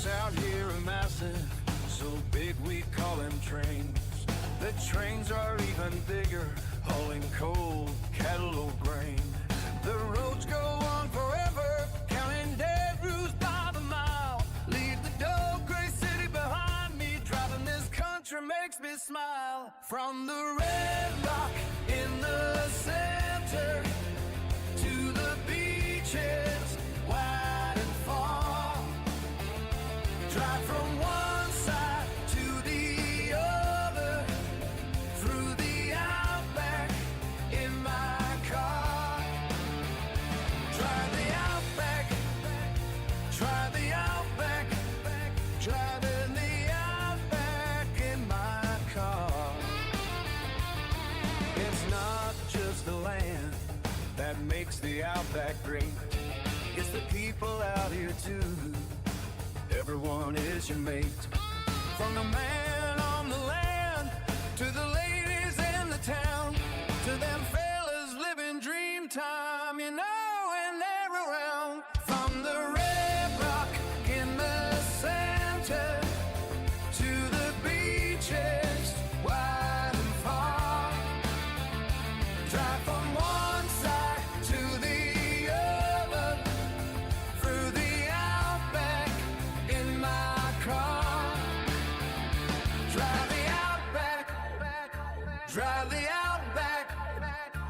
out here are massive, so big we call them trains. The trains are even bigger, hauling coal, cattle, or grain. The roads go on forever, counting dead roofs by the mile. Leave the dull gray city behind me, driving this country makes me smile. From the red rock in the center to the beaches wide and far, drive from one side to the other, through the outback in my car. Drive the outback, drive the outback, driving the outback in my car. It's not just the land that makes the outback great, it's the people out here too. Everyone is your mate. From the man on the land to the ladies in the town, to them fellas living dream time, you know, when they're around. From the red rock in the center to the beaches wide and far, drive from one side to the other, through the outback in my car. Drive the outback, drive the outback,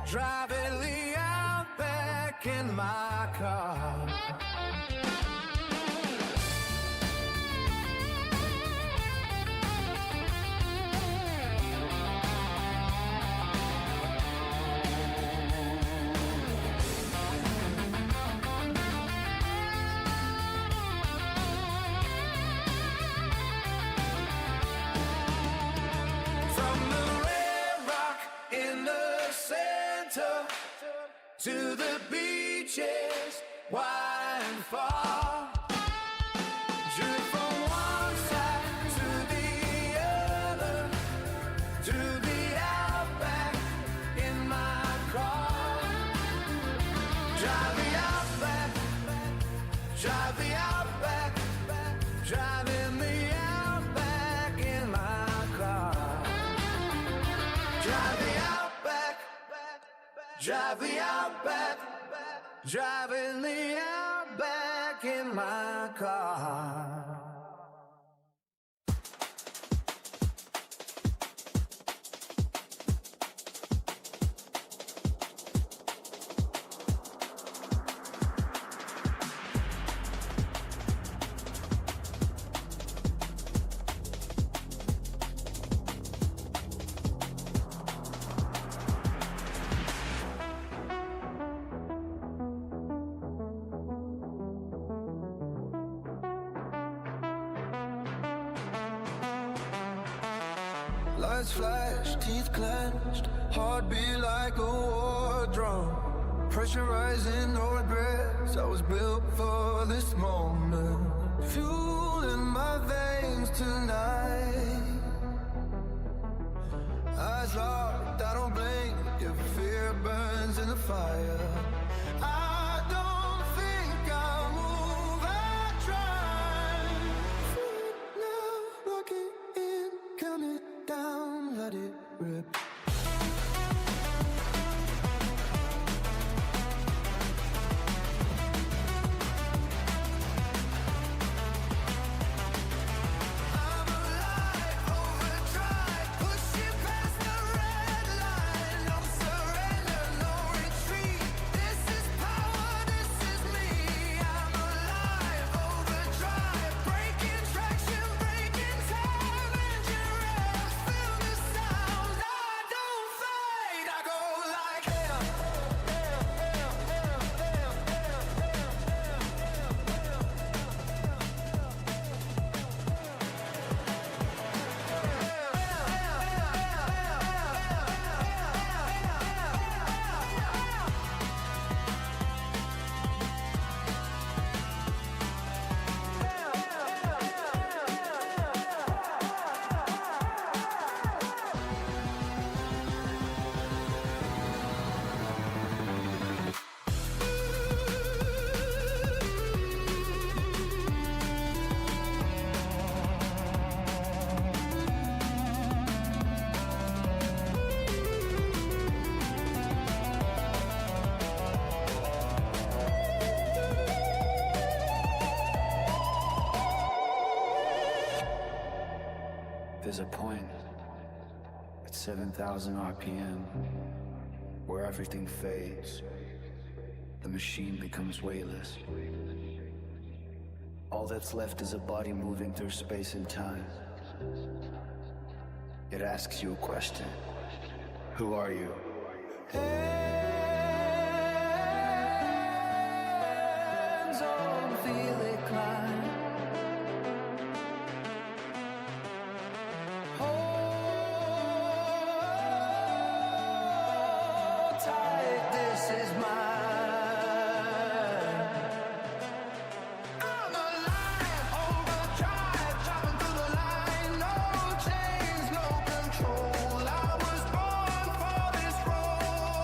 driving the outback in my car. From the red rock in the center to the beaches wide and far, drift from one side to the other, to the outback in my car. Drive the outback, drive the outback, driving the outback in my car. Drive the outback, drive the outback, driving the outback in my car. Lights flash, teeth clenched, heartbeat like a war drum. Pressure rising, no regrets. I was built for this moment. Fuel in my veins tonight. Eyes locked, I don't blink. If fear burns in the fire, I don't think I'll move. I try. Foot now, rocket in, count it down, let it rip. I'm alive, overdrive, pushing past the red line. No surrender, no retreat. There's a point at 7,000 RPM where everything fades. The machine becomes weightless. All that's left is a body moving through space and time. It asks you a question. Who are you? Hands on, feel it climb. Hold tight, this is mine. I'm alive, overdrive, chopping through the line. No chains, no control. I was born for this road.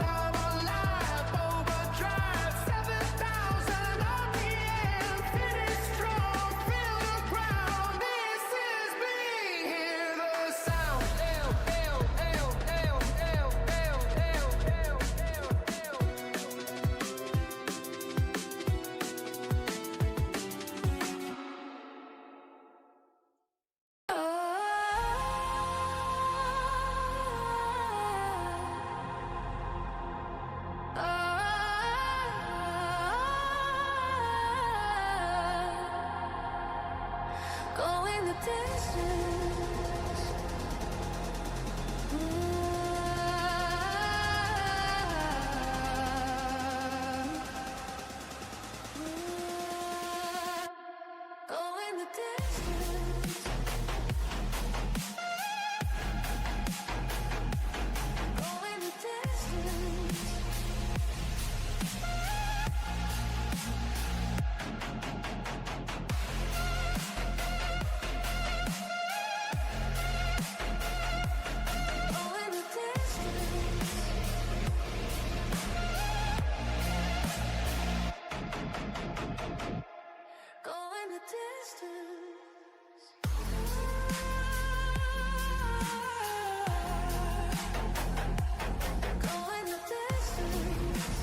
I'm alive, overdrive, 7,000 RPM. Finish strong, feel the ground. This is me. Hear the sound. Going the distance. Going the distance. Going the distance. Going the distance. Going the distance. Going the distance.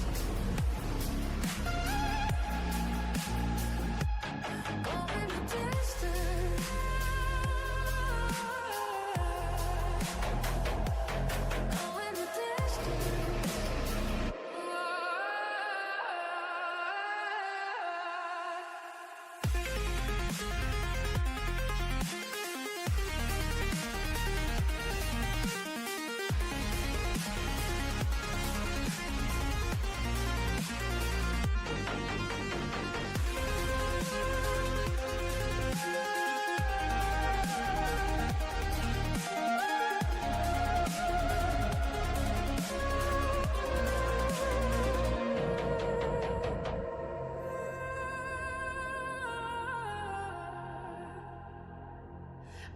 Going the distance. Going the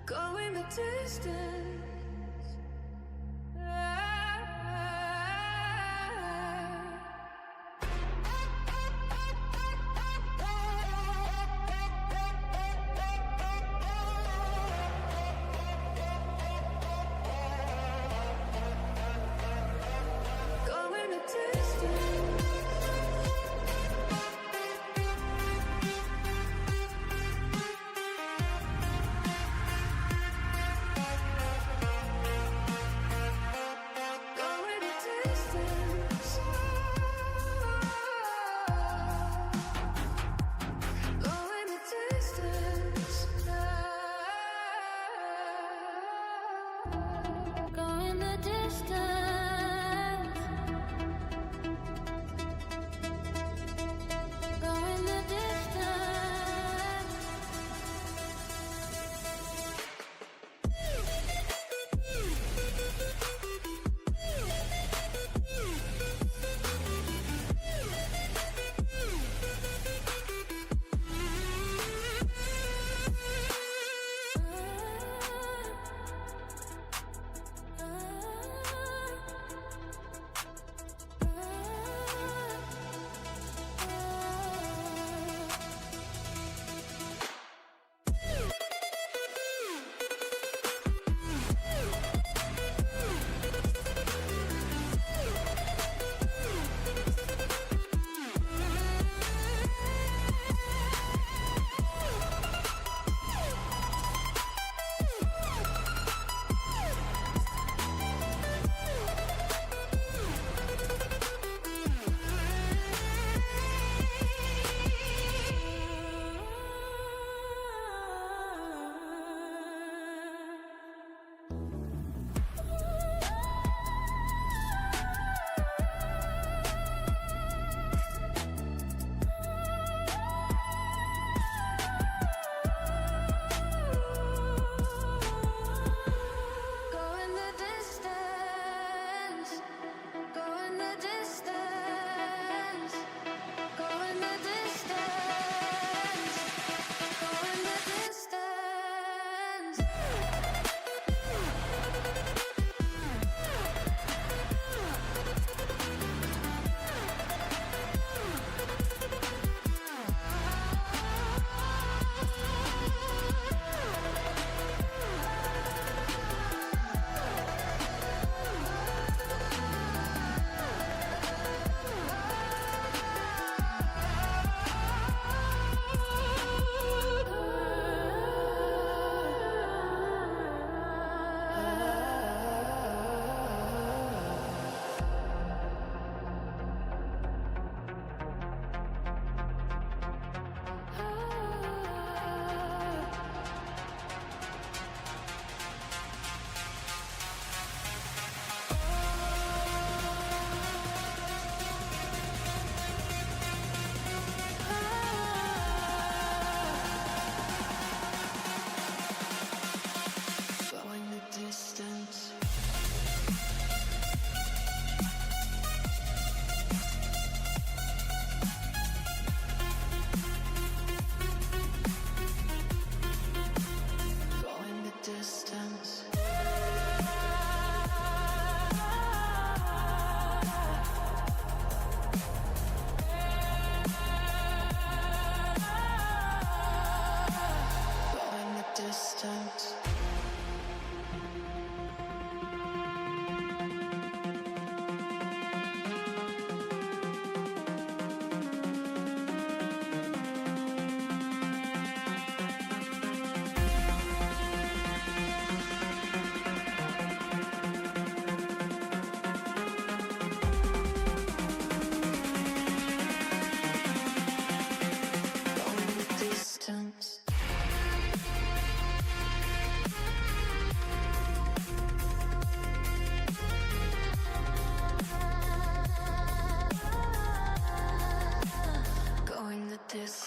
Going the distance. Going the distance.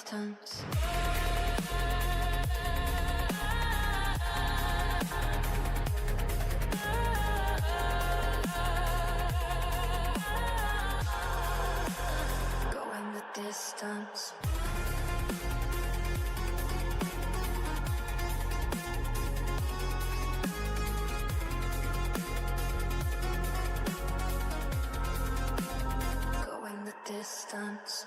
distance. Going the distance. Going the distance.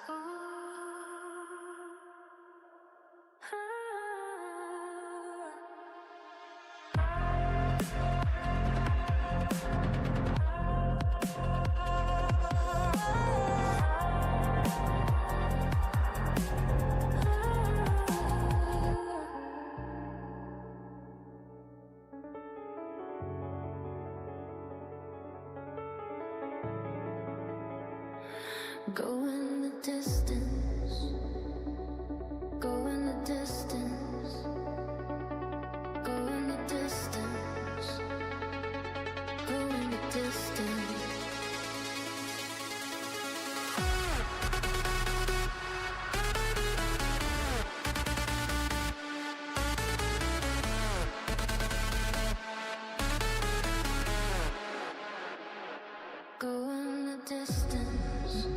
Going the distance, going the distance, going the distance, going the distance. Going the distance.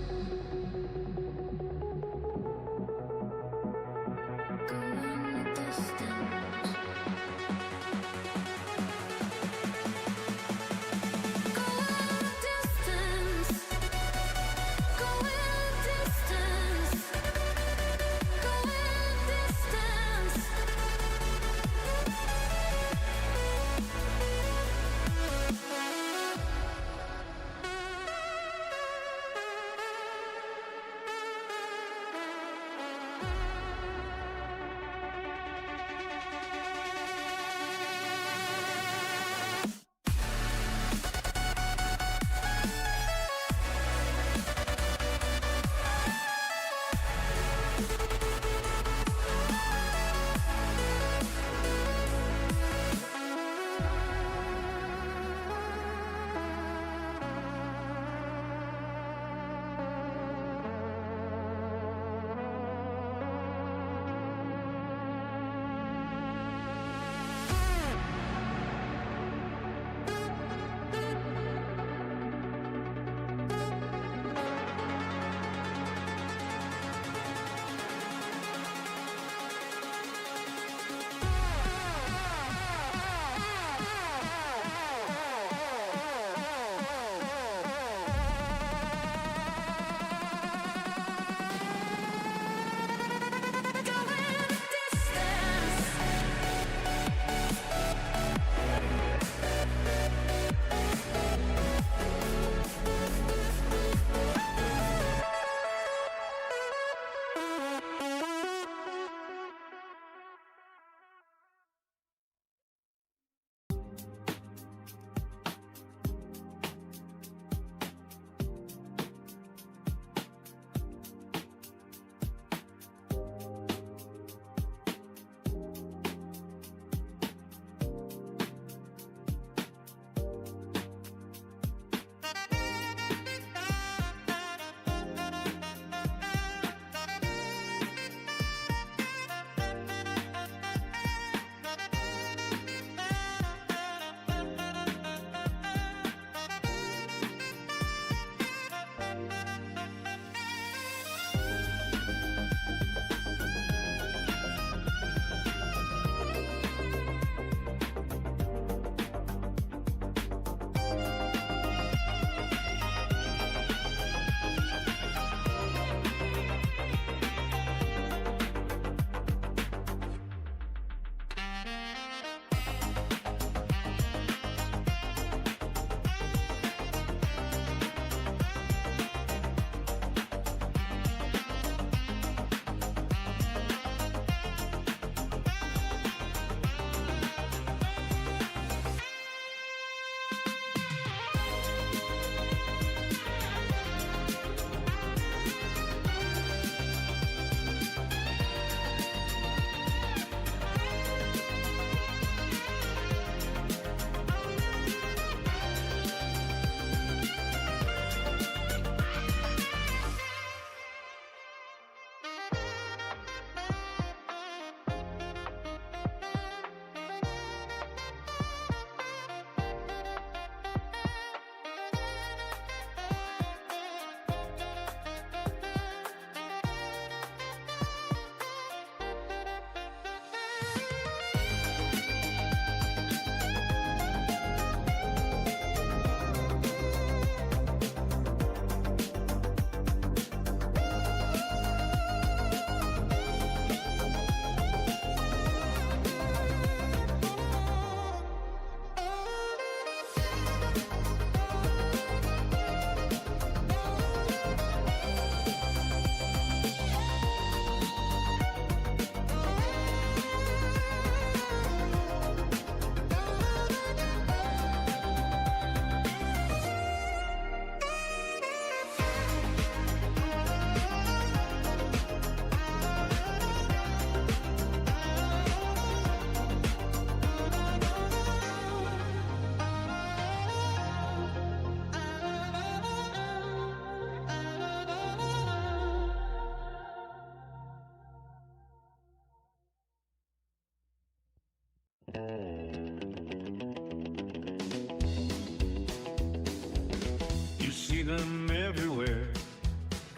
see them everywhere,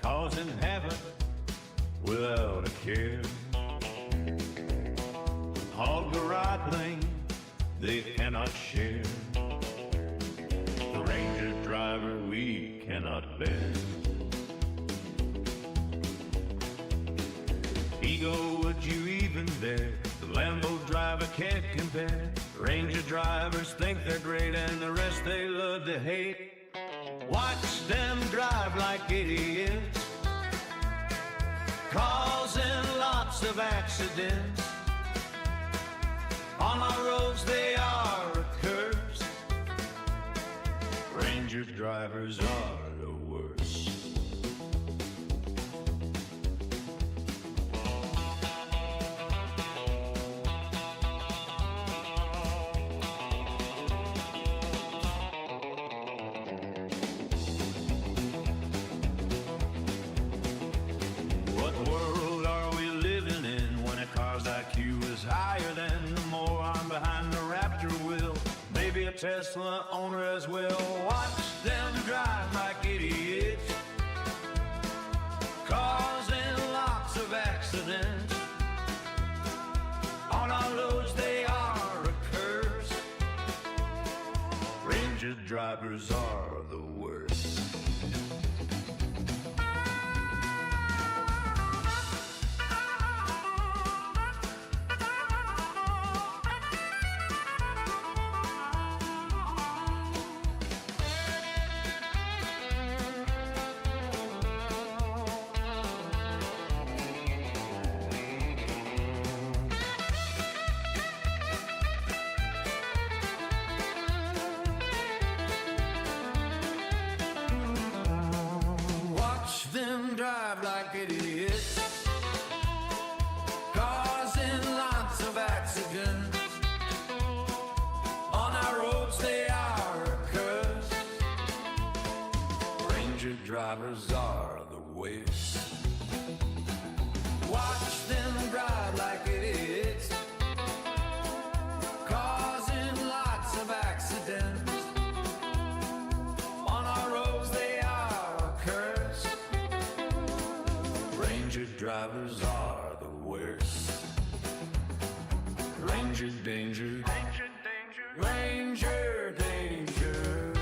causing havoc without a care. Hog the right lane, they cannot share. The Ranger driver we cannot bear. Ego, would you even dare? The Lambo driver can't compare. Ranger drivers think they're great and the rest they love to hate. Watch them drive like idiots, causing lots of accidents. On our roads they are a curse. Ranger drivers are the worst. What world are we living in when a car's IQ is higher than the more I'm behind the Raptor wheel? Maybe a Tesla owner as well. Watch them drive like idiots, causing lots of accidents. On our roads they are a curse. Ranger drivers are the worst. Them drive like idiots, causing lots of accidents. On our roads they are a curse. Ranger drivers are the worst. Watch them drive like idiots, causing lots of accidents. On our roads they are a curse. Ranger drivers are the worst. Ranger danger, Ranger danger, Ranger danger.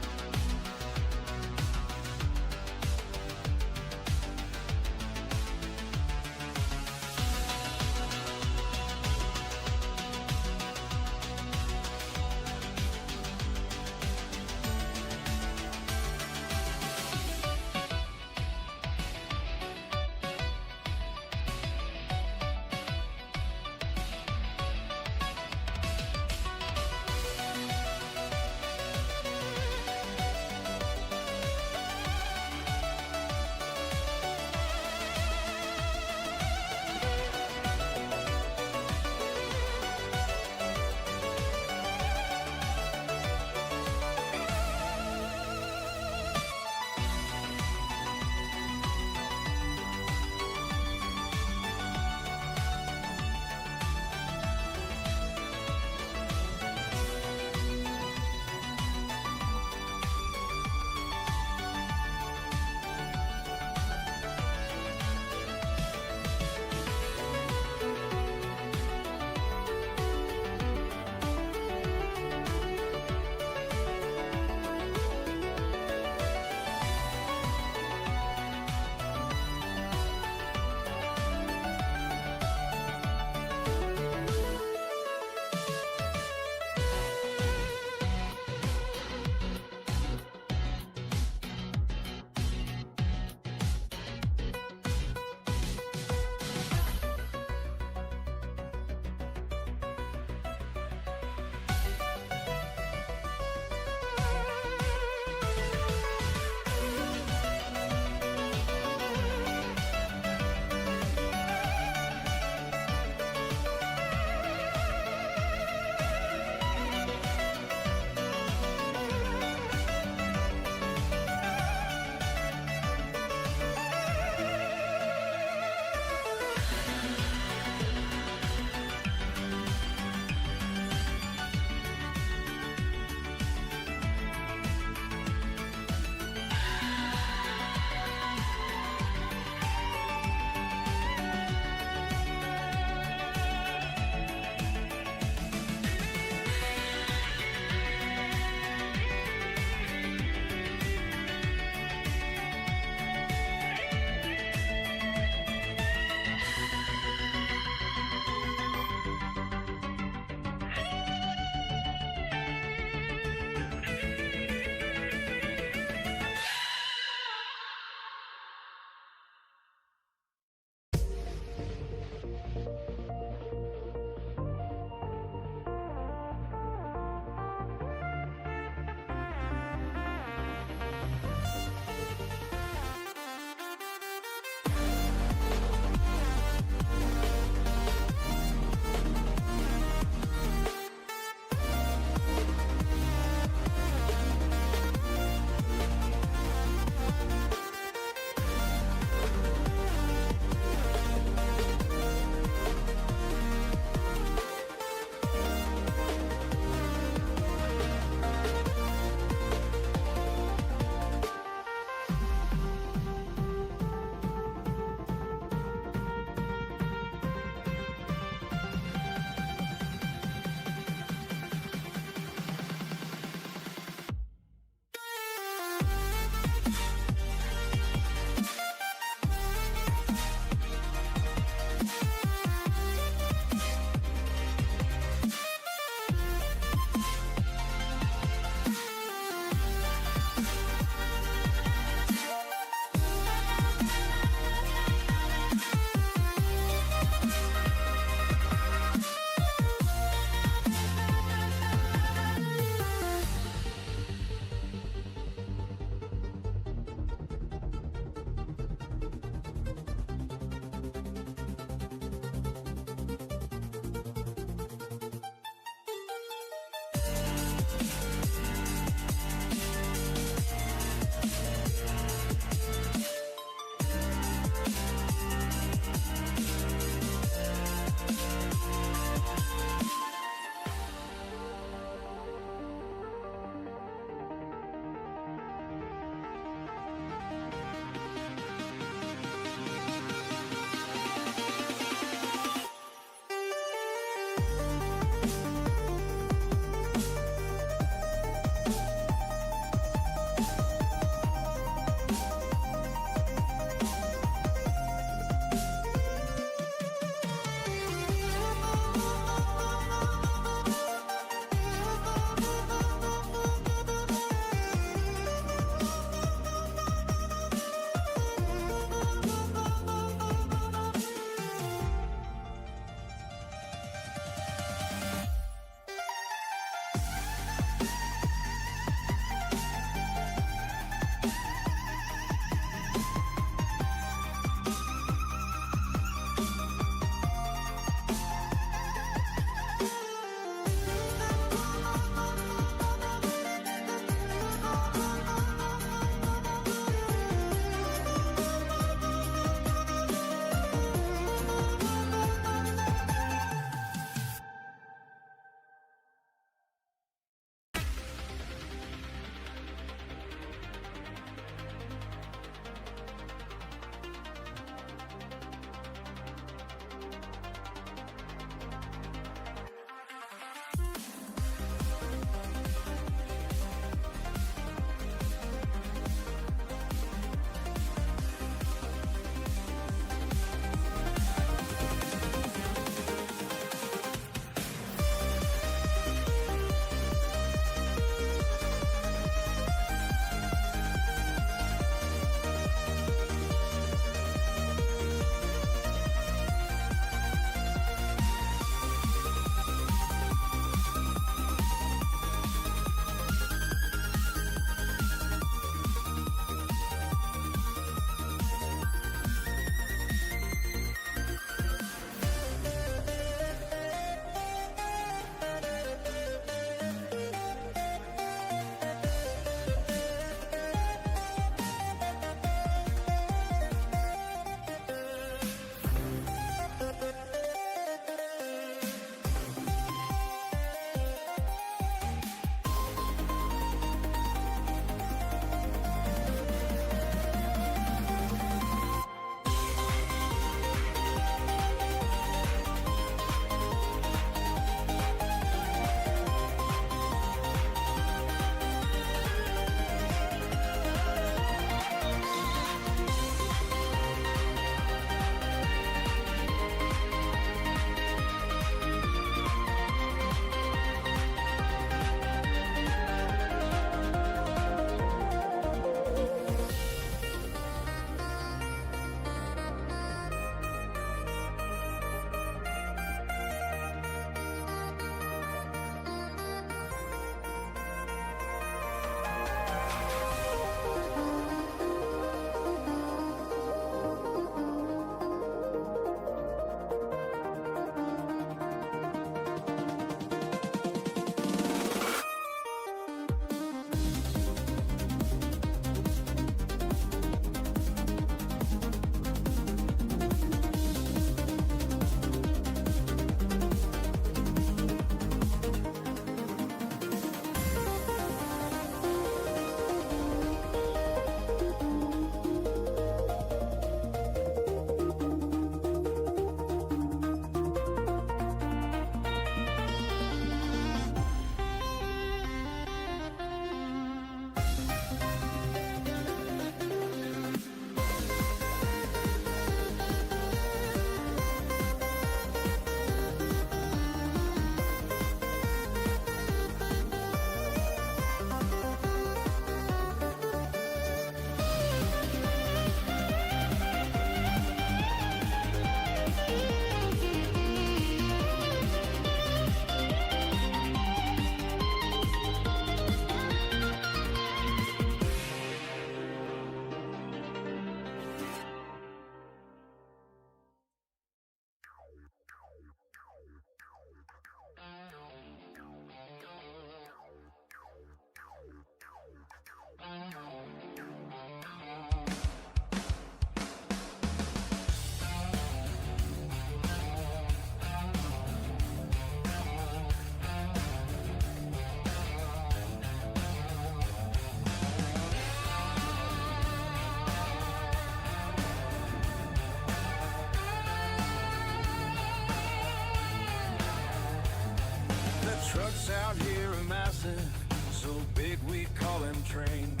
Trucks out here are massive, so big we call them trains.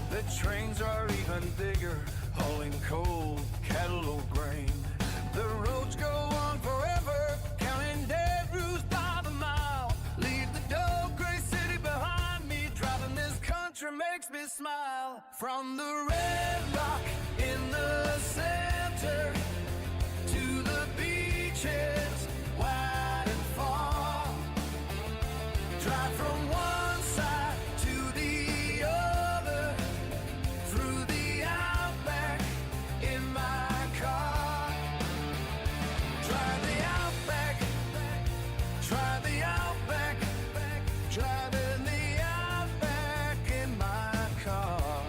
The trains are even bigger, hauling coal, cattle, or grain. The roads go on forever, counting dead roofs by the mile. Leave the dull gray city behind me, driving this country makes me smile. From the red rock in the center to the beaches wide and far. Drive from one side to the other, through the outback in my car. Drive the outback, drive the outback, driving the outback in my car.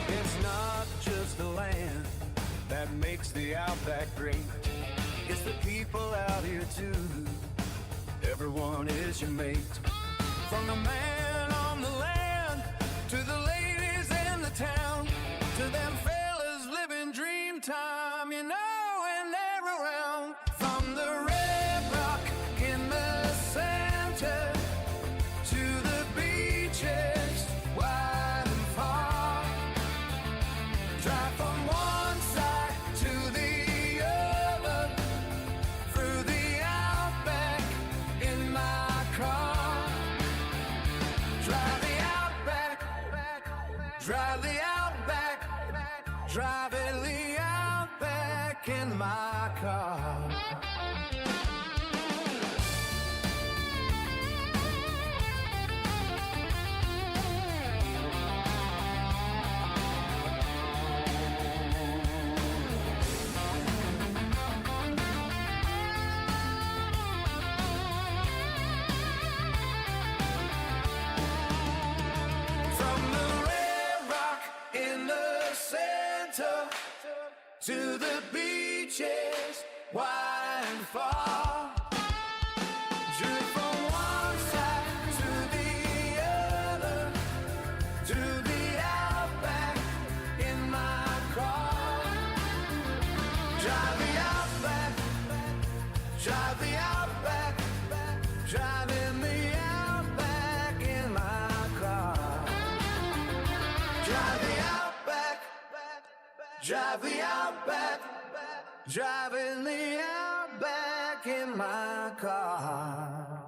It's not just the land that makes the outback great, it's the people out here too. Everyone is your mate. From the man on the land to the ladies in the town, to them fellas living dream time, you know, when they're around. From the red rock in the center to the beaches wide and far. Drive from one side to the other, through the outback in my car. Drive the outback, drive the outback, driving the outback in my car. From the red rock in the center to the beaches wide and far. Drive from one side to the other, to the outback in my car. Drive the outback, drive the outback, driving the outback in my car. Drive the outback, drive the outback, driving the outback in my car.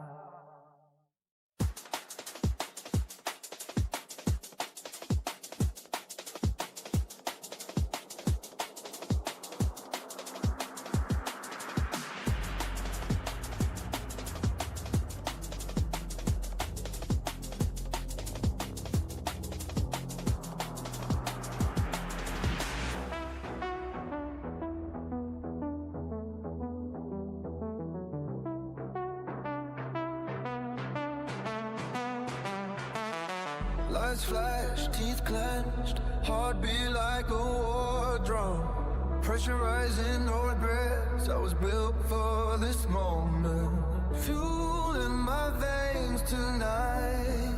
Lights flash, teeth clenched, heartbeat like a war drum. Pressure rising, no regrets. I was built for this moment. Fuel in my veins tonight.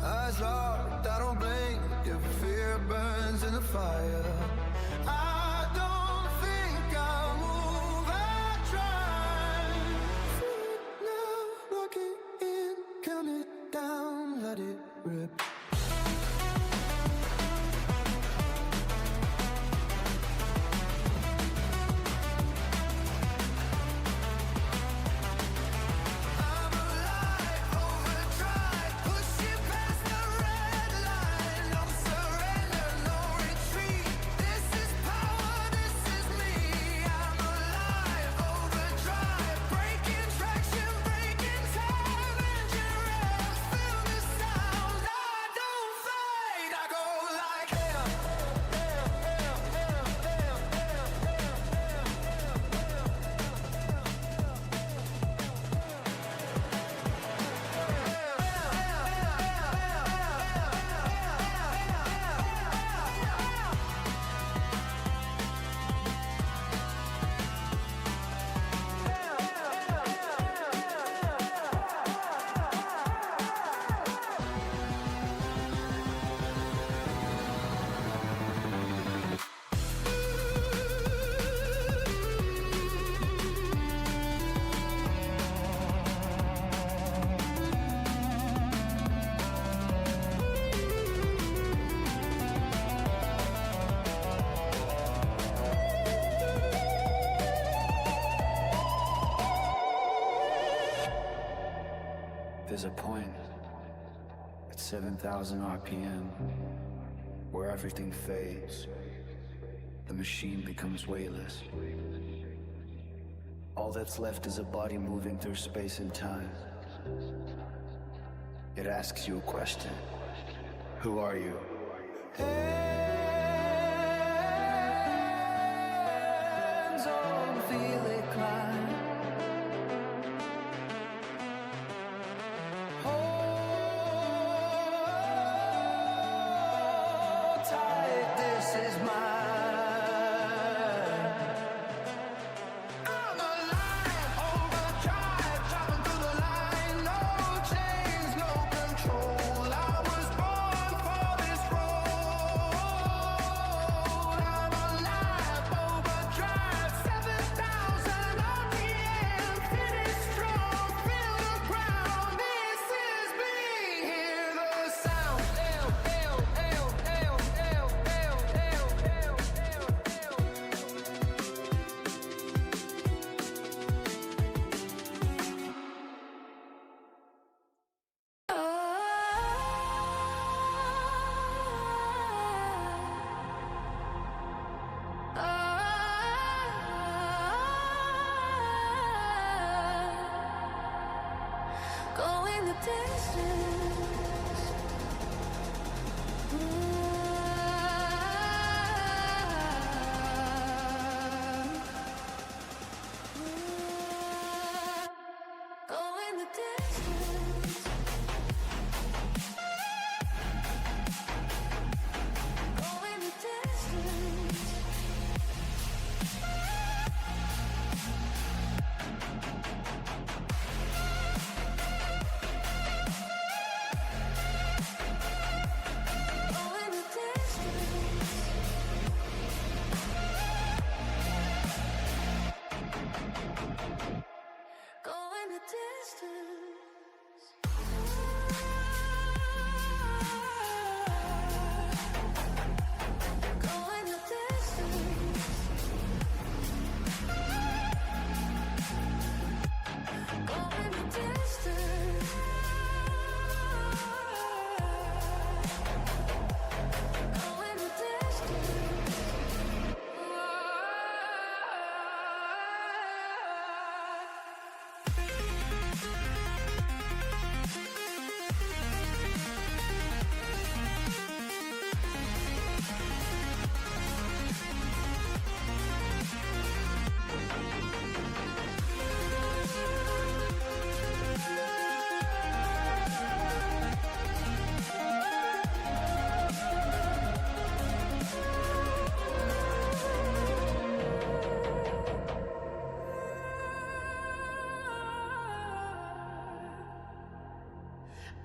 Eyes locked, I don't blink. If fear burns in the fire, I don't think I'll move. I try. Feet now, locking in, count it down, let it rip. I'm alive, overdrive, pushing past the red there's a point at 7,000 RPM where everything fades. The machine becomes weightless. All that's left is a body moving through space and time. It asks you a question. Who are you? Hands on, feel it climb. Hold tight, this is mine. I'm alive, overdrive, chopping through the line. No chains, no control. I was born for this road. I'm alive, overdrive, 7,000 RPM. Finish strong, feel the ground. This is me, hear the sound. Going the distance. Going the distance. Going the distance. Going the distance. Going the distance. Going the distance. Going the distance. Going the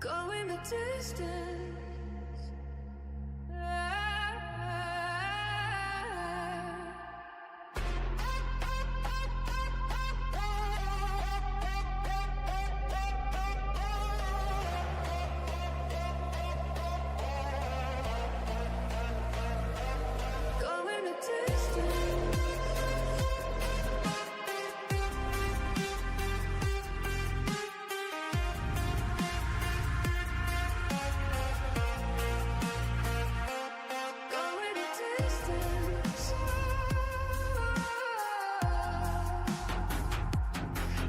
Going the distance. Going the distance.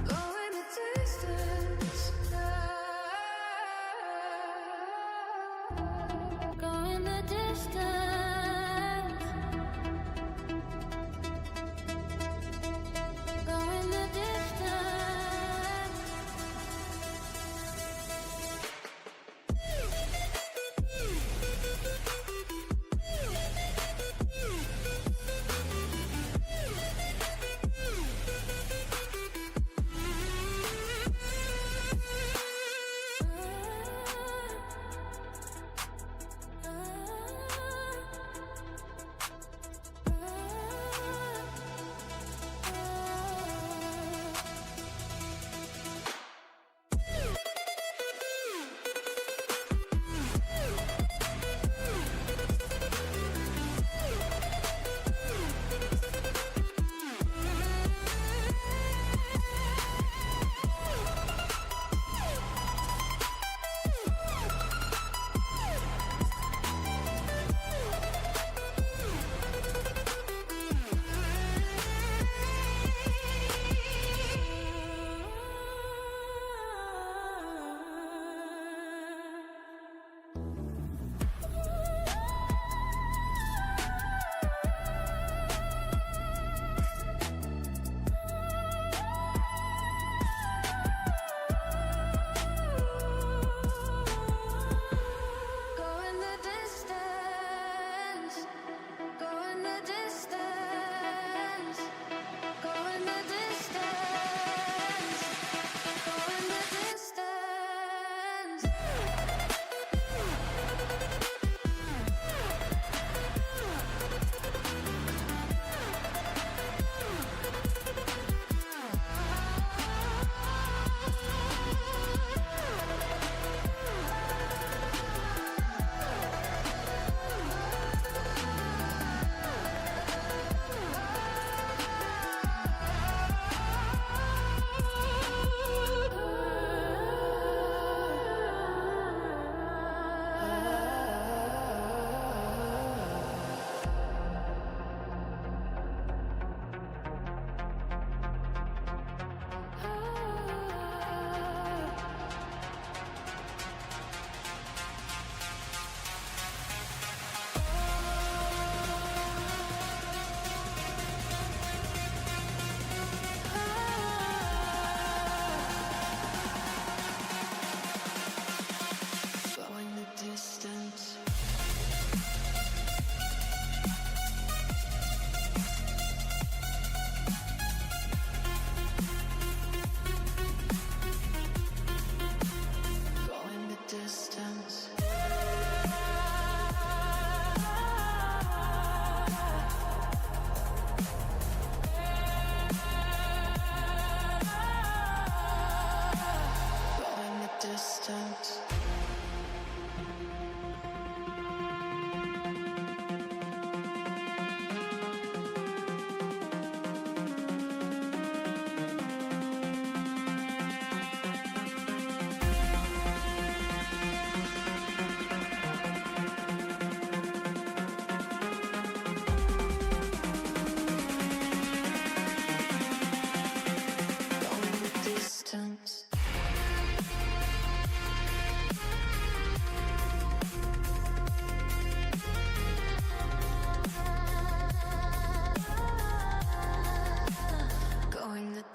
Going the distance. Going the distance. Going the distance. Going the distance.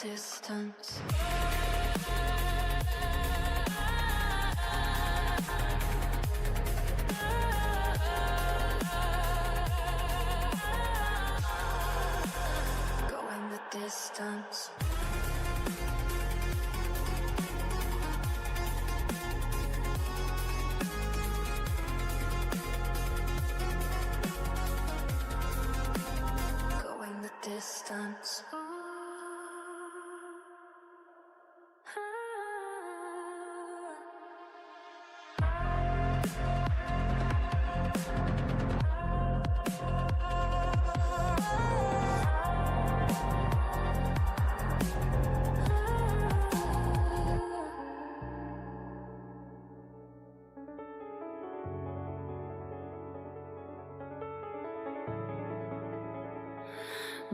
distance. Going the distance. Going the distance.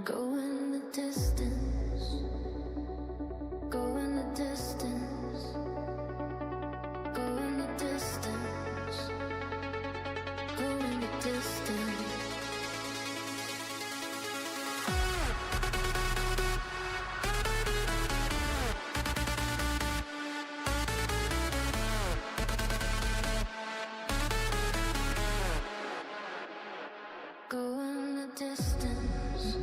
Going the distance, going the distance, going the distance, going the distance. Going the distance.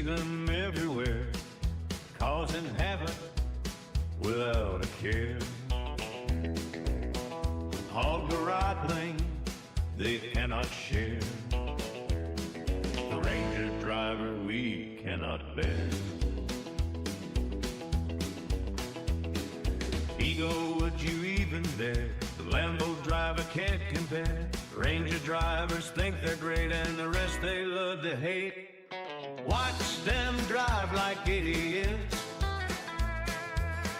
them everywhere, causing havoc without a care. Hog the right thing they cannot share. The Ranger driver we cannot bear. Ego, would you even dare? The Lambo driver can't compare. Ranger drivers think they're great and the rest they love to hate. Watch them drive like idiots,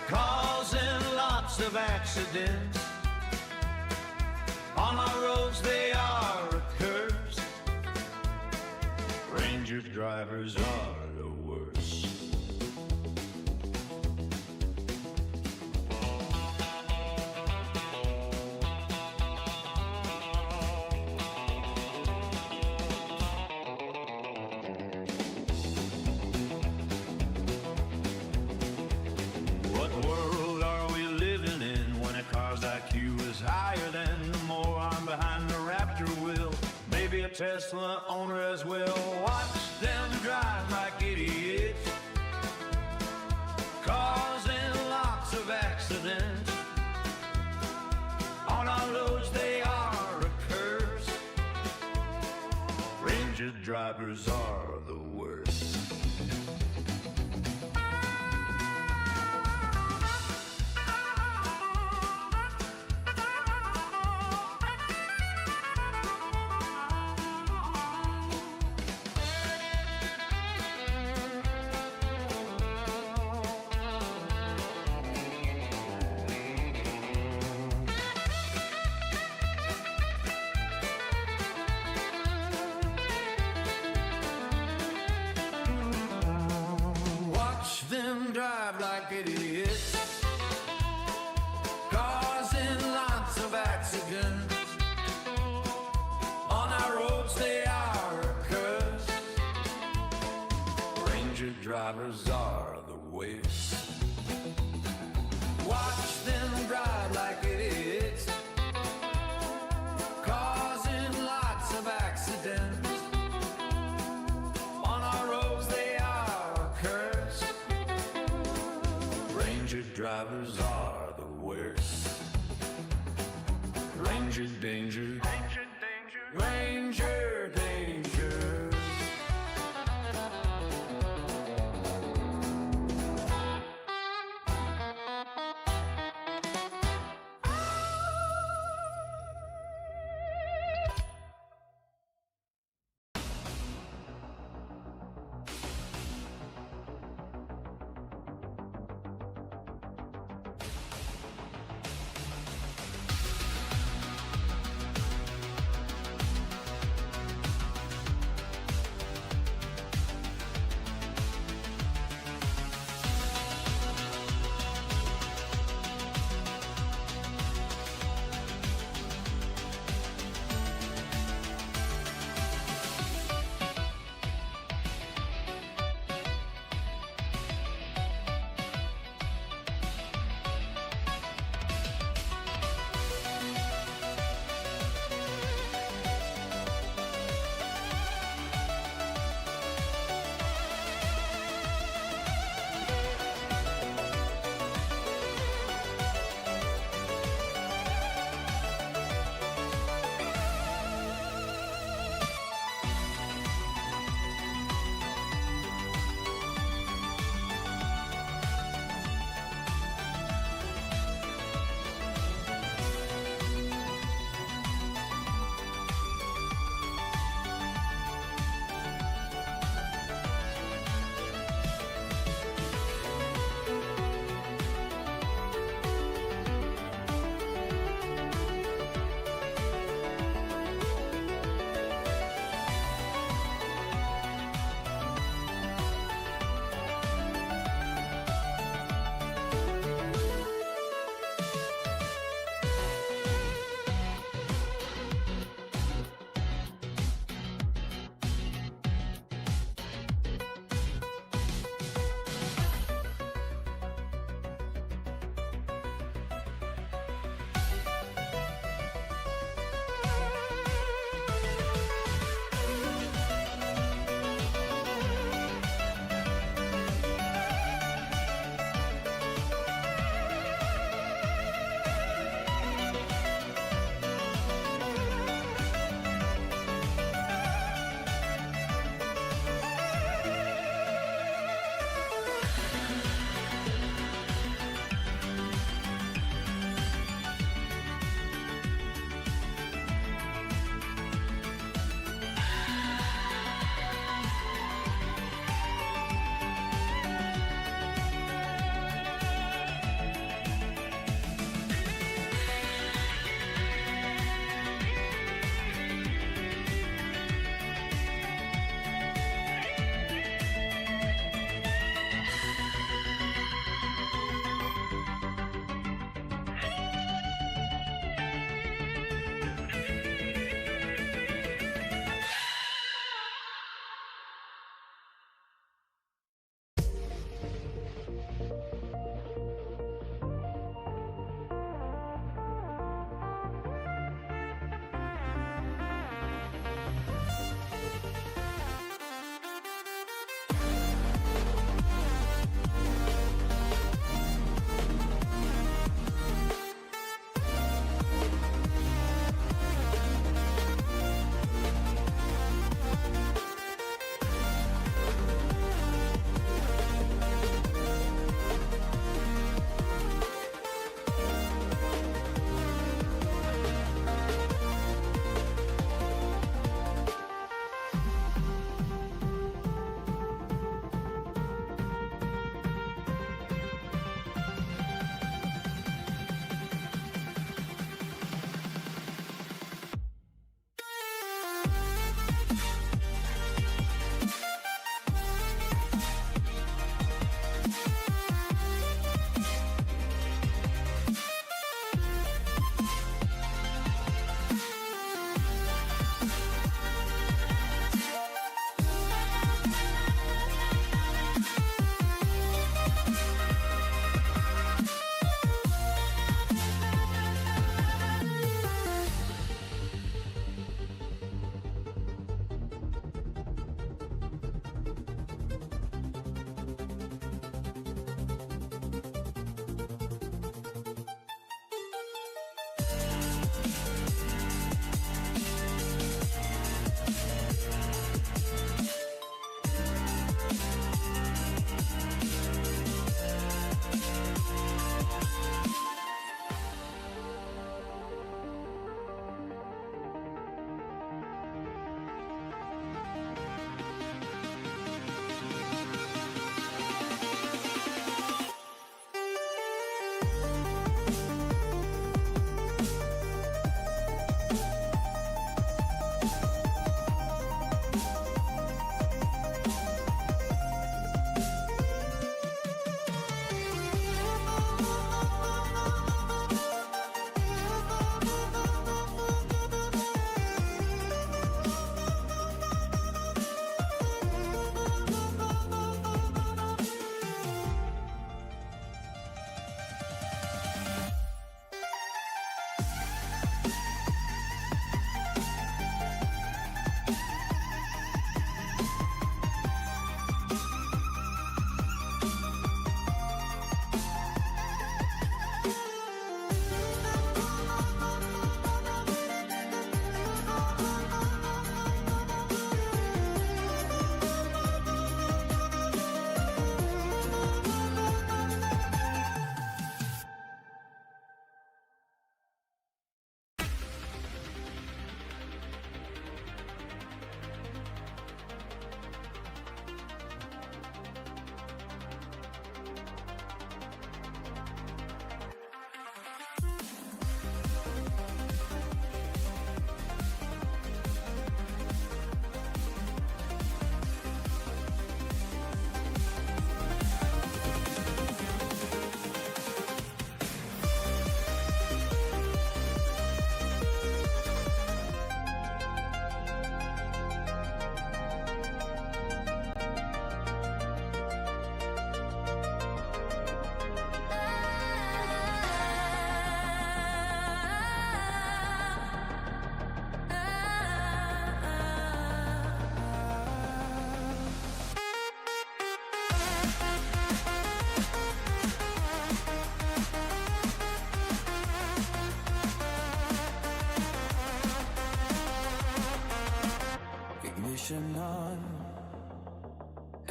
causing lots of accidents. On our roads they are a curse. Ranger drivers are the worst. What world are we living in when a car's IQ is higher than the moron behind the Raptor wheel? Maybe a Tesla owner as well. Watch them drive like idiots, causing lots of accidents. On our roads they are a curse. Ranger drivers are the worst. Them drive like idiots, causing lots of accidents. On our roads they are a curse. Ranger drivers are the worst. Watch them drive like idiots, causing lots of accidents. On our roads they are a curse. Ranger drivers are the worst. Ranger danger, Ranger danger, Ranger danger.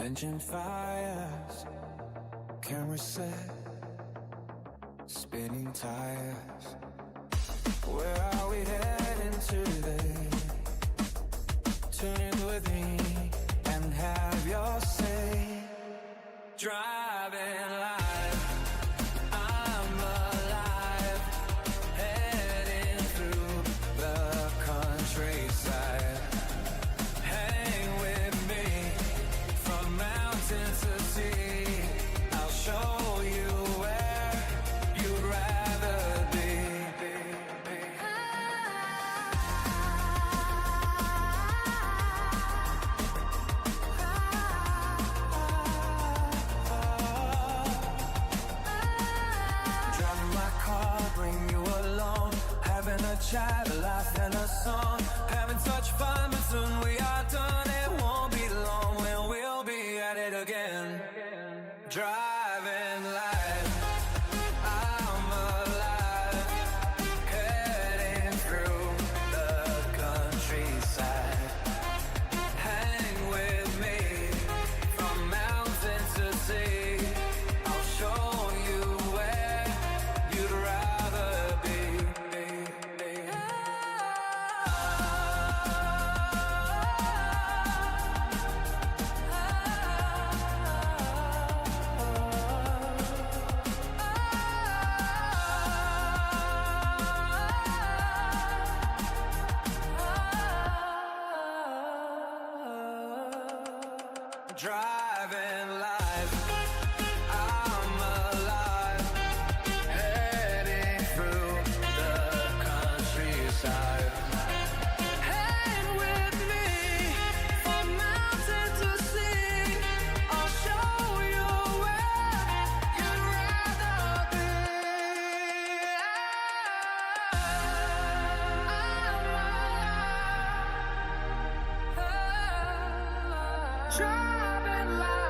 Engine fires, camera set, spinning tires. Where are we heading today? Tune in with me and have your say. Driving life, I'm alive, heading through the countryside. Hang with me from mountain to sea. I'll show you where you'd rather be. Driving my car, bring you along, having a chat, a laugh and a song, having such fun, but soon we are done. It won't be long when we'll be at it again. Driving life, I'm alive, heading through the countryside. Hang with me from mountain to sea. I'll show you where you'd rather be. Driving life, I'm alive, heading through the countryside. Hang with me from mountain to sea. I'll show you where you'd rather be. Driving life.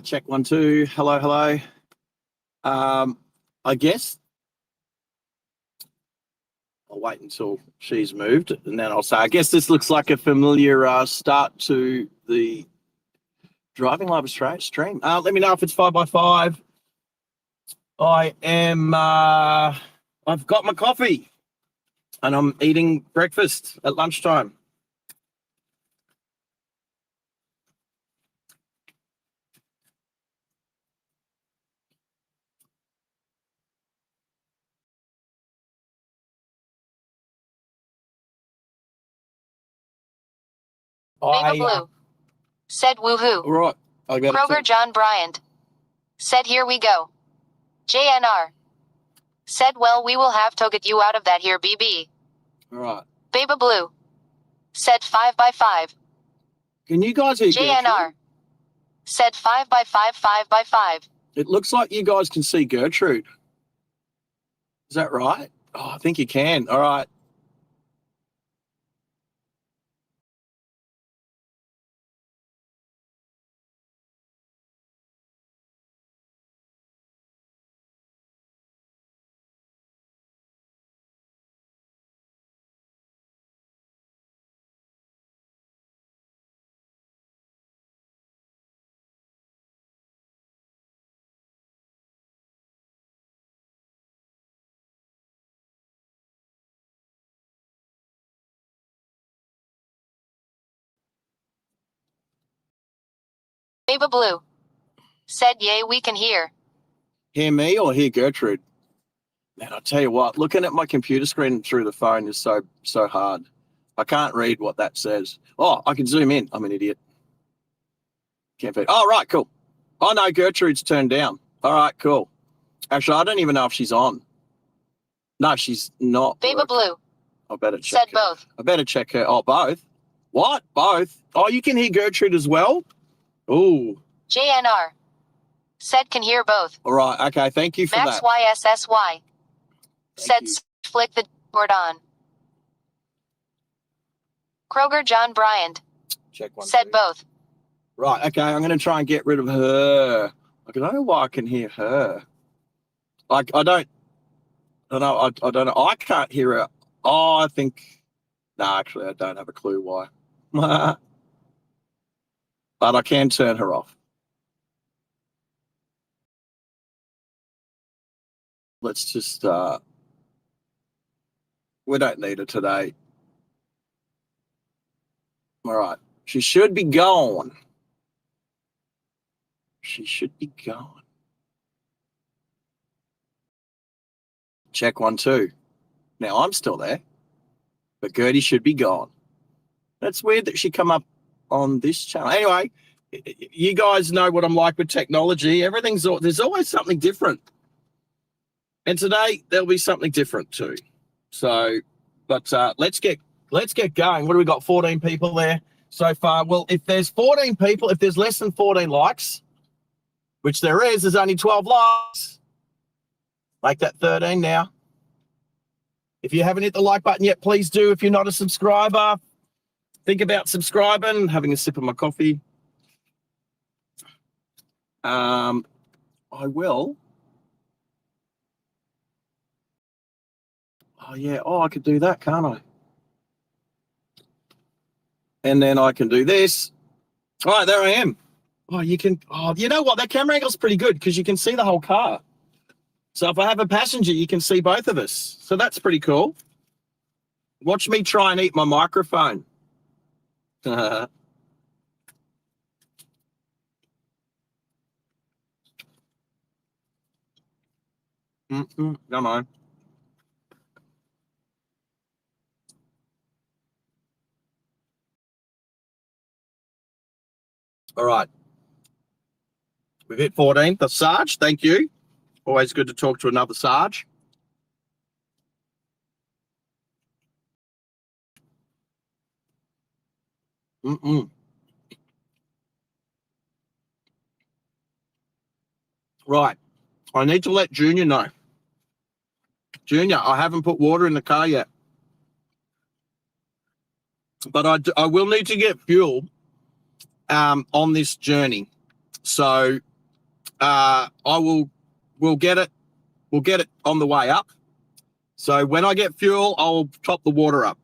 Check 1 2. Hello. I guess I'll wait until she's moved and then I'll say, I guess this looks like a familiar start to the Driving Live Australia stream. Let me know if it's 5x5. I am, I've got my coffee and I'm eating breakfast at lunchtime. Beta Blue said woohoo. All right, I got Kroger it. John Bryant said here we go. JNR said well we will have to get you out of that here BB. All right. Beta Blue said 5x5. Can you guys hear JNR Gertrude? said 5x5 5x5. It looks like you guys can see Gertrude. Is that right? Oh, I think you can. All right. Beta Blue said yay we can hear. Hear me or hear Gertrude? Man, I'll tell you what, looking at my computer screen through the phone is so hard. I can't read what that says. Oh, I can zoom in. I'm an idiot. Can't fit. Oh, right, cool. Oh, no, Gertrude's turned down. All right, cool. Actually, I don't even know if she's on. No, she's not. Beta Blue I better check said both. I better check her. Oh, both? What? Both? Oh, you can hear Gertrude as well? Ooh. JNR said can hear both. All right, okay, thank you for Max that. YSSY said you. flick the board on. Kroger John Bryant Check 1 said 2. both. Right, okay, I'm going to try and get rid of her. I don't know why I can hear her. Like, I don't know. I can't hear her Oh, I think. No, actually, I don't have a clue why. But I can turn her off. Let's just. We don't need her today. All right. She should be gone. She should be gone. Check 1, 2. Now I'm still there, but Gertie should be gone. That's weird that she come up on this channel. Anyway, you guys know what I'm like with technology. There's always something different. And today there'll be something different too. So, but let's get going. What do we got? 14 people there so far. Well, if there's 14 people, if there's less than 14 likes, which there's only 12 likes. Make that 13 now. If you haven't hit the like button yet, please do. If you're not a subscriber, think about subscribing. Having a sip of my coffee. I will. Oh, yeah. Oh, I could do that, can't I? And then I can do this. All right, there I am. Oh, you can. Oh, you know what? That camera angle's pretty good because you can see the whole car. So if I have a passenger, you can see both of us. So that's pretty cool. Watch me try and eat my microphone. Come on. All right. We've hit 14. The Sarge, thank you. Always good to talk to another Sarge. Right. I need to let Junior know. Junior, I haven't put water in the car yet. But I will need to get fuel on this journey. So we'll get it on the way up. So when I get fuel, I'll top the water up.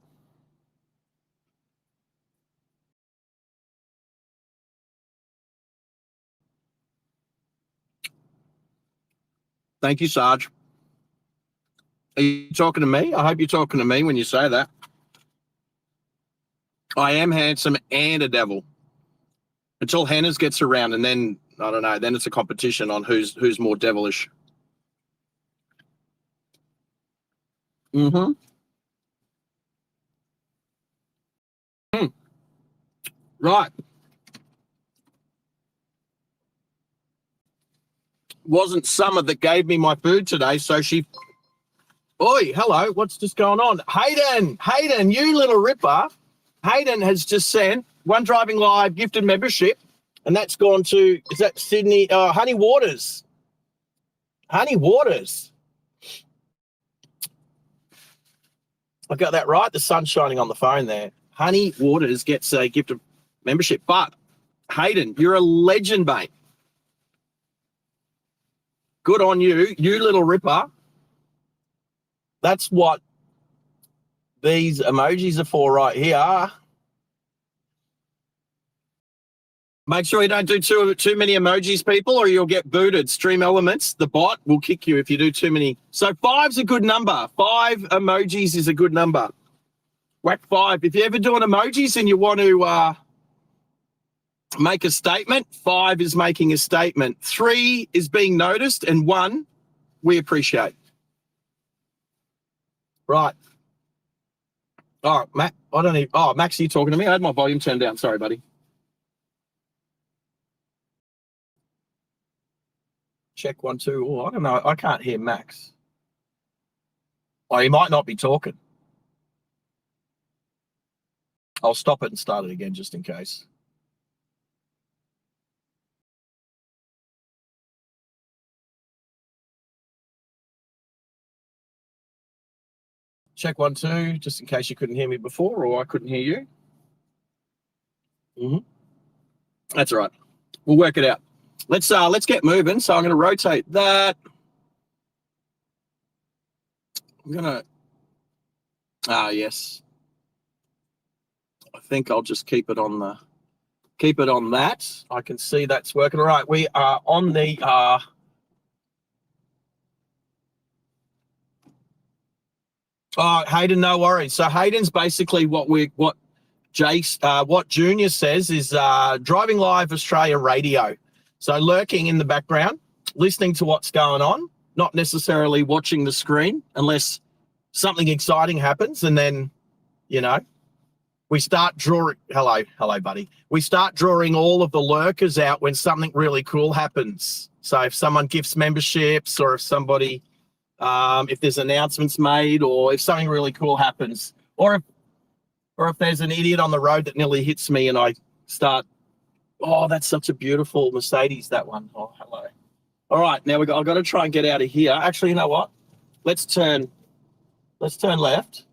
Thank you, Sarge. Are you talking to me? I hope you're talking to me when you say that. I am handsome and a devil. Until Hannah's gets around, and then, I don't know, then it's a competition on who's more devilish. Right. Wasn't Summer that gave me my food today, so she... Oi, hello, what's just going on? Hayden, you little ripper. Hayden has just sent One Driving Live gifted membership, and that's gone to, is that Sydney? Honey Waters. Honey Waters. I got that right. The sun's shining on the phone there. Honey Waters gets a gifted membership. But, Hayden, you're a legend, mate. Good on you, you little ripper. That's what these emojis are for right here. Make sure you don't do too many emojis, people, or you'll get booted. Stream Elements, the bot, will kick you if you do too many. So 5's a good number. 5 emojis is a good number. Whack 5. If you're ever doing emojis and you want to make a statement, 5 is making a statement. 3 is being noticed, and 1 we appreciate. Right. All right, Matt. I don't even. Oh, Max, are you talking to me? I had my volume turned down. Sorry, buddy. Check 1, 2. Oh, I don't know. I can't hear Max. Oh, he might not be talking. I'll stop it and start it again just in case. Check 1, 2, just in case you couldn't hear me before or I couldn't hear you. That's all right. We'll work it out. Let's get moving. So I'm going to rotate that. I'm going to Ah, yes. I think I'll just keep it on that. I can see that's working. All right, we are on the oh, Hayden, no worries. So Hayden's basically what Junior says is driving live Australia radio. So lurking in the background, listening to what's going on, not necessarily watching the screen unless something exciting happens, and then, you know, we start drawing. Hello, buddy. We start drawing all of the lurkers out when something really cool happens. So if someone gifts memberships, or if somebody, if there's announcements made, or if something really cool happens, or if there's an idiot on the road that nearly hits me, and I start, oh, that's such a beautiful Mercedes, that one. Oh, hello. All right, now I've got to try and get out of here. Actually, you know what? Let's turn left.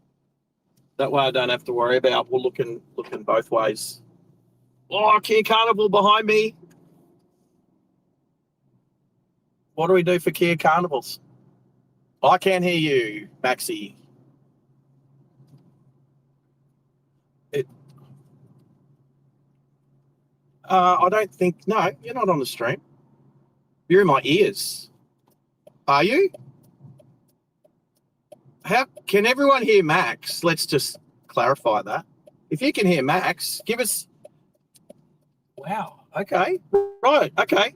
That way I don't have to worry about looking both ways. Oh, Kia Carnival behind me. What do we do for Kia Carnivals? I can't hear you, Maxi. I don't think, no, you're not on the stream. You're in my ears. Are you? How can everyone hear Max? Let's just clarify that. If you can hear Max, give us. Wow. Okay. Right. Okay.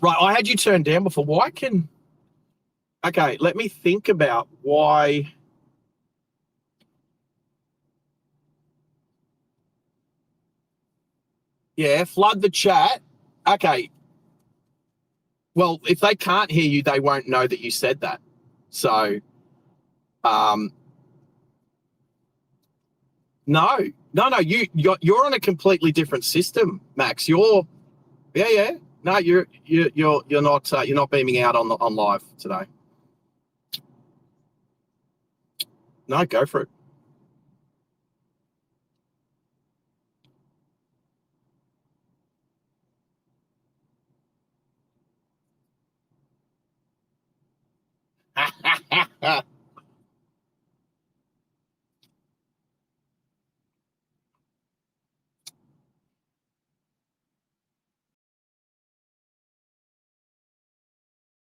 Right. I had you turned down before. Why can? Okay. Let me think about why. Yeah. Flood the chat. Okay. Well, if they can't hear you, they won't know that you said that. So. No, you're on a completely different system, Max. Yeah. No, you're not beaming out on live today. No, go for it.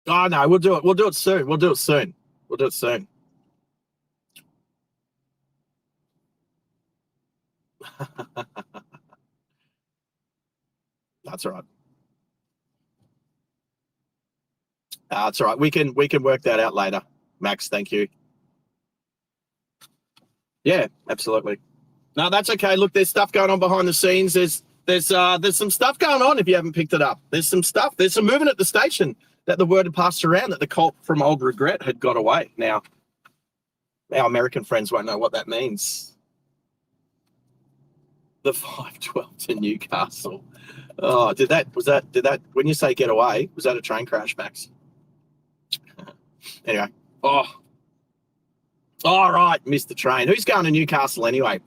Oh no, we'll do it. We'll do it soon. That's all right. That's all right. We can work that out later, Max. Thank you. Yeah, absolutely. No, that's okay. Look, there's stuff going on behind the scenes. There's some stuff going on if you haven't picked it up. There's some stuff. There's some movement at the station that the word had passed around that the cult from Old Regret had got away. Now, our American friends won't know what that means. The 512 to Newcastle. Oh, did that when you say get away, was that a train crash, Max? Anyway. All right, missed the train. Who's going to Newcastle anyway?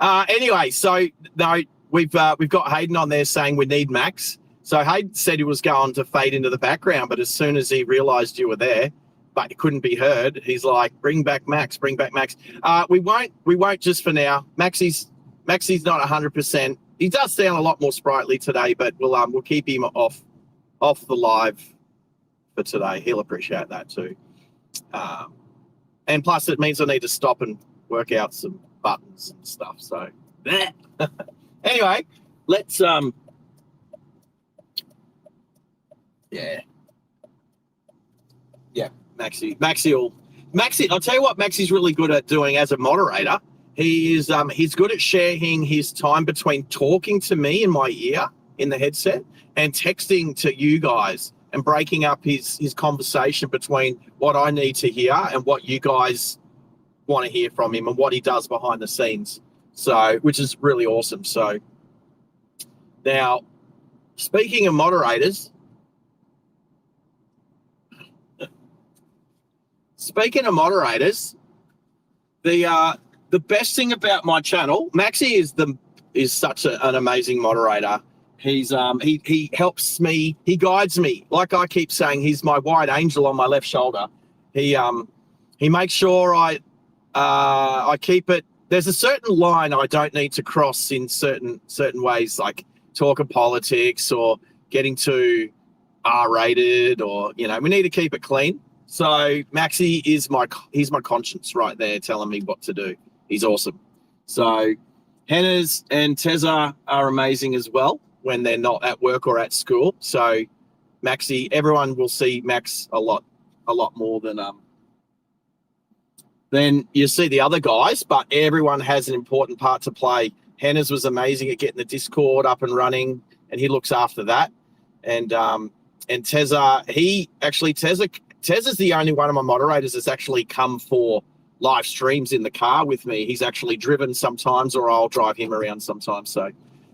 Anyway, so no, we've got Hayden on there saying we need Max. So Hayden said he was going to fade into the background, but as soon as he realised you were there, but it couldn't be heard, he's like, "Bring back Max, bring back Max." We won't just for now. Maxie's not 100%. He does sound a lot more sprightly today, but we'll keep him off the live for today. He'll appreciate that too. And plus, it means I need to stop and work out some buttons and stuff. So, anyway, let's yeah, Maxie. I'll tell you what, Maxie's really good at doing as a moderator. He's good at sharing his time between talking to me in my ear in the headset and texting to you guys, and breaking up his conversation between what I need to hear and what you guys want to hear from him, and what he does behind the scenes. So, which is really awesome. So now, speaking of moderators, the best thing about my channel, Maxie is such an amazing moderator. He helps me, he guides me. Like I keep saying, he's my white angel on my left shoulder. He makes sure I keep it. There's a certain line I don't need to cross in certain ways, like talking politics or getting too R-rated, or we need to keep it clean. So Maxi is he's my conscience right there, telling me what to do. He's awesome. So Hennas and Tezza are amazing as well when they're not at work or at school. So Maxi, everyone will see Max a lot more than you see the other guys, but everyone has an important part to play. Hennas was amazing at getting the Discord up and running, and he looks after that. And Tezza, Tezza's the only one of my moderators that's actually come for live streams in the car with me. He's actually driven sometimes, or I'll drive him around sometimes. So,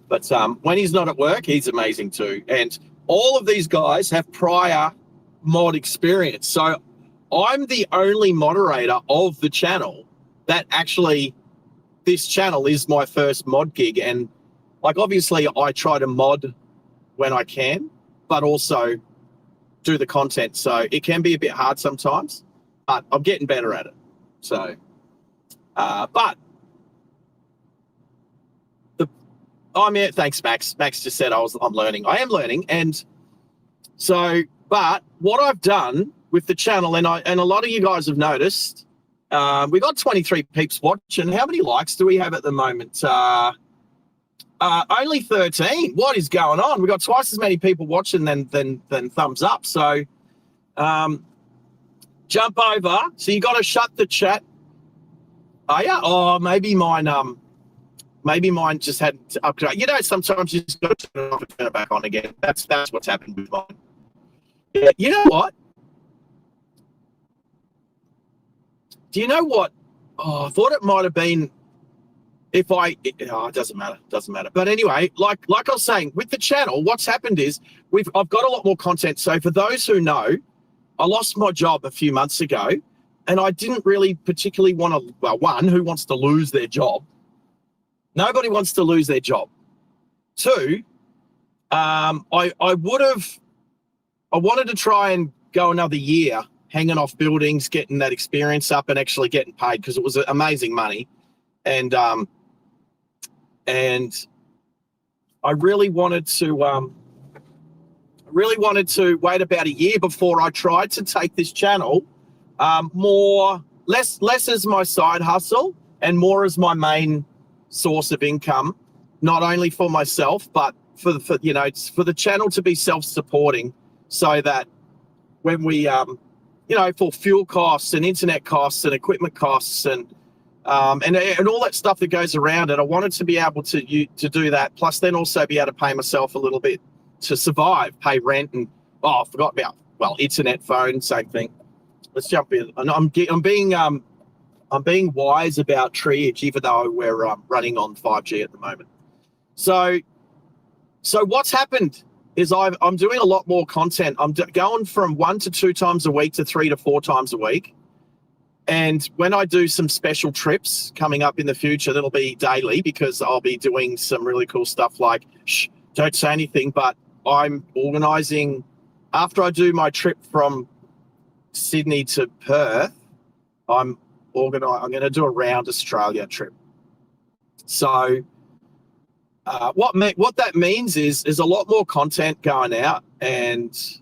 but when he's not at work, he's amazing too. And all of these guys have prior mod experience. So I'm the only moderator of the channel that actually, this channel is my first mod gig. And like, obviously I try to mod when I can, but also do the content. So it can be a bit hard sometimes, but I'm getting better at it. So, thanks, Max. Max just said I'm learning. I am learning. And so, but what I've done with the channel, and a lot of you guys have noticed, we got 23 peeps watching. How many likes do we have at the moment? Only 13. What is going on? We got twice as many people watching than thumbs up. So jump over. So you got to shut the chat. Oh yeah. Oh, maybe mine just had to upgrade. Sometimes you just got to turn it off and turn it back on again. That's what's happened with mine. Yeah. You know what? Do you know what? Oh, I thought it might have been it doesn't matter. But anyway, like I was saying, with the channel, what's happened is I've got a lot more content. So for those who know, I lost my job a few months ago, and I didn't really particularly want to, well, one, who wants to lose their job? Nobody wants to lose their job. Two, I wanted to try and go another year hanging off buildings, getting that experience up and actually getting paid, because it was amazing money. And I really wanted to wait about a year before I tried to take this channel less as my side hustle and more as my main source of income, not only for myself, but for the channel to be self-supporting, so that when we for fuel costs and internet costs and equipment costs and all that stuff that goes around it, I wanted to be able to do that, plus then also be able to pay myself a little bit to survive, pay rent, and I forgot about, well, internet, phone, same thing. Let's jump in. And I'm being wise about triage, even though we're running on 5G at the moment. So what's happened is I'm doing a lot more content. I'm going from 1 to 2 times a week to 3 to 4 times a week. And when I do some special trips coming up in the future, that'll be daily, because I'll be doing some really cool stuff like, don't say anything, but I'm organising, after I do my trip from Sydney to Perth, I'm going to do a round Australia trip. So what that means is there's a lot more content going out, and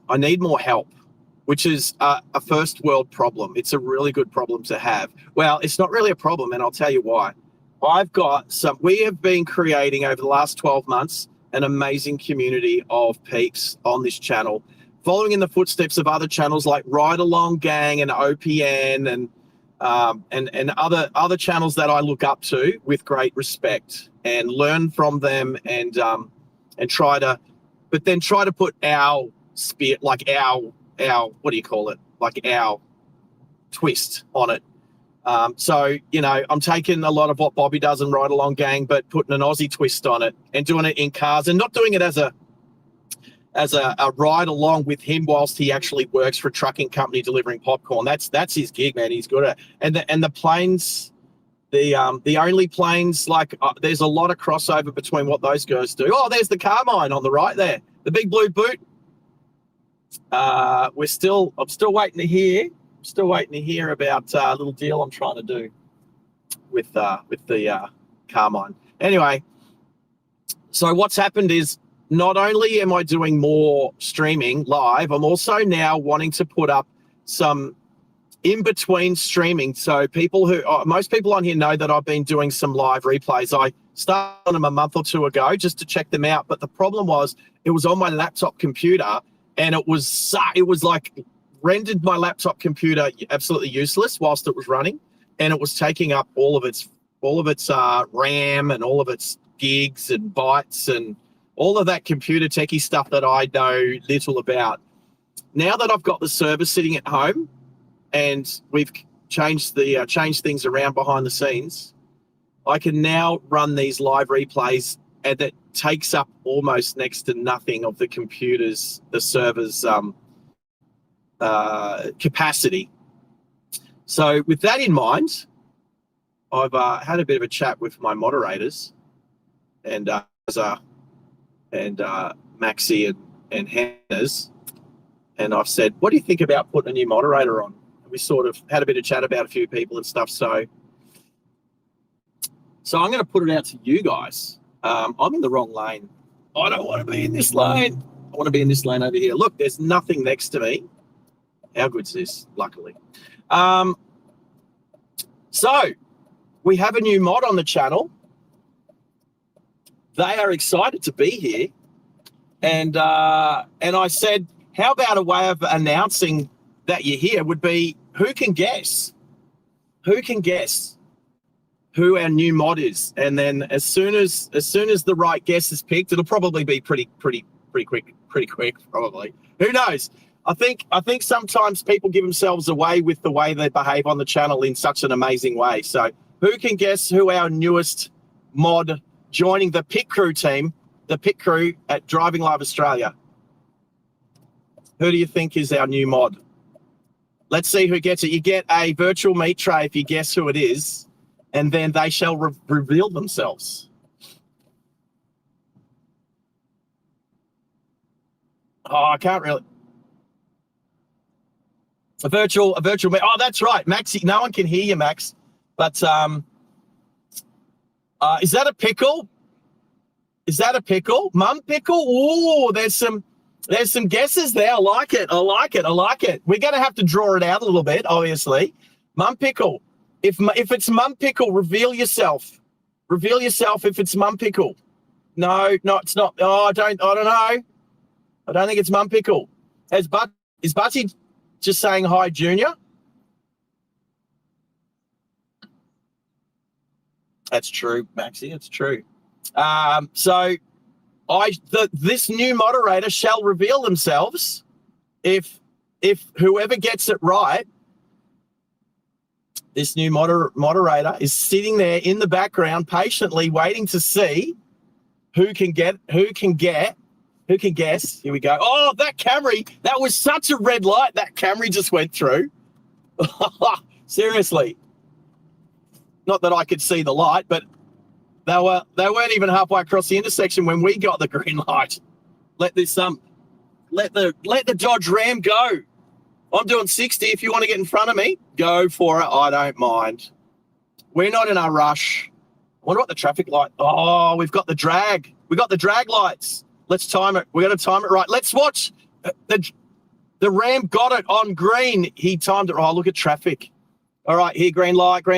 I need more help, which is a first world problem. It's a really good problem to have. Well, it's not really a problem, and I'll tell you why. We have been creating over the last 12 months an amazing community of peeps on this channel, following in the footsteps of other channels like Ride Along Gang and OPN and other channels that I look up to with great respect, and learn from them, and try to put our spirit, like our what do you call it, like our twist on it. So I'm taking a lot of what Bobby does in Ride Along Gang, but putting an Aussie twist on it and doing it in cars, and not doing it as a ride along with him whilst he actually works for a trucking company delivering popcorn. That's his gig, man. He's good at it. And the planes, the only planes, like there's a lot of crossover between what those guys do. Oh, there's the Carmine on the right there, the big blue boot. I'm still waiting to hear Still waiting to hear about a little deal I'm trying to do with the Carmine. Anyway, so what's happened is not only am I doing more streaming live, I'm also now wanting to put up some in-between streaming. So most people on here know that I've been doing some live replays. I started them a month or two ago just to check them out. But the problem was it was on my laptop computer, and it was like rendered my laptop computer absolutely useless whilst it was running, and it was taking up all of its RAM and all of its gigs and bytes and all of that computer techie stuff that I know little about. Now that I've got the server sitting at home and we've changed things around behind the scenes, I can now run these live replays, and that takes up almost next to nothing of the server's capacity. So with that in mind, I've had a bit of a chat with my moderators and Maxie and Hannah's, and I've said, what do you think about putting a new moderator on? And we sort of had a bit of chat about a few people and stuff. So I'm going to put it out to you guys. I'm in the wrong lane. I don't want to be in this lane. I want to be in this lane over here. Look, there's nothing next to me. How good's this? Luckily. So we have a new mod on the channel. They are excited to be here. And I said, how about a way of announcing that you're here would be, who can guess? Who can guess who our new mod is? And then as soon as the right guess is picked, it'll probably be pretty quick, probably. Who knows? I think sometimes people give themselves away with the way they behave on the channel in such an amazing way. So who can guess who our newest mod joining the pit crew team, the pit crew at Driving Live Australia? Who do you think is our new mod? Let's see who gets it. You get a virtual meat tray if you guess who it is, and then they shall reveal themselves. Oh, I can't really. A virtual meat. Oh, that's right, Maxie. No one can hear you, Max. But is that a pickle? Is that a pickle? Mum pickle? Oh, there's some guesses there. I like it. We're going to have to draw it out a little bit, obviously. Mum pickle. If it's Mum pickle, reveal yourself. Reveal yourself if it's Mum pickle. No, it's not. Oh, I don't know. I don't think it's Mum pickle. Is Butty just saying hi, Junior? That's true, Maxie. It's true. So this new moderator shall reveal themselves if whoever gets it right. This new moderator is sitting there in the background patiently waiting to see who can guess. Here we go. Oh, that Camry, that was such a red light that Camry just went through. Seriously. Not that I could see the light, but they weren't even halfway across the intersection when we got the green light. Let the Dodge Ram go. I'm doing 60. If you want to get in front of me, go for it. I don't mind. We're not in a rush. I wonder what the traffic light. Oh, we've got the drag. We got the drag lights. Let's time it. We got to time it right. Let's watch. The Ram got it on green. He timed it. Oh, look at traffic. All right, here, green light, go.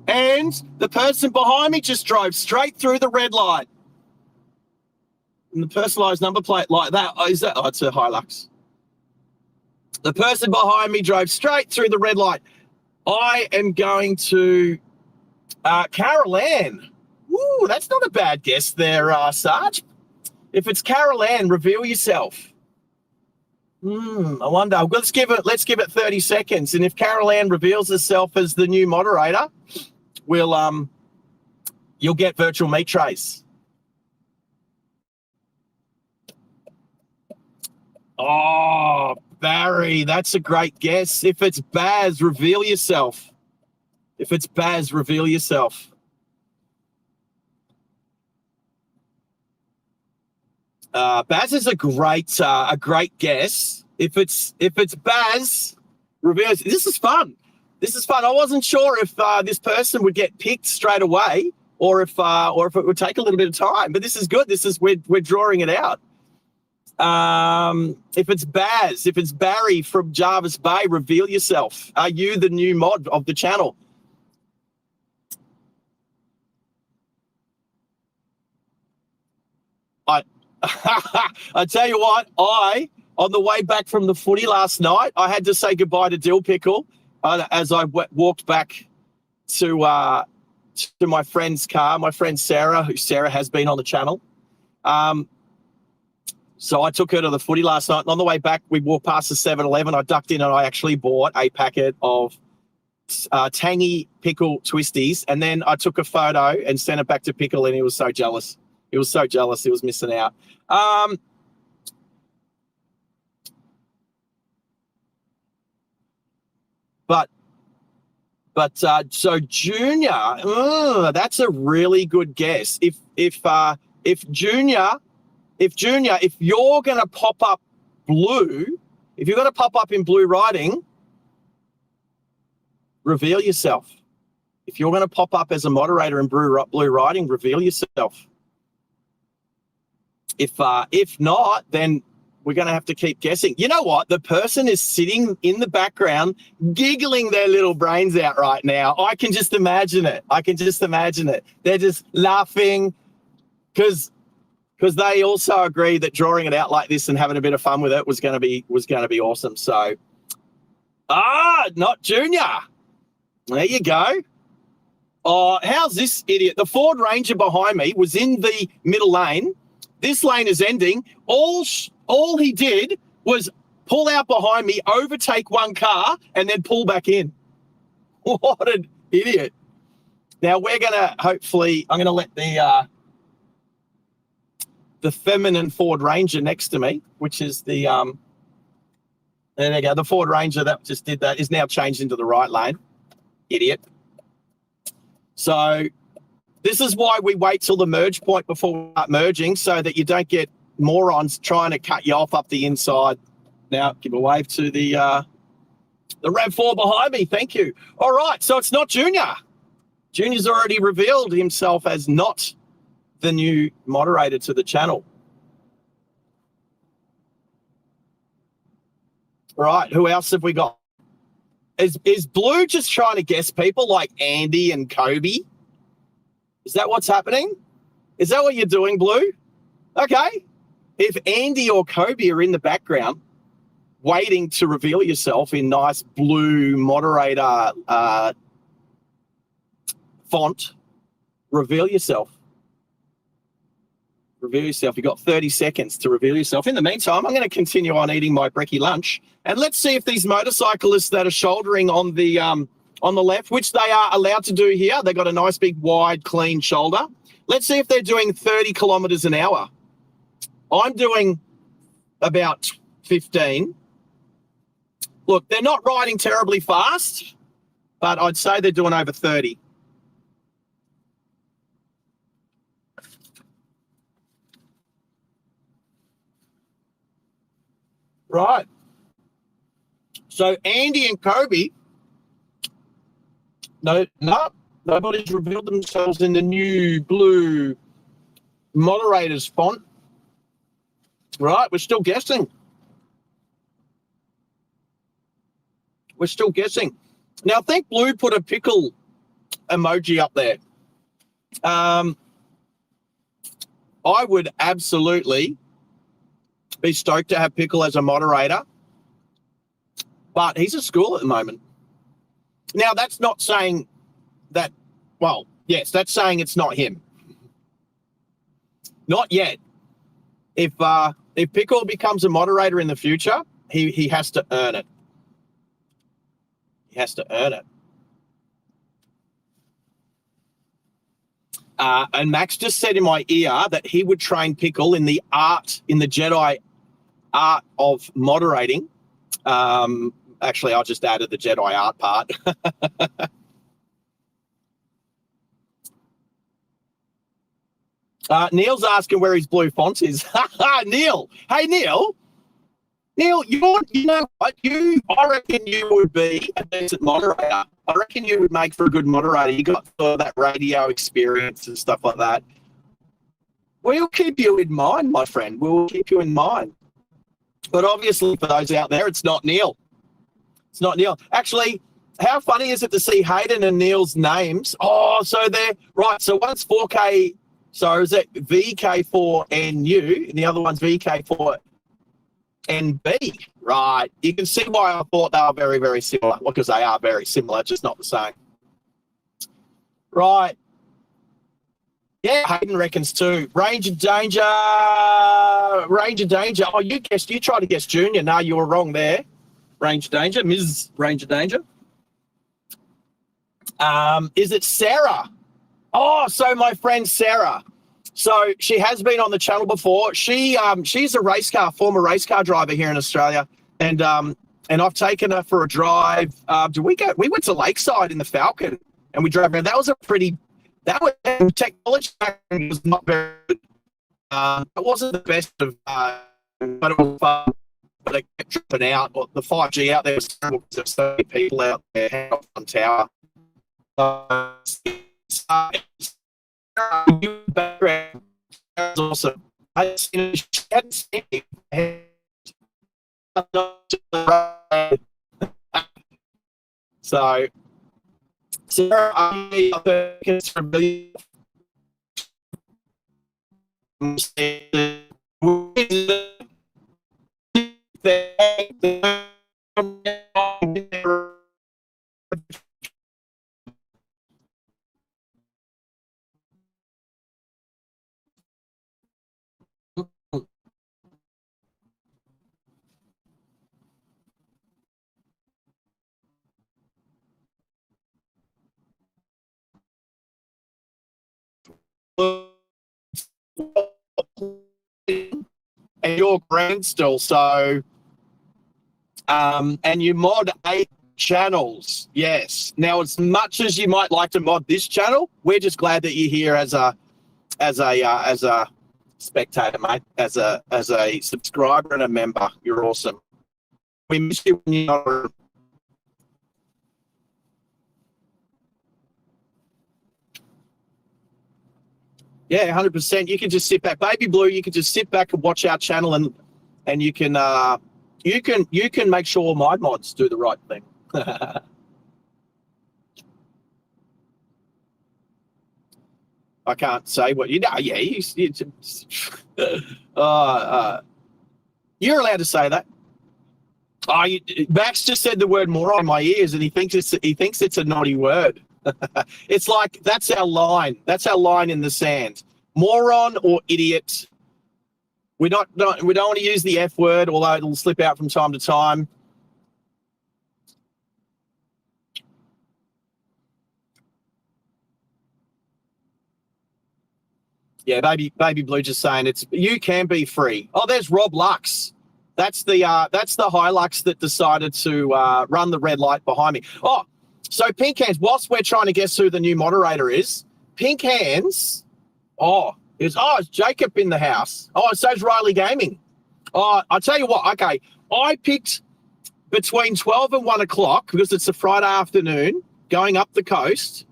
And the person behind me just drove straight through the red light. And the personalised number plate like that. Oh, is that? Oh, it's a Hilux. The person behind me drove straight through the red light. I am going to Carol Ann. Ooh, that's not a bad guess there, Sarge. If it's Carol Ann, reveal yourself. I wonder. Let's give it 30 seconds. And if Carol Ann reveals herself as the new moderator, you'll get virtual meat trays. Oh, Barry, that's a great guess. If it's Baz, reveal yourself. Baz is a great guess. If it's Baz, reveals. This is fun. This is fun. I wasn't sure if this person would get picked straight away, or if it would take a little bit of time. But this is good. This is we're drawing it out. If it's Baz, if it's Barry from Jarvis Bay, reveal yourself. Are you the new mod of the channel? I tell you what, on the way back from the footy last night, I had to say goodbye to Dill Pickle as I walked back to my friend's car, my friend Sarah, who Sarah has been on the channel. So I took her to the footy last night, and on the way back, we walked past the 7-Eleven. I ducked in and I actually bought a packet of tangy pickle twisties, and then I took a photo and sent it back to Pickle, and he was so jealous. He was so jealous. He was missing out. So Junior, that's a really good guess. If Junior, if you're going to pop up blue, if you're going to pop up in blue riding, reveal yourself. If you're going to pop up as a moderator in blue riding, reveal yourself. If not, then we're going to have to keep guessing. You know what? The person is sitting in the background, giggling their little brains out right now. I can just imagine it. They're just laughing because they also agree that drawing it out like this and having a bit of fun with it was going to be awesome. So, not Junior. There you go. Oh, how's this idiot? The Ford Ranger behind me was in the middle lane. This lane is ending. All he did was pull out behind me, overtake one car, and then pull back in. What an idiot. Now we're going to I'm going to let the feminine Ford Ranger next to me, which is there you go. The Ford Ranger that just did that is now changed into the right lane. Idiot. So this is why we wait till the merge point before we start merging, so that you don't get morons trying to cut you off up the inside. Now, give a wave to the RAV4 behind me. Thank you. All right, so it's not Junior. Junior's already revealed himself as not the new moderator to the channel. All right, who else have we got? Is Blue just trying to guess people like Andy and Kobe? Is that what's happening? Is that what you're doing, Blue? Okay. If Andy or Kobe are in the background waiting to reveal yourself in nice blue moderator font, reveal yourself. Reveal yourself. You've got 30 seconds to reveal yourself. In the meantime, I'm going to continue on eating my brekkie lunch, and let's see if these motorcyclists that are shouldering on the left, which they are allowed to do here, they got a nice big wide clean shoulder. Let's see if they're doing 30 kilometers an hour. I'm doing about 15. Look, they're not riding terribly fast, but I'd say they're doing over 30. Right. So Andy and Kobe, nobody's revealed themselves in the new blue moderators font. Right, we're still guessing. Now, I think Blue put a pickle emoji up there. I would absolutely be stoked to have Pickle as a moderator, but he's at school at the moment. Now, that's not saying that, well, yes, that's saying it's not him. Not yet. If Pickle becomes a moderator in the future, he has to earn it. He has to earn it. And Max just said in my ear that he would train Pickle in the Jedi art of moderating. Actually, I just added the Jedi art part. Neil's asking where his blue font is. Neil. Hey, Neil. Neil, you know what? I reckon you would be a decent moderator. I reckon you would make for a good moderator. You got all that radio experience and stuff like that. We'll keep you in mind, my friend. We'll keep you in mind. But obviously, for those out there, it's not Neil. It's not Neil. Actually, how funny is it to see Hayden and Neil's names? Oh, so they're right. So one's 4K. So is it VK4NU, and the other one's VK4NB? Right. You can see why I thought they were very, very similar. Well, because they are very similar, just not the same. Right. Yeah, Hayden reckons too. Range of Danger. Range of Danger. Oh, you tried to guess Junior. No, you were wrong there. Range of Danger. Ms. Range of Danger. Is it Sarah? Oh, so my friend Sarah. So she has been on the channel before. She's a former race car driver here in Australia. And I've taken her for a drive. We went to Lakeside in the Falcon and we drove around. That was technology was not very good. It wasn't the best of, but it was fun. But it kept tripping out. The 5G out there was terrible because there's so many people out there on tower. That was awesome. I hadn't seen it. So, Sarah, I think it's really and you're grand still, so and you mod 8 channels. Yes. Now, as much as you might like to mod this channel, we're just glad that you're here as a spectator, mate, as a subscriber and a member. You're awesome. We miss you when you're not. Yeah, 100%. You can just sit back, Baby Blue. You can just sit back and watch our channel, and you can make sure my mods do the right thing. I can't say what you know. Yeah, you're allowed to say that. Max just said the word moron in my ears, and he thinks it's a naughty word. It's like that's our line. That's our line in the sand. Moron or idiot. We don't want to use the F word, although it'll slip out from time to time. Yeah, baby Blue just saying you can be free. Oh, there's Rob Lux. That's the Hilux that decided to run the red light behind me. Oh, so Pink Hands, whilst we're trying to guess who the new moderator is, Pink Hands, it's Jacob in the house. Oh, so's Riley Gaming. Oh, I'll tell you what, okay, I picked between 12 and 1 o'clock because it's a Friday afternoon going up the coast.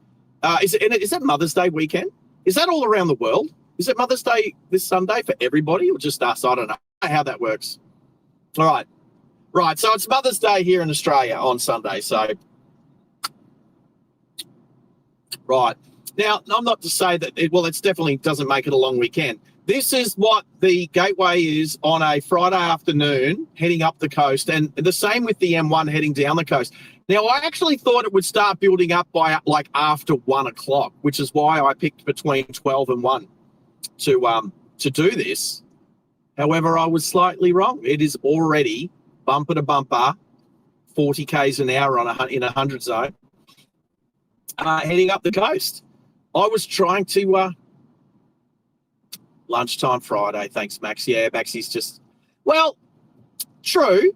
Is it Mother's Day weekend? Is that all around the world? Is it Mother's Day this Sunday for everybody or just us? I don't know how that works. All right. Right, so it's Mother's Day here in Australia on Sunday, so right. Now, I'm not to say that it definitely doesn't make it a long weekend. This is what the gateway is on a Friday afternoon heading up the coast, and the same with the M1 heading down the coast. Now, I actually thought it would start building up by like after 1 o'clock, which is why I picked between 12 and 1 to do this. However, I was slightly wrong. It is already bumper to bumper, 40 k's an hour in a 100 zone, heading up the coast. I was trying to lunchtime Friday. Thanks, Max. Yeah, Maxie's just true.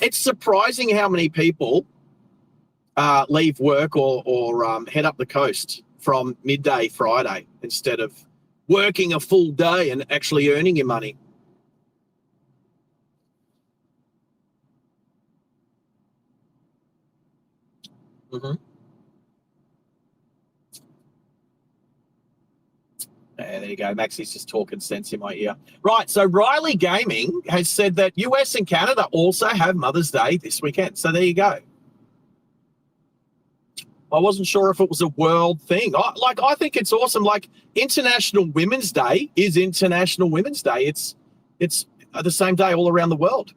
It's surprising how many people leave work or head up the coast from midday Friday instead of working a full day and actually earning your money. Mm-hmm. There you go. Maxie's just talking sense in my ear. Right, so Riley Gaming has said that US and Canada also have Mother's Day this weekend. So there you go. I wasn't sure if it was a world thing. I think it's awesome. Like International Women's Day is International Women's Day. It's the same day all around the world.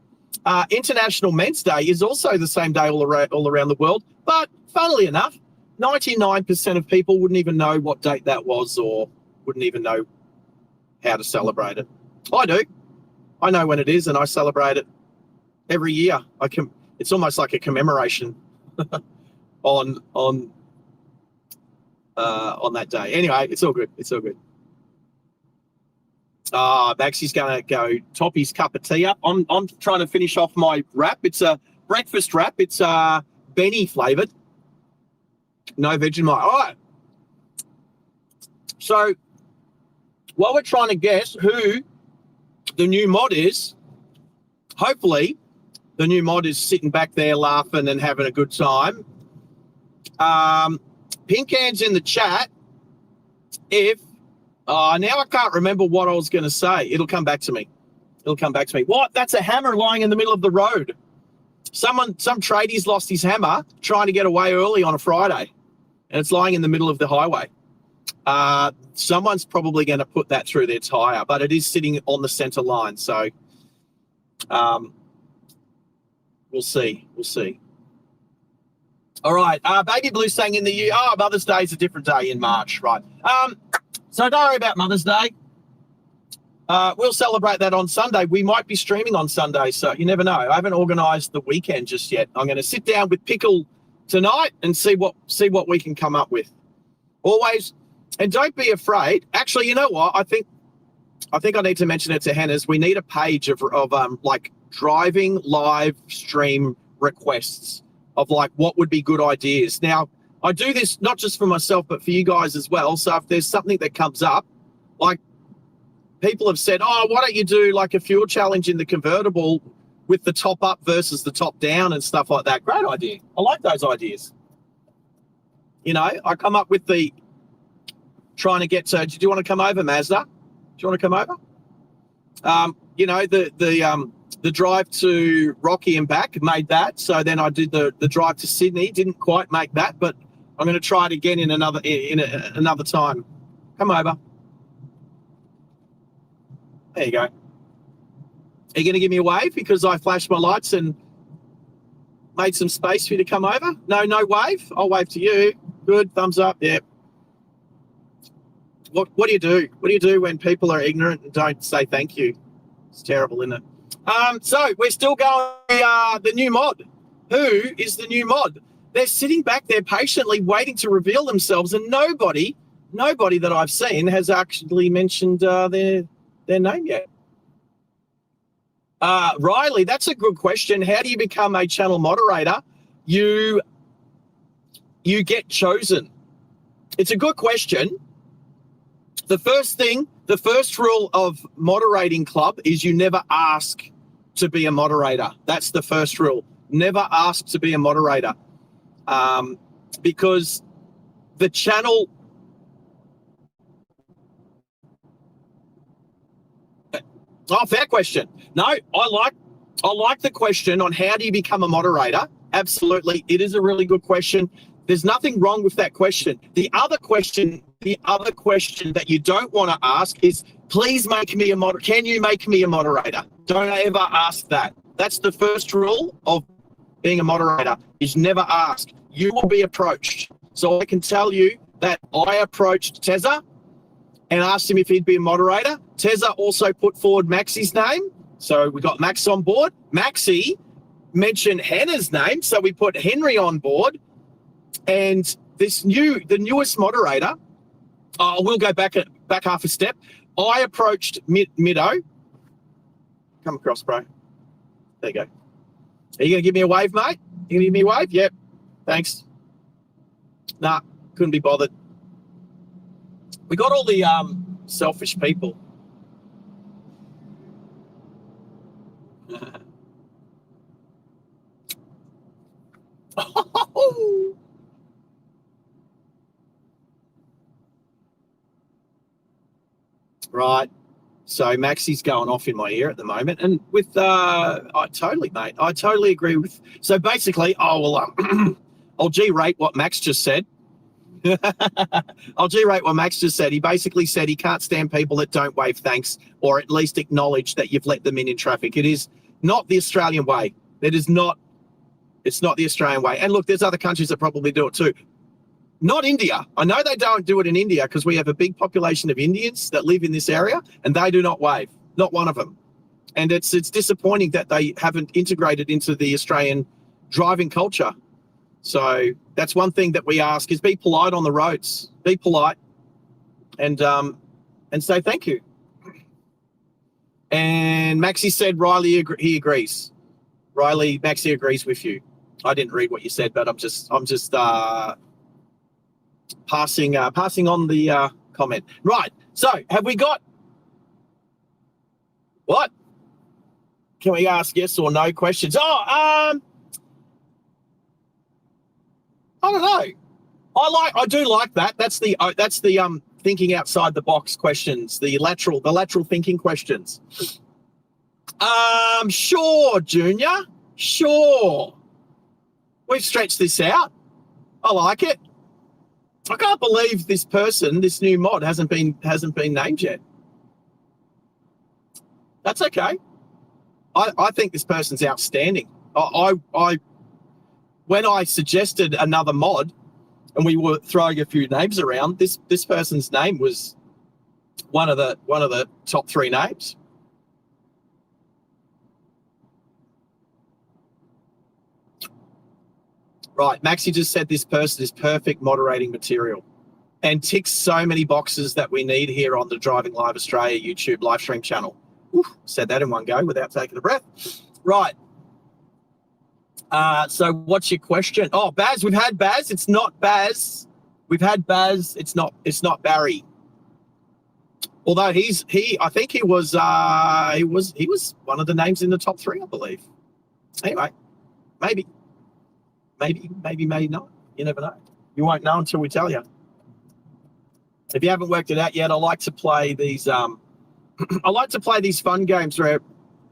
International Men's Day is also the same day all around the world. But funnily enough, 99% of people wouldn't even know what date that was or wouldn't even know how to celebrate it. I do. I know when it is, and I celebrate it every year. It's almost like a commemoration on that day. Anyway, it's all good. It's all good. Maxie's going to go top his cup of tea up. I'm trying to finish off my wrap. It's a breakfast wrap. It's Benny flavoured. No Vegemite. All right. So while we're trying to guess who the new mod is, hopefully the new mod is sitting back there laughing and having a good time. Pink Hand's in the chat. If now I can't remember what I was going to say. It'll come back to me. What? That's a hammer lying in the middle of the road. Some tradie's lost his hammer trying to get away early on a Friday, and it's lying in the middle of the highway. Someone's probably going to put that through their tyre, but it is sitting on the centre line. So we'll see. All right. Baby Blue saying in the Mother's Day is a different day in March. Right. So don't worry about Mother's Day. We'll celebrate that on Sunday. We might be streaming on Sunday, so you never know. I haven't organised the weekend just yet. I'm going to sit down with Pickle tonight and see what we can come up with. Always, and don't be afraid. Actually, you know what? I think I need to mention it to Hannah's. We need a page of like driving live stream requests of like what would be good ideas. Now, I do this not just for myself, but for you guys as well. So if there's something that comes up, like people have said, why don't you do like a fuel challenge in the convertible with the top up versus the top down and stuff like that. Great idea. I like those ideas. You know, I come up with the trying to get to, do you want to come over, Mazda? Do you want to come over? You know, the drive to Rocky and back made that. So then I did the drive to Sydney. Didn't quite make that, but I'm going to try it again in another time. Come over. There you go. Are you going to give me a wave because I flashed my lights and made some space for you to come over? No wave? I'll wave to you. Good. Thumbs up. Yeah. What do you do? What do you do when people are ignorant and don't say thank you? It's terrible, isn't it? So we're still going the new mod. Who is the new mod? They're sitting back there patiently waiting to reveal themselves, and nobody that I've seen has actually mentioned their name yet. Riley, that's a good question. How do you become a channel moderator? You get chosen. It's a good question. The first rule of moderating club is you never ask to be a moderator. That's the first rule. Never ask to be a moderator. Because the channel... Oh, fair question. No, I like the question on how do you become a moderator. Absolutely. It is a really good question. There's nothing wrong with that question. The other question that you don't want to ask is, please make me a moderator. Can you make me a moderator? Don't ever ask that. That's the first rule of being a moderator, is never ask. You will be approached. So I can tell you that I approached Tezza and asked him if he'd be a moderator. Tezza also put forward Maxie's name. So we got Max on board. Maxie mentioned Hannah's name. So we put Henry on board. And the newest moderator, we'll go back half a step. I approached Middo. Come across, bro. There you go. Are you going to give me a wave, mate? You going to give me a wave? Yep. Thanks. Nah, couldn't be bothered. We got all the selfish people. right? So Maxie's going off in my ear at the moment, and with I totally, mate, I totally agree with. So basically, I'll G-rate what Max just said. I'll G-rate what Max just said. He basically said he can't stand people that don't wave thanks or at least acknowledge that you've let them in traffic. It is not the Australian way. It is not. It's not the Australian way. And look, there's other countries that probably do it too. Not India. I know they don't do it in India because we have a big population of Indians that live in this area, and they do not wave. Not one of them. And it's disappointing that they haven't integrated into the Australian driving culture. So that's one thing that we ask is be polite on the roads. Be polite and say thank you. And Maxie said Riley he agrees. Riley, Maxie agrees with you. I didn't read what you said, but I'm just passing on the comment. Right. So have we got what? Can we ask yes or no questions? I don't know. I do like that. That's the thinking outside the box questions, the lateral thinking questions. Sure, Junior. Sure. We've stretched this out. I like it. I can't believe this new mod hasn't been named yet. That's okay. I think this person's outstanding. When I suggested another mod and we were throwing a few names around, this person's name was one of the top 3 names. Right, Maxie just said this person is perfect moderating material and ticks so many boxes that we need here on the Driving Live Australia YouTube live stream channel. Oof, said that in one go without taking a breath. Right. So what's your question? Oh, Baz, we've had Baz. It's not Baz. We've had Baz. It's not Barry. Although I think he was one of the names in the top 3, I believe. Anyway, maybe not. You never know. You won't know until we tell you. If you haven't worked it out yet, I like to play these fun games where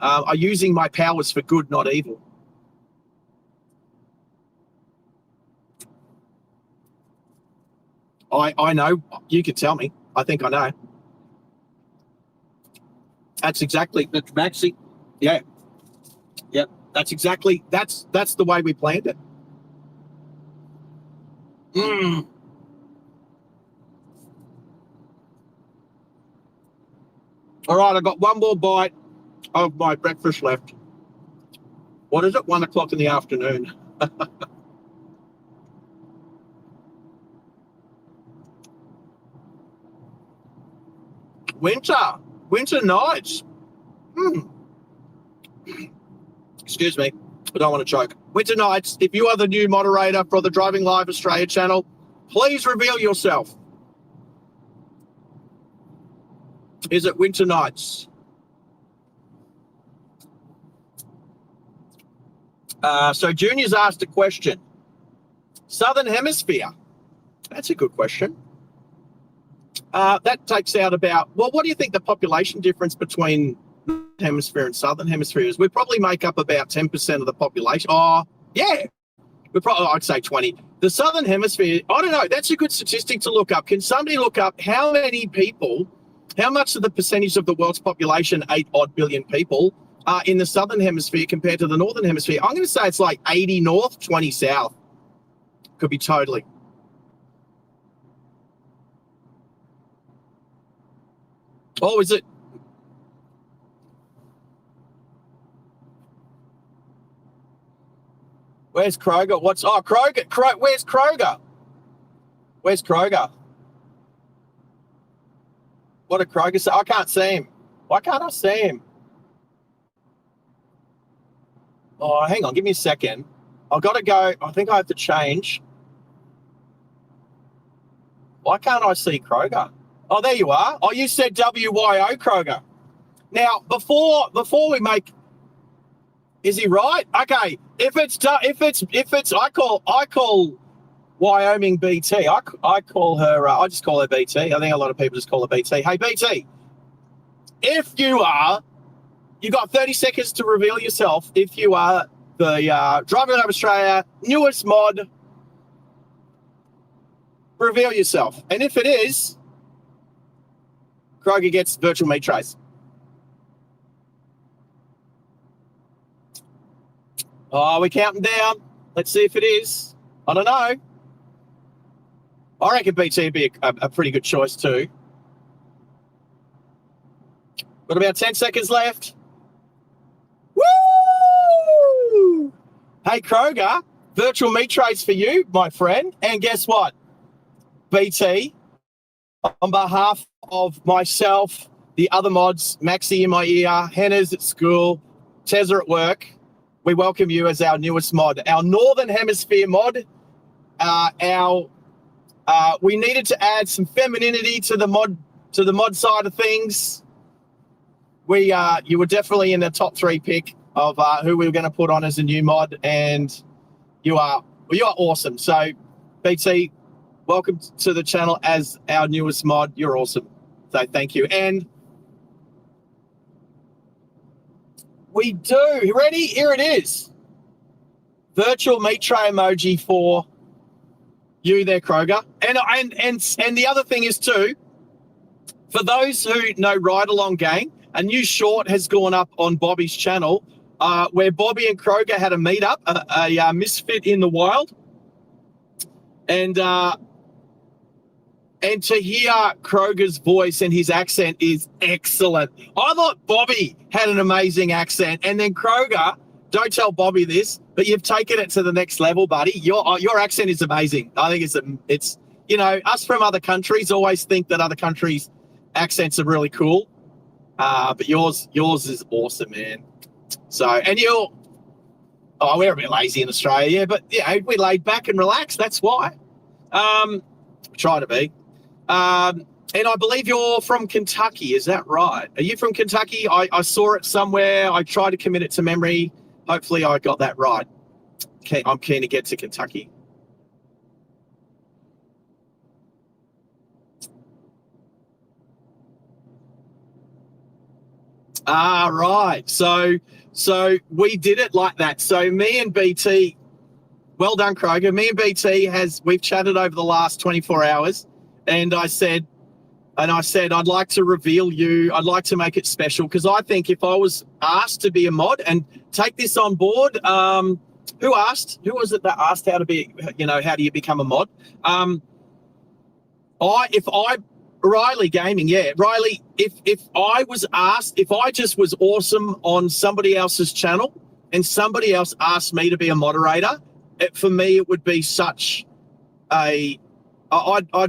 I'm using my powers for good, not evil. I know. You can tell me. I think I know. That's exactly Maxie. Yeah. Yep. That's exactly that's the way we planned it. All right, I got one more bite of my breakfast left. What is it? 1 o'clock in the afternoon. Winter nights. Excuse me. I don't want to choke. Winter nights, if you are the new moderator for the Driving Live Australia channel, please reveal yourself. Is it winter nights? So Junior's asked a question. Southern Hemisphere. That's a good question. That takes out about, well, what do you think the population difference between Hemisphere and Southern Hemisphere is? We probably make up about 10% of the population. Oh, yeah. I'd say 20. The Southern Hemisphere, I don't know. That's a good statistic to look up. Can somebody look up how many people, how much of the percentage of the world's population, 8 odd billion people, are in the Southern Hemisphere compared to the Northern Hemisphere? I'm going to say it's like 80 North, 20 South. Could be totally. Oh, is it? Where's Kroger? Kroger. Where's Kroger? Where's Kroger? What did Kroger say? I can't see him. Why can't I see him? Oh, hang on. Give me a second. I've got to go. I think I have to change. Why can't I see Kroger? Oh, there you are. Oh, you said WYO Kroger. Now, before we make, is he right? Okay. If it's I call Wyoming BT. I call her. I just call her BT. I think a lot of people just call her BT. Hey, BT, if you are, you got 30 seconds to reveal yourself. If you are the Driving Over Australia newest mod, reveal yourself. And if it is, Kroger gets virtual meat trays. Oh, we're counting down. Let's see if it is. I don't know. I reckon BT would be a pretty good choice too. Got about 10 seconds left. Woo! Hey, Kroger, virtual meat trays for you, my friend. And guess what? BT, on behalf of myself, the other mods, Maxie in my ear, Henna's at school, Tezza at work, we welcome you as our newest mod, our Northern Hemisphere mod. We needed to add some femininity to the mod side of things. You were definitely in the top 3 pick of who we were going to put on as a new mod, and you are awesome. So, BT, welcome to the channel as our newest mod. You're awesome. So thank you. And we do. You ready? Here it is. Virtual meat tray emoji for you there, Kroger. And the other thing is too, for those who know Ride Along Gang, a new short has gone up on Bobby's channel where Bobby and Kroger had a meetup, a misfit in the wild. And to hear Kroger's voice and his accent is excellent. I thought Bobby had an amazing accent. And then Kroger, don't tell Bobby this, but you've taken it to the next level, buddy. Your accent is amazing. I think it's you know, us from other countries always think that other countries' accents are really cool. But yours is awesome, man. So, and we're a bit lazy in Australia, yeah, but yeah, we laid back and relaxed. That's why. Try to be. And I believe you're from Kentucky. Is that right? Are you from Kentucky? I saw it somewhere. I tried to commit it to memory. Hopefully I got that right. Okay, I'm keen to get to Kentucky. Right. So we did it like that. So me and BT, well done, Kroger. Me and BT we've chatted over the last 24 hours, and I said I'd like to reveal you. I'd like to make it special because I think if I was asked to be a mod and take this on board, who asked? Who was it that asked how to be? You know, how do you become a mod? Riley Gaming, yeah. Riley, if I was asked, if I just was awesome on somebody else's channel and somebody else asked me to be a moderator, for me it would be such I'd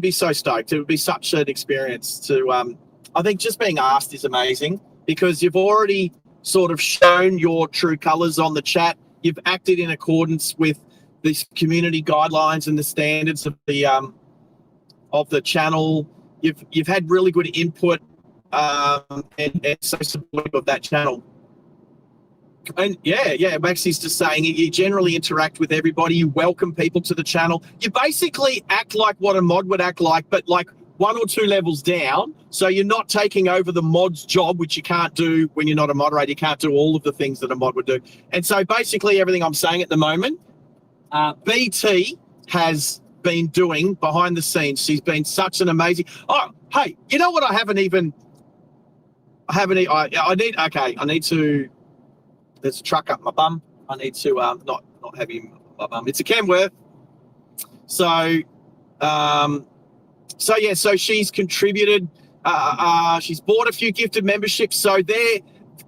be so stoked. It would be such an experience to, I think just being asked is amazing because you've already sort of shown your true colors on the chat. You've acted in accordance with these community guidelines and the standards of the channel. You've had really good input and so supportive of that channel. And yeah, Maxie's just saying you generally interact with everybody. You welcome people to the channel. You basically act like what a mod would act like, but like 1 or 2 levels down. So you're not taking over the mod's job, which you can't do when you're not a moderator. You can't do all of the things that a mod would do. And so basically everything I'm saying at the moment, BT has been doing behind the scenes. She's been such an amazing. Oh, hey, you know what? I need to. There's a truck up my bum. I need to not have him up my bum. It's a Kenworth. So she's contributed. She's bought a few gifted memberships. So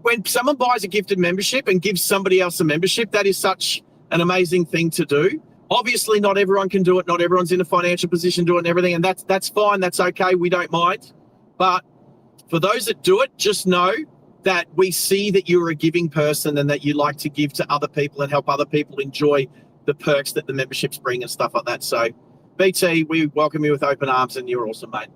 when someone buys a gifted membership and gives somebody else a membership, that is such an amazing thing to do. Obviously, not everyone can do it. Not everyone's in a financial position to do it and everything, and that's fine. That's okay. We don't mind. But for those that do it, just know that we see that you're a giving person and that you like to give to other people and help other people enjoy the perks that the memberships bring and stuff like that. So, BT, we welcome you with open arms, and you're awesome, mate.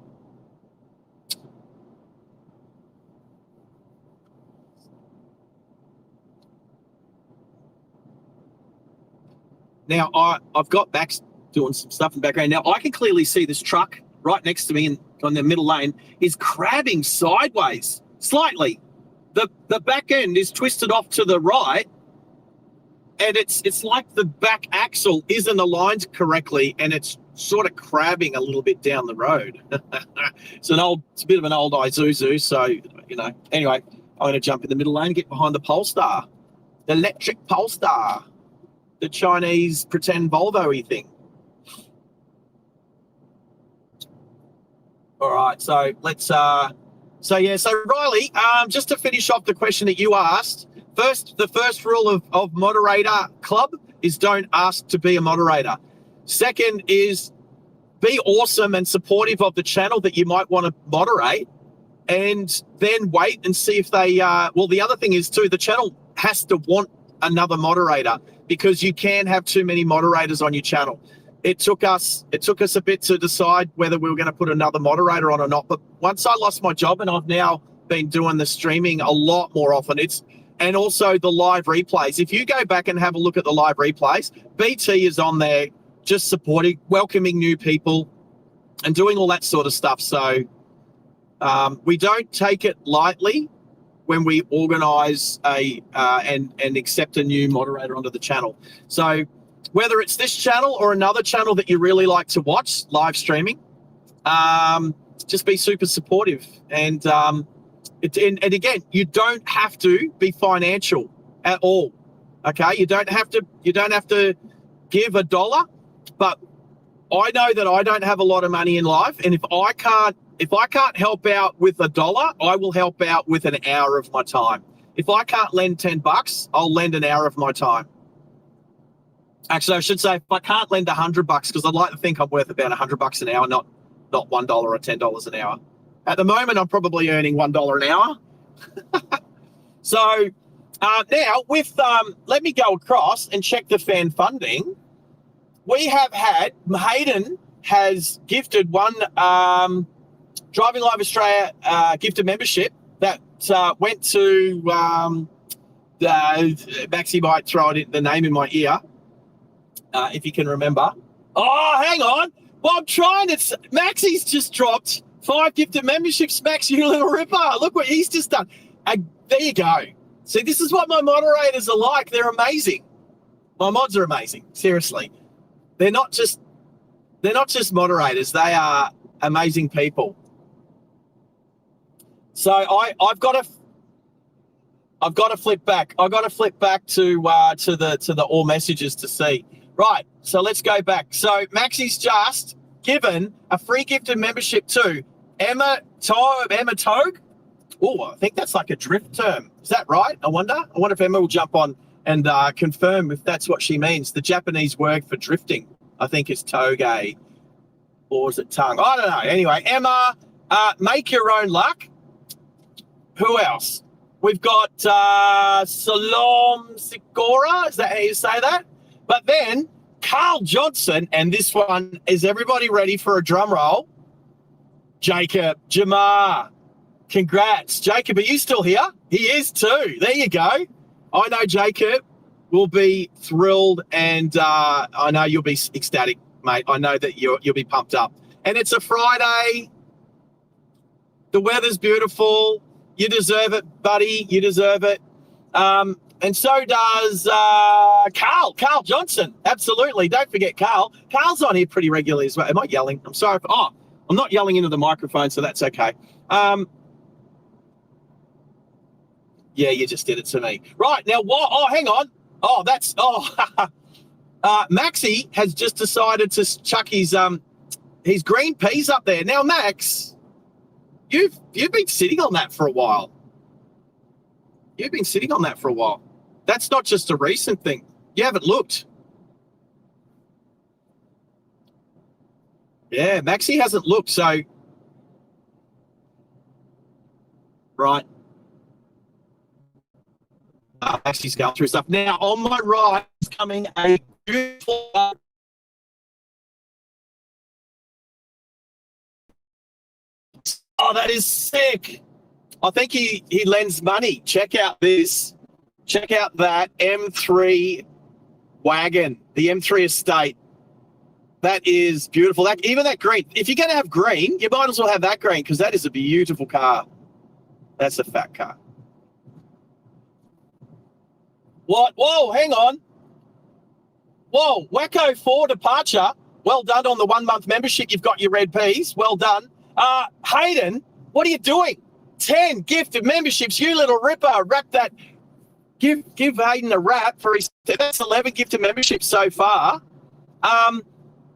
Now, I've got Max doing some stuff in the background. Now, I can clearly see this truck right next to me on the middle lane is crabbing sideways slightly. The back end is twisted off to the right, and it's like the back axle isn't aligned correctly, and it's sort of crabbing a little bit down the road. It's a bit of an old Isuzu, so Anyway, I'm going to jump in the middle lane, get behind the Polestar, the electric Polestar, the Chinese pretend Volvo-y thing. All right, so let's. So Riley, just to finish off the question that you asked, the first rule of moderator club is don't ask to be a moderator. Second is be awesome and supportive of the channel that you might want to moderate, and then wait and see if they. The other thing is too, the channel has to want another moderator, because you can have too many moderators on your channel. It took us a bit to decide whether we were going to put another moderator on or not. But once I lost my job, and I've now been doing the streaming a lot more often, and also the live replays. If you go back and have a look at the live replays, BT is on there just supporting, welcoming new people and doing all that sort of stuff. So we don't take it lightly when we organise and accept a new moderator onto the channel. So whether it's this channel or another channel that you really like to watch live streaming, just be super supportive. And again, you don't have to be financial at all. Okay, you don't have to give $1, but I know that I don't have a lot of money in life, and if I can't help out with $1, I will help out with an hour of my time. If I can't lend $10, I'll lend an hour of my time. Actually, I should say, if I can't lend $100, because I'd like to think I'm worth about $100 an hour, not $1 or $10 an hour. At the moment, I'm probably earning $1 an hour. So now, let me go across and check the fan funding. We have had, Hayden has gifted one Driving Live Australia gifted membership that went to, Maxie might throw the name in my ear. If you can remember. Oh, hang on. Well, I'm trying to. Maxie's just dropped 5 gifted memberships. Max, you little ripper. Look what he's just done. There you go. See, this is what my moderators are like. They're amazing. My mods are amazing. Seriously. They're not just moderators. They are amazing people. So I've got to flip back. I've got to flip back to the all messages to see. Right, so let's go back. So Maxie's just given a free gifted membership to Emma Togue. Oh, I think that's like a drift term. Is that right? I wonder if Emma will jump on and confirm if that's what she means. The Japanese word for drifting, I think, is toge, or is it tongue? I don't know. Anyway, Emma, make your own luck. Who else? We've got Salom Sikora. Is that how you say that? But then Carl Johnson, and this one, is everybody ready for a drum roll? Jacob Jamar. Congrats. Jacob, are you still here? He is too. There you go. I know Jacob will be thrilled, and I know you'll be ecstatic, mate. I know that you'll be pumped up. And it's a Friday. The weather's beautiful. You deserve it, buddy. You deserve it. And so does Carl Johnson. Absolutely. Don't forget Carl. Carl's on here pretty regularly as well. Am I yelling? I'm sorry. I'm not yelling into the microphone, so that's okay. Yeah, you just did it to me. Right, now what? Oh, hang on. Maxie has just decided to chuck his green peas up there. Now, Max, you've been sitting on that for a while. You've been sitting on that for a while. That's not just a recent thing. You haven't looked. Yeah, Maxie hasn't looked, so. Right. Maxie's going through stuff. Now, on my right is coming a beautiful. Oh, that is sick. I think he lends money. Check out this. Check out that M3 wagon, the M3 estate. That is beautiful. Even that green. If you're going to have green, you might as well have that green, because that is a beautiful car. That's a fat car. What? Whoa, hang on. Whoa, Wacko 4 departure. Well done on the 1 month membership. You've got your red peas. Well done. Hayden, what are you doing? 10 gifted memberships. You little ripper. Wrap that. Give Hayden a wrap for his. That's 11 gifted memberships so far.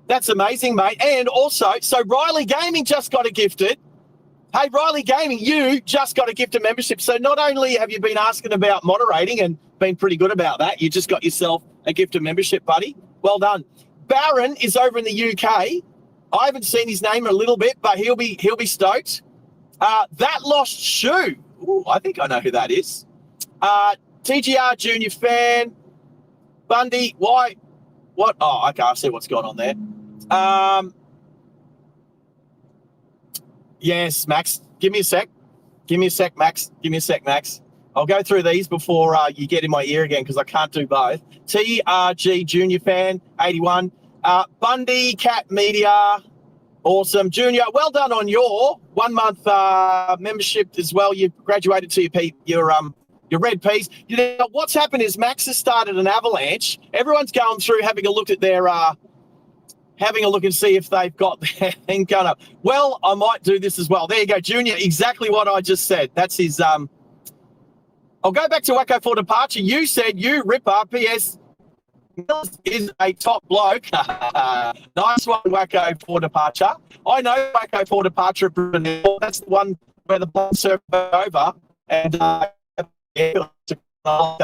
That's amazing, mate. And also, so Riley Gaming just got a gifted. Hey, Riley Gaming, you just got a gifted membership. So not only have you been asking about moderating and been pretty good about that, you just got yourself a gifted membership, buddy. Well done. Baron is over in the UK. I haven't seen his name in a little bit, but he'll be stoked. That lost shoe. Ooh, I think I know who that is. TGR Junior fan. Bundy, why? What? Oh, okay, I see what's going on there. Yes, Max. Give me a sec. Max. I'll go through these before you get in my ear again because I can't do both. TRG Junior fan, 81. Bundy Cat Media, awesome. Junior, well done on your 1 month membership as well. You graduated to your red peas. You know, what's happened is Max has started an avalanche. Everyone's going through having a look at their having a look and see if they've got their thing going up. Well, I might do this as well. There you go, Junior, exactly what I just said. That's his, I'll go back to Wacko for departure. You said you ripper, P.S. Mills is a top bloke. Nice one, Wacko for departure. I know Wacko for departure. That's the one where the ball served over. And, yeah, 1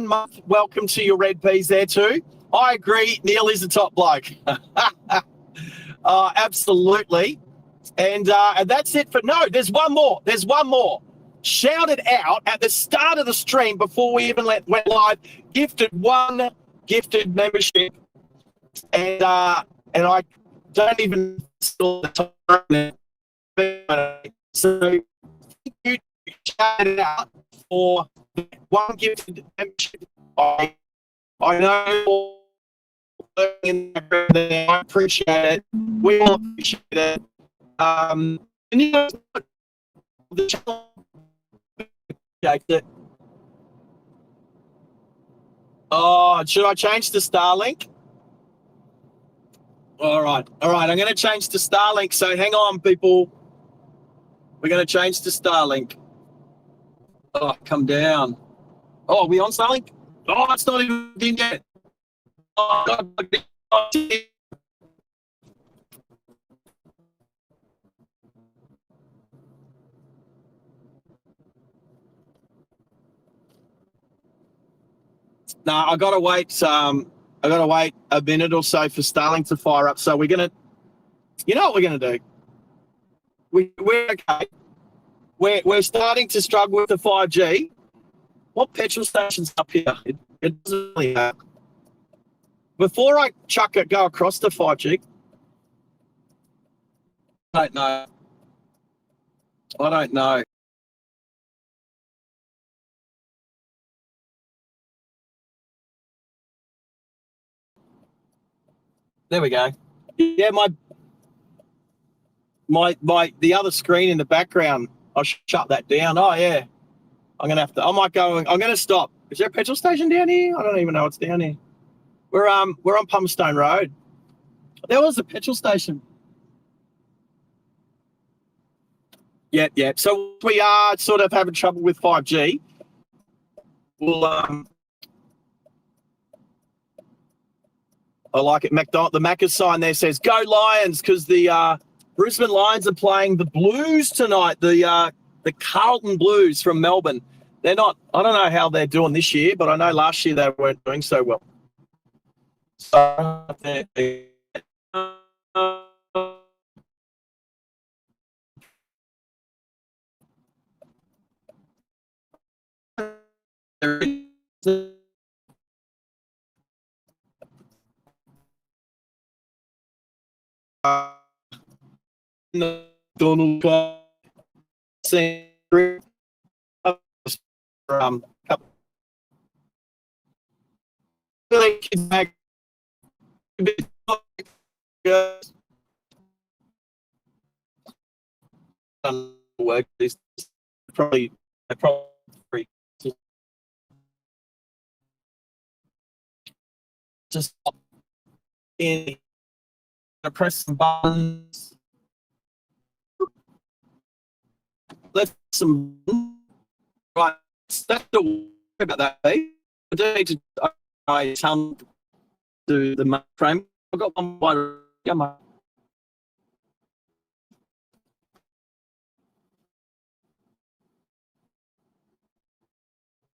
month, welcome to your red peas there too. I agree, Neil is a top bloke. Absolutely. And that's it for, no, there's one more. Shout it out at the start of the stream before we even went live. Gifted membership. And I don't even still the time. So you shout it out for one gifted membership. I know in the background there. I appreciate it. We all appreciate it. And you know, the channel it. Oh, should I change to Starlink? All right. I'm going to change to Starlink. So hang on, people. We're going to change to Starlink. Oh, come down. Oh, are we on Starlink? Oh, it's not even in yet. Oh, God. No, I gotta wait a minute or so for Starlink to fire up. So we're gonna, you know what we're gonna do? We're okay. We're starting to struggle with the 5G. What petrol stations up here? It doesn't really have. Before I chuck it, go across to 5G. I don't know. There we go. Yeah, the other screen in the background, I should shut that down. Oh yeah. I'm gonna stop. Is there a petrol station down here? I don't even know what's down here. We're on Pumpstone Road. There was a petrol station. Yeah. So we are sort of having trouble with 5G. We'll I like it. The Macca's sign there says "Go Lions" because the Brisbane Lions are playing the Blues tonight. The Carlton Blues from Melbourne. They're not. I don't know how they're doing this year, but I know last year they weren't doing so well. So Donald saying work. This probably just in press some buttons. Let's some right. That's the worry about that. I don't need to. I tell the main frame. I've got one by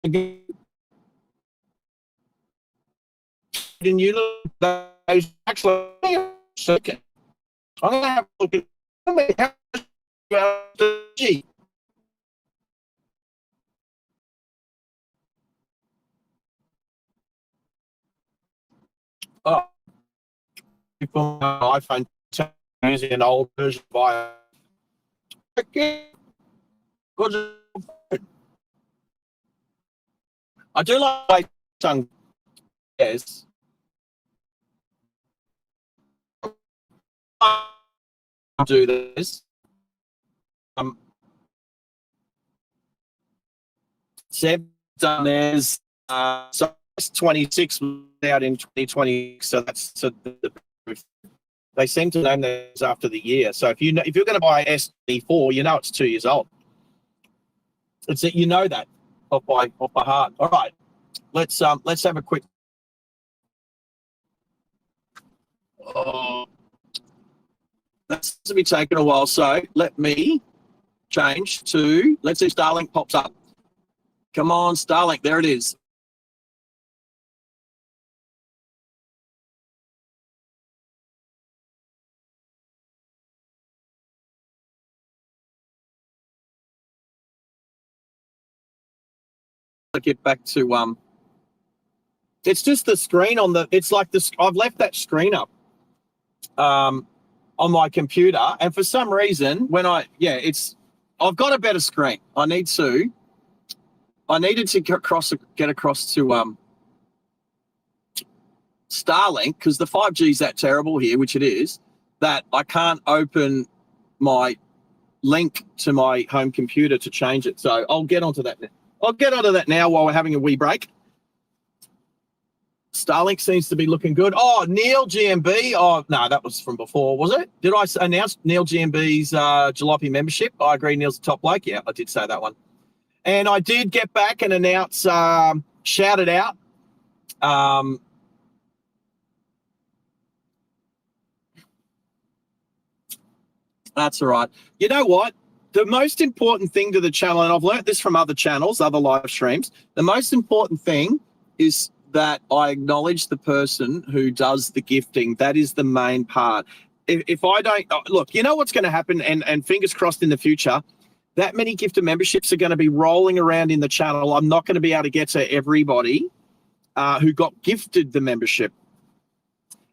again. And you look at those actually second. I'm going to have a look at G. Oh, people on iPhone using an old version by I do like tongue. Yes. Do this. Seb done theirs. So 26 out in 2020. So that's they seem to name those after the year. So if you're going to buy S24, you know it's 2 years old. It's you know that off by heart. All right, let's have a quick. Oh, that's to be taken a while. So let me change to. Let's see, Starlink pops up. Come on, Starlink. There it is. Get back to it's just the screen on the. It's like this. I've left that screen up on my computer, and for some reason, when I've got a better screen. I needed to get across to Starlink because the 5G is that terrible here, which it is, that I can't open my link to my home computer to change it. So I'll get onto that now. I'll get onto that now while we're having a wee break. Starlink seems to be looking good. Oh, Neil GMB. Oh, no, that was from before, was it? Did I announce Neil GMB's Jalopy membership? I agree, Neil's the top bloke. Yeah, I did say that one. And I did get back and announce, shout it out. That's all right. You know what? The most important thing to the channel, and I've learned this from other channels, other live streams, the most important thing is that I acknowledge the person who does the gifting. That is the main part. If I don't, look, you know what's going to happen, and fingers crossed in the future, that many gifted memberships are going to be rolling around in the channel. I'm not going to be able to get to everybody who got gifted the membership.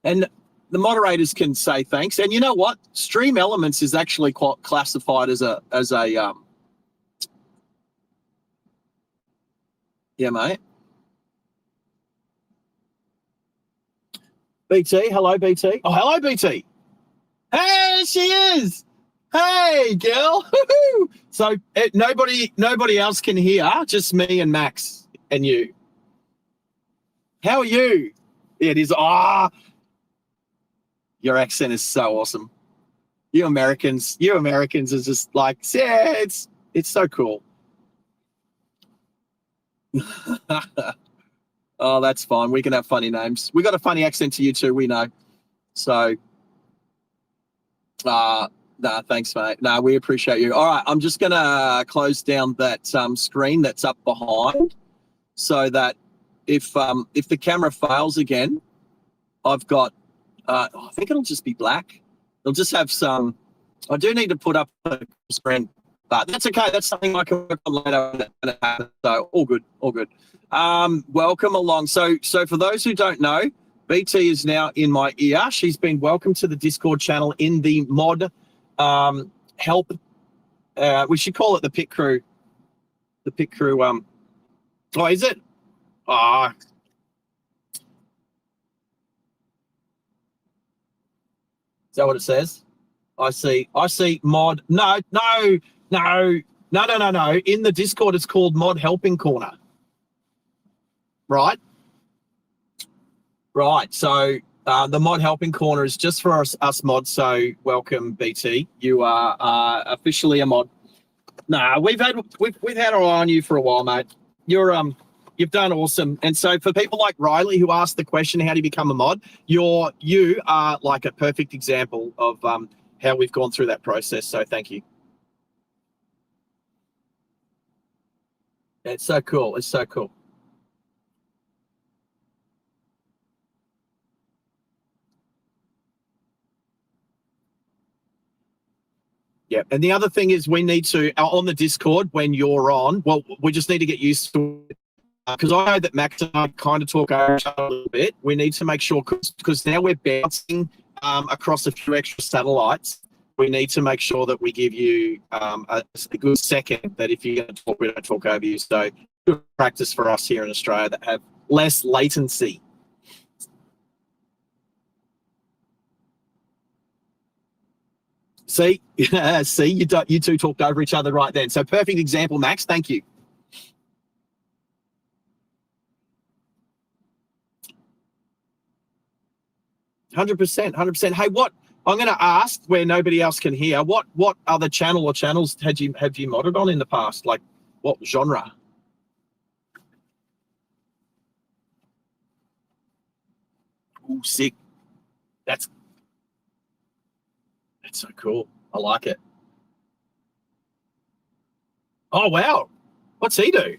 And the moderators can say thanks. And you know what? Stream Elements is actually quite classified as a yeah, mate. BT, hello, BT. Oh, hello, BT. Hey, she is. Hey, girl. So nobody else can hear, just me and Max and you. How are you? It is. Your accent is so awesome. You Americans are just like, yeah, it's so cool. Oh, that's fine. We can have funny names. We got a funny accent to you too, we know. So, thanks, mate. No, we appreciate you. All right, I'm just going to close down that screen that's up behind so that if the camera fails again, I've got, I think it'll just be black. It'll just have some, I do need to put up a screen, but that's okay. That's something I can work on later when it happens. So all good, all good. Welcome along. So for those who don't know, BT is now in my ear. She's been welcomed to the Discord channel in the mod help. We should call it the pit crew. The pit crew. Oh, is it? Ah. Is that what it says? I see mod. No. No. In the Discord, it's called Mod Helping Corner. Right? Right. So the Mod Helping Corner is just for us mods. So welcome, BT. You are officially a mod. Nah, we've had our eye on you for a while, mate. You've done awesome. And so for people like Riley who asked the question, how do you become a mod? You are like a perfect example of how we've gone through that process. So thank you. It's so cool. It's so cool. Yeah. And the other thing is we need to, on the Discord, when you're on, well, we just need to get used to it. Because I know that Max and I kind of talk over each other a little bit. We need to make sure, because now we're bouncing across a few extra satellites, we need to make sure that we give you a good second that if you're going to talk, we don't talk over you. So good practice for us here in Australia that have less latency. See, see, you two talked over each other right then. So perfect example, Max. Thank you. $100%. Hey, what I'm going to ask where nobody else can hear? What other channel or channels have you modded on in the past? Like what genre? Ooh, sick. That's so cool. I like it. Oh wow, what's he do?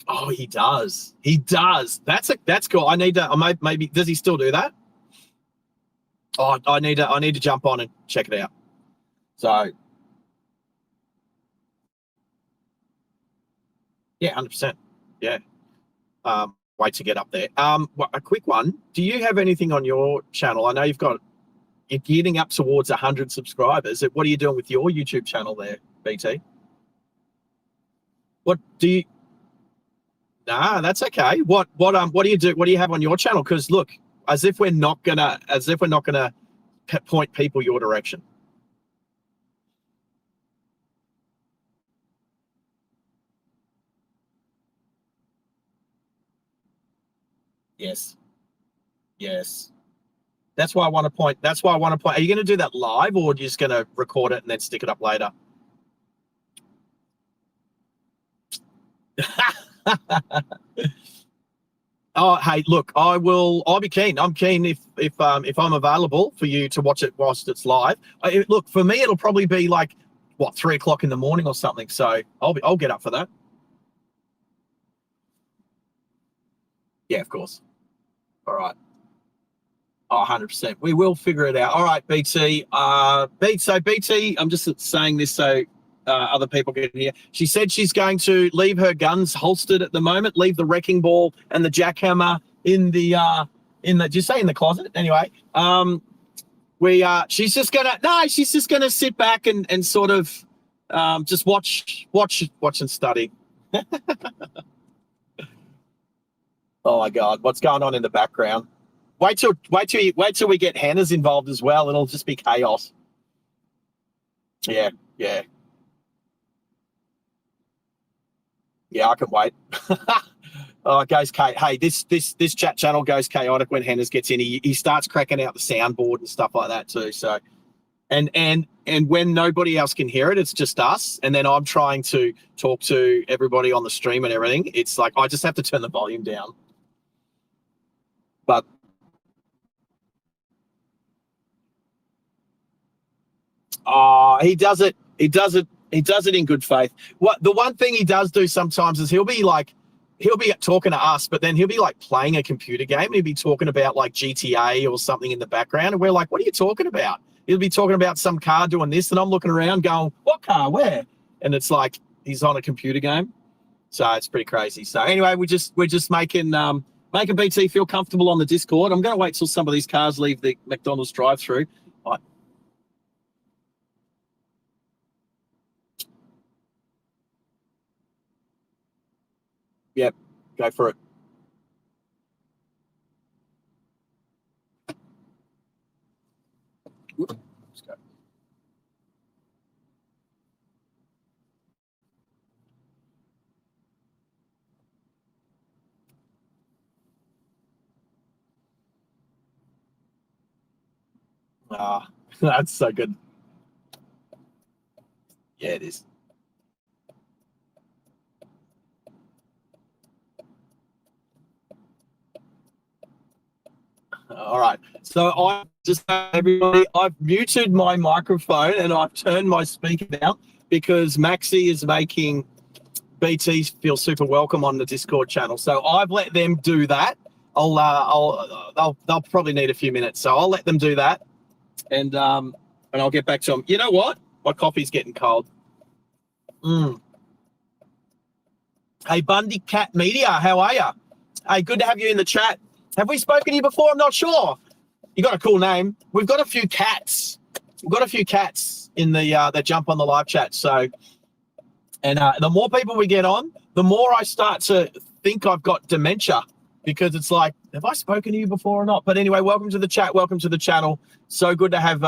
Oh, he does. He does. That's cool. I need to. Maybe does he still do that? Oh, I need to jump on and check it out. So yeah, 100%. Yeah. Wait to get up there. A quick one. Do you have anything on your channel? I know you're getting up towards 100 subscribers. What are you doing with your YouTube channel there, BT? What do you? Nah, that's okay. What do you do? What do you have on your channel? Because look, as if we're not gonna point people your direction. Yes. Yes. That's why I want to point. Are you going to do that live, or are you just going to record it and then stick it up later? Oh, hey, look, I'll be keen. I'm keen if I'm available for you to watch it whilst it's live. Look, for me, it'll probably be like 3 o'clock in the morning or something. So I'll get up for that. Yeah, of course. All right. Oh, 100%. We will figure it out. All right, BT. BT, I'm just saying this so other people can hear. She said she's going to leave her guns holstered at the moment, leave the wrecking ball and the jackhammer in the did you say in the closet? Anyway, she's just gonna sit back and sort of just watch and study. Oh my God, what's going on in the background? Wait till we get Hannah's involved as well. It'll just be chaos. Yeah. Yeah, I can wait. Oh, it goes hey, this chat channel goes chaotic when Hannah's gets in. He starts cracking out the soundboard and stuff like that too. So and when nobody else can hear it, it's just us. And then I'm trying to talk to everybody on the stream and everything. It's like I just have to turn the volume down. But he does it in good faith. The one thing he does do sometimes is he'll be talking to us, but then he'll be like playing a computer game and he'll be talking about like GTA or something in the background. And we're like, what are you talking about? He'll be talking about some car doing this. And I'm looking around going, what car, where? And it's like, he's on a computer game. So it's pretty crazy. So anyway, we're just making BT feel comfortable on the Discord. I'm going to wait till some of these cars leave the McDonald's drive-through. Yep, go for it. Let's go. That's so good. Yeah, it is. All right. So I just everybody, I've muted my microphone and I've turned my speaker down because Maxi is making BT feel super welcome on the Discord channel. So I've let them do that. They'll probably need a few minutes, so I'll let them do that, and I'll get back to them. You know what? My coffee's getting cold. Hey, Bundy Cat Media, how are you? Hey, good to have you in the chat. Have we spoken to you before? I'm not sure. You got a cool name. We've got a few cats. We've got a few cats in the that jump on the live chat. So, and the more people we get on, the more I start to think I've got dementia, because it's like, have I spoken to you before or not? But anyway, welcome to the chat. Welcome to the channel. So good to have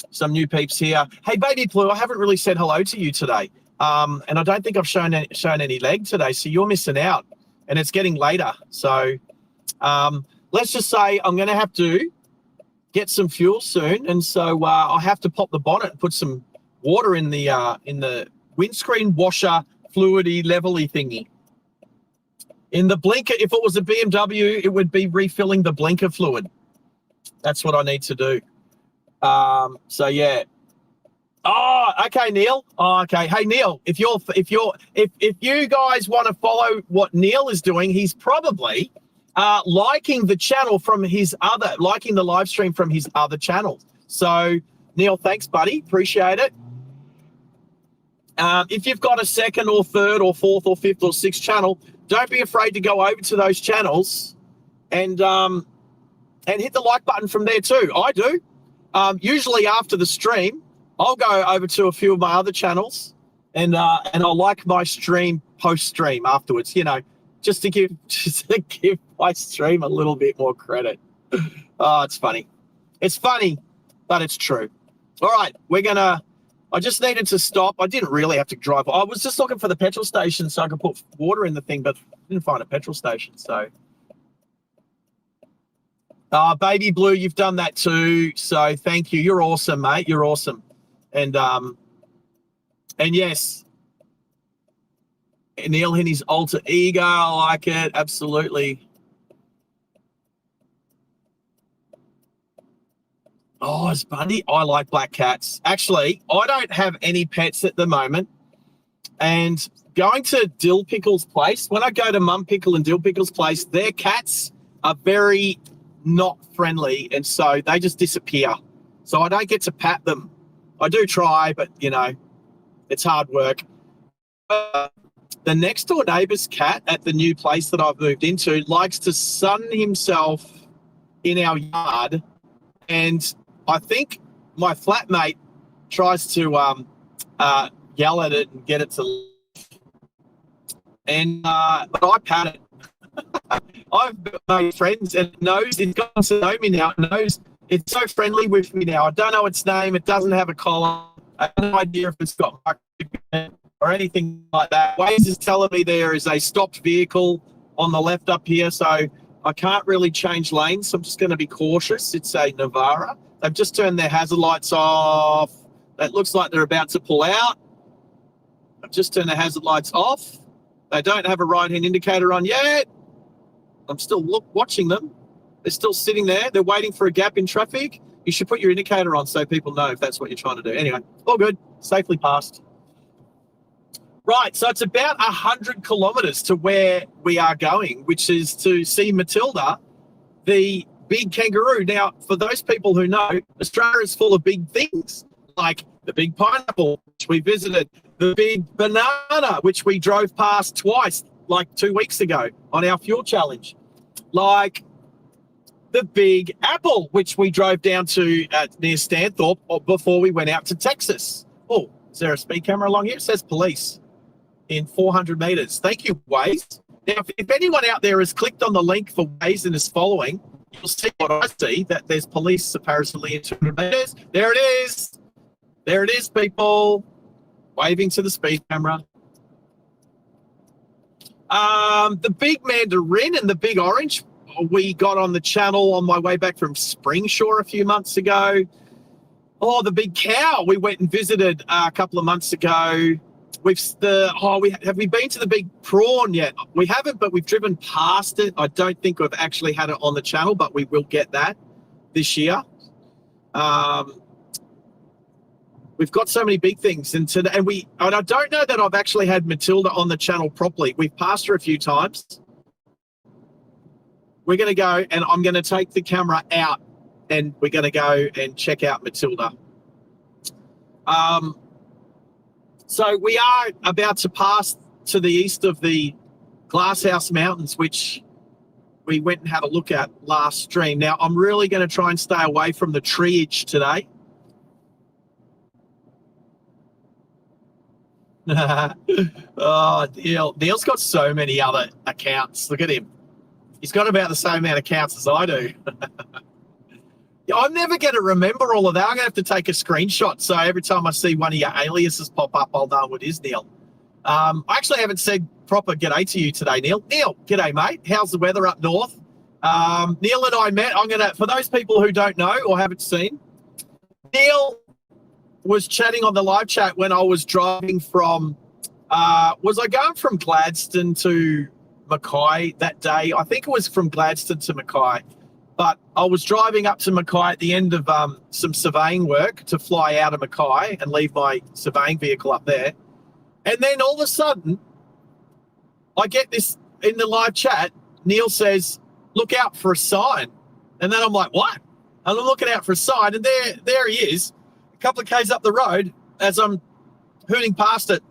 some new peeps here. Hey, Baby Blue, I haven't really said hello to you today. And I don't think I've shown any leg today. So you're missing out. And it's getting later. So let's just say I'm going to have to get some fuel soon. And so I have to pop the bonnet and put some water in the windscreen washer fluidy levely thingy. In the blinker, if it was a BMW, it would be refilling the blinker fluid. That's what I need to do. So yeah. Oh, okay, Neil. Oh, okay. Hey, Neil, if you guys want to follow what Neil is doing, he's probably liking the channel from liking the live stream from his other channels. So Neil, thanks, buddy. Appreciate it. If you've got a second or third or fourth or fifth or sixth channel, don't be afraid to go over to those channels and hit the like button from there too. I do. Usually after the stream, I'll go over to a few of my other channels and I'll like my stream post-stream afterwards, you know, just to give my stream a little bit more credit. Oh, it's funny. It's funny, but it's true. All right, I just needed to stop. I didn't really have to drive. I was just looking for the petrol station so I could put water in the thing, but didn't find a petrol station. So, Baby Blue, you've done that too. So thank you. You're awesome, mate. You're awesome. And yes, Neil in his alter ego. I like it. Absolutely. Oh, it's Bundy. I like black cats. Actually, I don't have any pets at the moment. And going to Dill Pickle's place, when I go to Mum Pickle and Dill Pickle's place, their cats are very not friendly. And so they just disappear. So I don't get to pat them. I do try, but, you know, it's hard work. The next door neighbour's cat at the new place that I've moved into likes to sun himself in our yard, and I think my flatmate tries to yell at it and get it to leave. And but I pat it. I've made friends and it knows, it's gotten to know me now. It knows it's so friendly with me now. I don't know its name. It doesn't have a collar. I have no idea if it's got or anything like that. Waze is telling me there is a stopped vehicle on the left up here, so I can't really change lanes, so I'm just going to be cautious. It's a Navara. They've just turned their hazard lights off. It looks like they're about to pull out. I've just turned the hazard lights off. They don't have a right-hand indicator on yet. I'm still watching them. They're still sitting there. They're waiting for a gap in traffic. You should put your indicator on so people know if that's what you're trying to do. Anyway, all good. Safely passed. Right, so it's about 100 kilometres to where we are going, which is to see Matilda, the big kangaroo. Now, for those people who know, Australia is full of big things, like the big pineapple, which we visited, the big banana, which we drove past twice, like 2 weeks ago on our fuel challenge, like the big apple, which we drove down to near Stanthorpe before we went out to Texas. Oh, is there a speed camera along here? It says police in 400 metres. Thank you, Waze. Now, if anyone out there has clicked on the link for Waze and is following, you'll see what I see, that there's police apparently in 200 metres. There it is. There it is, people. Waving to the speed camera. The big mandarin and the big orange we got on the channel on my way back from Springshore a few months ago. Oh, the big cow we went and visited a couple of months ago. Have we been to the big prawn yet? We haven't, but we've driven past it. I don't think we've actually had it on the channel, but we will get that this year. We've got so many big things, and I don't know that I've actually had Matilda on the channel properly. We've passed her a few times. We're going to go, and I'm going to take the camera out, and we're going to go and check out Matilda. So we are about to pass to the east of the Glasshouse Mountains, which we went and had a look at last stream. Now, I'm really going to try and stay away from the treeage today. Oh, Neil's got so many other accounts. Look at him. He's got about the same amount of accounts as I do. I'm never going to remember all of that. I'm going to have to take a screenshot. So every time I see one of your aliases pop up, I'll know it is Neil. I actually haven't said proper g'day to you today, Neil. Neil, g'day, mate. How's the weather up north? Neil and I met. For those people who don't know or haven't seen, Neil was chatting on the live chat when I was driving from, was I going from Gladstone to Mackay that day? I think it was from Gladstone to Mackay. But I was driving up to Mackay at the end of some surveying work to fly out of Mackay and leave my surveying vehicle up there. And then all of a sudden, I get this in the live chat. Neil says, look out for a sign. And then I'm like, what? And I'm looking out for a sign. And there he is, a couple of Ks up the road as I'm hooting past it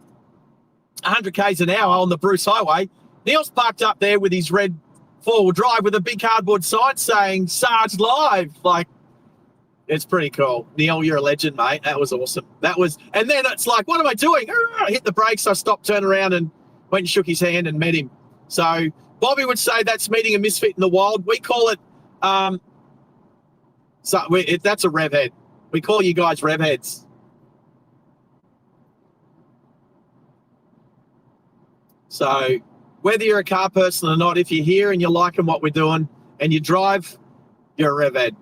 100 Ks an hour on the Bruce Highway. Neil's parked up there with his red four-wheel drive with a big cardboard sign saying Sarge live. Like, it's pretty cool. Neil, you're a legend, mate. That was awesome. And then it's like, what am I doing? I hit the brakes. I stopped, turned around, and went and shook his hand and met him. So Bobby would say that's meeting a misfit in the wild. We call it, that's a rev head. We call you guys rev heads. So whether you're a car person or not, if you're here and you're liking what we're doing and you drive, you're a rev head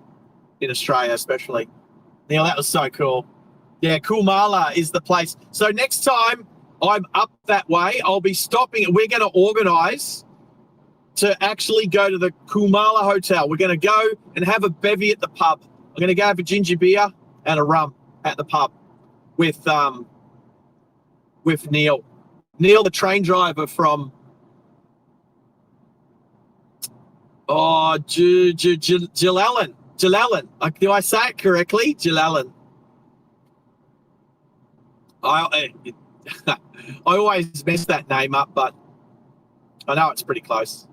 in Australia especially. Neil, that was so cool. Yeah, Kumala is the place. So next time I'm up that way, I'll be stopping. We're going to organise to actually go to the Kumala Hotel. We're going to go and have a bevy at the pub. I'm going to go have a ginger beer and a rum at the pub with Neil. Neil, the train driver from Jilallan. Jilallan. Do I say it correctly? Jilallan. I always mess that name up, but I know it's pretty close.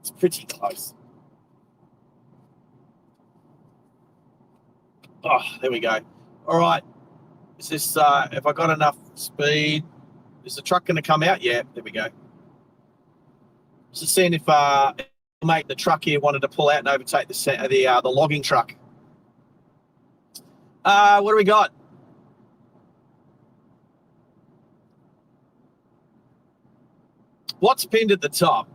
It's pretty close. Oh, there we go. All right. Is this, have I got enough speed? Is the truck going to come out? Yeah, there we go. Just seeing if mate, the truck here wanted to pull out and overtake the logging truck. What do we got? What's pinned at the top?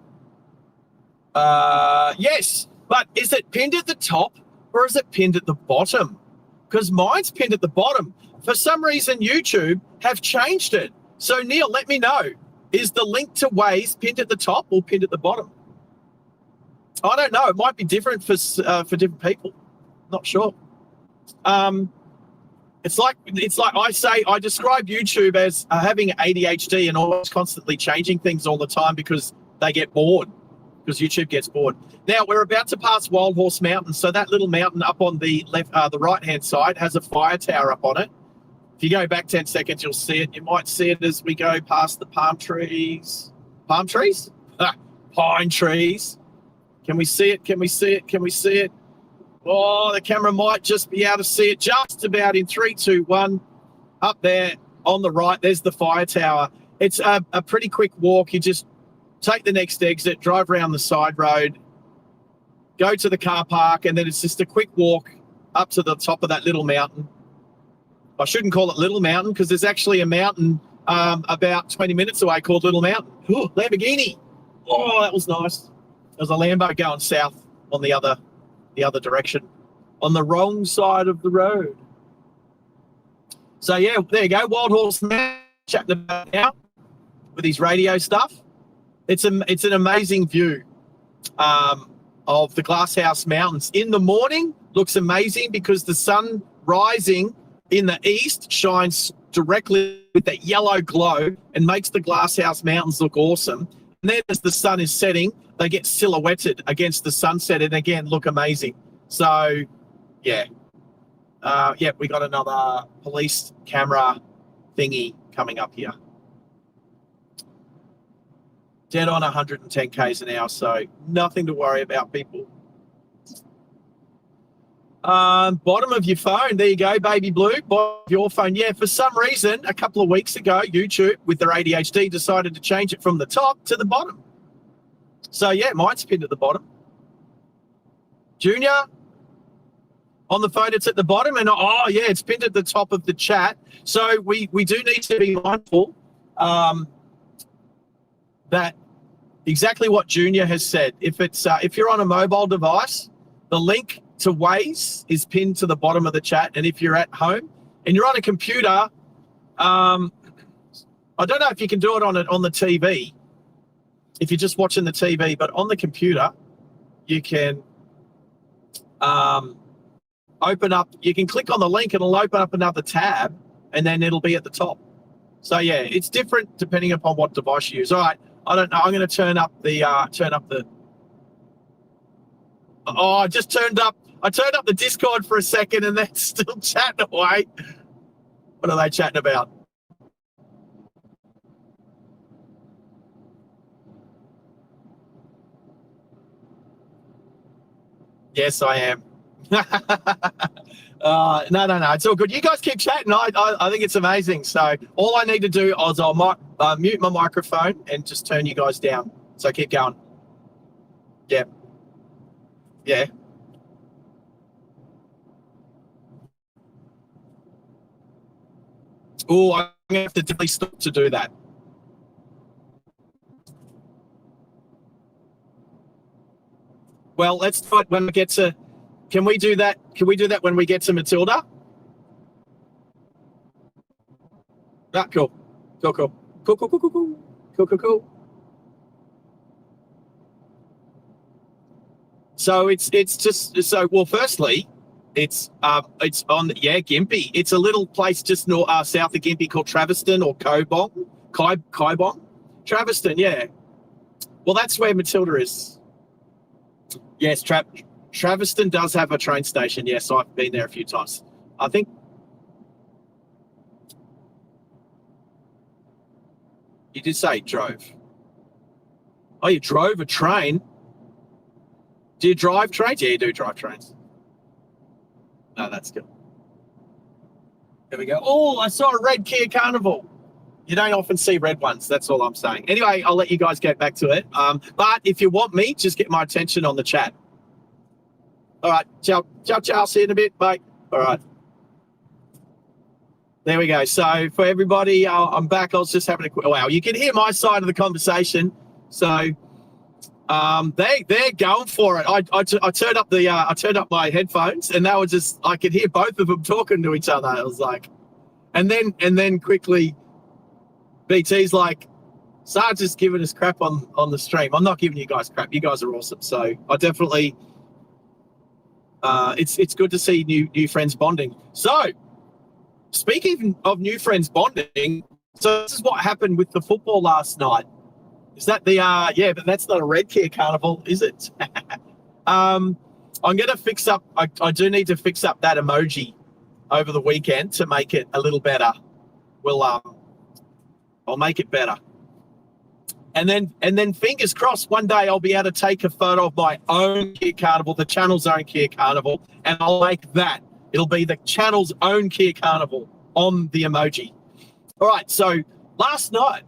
Yes, but is it pinned at the top or is it pinned at the bottom? Because mine's pinned at the bottom. For some reason, YouTube have changed it. So, Neil, let me know. Is the link to Waze pinned at the top or pinned at the bottom? I don't know. It might be different for different people. Not sure. It's like I describe YouTube as having ADHD and always constantly changing things all the time because they get bored. Because YouTube gets bored. Now we're about to pass Wild Horse Mountain, so that little mountain up on the left, the right-hand side has a fire tower up on it. If you go back 10 seconds, you'll see it. You might see it as we go past the palm trees. Palm trees? Pine trees. Can we see it? Can we see it? Can we see it? Oh, the camera might just be able to see it just about in 3, 2, 1. Up there on the right, there's the fire tower. It's a pretty quick walk. You just take the next exit, drive around the side road, go to the car park, and then it's just a quick walk up to the top of that little mountain. I shouldn't call it Little Mountain because there's actually a mountain about 20 minutes away called Little Mountain. Ooh, Lamborghini. Oh, that was nice. There was a Lambo going south on the other direction on the wrong side of the road. So, yeah, there you go. Wild Horse Man chatting about now with his radio stuff. It's an amazing view of the Glasshouse Mountains. In the morning, looks amazing because the sun rising in the east shines directly with that yellow glow and makes the Glasshouse Mountains look awesome. And then as the sun is setting, they get silhouetted against the sunset and again look amazing. So, yeah. We got another police camera thingy coming up here. Dead on 110 k's an hour, so nothing to worry about, people. Bottom of your phone, there you go, baby blue. Bottom of your phone. Yeah, for some reason, a couple of weeks ago, YouTube, with their ADHD, decided to change it from the top to the bottom. So, yeah, mine's pinned at the bottom. Junior, on the phone, it's at the bottom. And, oh, yeah, it's pinned at the top of the chat. So we do need to be mindful that exactly what Junior has said. If you're on a mobile device, the link to Waze is pinned to the bottom of the chat. And if you're at home and you're on a computer, I don't know if you can do it on the TV, if you're just watching the TV, but on the computer, you can you can click on the link, it'll open up another tab, and then it'll be at the top. So yeah, it's different depending upon what device you use. All right, I don't know. I'm going to turn up the. Oh, I turned up the Discord for a second, and they're still chatting away. What are they chatting about? Yes, I am. No, it's all good. You guys keep chatting. I think it's amazing. So all I need to do is I'll mute my microphone and just turn you guys down. So keep going. Yeah. Oh, I'm going to have to definitely stop to do that. Well, let's do it when we get to. Can we do that? Can we do that when we get to Matilda? Ah, cool. So it's just so well. Firstly, it's on Gympie. It's a little place just south of Gympie called Traviston or Kybong. Traviston, yeah. Well, that's where Matilda is. Yes, Traviston does have a train station. Yes, I've been there a few times. I think. You did say drove. Oh, you drove a train? Do you drive trains? Yeah, you do drive trains. No, that's good. There we go. Oh, I saw a red Kia Carnival. You don't often see red ones. That's all I'm saying. Anyway, I'll let you guys get back to it. But if you want me, just get my attention on the chat. All right. Ciao. See you in a bit. Bye. All right. There we go. So for everybody, I'm back. I was just having a quick. Wow, you can hear my side of the conversation. So they're going for it. I turned up my headphones, and they were just. I could hear both of them talking to each other. I was like, and then quickly, BT's like, Sarge is giving us crap on the stream. I'm not giving you guys crap. You guys are awesome. So I definitely. It's good to see new friends bonding. So. Speaking of new friends bonding, so this is what happened with the football last night. Is that but that's not a red Kia Carnival, is it? I'm going to fix up, I do need to fix up that emoji over the weekend to make it a little better. I'll make it better. And then fingers crossed, one day I'll be able to take a photo of my own Kia Carnival, the channel's own Kia Carnival, and I'll make that. It'll be the channel's own Kia Carnival on the emoji. All right. So last night,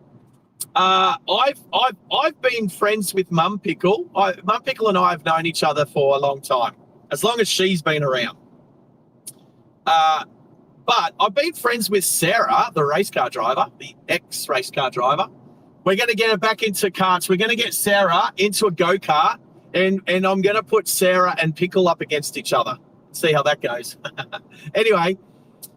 I've been friends with Mum Pickle. Mum Pickle and I have known each other for a long time, as long as she's been around. But I've been friends with Sarah, the race car driver, the ex-race car driver. We're going to get her back into karts. We're going to get Sarah into a go-kart, and I'm going to put Sarah and Pickle up against each other. see how that goes. Anyway,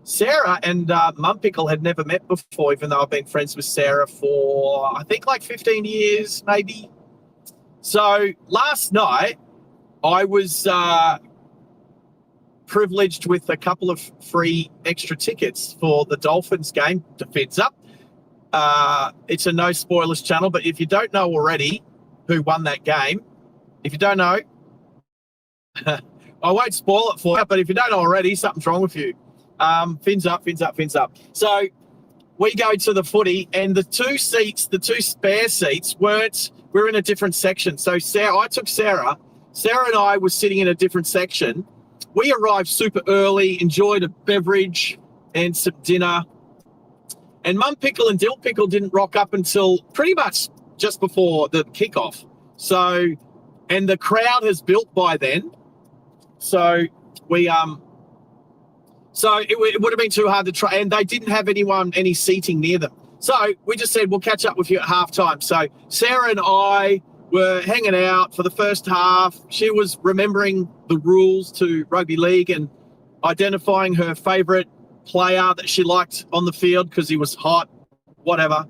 Sarah and Mum Pickle had never met before, even though I've been friends with Sarah for, I think, like 15 years, maybe. So last night, I was privileged with a couple of free extra tickets for the Dolphins game. Defense up. It's a no spoilers channel, but if you don't know already who won that game, if you don't know, I won't spoil it for you, but if you don't know already, something's wrong with you. Fins up, fins up, fins up. So we go to the footy, and the two spare seats we're in a different section. So I took Sarah and I were sitting in a different section. We arrived super early, enjoyed a beverage and some dinner. And Mum Pickle and Dill Pickle didn't rock up until pretty much just before the kickoff. So, and the crowd has built by then. So we so it would have been too hard to try, and they didn't have any seating near them. So we just said we'll catch up with you at halftime. So Sarah and I were hanging out for the first half. She was remembering the rules to rugby league and identifying her favourite player that she liked on the field because he was hot, whatever.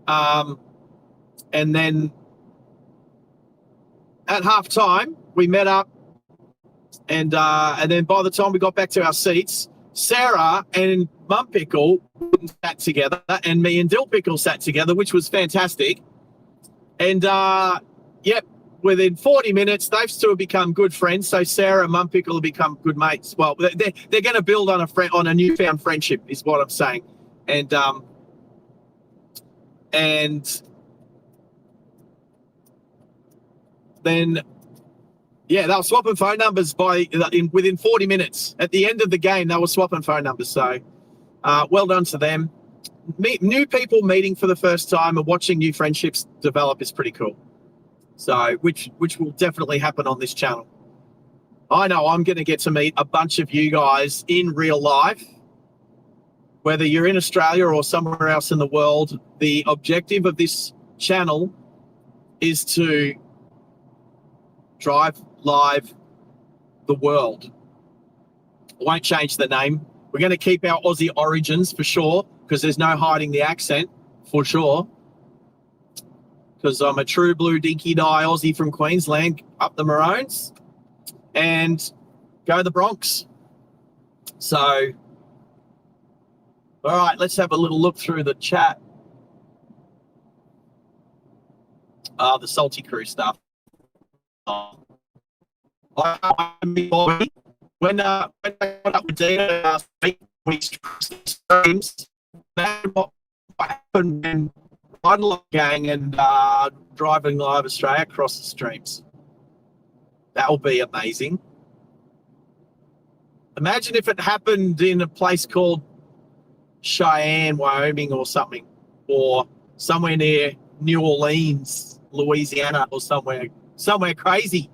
And then at halftime, we met up, and then by the time we got back to our seats, Sarah and Mum Pickle sat together, and me and Dill Pickle sat together, which was fantastic. And within 40 minutes, they've still become good friends. So Sarah and Mum Pickle have become good mates. Well, they're going to build on a newfound friendship, is what I'm saying. And then they were swapping phone numbers within 40 minutes. At the end of the game, they were swapping phone numbers. So well done to them. New people meeting for the first time and watching new friendships develop is pretty cool. So which will definitely happen on this channel. I know I'm going to get to meet a bunch of you guys in real life, whether you're in Australia or somewhere else in the world. The objective of this channel is to drive live the world. I won't change the name. We're going to keep our Aussie origins for sure, because there's no hiding the accent for sure. Because I'm a true blue dinky dye Aussie from Queensland, up the Maroons, and go the Bronx. So, all right, let's have a little look through the chat. The Salty Crew stuff. When I got up with Dina last week, we streams. What happened when Ride Along Gang and Driving Live Australia cross the streams? That will be amazing. Imagine if it happened in a place called Cheyenne, Wyoming or something, or somewhere near New Orleans, Louisiana, or somewhere crazy.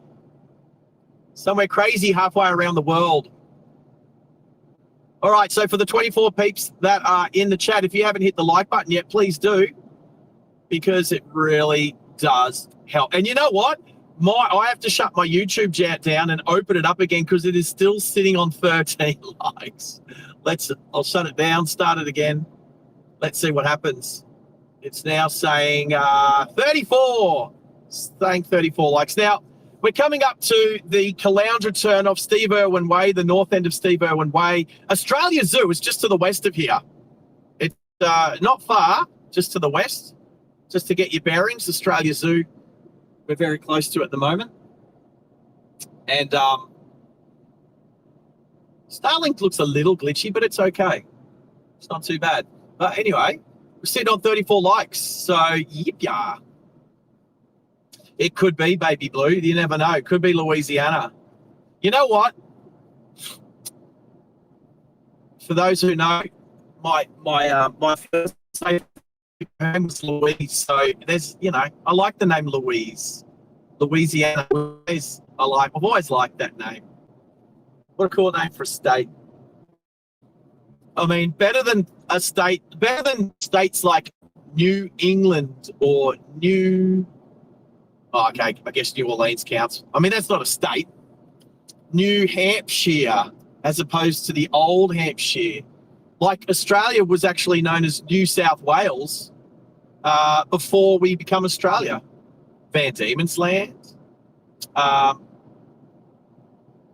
Somewhere crazy halfway around the world. All right, so for the 24 peeps that are in the chat, if you haven't hit the like button yet, please do, because it really does help. And you know what? I have to shut my YouTube chat down and open it up again because it is still sitting on 13 likes. I'll shut it down, start it again. Let's see what happens. It's now saying 34. Saying 34 likes. Now, we're coming up to the Caloundra turn off Steve Irwin Way, the north end of Steve Irwin Way. Australia Zoo is just to the west of here. It's not far, just to the west, just to get your bearings. Australia Zoo, we're very close to at the moment. And Starlink looks a little glitchy, but it's okay. It's not too bad. But anyway, we're sitting on 34 likes, so yip-yah. It could be Baby Blue. You never know. It could be Louisiana. You know what? For those who know, my first name was Louise. So there's, I like the name Louise. Louisiana. I've always liked that name. What a cool name for a state. I mean, better than states like New England or okay, I guess New Orleans counts. I mean, that's not a state. New Hampshire as opposed to the old Hampshire. Like Australia was actually known as New South Wales before we become Australia. Van Diemen's Land,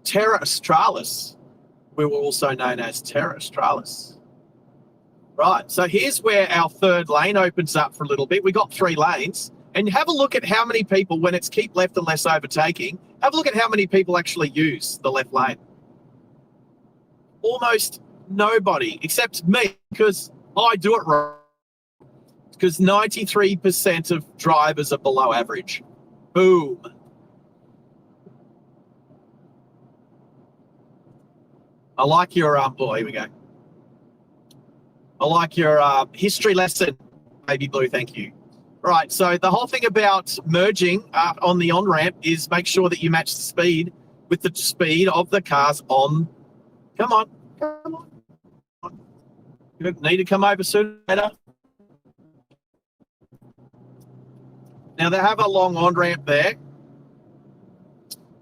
Terra Australis. We were also known as Terra Australis. Right, so here's where our third lane opens up for a little bit. We got 3 lanes, and have a look at how many people, when it's keep left and less overtaking, have a look at how many people actually use the left lane. Almost nobody, except me, because I do it wrong. Because 93% of drivers are below average. Boom. I like your, oh, here we go. I like your history lesson, Baby Blue, thank you. Right, so the whole thing about merging on the on-ramp is make sure that you match the speed with the speed of the cars on. Come on, come on. You need to come over sooner or later. Now, they have a long on-ramp there.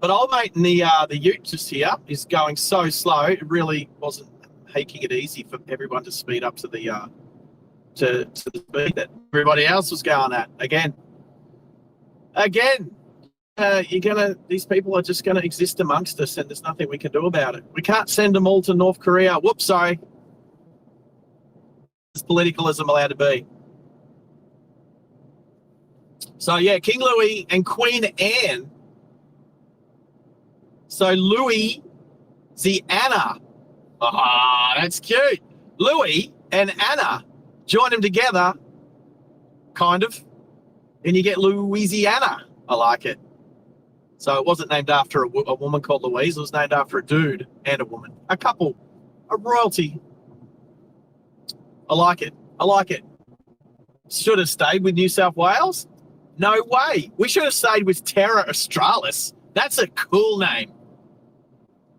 But old mate in the ute just here is going so slow, it really wasn't making it easy for everyone to speed up to the to the speed that everybody else was going at. Again, these people are just gonna exist amongst us, and there's nothing we can do about it. We can't send them all to North Korea. Whoops, sorry. Is politicalism allowed to be? So yeah, King Louis and Queen Anne. So Louis the Anna. Ah, that's cute. Louis and Anna join them together, kind of, and you get Louisiana. I like it. So it wasn't named after a woman called Louise. It was named after a dude and a woman, a couple, a royalty. I like it. I like it. Should have stayed with New South Wales? No way. We should have stayed with Terra Australis. That's a cool name.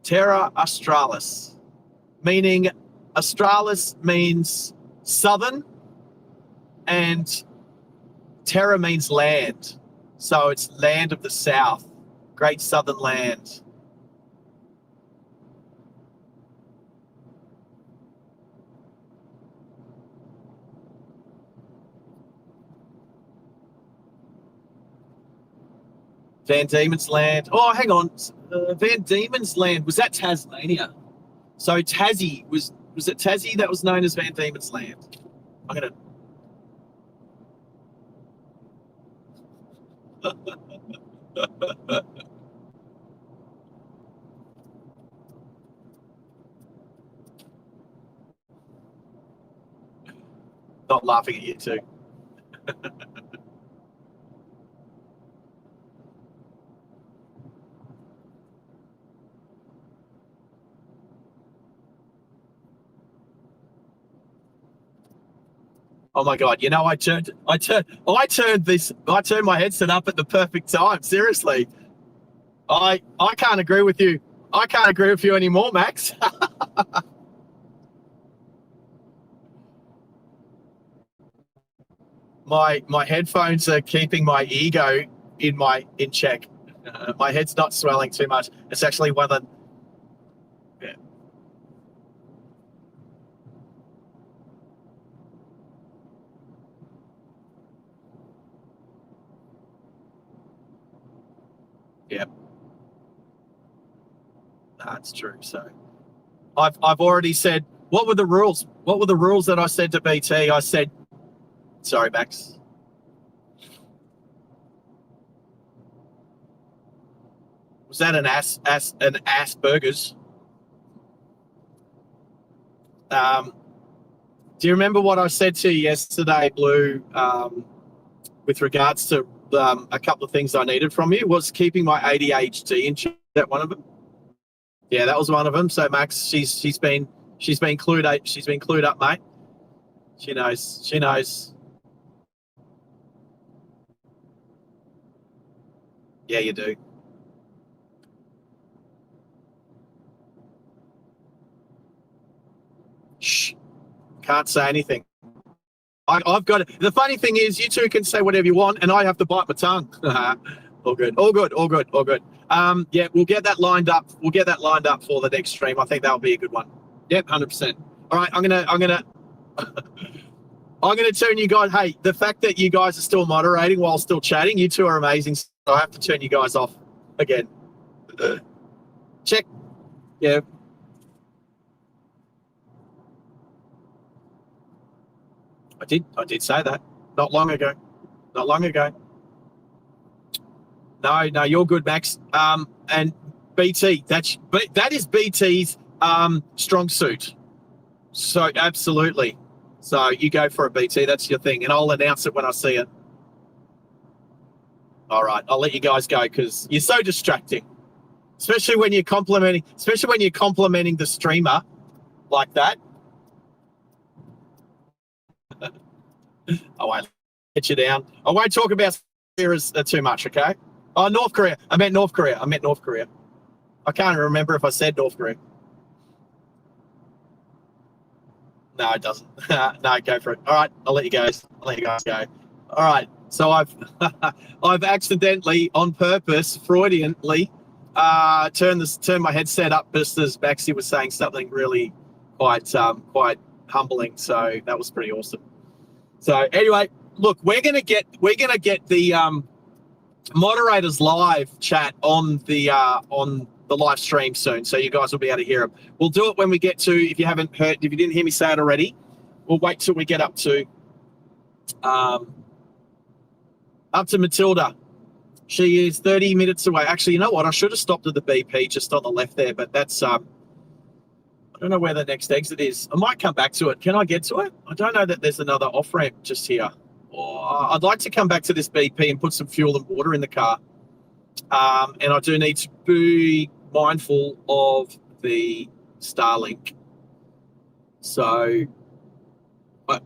Terra Australis, meaning Australis means southern and Terra means land. So it's land of the south, great southern land. Van Diemen's Land. Oh, hang on. Van Diemen's Land, was that Tasmania? So Tassie, was it Tassie that was known as Van Diemen's Land? I'm going to... Not laughing at you too. Oh my God! You know, I turned my headset up at the perfect time. Seriously, I can't agree with you. I can't agree with you anymore, Max. my headphones are keeping my ego in check. My head's not swelling too much. It's actually one of the... Yeah. Yep. That's true. So I've already said, what were the rules? What were the rules that I said to BT? I said, sorry, Max. Was that an Asperger's? Do you remember what I said to you yesterday, Blue, with regards to a couple of things I needed from you? Was keeping my ADHD in check. Is that one of them? Yeah, that was one of them. So Max, she's been clued up. She's been clued up, mate. She knows. She knows. Yeah, you do. Shh. Can't say anything. I've got it. The funny thing is, you two can say whatever you want, and I have to bite my tongue. All good. All good. All good. All good. Yeah, we'll get that lined up. We'll get that lined up for the next stream. I think that'll be a good one. Yep, 100%. All right, I'm gonna turn you guys. Hey, the fact that you guys are still moderating while still chatting, you two are amazing. So I have to turn you guys off again. Check. Yeah. I did say that not long ago. Not long ago. No, you're good, Max. And BT, that is BT's strong suit. So absolutely. So you go for a BT. That's your thing, and I'll announce it when I see it. All right, I'll let you guys go because you're so distracting, especially when you're complimenting the streamer like that. I won't let you down. I won't talk about Koreas too much, okay? Oh, North Korea. I meant North Korea. I can't remember if I said North Korea. No, it doesn't. No, go for it. All right, I'll let you guys go. All right. So I've accidentally, on purpose, Freudianly, turned my headset up just as Maxie was saying something really quite humbling. So that was pretty awesome. So anyway, look, we're gonna get the moderators live chat on the live stream soon, so you guys will be able to hear them. We'll do it when we get to, if you didn't hear me say it already, we'll wait till we get up to Matilda. She is 30 minutes away. Actually, you know what? I should have stopped at the BP just on the left there, but that's I don't know where the next exit is. I might come back to it. Can I get to it? I don't know that there's another off-ramp just here. I'd like to come back to this BP and put some fuel and water in the car. And I do need to be mindful of the Starlink. So, but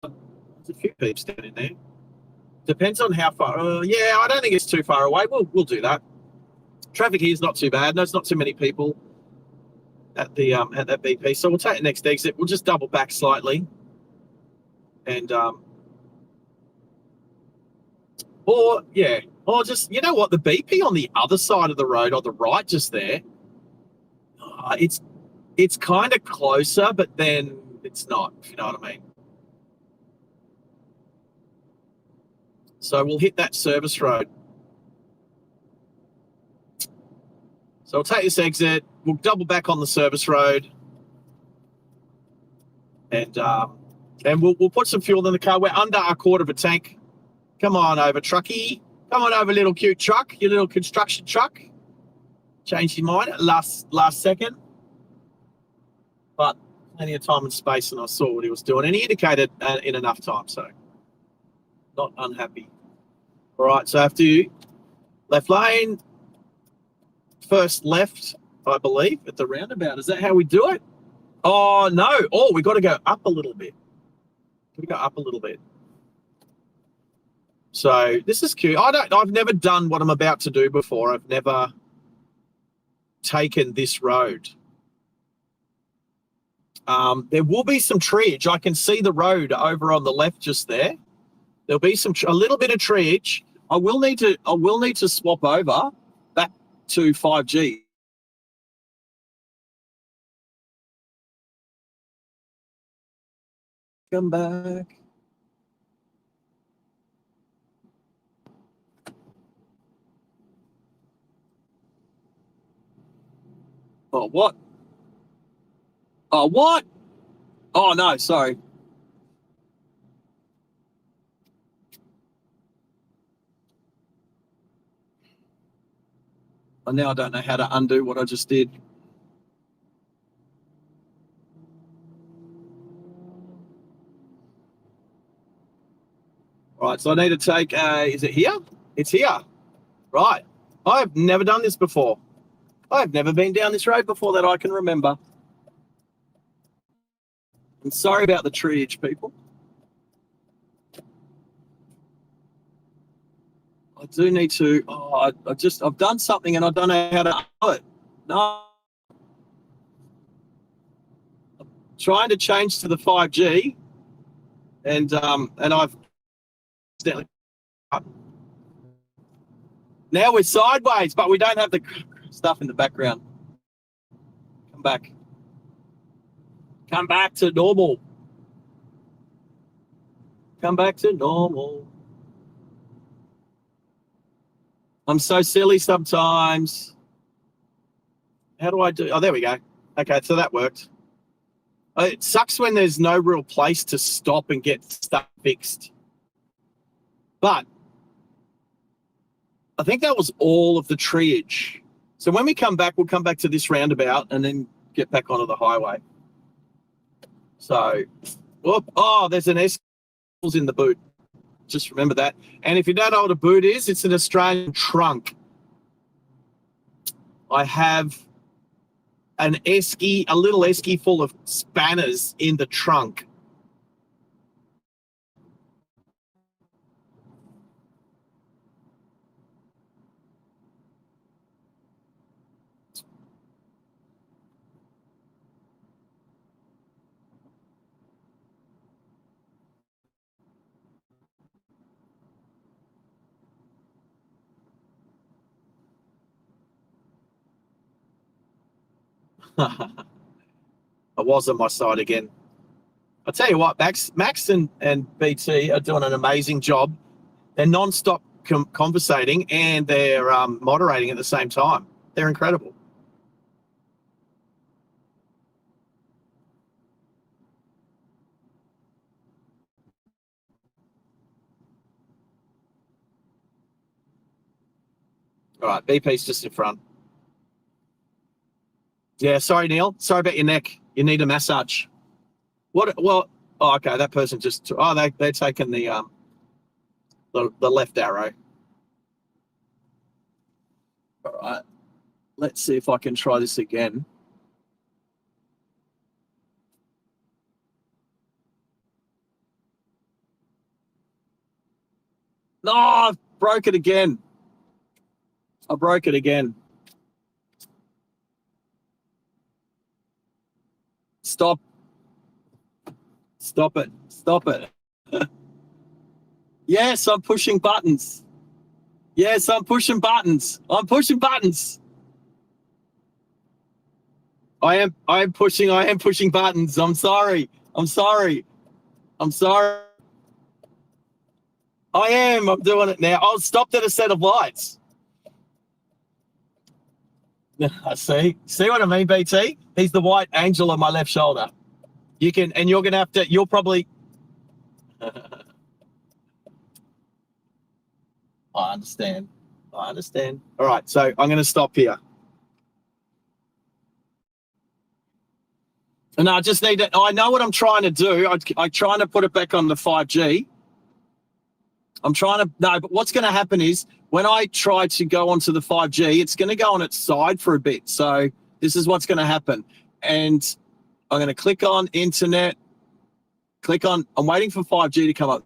there's a few peeps down in there. Depends on how far. Yeah, I don't think it's too far away. We'll do that. Traffic here is not too bad. There's not too many people at the at that BP. So we'll take the next exit. We'll just double back slightly, and or just, you know what, the BP on the other side of the road on the right, just there. It's kind of closer, but then it's not. If you know what I mean. So we'll hit that service road. So we'll take this exit. We'll double back on the service road, and we'll put some fuel in the car. We're under a quarter of a tank. Come on over, truckie. Come on over, little cute truck. Your little construction truck. Changed your mind at last second, but plenty of time and space, and I saw what he was doing, and he indicated in enough time, so not unhappy. All right, so I have to left lane, first left, I believe, at the roundabout. Is that how we do it? Oh, no. Oh, we got to go up a little bit. We go up a little bit. So this is cute. I've never done what I'm about to do before. I've never taken this road. There will be some treeage. I can see the road over on the left just there. There'll be a little bit of treeage. I will need to swap over back to 5G. Come back. Oh, what? Oh, what? Oh, no, sorry. And now I don't know how to undo what I just did. Right, so I need to take is it here? It's here. Right. I've never done this before. I've never been down this road before that I can remember. I'm sorry about the treeage, people. I do need to, I've done something and I don't know how to do it. No. I'm trying to change to the 5G and I've, Now we're sideways, but we don't have the stuff in the background. Come back. Come back to normal. Come back to normal. I'm so silly sometimes. How do I do? Oh, there we go. Okay, so that worked. It sucks when there's no real place to stop and get stuff fixed. But I think that was all of the triage. So when we come back, we'll come back to this roundabout and then get back onto the highway. So, whoop, oh, there's an S in the boot. Just remember that. And if you don't know what a boot is, it's an Australian trunk. I have an esky, a little esky full of spanners in the trunk. I was on my side again. I'll tell you what, Max and BT are doing an amazing job. They're non-stop conversating and they're moderating at the same time. They're incredible. All right, BP's just in front. Yeah, sorry, Neil. Sorry about your neck. You need a massage. What? Well, oh, okay. That person just. Oh, they're taking the left arrow. All right. Let's see if I can try this again. No, I broke it again. I broke it again. Stop. Stop it. Stop it. Yes, I'm pushing buttons. Yes, I'm pushing buttons. I'm pushing buttons. I am pushing buttons. I'm sorry. I'm sorry. I'm sorry. I am. I'm doing it now. I stopped at a set of lights. I see. See what I mean, BT? He's the white angel on my left shoulder. You can, and you're going to have to, you'll probably. I understand. I understand. All right. So I'm going to stop here. And I just need to, I know what I'm trying to do. I'm trying to put it back on the 5G. But what's going to happen is when I try to go onto the 5G, it's going to go on its side for a bit. So this is what's going to happen. And I'm going to click on internet, I'm waiting for 5G to come up.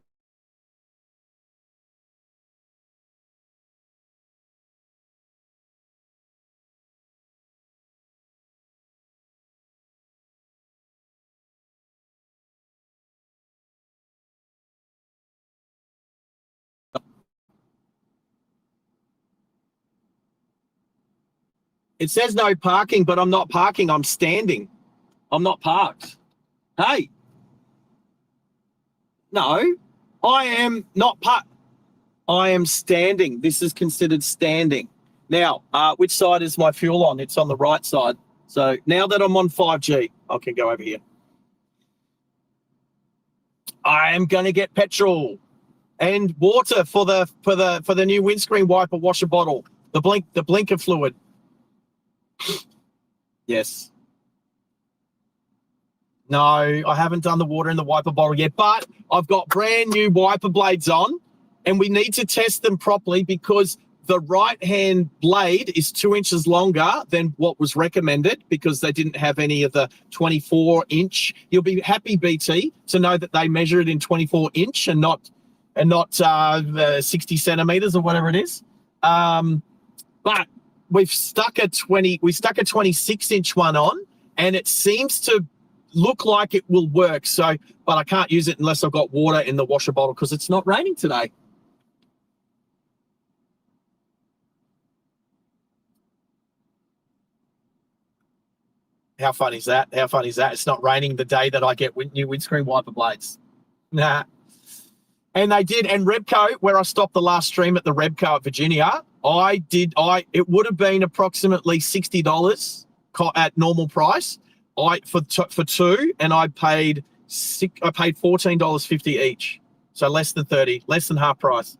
It says no parking, but I'm not parking. I'm standing. I'm not parked. Hey. No, I am not parked. I am standing. This is considered standing. Now, which side is my fuel on? It's on the right side. So now that I'm on 5G, I can go over here. I am going to get petrol and water for the new windscreen wiper washer bottle. The blinker fluid. Yes. No, I haven't done the water in the wiper bottle yet, but I've got brand new wiper blades on and we need to test them properly because the right-hand blade is 2 inches longer than what was recommended because they didn't have any of the 24-inch. You'll be happy, BT, to know that they measure it in 24-inch and not 60 centimeters or whatever it is. But we've stuck a 26-inch one on, and it seems to look like it will work. So, but I can't use it unless I've got water in the washer bottle because it's not raining today. How fun is that? How fun is that? It's not raining the day that I get new windscreen wiper blades. Nah. And they did. And Rebco, where I stopped the last stream at the Rebco at Virginia, it would have been approximately $60 at normal price. For two, and I paid $14.50 each. So less than 30, less than half price.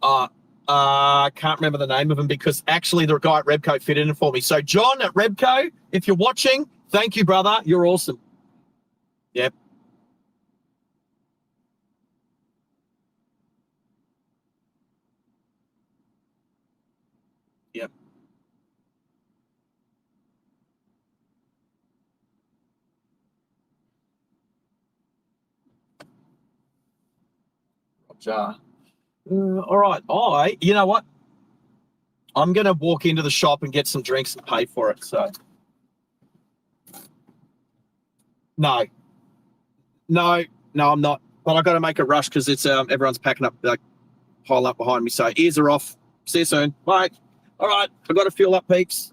I can't remember the name of them because actually the guy at Rebco fitted in for me. So John at Rebco, if you're watching, thank you, brother. You're awesome. Yep. Yep. Roger. All right. You know what? I'm going to walk into the shop and get some drinks and pay for it. So, no, I'm not. But I got to make a rush because it's everyone's packing up, like, pile up behind me. So ears are off. See you soon. Bye. All right. I got to fuel up, peeps.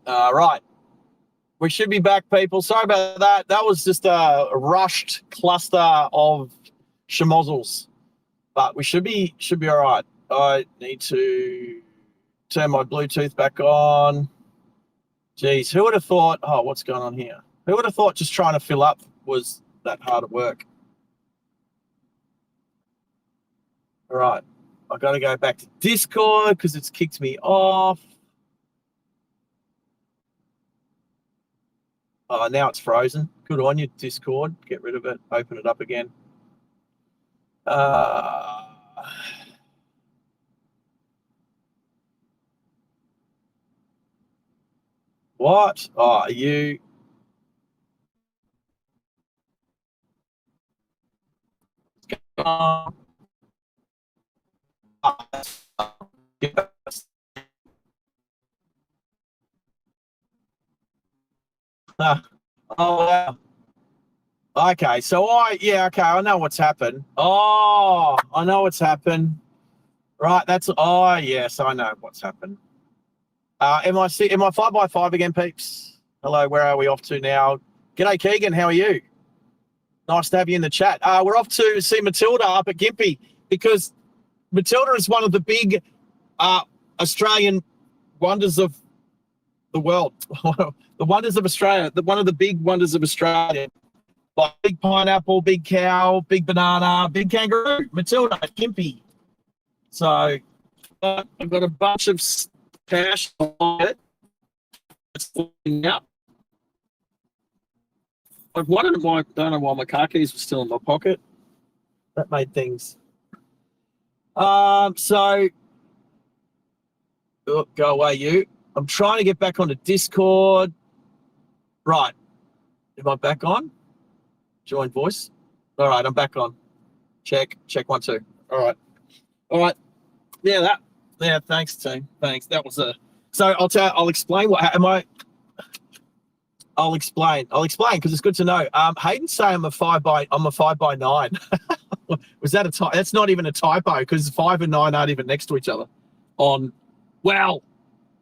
Right. We should be back, people. Sorry about that. That was just a rushed cluster of schmozzles. But we should be all right. I need to turn my Bluetooth back on. Geez, who would have thought? Oh, what's going on here? Who would have thought just trying to fill up was that hard at work? All right, I got to go back to Discord because it's kicked me off. Oh, now it's frozen. Good on you, Discord. Get rid of it. Open it up again. What? Oh, are you? Oh, wow. Okay, so I know what's happened. Oh, I know what's happened. Right, yes, I know what's happened. Am I 5x5 again, peeps? Hello, where are we off to now? G'day, Keegan, how are you? Nice to have you in the chat. We're off to see Matilda up at Gympie because Matilda is one of the big Australian wonders of the world. The wonders of Australia, one of the big wonders of Australia. Like big pineapple, big cow, big banana, big kangaroo, Matilda at Gympie. So I've got a bunch of cash on it. It's falling out. I don't know why my car keys were still in my pocket. That made things. So go away, you. I'm trying to get back onto Discord. Right. Am I back on? Join voice. All right, I'm back on. Check 1 2. All right. Yeah, thanks, team. Thanks. That was so I'll explain what I'll explain because it's good to know. Hayden's saying I'm a 5x9. Was that a typo? That's not even a typo because 5 and 9 aren't even next to each other. Well,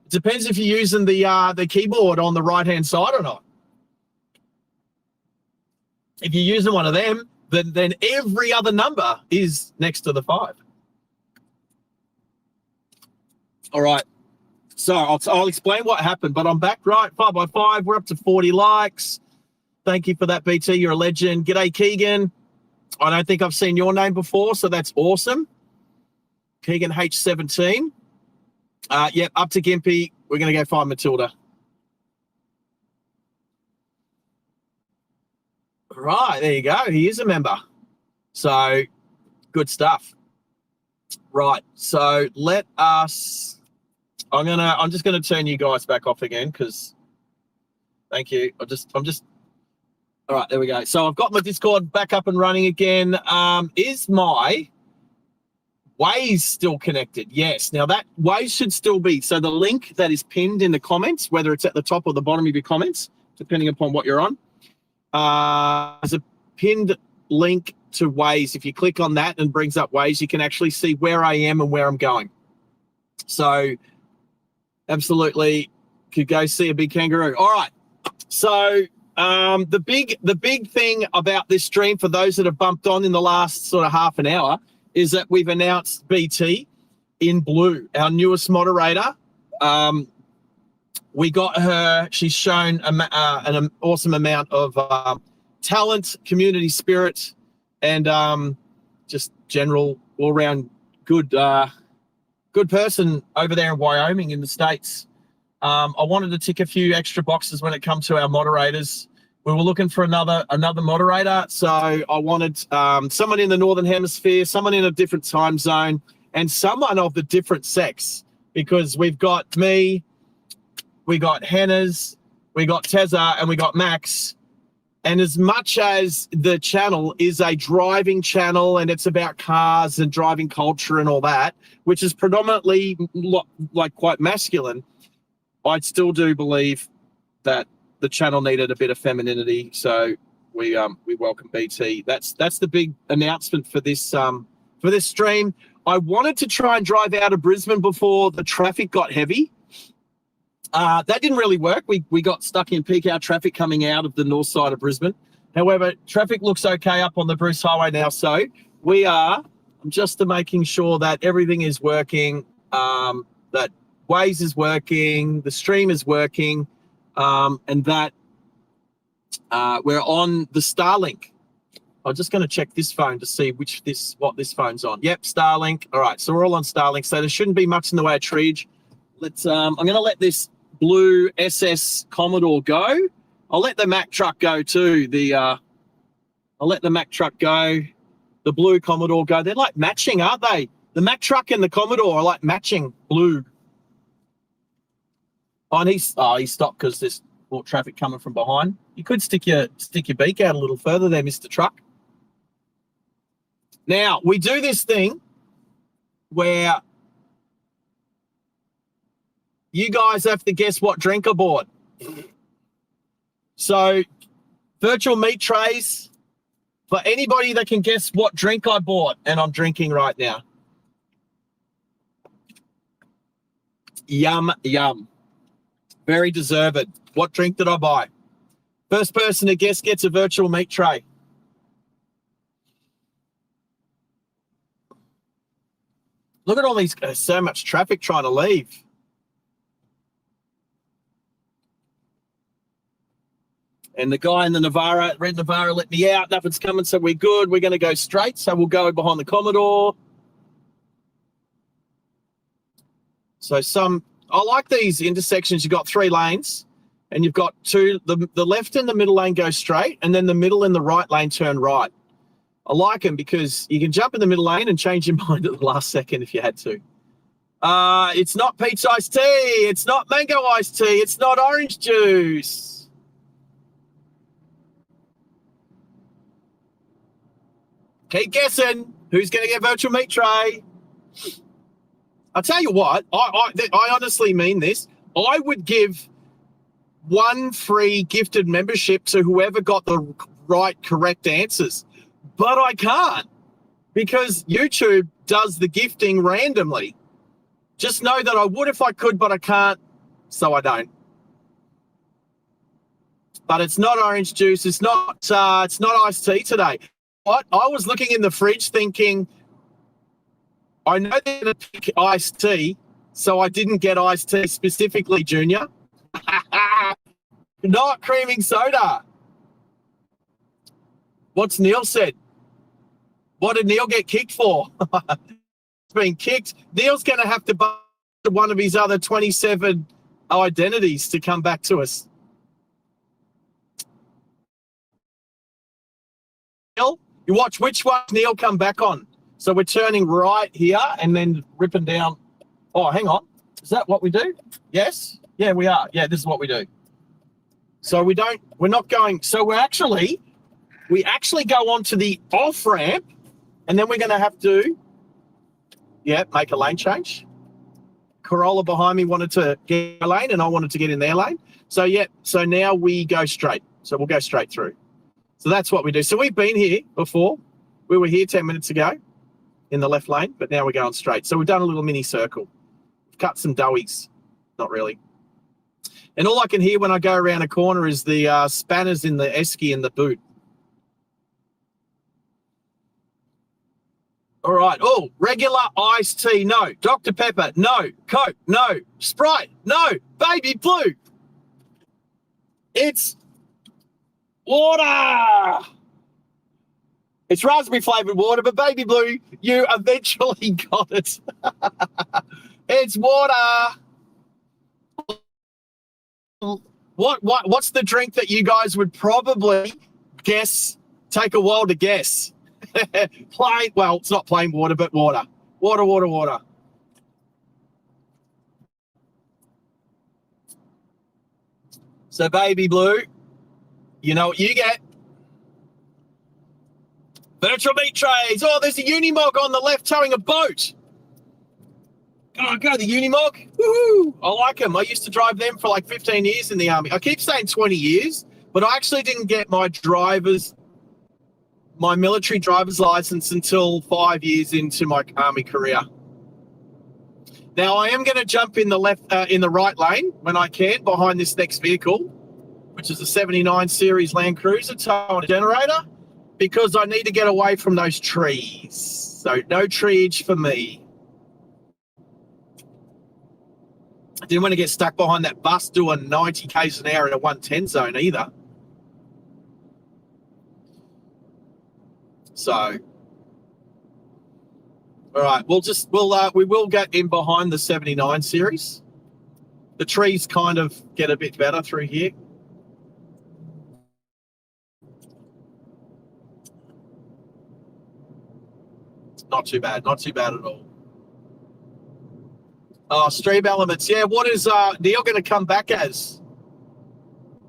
it depends if you're using the keyboard on the right-hand side or not. If you're using one of them, then every other number is next to the 5. All right. So I'll explain what happened, but I'm back, right? 5x5. We're up to 40 likes. Thank you for that, BT. You're a legend. G'day, Keegan. I don't think I've seen your name before, so that's awesome. Keegan H17. Yep, up to Gympie. We're going to go find Matilda. Right, there you go. He is a member. So, good stuff. Right, so let us... I'm just gonna turn you guys back off again because thank you. I'm just all right, there we go. So I've got my Discord back up and running again. Is my Waze still connected? Yes. Now that Waze should still be. So the link that is pinned in the comments, whether it's at the top or the bottom of your comments, depending upon what you're on, there's a pinned link to Waze. If you click on that and brings up Waze, you can actually see where I am and where I'm going. So absolutely could go see a big kangaroo. All right. So the big thing about this stream for those that have bumped on in the last sort of half an hour is that we've announced BT in blue, our newest moderator. We got her. She's shown an awesome amount of talent, community spirit, and just general all-round good person over there in Wyoming in the States. I wanted to tick a few extra boxes when it comes to our moderators. We were looking for another moderator, so I wanted someone in the Northern Hemisphere, someone in a different time zone, and someone of the different sex, because we've got me, we got Hannah's, we got Tezza, and we got Max. And as much as the channel is a driving channel and it's about cars and driving culture and all that, which is predominantly like quite masculine, I still do believe that the channel needed a bit of femininity. So we welcome BT. That's the big announcement for this stream. I wanted to try and drive out of Brisbane before the traffic got heavy. That didn't really work. We got stuck in peak hour traffic coming out of the north side of Brisbane. However, traffic looks okay up on the Bruce Highway now. So I'm just making sure that everything is working, that Waze is working, the stream is working, and that we're on the Starlink. I'm just going to check this phone to see what this phone's on. Yep, Starlink. All right, so we're all on Starlink. So there shouldn't be much in the way of treege. I'm going to let this blue SS Commodore go. I'll let the Mack truck go too. I'll let the Mack truck go. The blue Commodore go. They're like matching, aren't they? The Mack truck and the Commodore are like matching blue. Oh, and he stopped because there's more traffic coming from behind. You could stick your beak out a little further there, Mr. Truck. Now, we do this thing where you guys have to guess what drink I bought. So, virtual meat trays for anybody that can guess what drink I bought, and I'm drinking right now. Yum, yum. Very deserved. What drink did I buy? First person to guess gets a virtual meat tray. Look at all these, so much traffic trying to leave. And the guy in the red Navara let me out. Nothing's coming, so we're good. We're going to go straight, so we'll go behind the Commodore. So I like these intersections. You've got 3 lanes, and you've got 2. The left and the middle lane go straight, and then the middle and the right lane turn right. I like them because you can jump in the middle lane and change your mind at the last second if you had to. It's not peach iced tea. It's not mango iced tea. It's not orange juice. Keep guessing. Who's going to get virtual meat tray? I'll tell you what. I honestly mean this. I would give 1 free gifted membership to whoever got the correct answers. But I can't because YouTube does the gifting randomly. Just know that I would if I could, but I can't, so I don't. But it's not orange juice. It's not iced tea today. What? I was looking in the fridge thinking, I know they're going to pick iced tea, so I didn't get iced tea specifically, Junior. Not creaming soda. What's Neil said? What did Neil get kicked for? He's been kicked. Neil's going to have to buy one of his other 27 identities to come back to us. Neil, you watch which one Neil come back on. So we're turning right here and then ripping down. Oh, hang on. Is that what we do? Yes? Yeah, we are. Yeah, this is what we do. So we're not going. So we actually go onto the off ramp. And then we're going to have to, make a lane change. Corolla behind me wanted to get a lane and I wanted to get in their lane. So, so now we go straight. So we'll go straight through. So that's what we do. So we've been here before. We were here 10 minutes ago in the left lane, but now we're going straight. So we've done a little mini circle. We've cut some doughies. Not really. And all I can hear when I go around a corner is the spanners in the esky in the boot. All right. Oh, regular iced tea, no. Dr. Pepper, no. Coke, no. Sprite, no. Baby Blue. It's water. It's raspberry flavored water, but Baby Blue, you eventually got it. It's water. What's the drink that you guys would probably guess, take a while to guess? It's not plain water, but water. Water. So, Baby Blue, you know what you get. Virtual meat trays. Oh, there's a Unimog on the left towing a boat. Go the Unimog. Woohoo! I like them. I used to drive them for like 15 years in the Army. I keep saying 20 years, but I actually didn't get my military driver's license until 5 years into my Army career. Now I am going to jump in the right lane when I can behind this next vehicle, which is a 79 series Land Cruiser towing a generator, because I need to get away from those trees. So no treeage for me. I didn't want to get stuck behind that bus doing 90 k's an hour in a 110 zone either. So, all right, we will get in behind the 79 series. The trees kind of get a bit better through here. Not too bad at all. Oh, stream elements. Yeah, what is Neil going to come back as?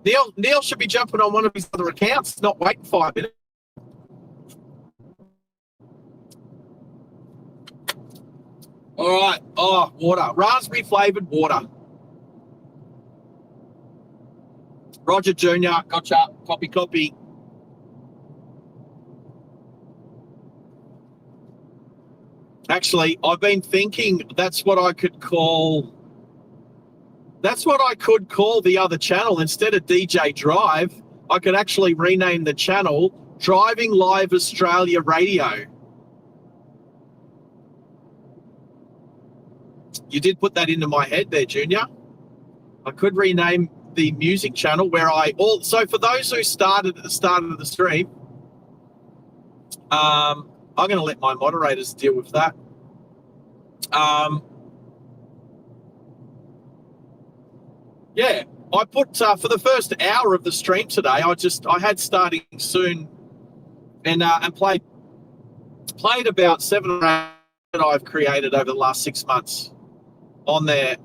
Neil should be jumping on one of his other accounts, not waiting 5 minutes. All right. Oh, water. Raspberry flavoured water. Roger Jr. Gotcha. Copy. Actually, I've been thinking that's what I could call the other channel. Instead of DJ Drive, I could actually rename the channel Driving Live Australia Radio. You did put that into my head there, Junior. I could rename the music channel so for those who started at the start of the stream, I'm going to let my moderators deal with that. Yeah, I put for the first hour of the stream today, I had starting soon and played about 7 or 8 that I've created over the last 6 months on there.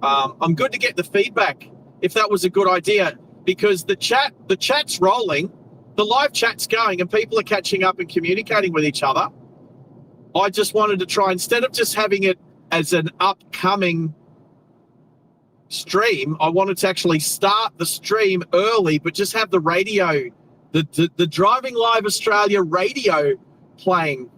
I'm good to get the feedback if that was a good idea, because the chat's rolling, the live chat's going, and people are catching up and communicating with each other. I just wanted to try, instead of just having it as an upcoming stream, I wanted to actually start the stream early, but just have the radio, the Driving Live Australia radio playing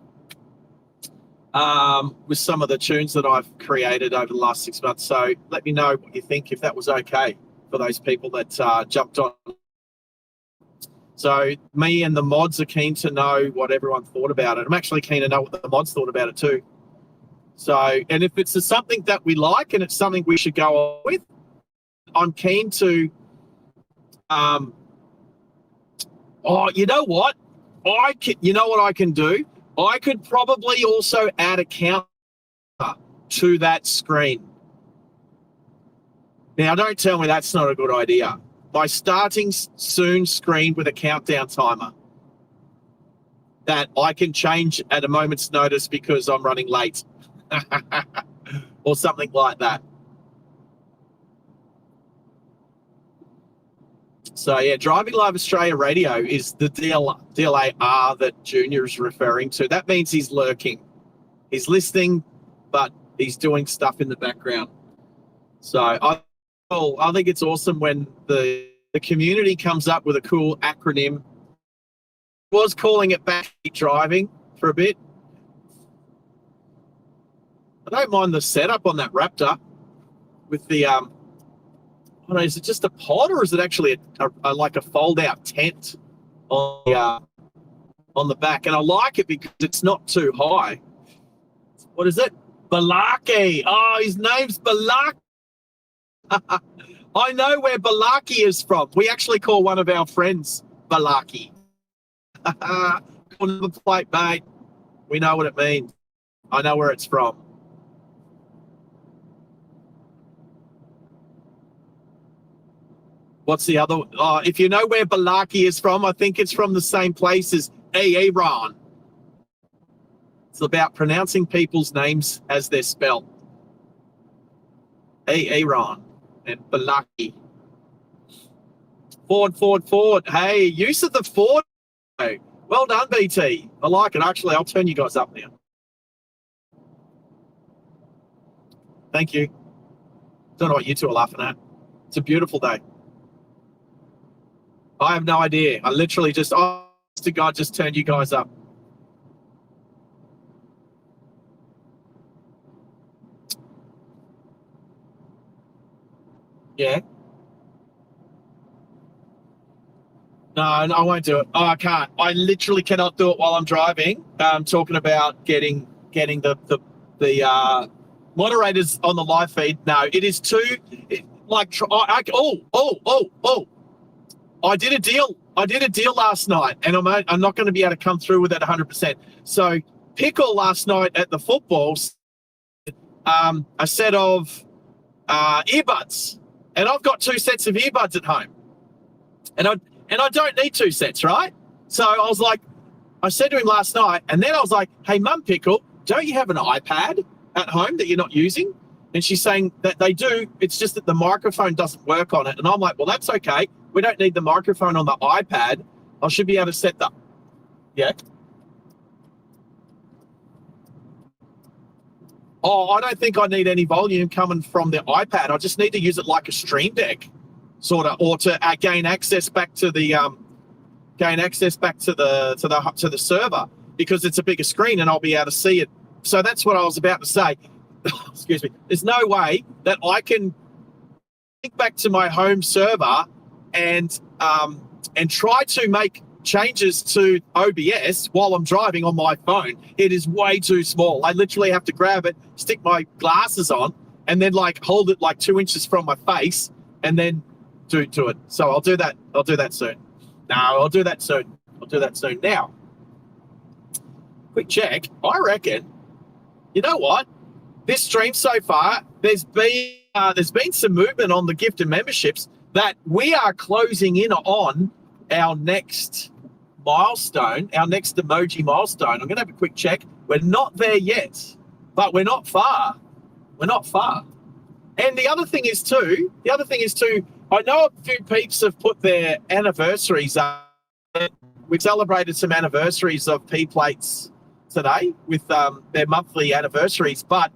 with some of the tunes that I've created over the last 6 months. So let me know what you think, if that was okay for those people that jumped on. So me and the mods are keen to know what everyone thought about it. I'm actually keen to know what the mods thought about it too. So, and if it's something that we like and it's something we should go on with, I'm keen to, you know what? You know what I can do? I could probably also add a counter to that screen. Now, don't tell me that's not a good idea. My starting soon screen with a countdown timer that I can change at a moment's notice because I'm running late or something like that. So, yeah, Driving Live Australia Radio is the DLAR that Junior is referring to. That means he's lurking. He's listening, but he's doing stuff in the background. So I think it's awesome when the community comes up with a cool acronym. I was calling it backseat driving for a bit. I don't mind the setup on that Raptor with the I don't know, is it just a pod or is it actually a like a fold-out tent on the back? And I like it because it's not too high. What is it? Balaki. Oh, his name's Balaki. I know where Balaki is from. We actually call one of our friends Balaki. Number plate, mate. We know what it means. I know where it's from. What's the other? If you know where Balaki is from, I think it's from the same place as Aaron. It's about pronouncing people's names as they're spelled. Aaron and Balaki. Ford. Hey, use of the Ford. Well done, BT. I like it. Actually, I'll turn you guys up now. Thank you. Don't know what you two are laughing at. It's a beautiful day. I have no idea. I literally just, to God, just turned you guys up. Yeah. No, I won't do it. Oh, I can't. I literally cannot do it while I'm driving. Talking about getting the moderators on the live feed. No, it is too I did a deal. I did a deal last night, and I'm not going to be able to come through with that 100%. So Pickle last night at the football, a set of earbuds, and I've got 2 sets of earbuds at home, and I don't need 2 sets, right? So I said to him last night, and then I was like, hey, Mum Pickle, don't you have an iPad at home that you're not using? And she's saying that they do. It's just that the microphone doesn't work on it. And I'm like, well, that's okay. We don't need the microphone on the iPad. I should be able to set the... Yeah. Oh, I don't think I need any volume coming from the iPad. I just need to use it like a Stream Deck, sort of, or to gain access back to the server, because it's a bigger screen and I'll be able to see it. So that's what I was about to say. Excuse me. There's no way that I can link back to my home server and try to make changes to OBS while I'm driving on my phone. It is way too small. I literally have to grab it, stick my glasses on, and then hold it 2 inches from my face, and then do it. So I'll do that. I'll do that soon. No, I'll do that soon. I'll do that soon. Now, quick check. I reckon, you know what? This stream so far, there's been some movement on the gift and memberships that we are closing in on our next milestone, our next emoji milestone. I'm going to have a quick check. We're not there yet, but we're not far. We're not far. And the other thing is too, I know a few peeps have put their anniversaries up. We've celebrated some anniversaries of P-Plates today with their monthly anniversaries, but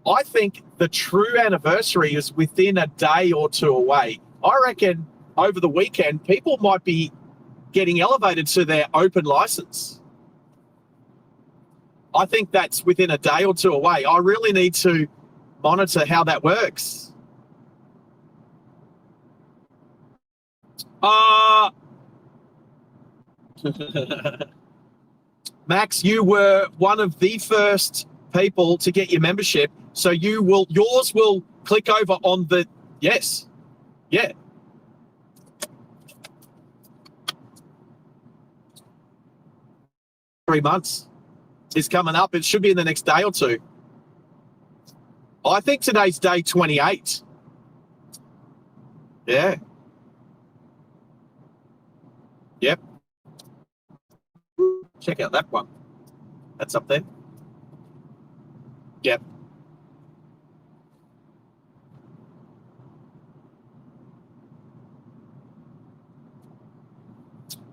I think the true anniversary is within a day or 2 away. I reckon over the weekend, people might be getting elevated to their open license. I think that's within a day or 2 away. I really need to monitor how that works. Max, you were one of the first people to get your membership, so yours will click over on the... Yes. Yeah. Three months is coming up. It should be in the next day or 2. I think today's day 28. Yeah. Yep. Check out that one. That's up there. Yep.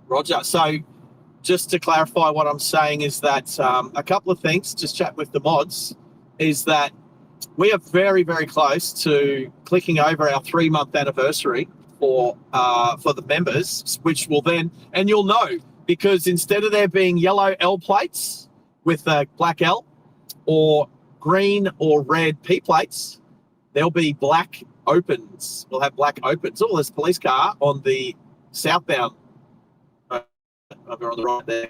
Roger. So just to clarify what I'm saying is that a couple of things, just chat with the mods, is that we are very, very close to clicking over our 3-month anniversary for the members, which will then, and you'll know, because instead of there being yellow L plates with a black L or green or red P plates, there'll be black opens. We'll have black opens. Oh, there's a police car on the southbound. Over on the right there.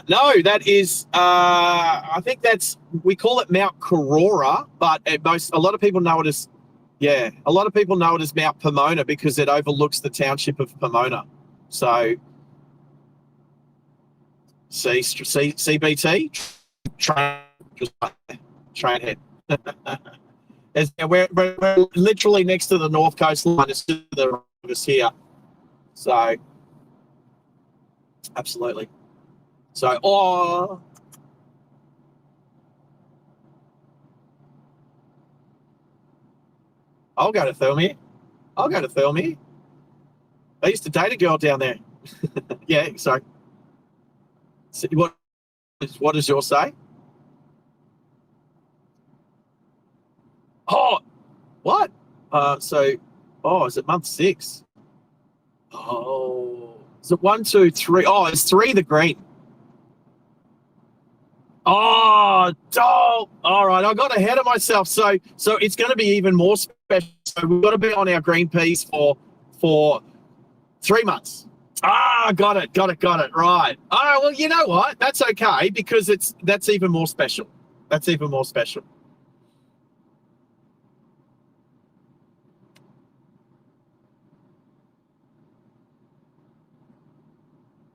No, that is, I think that's, we call it Mount Karora, but a lot of people know it as, yeah, a lot of people know it as Mount Pomona because it overlooks the township of Pomona. So, CBT, train head. We're literally next to the north coast line. It's to the right of us here. So, absolutely. So, I'll go to Thirlmere. I used to date a girl down there. Yeah, sorry. So what does yours say? Oh, what? Is it month 6? Oh, is it 1, 2, 3? Oh, it's 3 the green. Oh, all right. I got ahead of myself. So it's going to be even more special. So we've got to be on our green peas for 3 months. Got it. Right. Oh, well, you know what? That's okay because that's even more special. That's even more special.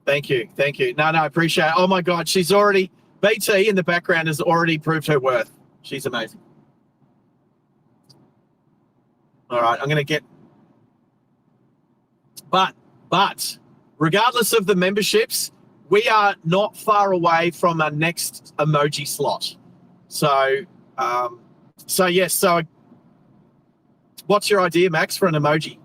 Thank you. No, I appreciate it. Oh my God, BT in the background has already proved her worth. She's amazing. All right, I'm going to get, but regardless of the memberships, we are not far away from our next emoji slot. So yes. So what's your idea, Max, for an emoji?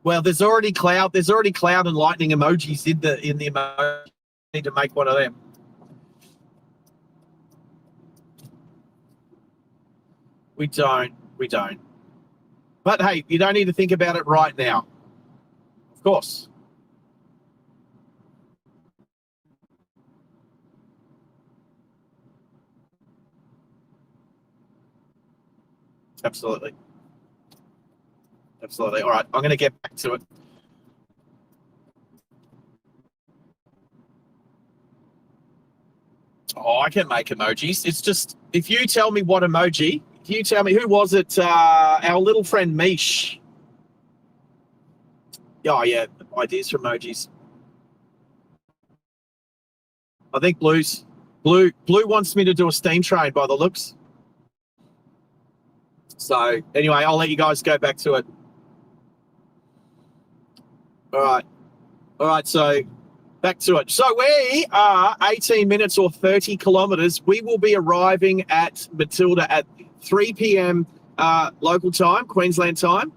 Well, there's already cloud and lightning emojis in the emoji. Need to make one of them. We don't. But hey, you don't need to think about it right now. Of course. Absolutely. All right, I'm going to get back to it. Oh, I can make emojis. It's just, if you tell me what emoji, who was it? Our little friend Mish. Oh, yeah, ideas for emojis. I think Blue wants me to do a steam train by the looks. So anyway, I'll let you guys go back to it. All right, so back to it. So we are 18 minutes or 30 kilometers. We will be arriving at Matilda at 3 p.m. Local time, Queensland time,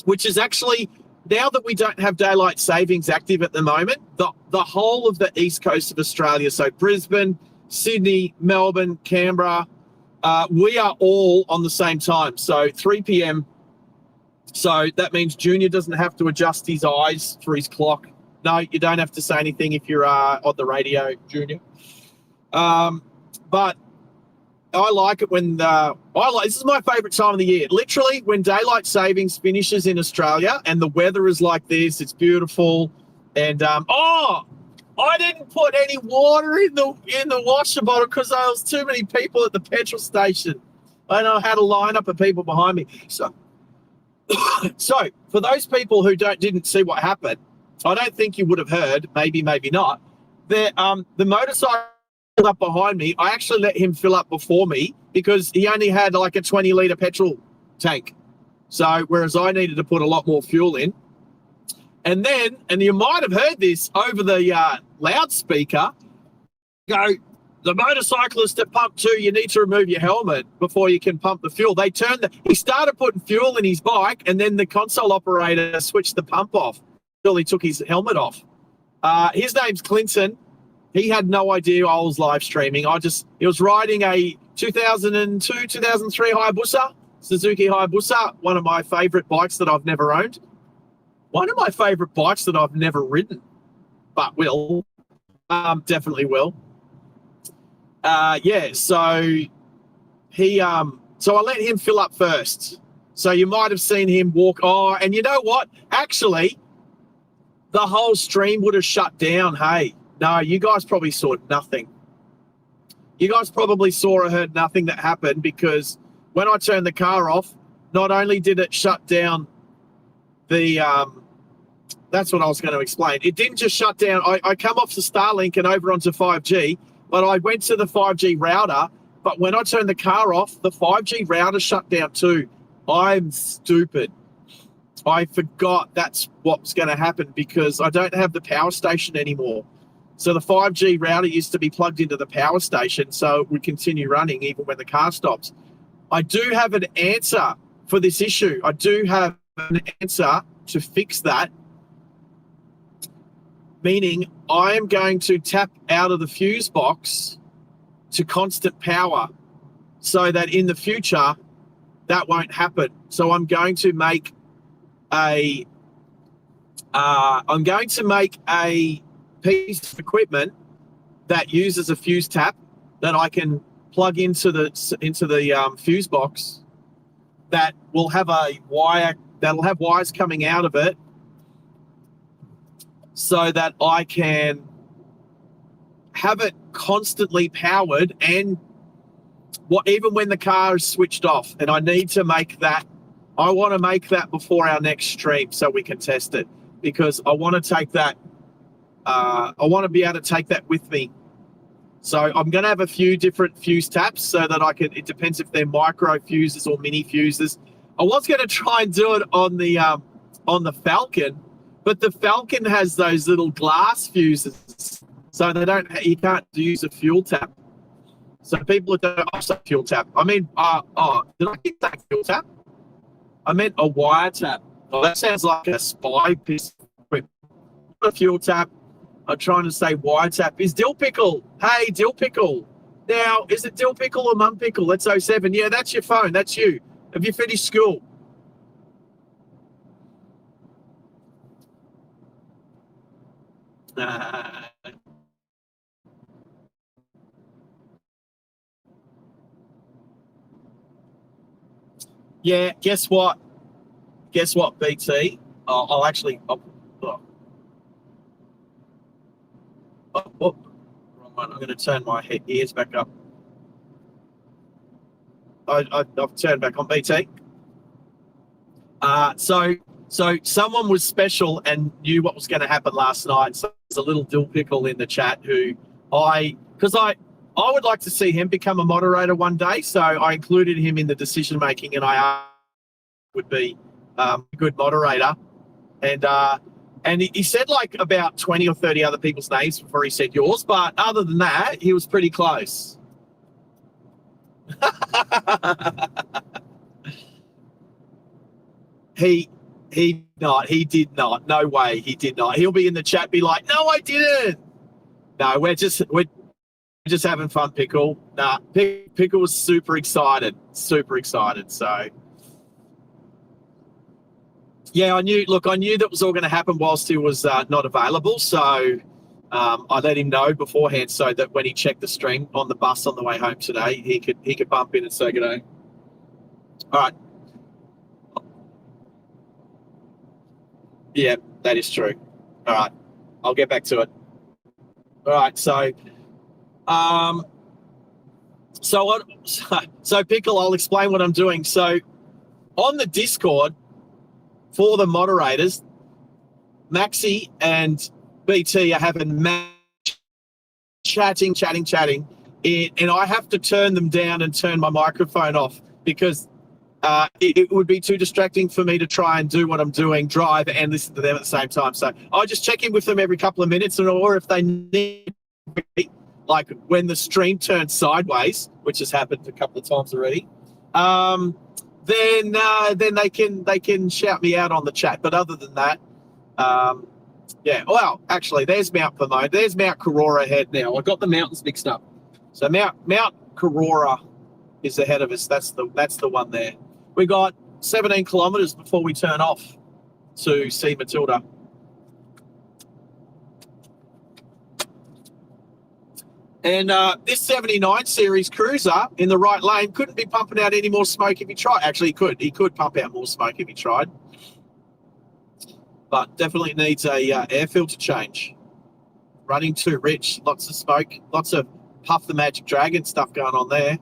which is actually, now that we don't have daylight savings active at the moment, the whole of the east coast of Australia, so Brisbane, Sydney, Melbourne, Canberra, we are all on the same time. So 3 p.m. So that means Junior doesn't have to adjust his eyes for his clock. No, you don't have to say anything if you're on the radio, Junior. But I like it when this is my favourite time of the year. Literally, when daylight savings finishes in Australia and the weather is like this, it's beautiful. And I didn't put any water in the washer bottle because there was too many people at the petrol station, and I had a lineup of people behind me. So for those people who didn't see what happened, I don't think you would have heard, maybe not. The motorcycle up behind me, I actually let him fill up before me because he only had like a 20-litre petrol tank. So whereas I needed to put a lot more fuel in. And then, and you might have heard this over the loudspeaker, go, the motorcyclist at pump 2, you need to remove your helmet before you can pump the fuel. He started putting fuel in his bike, and then the console operator switched the pump off until he took his helmet off. His name's Clinton. He had no idea I was live streaming. He was riding a 2002, 2003 Hayabusa, Suzuki Hayabusa, one of my favorite bikes that I've never owned. One of my favorite bikes that I've never ridden, but will. Definitely will. So I let him fill up first. So you might have seen him walk. Oh, and you know what? Actually, the whole stream would have shut down. Hey, no, you guys probably saw nothing. You guys probably saw or heard nothing that happened because when I turned the car off, not only did it shut down that's what I was going to explain. It didn't just shut down. I come off the Starlink and over onto 5G, but I went to the 5G router. But when I turned the car off, the 5G router shut down too. I'm stupid. I forgot that's what's going to happen because I don't have the power station anymore. So the 5G router used to be plugged into the power station, so it would continue running even when the car stops. I do have an answer for this issue. I do have an answer to fix that, meaning I am going to tap out of the fuse box to constant power so that in the future that won't happen. So I'm going to make a piece of equipment that uses a fuse tap that I can plug into the fuse box that will have a wire that'll have wires coming out of it, so that I can have it constantly powered, and even when the car is switched off. And I need to make that. I want to make that before our next stream so we can test it, because I want to take that. I want to be able to take that with me. So I'm going to have a few different fuse taps so that I can. It depends if they're micro fuses or mini fuses. I was going to try and do it on the Falcon, but the Falcon has those little glass fuses, so you can't use a fuel tap. So people don't also fuel tap. I mean, did I get that fuel tap? I meant a wire tap. Oh, that sounds like a spy piece of equipment. A fuel tap. I'm trying to say wire tap. Is Dill Pickle? Hey, Dill Pickle. Now, is it Dill Pickle or Mum Pickle? That's 07. Yeah, that's your phone. That's you. Have you finished school? Yeah, guess what? Guess what, BT? Wrong one. I'm going to turn my ears back up. I've turned back on, BT. So someone was special and knew what was going to happen last night. So there's a little dill pickle in the chat because I would like to see him become a moderator one day. So I included him in the decision making, and I would be a good moderator. And he said like about 20 or 30 other people's names before he said yours. But other than that, he was pretty close. He did not. No way, he did not. He'll be in the chat, be like, no, I didn't. No, we're just having fun, Pickle. Nah, Pickle was super excited. So yeah, I knew that was all going to happen whilst he was not available. So I let him know beforehand so that when he checked the stream on the bus on the way home today, he could bump in and say good day. All right. Yeah, that is true. All right, I'll get back to it. All right, so Pickle, I'll explain what I'm doing. So on the Discord for the moderators, Maxi and BT are having chatting, and I have to turn them down and turn my microphone off because it would be too distracting for me to try and do what I'm doing, drive and listen to them at the same time. So I just check in with them every couple of minutes, or if they need, like when the stream turns sideways, which has happened a couple of times already, then they can shout me out on the chat. But other than that, yeah. Well, actually, there's Mount Pomona. There's Mount Karora ahead now. I got the mountains mixed up. So Mount Karora is ahead of us. That's the one there. We got 17 kilometres before we turn off to see Matilda. And this 79 series cruiser in the right lane couldn't be pumping out any more smoke if he tried. Actually, he could. He could pump out more smoke if he tried. But definitely needs a air filter change. Running too rich. Lots of smoke. Lots of Puff the Magic Dragon stuff going on there.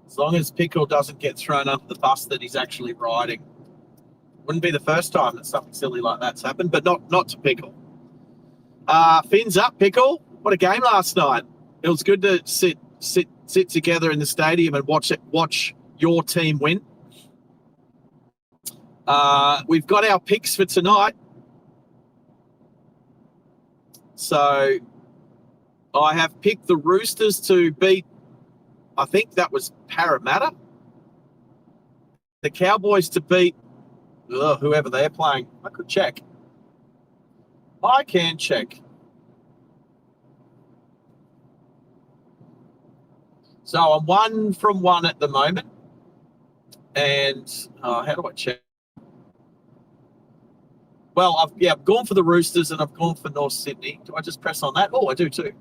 As long as Pickle doesn't get thrown under the bus that he's actually riding. Wouldn't be the first time that something silly like that's happened, but not to Pickle. Fins up, Pickle. What a game last night. It was good to sit together in the stadium and watch your team win. We've got our picks for tonight. So I have picked the Roosters to beat, I think that was Parramatta. The Cowboys to beat whoever they're playing. I could check. I can check. So I'm 1 from 1 at the moment. And how do I check? Well, I've gone for the Roosters and I've gone for North Sydney. Do I just press on that? Oh, I do too.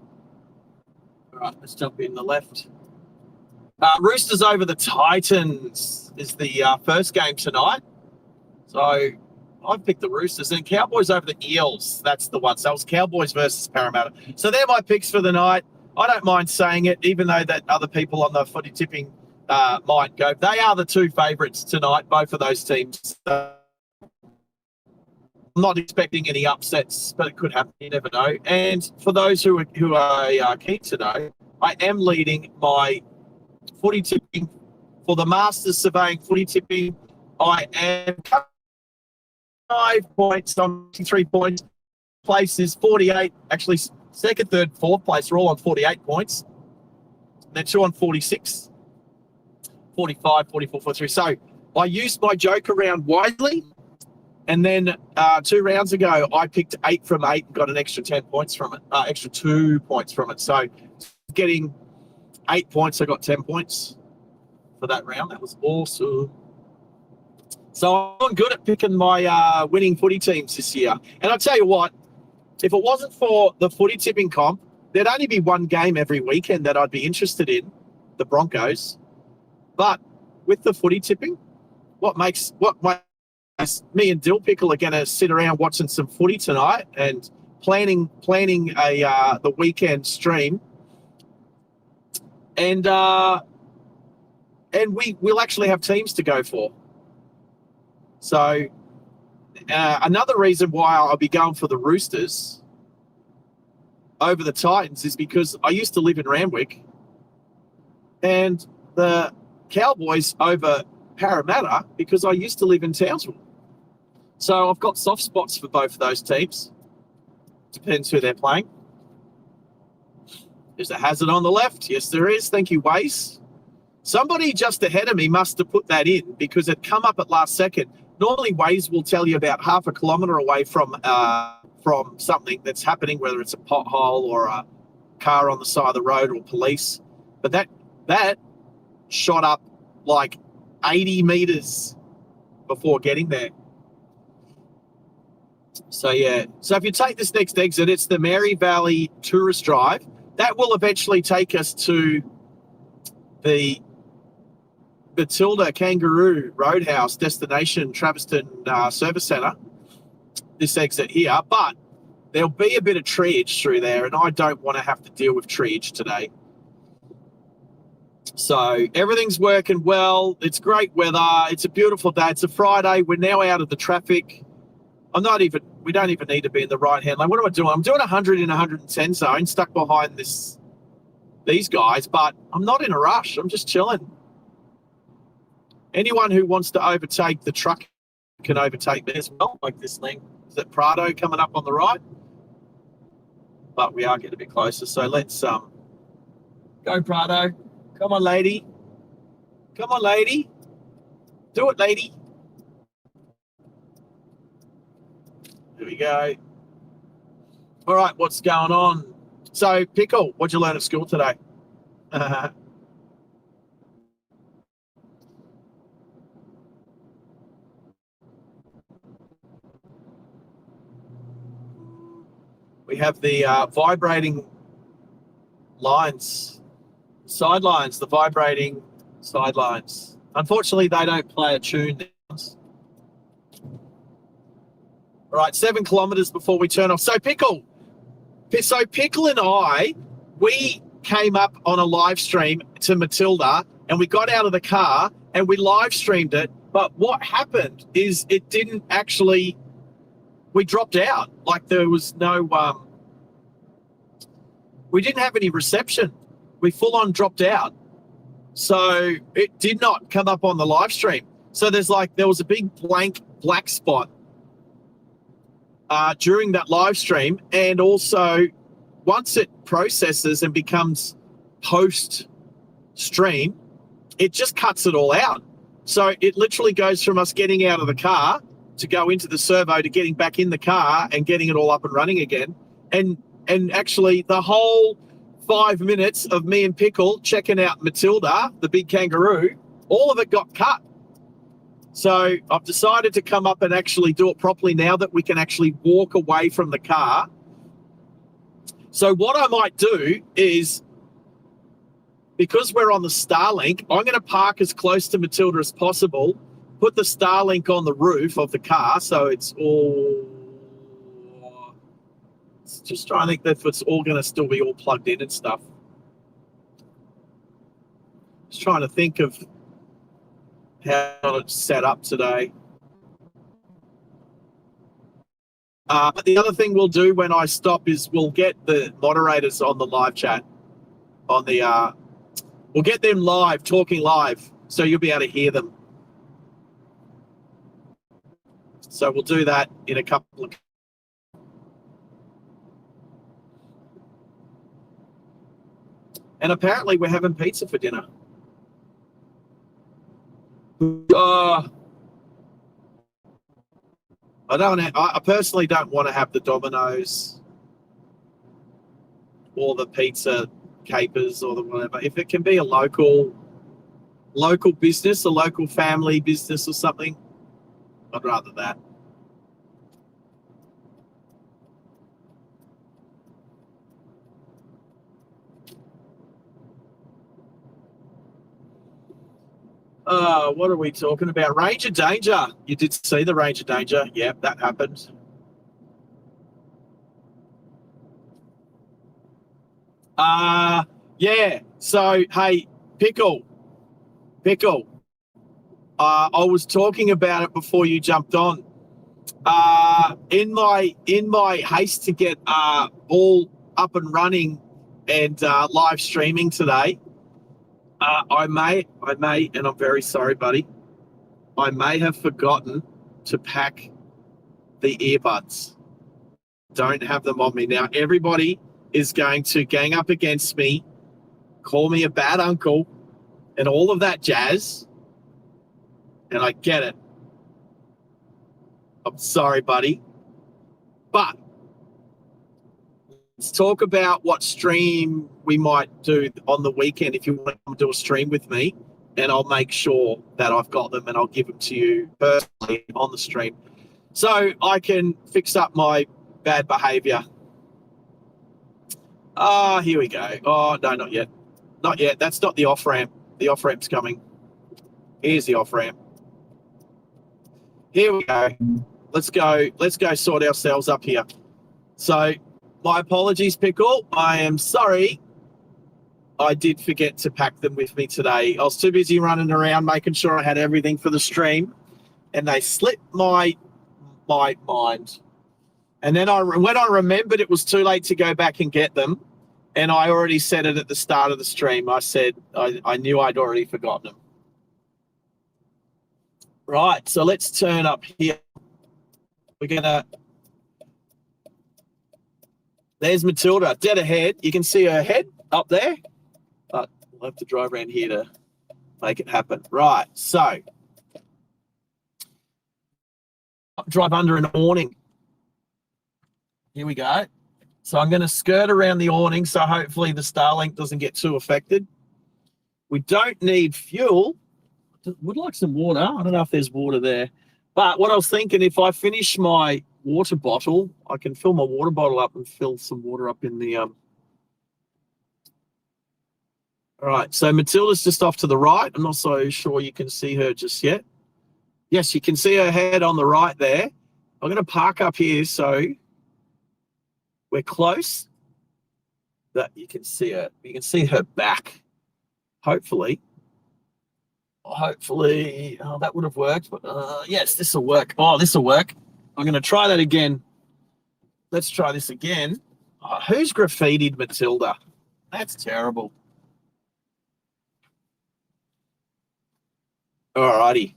All right, let's jump in the left. Roosters over the Titans is the first game tonight. So I've picked the Roosters. And Cowboys over the Eels, that's the one. So it was Cowboys versus Parramatta. So they're my picks for the night. I don't mind saying it, even though that other people on the footy tipping might go. They are the two favourites tonight, both of those teams. I'm not expecting any upsets, but it could happen. You never know. And for those who are keen to know, I am leading my footy tipping for the Masters Surveying footy tipping. I am 5 points on 3 points. Place is 48. Actually, second, third, fourth place are all on 48 points. Then 2 on 46, 45, 44, 43. So I used my joker round wisely. And then 2 rounds ago, I picked 8 from 8 and got an extra 10 points from it, extra 2 points from it. So getting 8 points, I got 10 points for that round. That was awesome. So I'm good at picking my winning footy teams this year. And I'll tell you what, if it wasn't for the footy tipping comp, there'd only be one game every weekend that I'd be interested in, the Broncos. But with the footy tipping, what makes me and Dill Pickle are going to sit around watching some footy tonight and planning the weekend stream, and we'll actually have teams to go for. So another reason why I'll be going for the Roosters over the Titans is because I used to live in Randwick, and the Cowboys over Parramatta because I used to live in Townsville. So I've got soft spots for both of those teams. Depends who they're playing. There's a hazard on the left. Yes, there is. Thank you, Waze. Somebody just ahead of me must have put that in because it come up at last second. Normally, Waze will tell you about half a kilometre away from something that's happening, whether it's a pothole or a car on the side of the road or police. But that shot up like 80 metres before getting there. So, yeah. So if you take this next exit, it's the Mary Valley Tourist Drive. That will eventually take us to the Matilda Kangaroo Roadhouse destination, Traviston Service Centre, this exit here. But there'll be a bit of treeage through there, and I don't want to have to deal with treeage today. So everything's working well. It's great weather. It's a beautiful day. It's a Friday. We're now out of the traffic. We don't even need to be in the right-hand lane. What am I doing? I'm doing 100 in 110 zone, stuck behind these guys, but I'm not in a rush. I'm just chilling. Anyone who wants to overtake the truck can overtake me as well, like this thing. Is that Prado coming up on the right? But we are getting a bit closer, so let's go, Prado. Come on, lady. Come on, lady. Do it, lady. There we go. All right, what's going on? So, Pickle, what'd you learn at school today? We have the vibrating lines, sidelines, the vibrating sidelines. Unfortunately, they don't play a tune. All right, 7 kilometres before we turn off. So Pickle and I, we came up on a live stream to Matilda and we got out of the car and we live streamed it. But what happened is it didn't actually, we dropped out. Like there was no, we didn't have any reception. We full on dropped out. So it did not come up on the live stream. So there was a big blank black spot during that live stream, and also once it processes and becomes post stream, it just cuts it all out. So it literally goes from us getting out of the car to go into the servo to getting back in the car and getting it all up and running again. And actually the whole 5 minutes of me and Pickle checking out Matilda, the big kangaroo, all of it got cut. So I've decided to come up and actually do it properly now that we can actually walk away from the car. So what I might do is, because we're on the Starlink, I'm going to park as close to Matilda as possible, put the Starlink on the roof of the car, so it's all... Just trying to think that it's all going to still be all plugged in and stuff. Just trying to think of how it's set up today. But the other thing we'll do when I stop is we'll get the moderators on the live chat. On the we'll get them live, talking live, so you'll be able to hear them. So we'll do that in a couple of... And apparently we're having pizza for dinner. I personally don't want to have the Domino's or the pizza capers or the whatever. If it can be a local business, a local family business or something, I'd rather that. What are we talking about? Ranger Danger. You did see the Ranger Danger. Yep, that happened. Yeah. So, hey, Pickle. I was talking about it before you jumped on. In my haste to get all up and running and live streaming today, I may, and I'm very sorry, buddy, I may have forgotten to pack the earbuds. Don't have them on me. Now, everybody is going to gang up against me, call me a bad uncle, and all of that jazz. And I get it. I'm sorry, buddy. But let's talk about what stream we might do on the weekend if you want to do a stream with me, and I'll make sure that I've got them and I'll give them to you personally on the stream so I can fix up my bad behavior. Here we go. Oh, no, not yet. Not yet. That's not the off-ramp. The off-ramp's coming. Here's the off-ramp. Here we go. Let's go sort ourselves up here. So my apologies, Pickle. I am sorry. I did forget to pack them with me today. I was too busy running around making sure I had everything for the stream, and they slipped my mind. And then when I remembered it was too late to go back and get them, and I already said it at the start of the stream, I said I knew I'd already forgotten them. Right, so let's turn up here. There's Matilda, dead ahead. You can see her head up there, but we'll have to drive around here to make it happen. Right, so drive under an awning. Here we go. So I'm going to skirt around the awning, so hopefully the Starlink doesn't get too affected. We don't need fuel. Would like some water. I don't know if there's water there. But what I was thinking, if I finish my water bottle, I can fill my water bottle up and fill some water up in the... All right, so Matilda's just off to the right. I'm not so sure you can see her just yet. Yes, you can see her head on the right there. I'm going to park up here so we're close. That you can see her. You can see her back. Hopefully, oh, that would have worked. But yes, this will work. Oh, this will work. I'm going to try that again. Let's try this again. Oh, who's graffitied Matilda? That's terrible. All righty.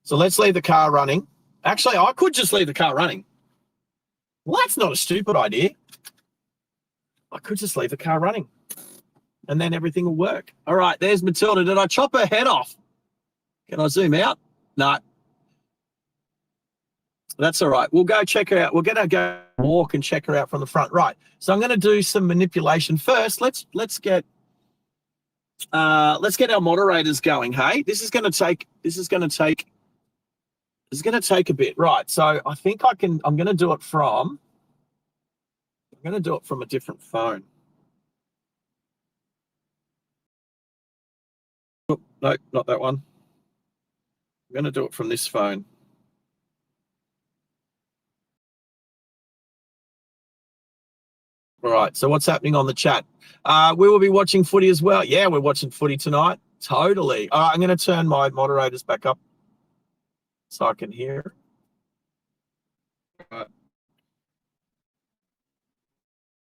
So let's leave the car running. Actually, I could just leave the car running. Well, that's not a stupid idea. I could just leave the car running and then everything will work. All right, there's Matilda. Did I chop her head off? Can I zoom out? No. That's all right. We'll go check her out. We're going to go walk and check her out from the front. Right. So I'm going to do some manipulation first. Let's get our moderators going. Hey, this is going to take a bit. Right. So I think I'm going to do it from a different phone. Oh, no, not that one. I'm going to do it from this phone. All right. So what's happening on the chat? We will be watching footy as well. Yeah, we're watching footy tonight. Totally. All right, I'm going to turn my moderators back up so I can hear. All right.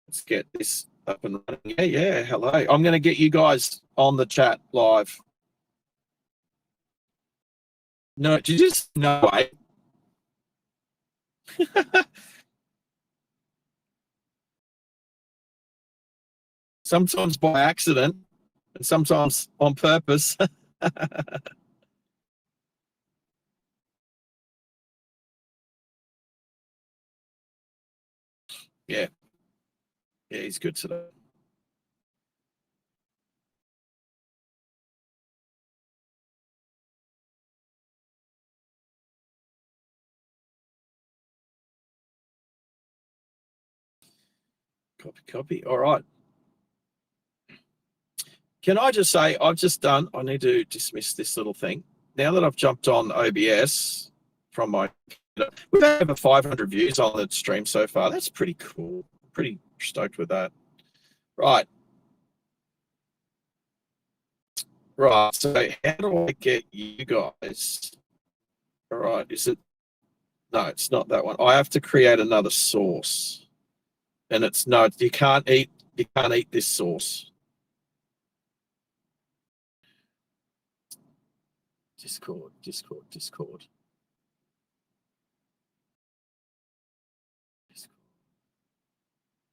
Let's get this up and running. Yeah. Hello. I'm going to get you guys on the chat live. No, did you just no way? Sometimes by accident and sometimes on purpose. Yeah. Yeah, he's good today. Copy. All right. Can I just say, I need to dismiss this little thing. Now that I've jumped on OBS from my, we've had over 500 views on the stream so far. That's pretty cool. Pretty stoked with that. Right. Right. So how do I get you guys? All right. No, it's not that one. I have to create another source. And you can't eat this sauce. Discord.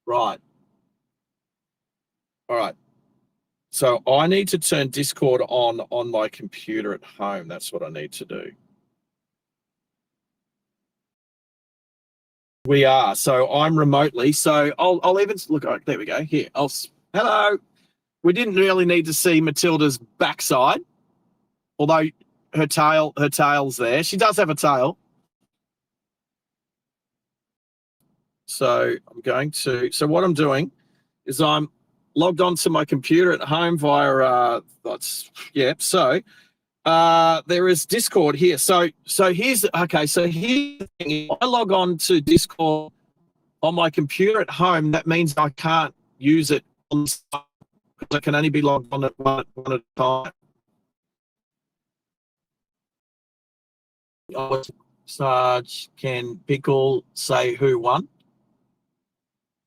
Right. All right. So I need to turn Discord on my computer at home. That's what I need to do. We are. So I'm remotely. So I'll even look. Oh, there we go. Here. Hello. We didn't really need to see Matilda's backside, although her tail's there. She does have a tail. So what I'm doing is I'm logged onto my computer at home via So there is Discord here. So here's the thing. If I log on to Discord on my computer at home, that means I can't use it on the site because I can only be logged on at one at a time. Sarge, can Pickle say who won?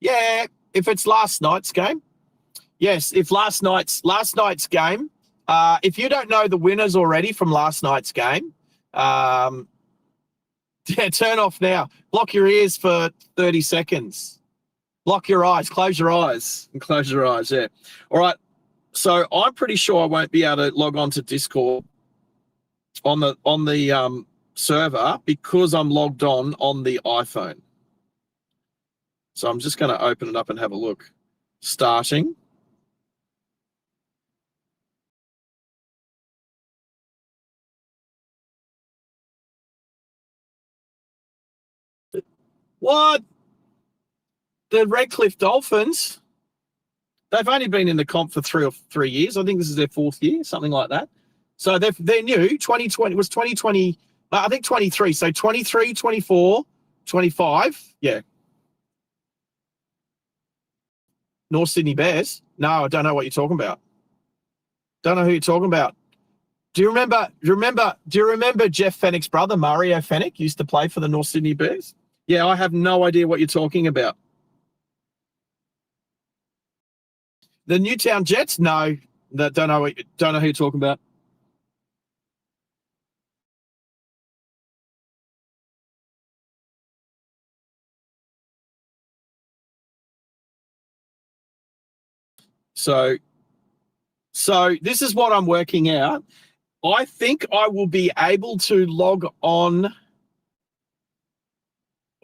Yeah, if it's last night's game. Yes, if last night's game. If you don't know the winners already from last night's game, turn off now. Block your ears for 30 seconds. Block your eyes. Close your eyes. And close your eyes, yeah. All right. So I'm pretty sure I won't be able to log on to Discord on the server because I'm logged on the iPhone. So I'm just going to open it up and have a look. Starting. What? The Redcliffe Dolphins? They've only been in the comp for 3 years. I think this is their 4th year, something like that. So they're new. 2020 was 2020. I think 23. So 23, 24, 25. Yeah. North Sydney Bears. No, I don't know what you're talking about. Don't know who you're talking about. Do you remember Jeff Fennick's brother, Mario Fennick, used to play for the North Sydney Bears? Yeah, I have no idea what you're talking about. The Newtown Jets? No, don't know who you're talking about. So this is what I'm working out. I think I will be able to log on.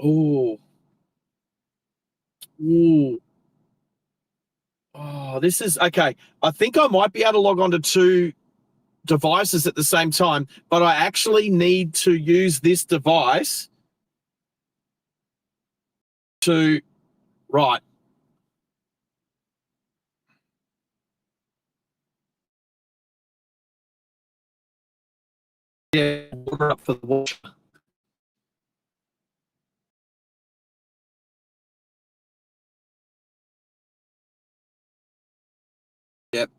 Oh, this is okay. I think I might be able to log on to 2 devices at the same time, but I actually need to use this device to, right. Yeah, water up for the water. Yep.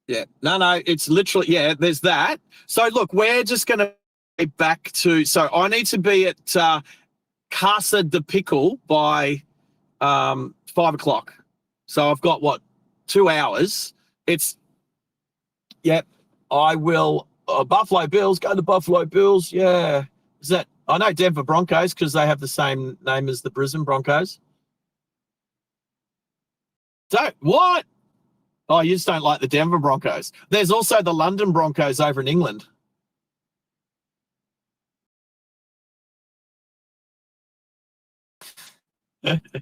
Yeah. No, it's literally, yeah, there's that. So look, we're just going to be back to, so I need to be at Casa de Pickle by 5 o'clock. So I've got what, 2 hours. It's, yep, I will, Buffalo Bills, go to Buffalo Bills. Yeah. Is that, I know Denver Broncos because they have the same name as the Brisbane Broncos. Don't, what? Oh, you just don't like the Denver Broncos. There's also the London Broncos over in England.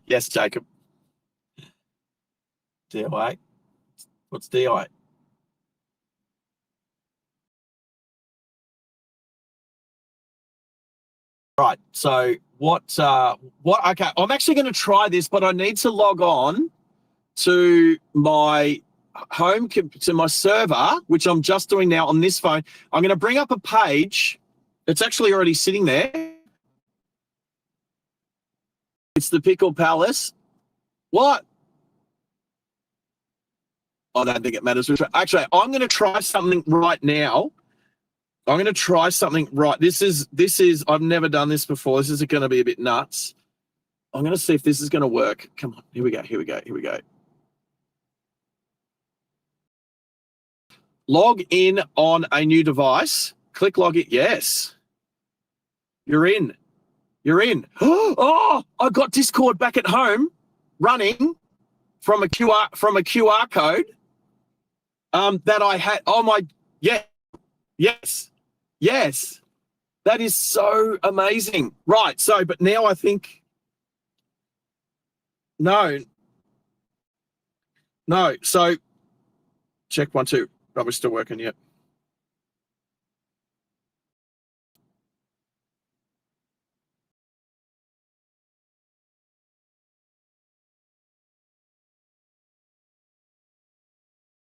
Yes, Jacob. DI. What's DI? Right. So what, okay, I'm actually going to try this, but I need to log on to my home, to my server, which I'm just doing now on this phone. I'm going to bring up a page. It's actually already sitting there. It's the Pickle Palace. What? I don't think it matters. Actually, I'm going to try something right now. I'm going to try something right. This is, I've never done this before. This is going to be a bit nuts. I'm going to see if this is going to work. Come on. Here we go. Log in on a new device. Click log in. Yes. You're in. Oh, I got Discord back at home running from a QR code that I had. Oh my, yeah. Yes. That is so amazing. Right. So, but now I think, no. So check 1, 2. Probably still working yet.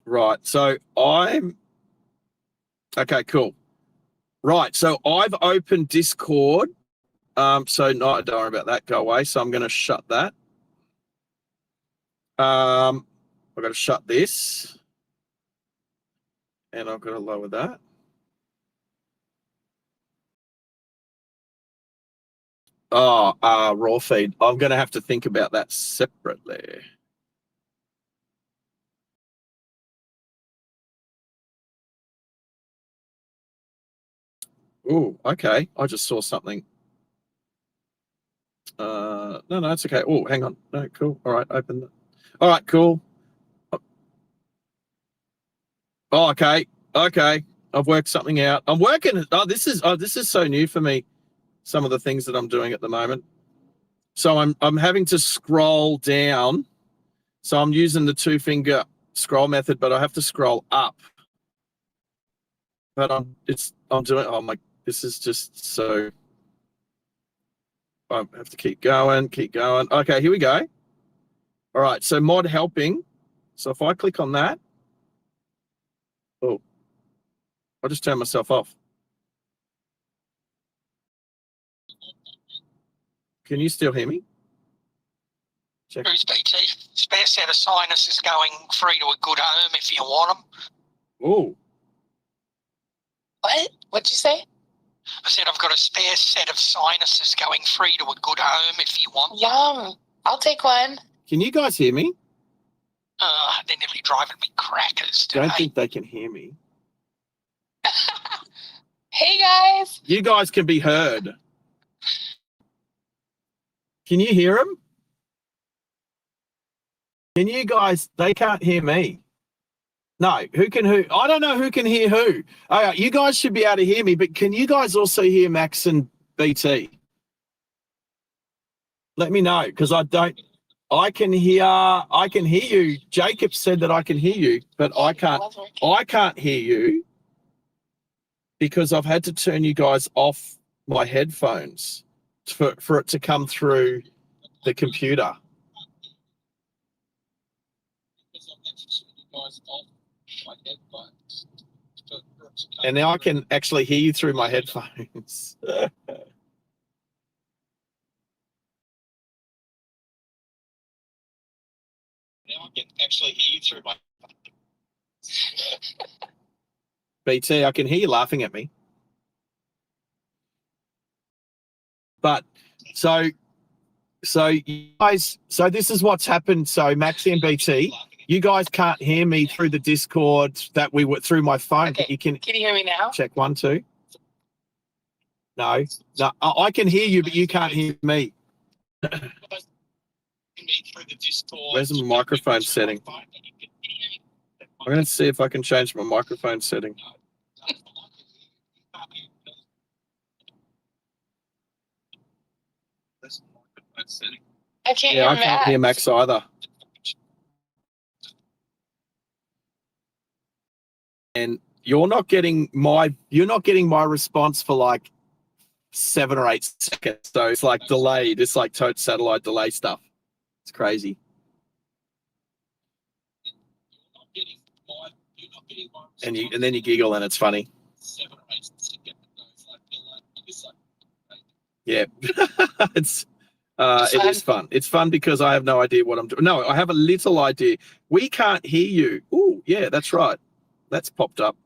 Right. So I'm, okay, cool. Right. So I've opened Discord. So no, don't worry about that. Go away. So I'm going to shut that. I've got to shut this. And I've got to lower that. Oh, raw feed. I'm going to have to think about that separately. Oh, okay. I just saw something. No, it's okay. Oh, hang on. No, cool. All right, open that. All right, cool. Oh, okay. I've worked something out. I'm working. This is so new for me. Some of the things that I'm doing at the moment. So I'm having to scroll down. So I'm using the 2-finger scroll method, but I have to scroll up. But I'm doing, oh my, this is just so, I have to keep going. Okay, here we go. All right, so mod helping. So if I click on that, oh, I just turned myself off. Can you still hear me? Check. Bruce BT, spare set of sinuses going free to a good home if you want them. Oh. What? What'd you say? I said I've got a spare set of sinuses going free to a good home if you want. Yum. I'll take one. Can you guys hear me? They're nearly driving me crackers today. Don't think they can hear me. Hey, guys. You guys can be heard. Can you hear them? Can you guys? They can't hear me. No, who can who? I don't know who can hear who. All right, you guys should be able to hear me, but can you guys also hear Max and BT? Let me know, because I don't. I can hear you. Jacob said that I can hear you, but I can't hear you because I've had to turn you guys off my headphones for it to come through the computer. And now I can actually hear you through my headphones. Now I can actually hear you through my BT. I can hear you laughing at me. But so you guys, so this is what's happened. So Maxi and BT, you guys can't hear me through the Discord that we were through my phone. Okay. But can you hear me now? check 1, 2. No, I can hear you, but you can't hear me. Where's my microphone setting? I'm going to see if I can change my microphone setting. I can't Yeah, hear I can't hear Max either. And you're not getting my response for like 7 or 8 seconds. So it's like delayed. It's like total satellite delay stuff. It's crazy. And then you giggle and it's funny. Yeah. It is fun. It's fun because I have no idea what I'm doing. No, I have a little idea. We can't hear you. Oh, yeah, that's right. That's popped up.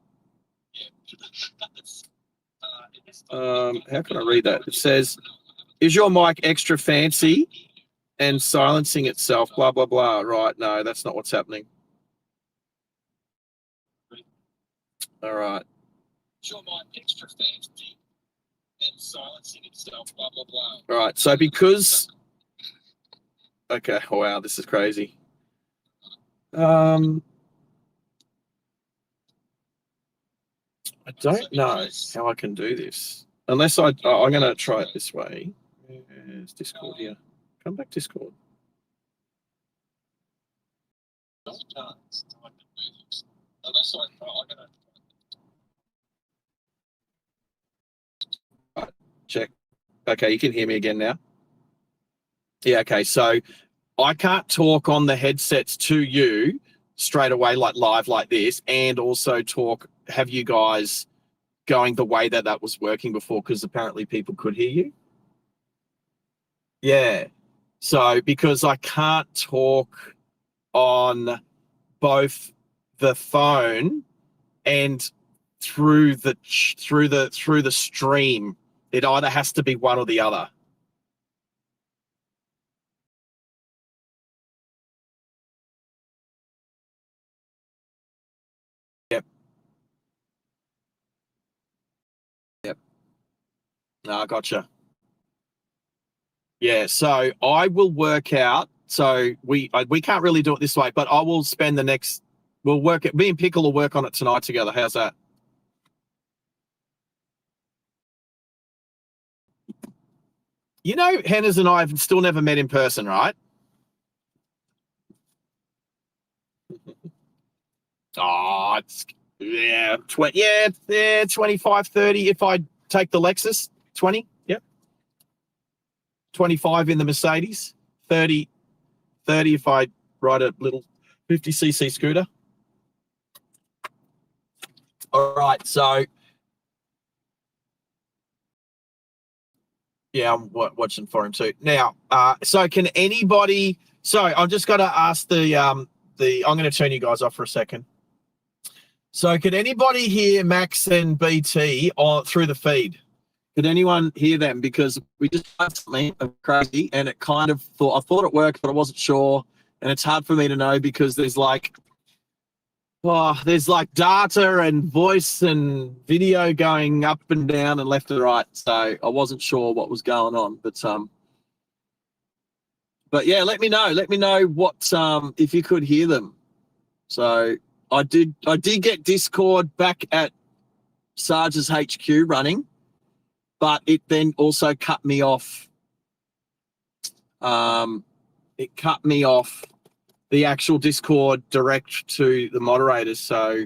How can I read that? It says, is your mic extra fancy and silencing itself, blah, blah, blah. Right, no, that's not what's happening. All right. Is your mic extra fancy and silencing itself, blah, blah, blah. All right, so because... Okay, wow, this is crazy. I don't know how I can do this. Unless I'm going to try it this way. Where's Discord here? Come back, Discord. Right, check. Okay, you can hear me again now. Yeah, okay. So I can't talk on the headsets to you straight away, like live like this, and also have you guys going the way that was working before, because apparently people could hear you. Yeah. So because I can't talk on both the phone and through the stream, it either has to be one or the other. Yep. No, I gotcha. Yeah, so I will work out. So we can't really do it this way, but I will spend the next. We'll work it. Me and Pickle will work on it tonight together. How's that? You know, Hannah's and I have still never met in person, right? Oh, it's 25, 30 if I take the Lexus, 20, yep. 25 in the Mercedes, 30 if I ride a little 50cc scooter. All right, so yeah, I'm watching for him too. Now, so can anybody? So I've just got to ask I'm going to turn you guys off for a second. So could anybody hear Max and BT through the feed? Could anyone hear them? Because we just tried something crazy, and it kind of I thought it worked, but I wasn't sure, and it's hard for me to know because there's like data and voice and video going up and down and left and right. So I wasn't sure what was going on, but But yeah, let me know what if you could hear them. So I did get Discord back at Sarge's HQ running, but it then also cut me off. It cut me off the actual Discord direct to the moderators. So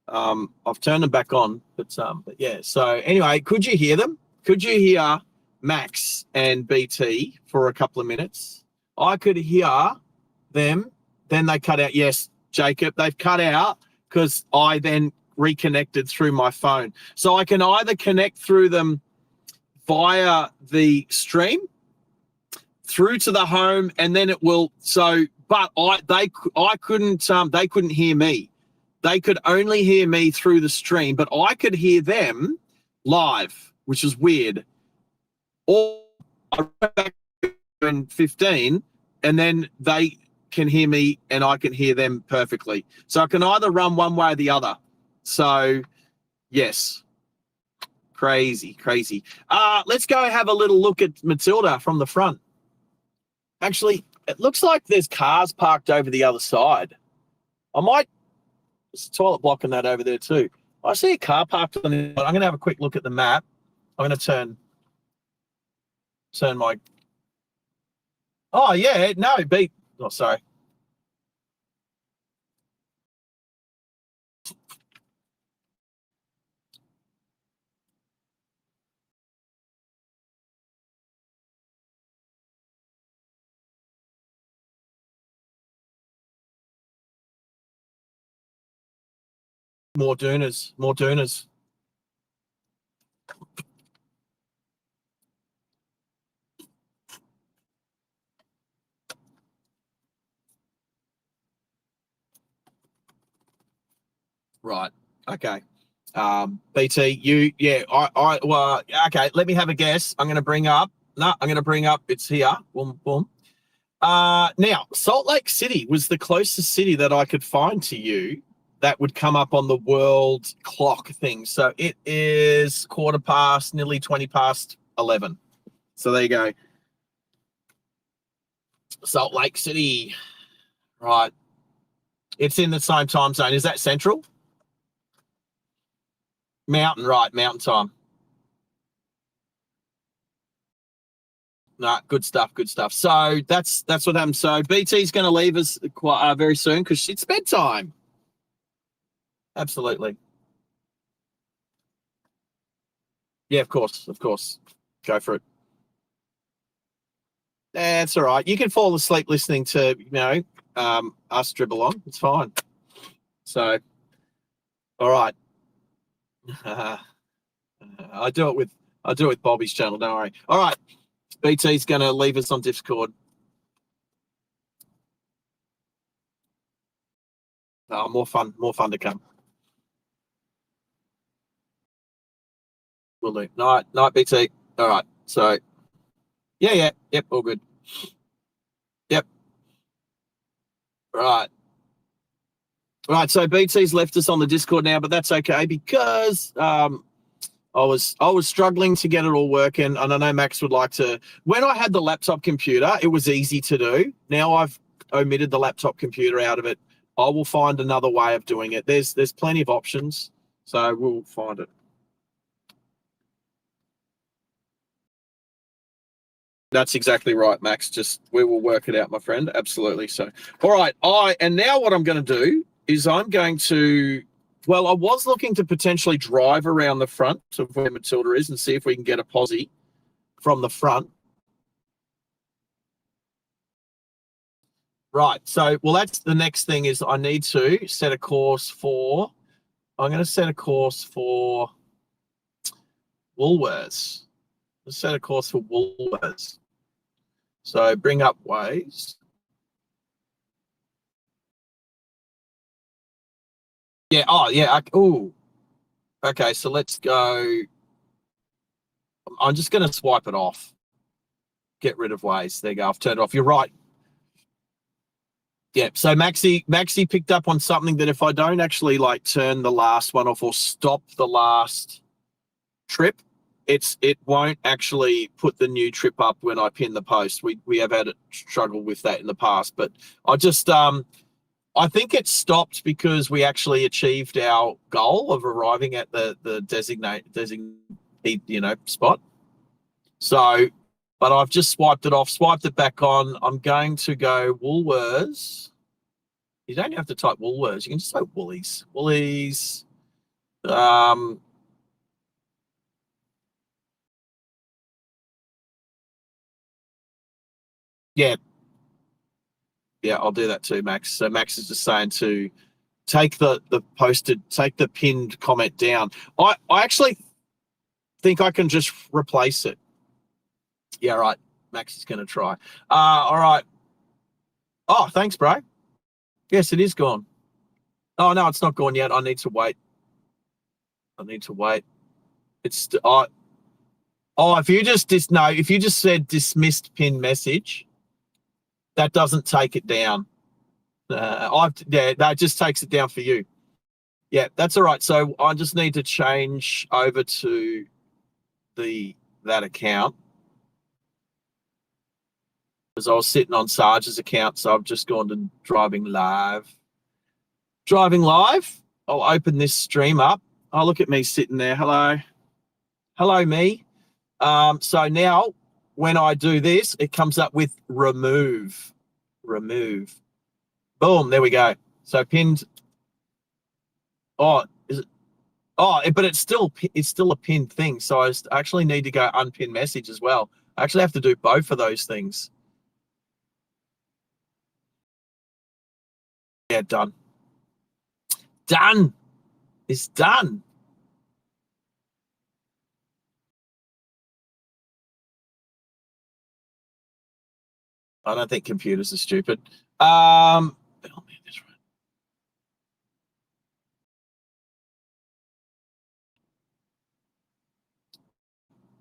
I've turned them back on. But yeah. So anyway, could you hear them? Could you hear Max and BT for a couple of minutes? I could hear them. Then they cut out. Yes, Jacob, they've cut out because I then reconnected through my phone. So I can either connect through them via the stream through to the home, and then it will. So, but they couldn't hear me. They could only hear me through the stream, but I could hear them live, which is weird. Or I went back in 15, and then they can hear me and I can hear them perfectly. So I can either run one way or the other. So yes, crazy. Let's go have a little look at Matilda from the front. Actually, it looks like there's cars parked over the other side. There's a toilet blocking that over there too. I see a car parked on the. I'm going to have a quick look at the map. I'm going to turn my. Oh yeah, no, beat. Oh, sorry. More dooners. Right. Okay. BT, okay, let me have a guess. I'm going to bring up, it's here. Boom, boom. Now, Salt Lake City was the closest city that I could find to you that would come up on the world clock thing. So it is nearly 20 past 11. So there you go. Salt Lake City. Right. It's in the same time zone. Is that central? Mountain, right, mountain time. No, good stuff. So that's what happens. So BT's going to leave us very soon because it's bedtime. Absolutely. Yeah, of course. Go for it. That's all right. You can fall asleep listening to, us dribble on. It's fine. So, all right. I do it with Bobby's channel. Don't worry. All right. BT's going to leave us on Discord. Oh, more fun to come. Will do. Night, BT. All right. So, yep, all good. Yep. Right. So BT's left us on the Discord now, but that's okay because I was struggling to get it all working, and I know Max would like to. When I had the laptop computer, it was easy to do. Now I've omitted the laptop computer out of it. I will find another way of doing it. There's plenty of options, so we'll find it. That's exactly right, Max. We will work it out, my friend. Absolutely. So, all right. And now what I'm going to do is I was looking to potentially drive around the front of where Matilda is and see if we can get a posse from the front. Right. So, that's the next thing is I need to set a course for. I'm going to set a course for Woolworths. Let's set a course for Woolworths. So bring up Waze. Yeah. Oh, yeah. Okay. So let's go. I'm just going to swipe it off. Get rid of Waze. There you go. I've turned it off. You're right. Yeah. So Maxi picked up on something that if I don't actually turn the last one off or stop the last trip, it won't actually put the new trip up when I pin the post. We have had a struggle with that in the past, but I just I think it stopped because we actually achieved our goal of arriving at the designate spot. So, but I've just swiped it off, swiped it back on. I'm going to go Woolworths. You don't have to type Woolworths. You can just type Woolies. Woolies. Yeah. Yeah, I'll do that too, Max. So Max is just saying to take the pinned comment down. I actually think I can just replace it. Yeah, right. Max is going to try. All right. Oh, thanks, bro. Yes, it is gone. Oh, no, it's not gone yet. I need to wait. It's if you just said dismissed pin message, that doesn't take it down. That just takes it down for you. Yeah, that's all right. So I just need to change over to that account because I was sitting on Sarge's account, so I've just gone to driving live. I'll open this stream up. Oh, look at me sitting there. Hello, me. So now when I do this, it comes up with remove. Boom, there we go. So pinned. Oh, is it? Oh, but it's still a pinned thing. So I actually need to go unpin message as well. I actually have to do both of those things. Yeah, done. Done. It's done. I don't think computers are stupid.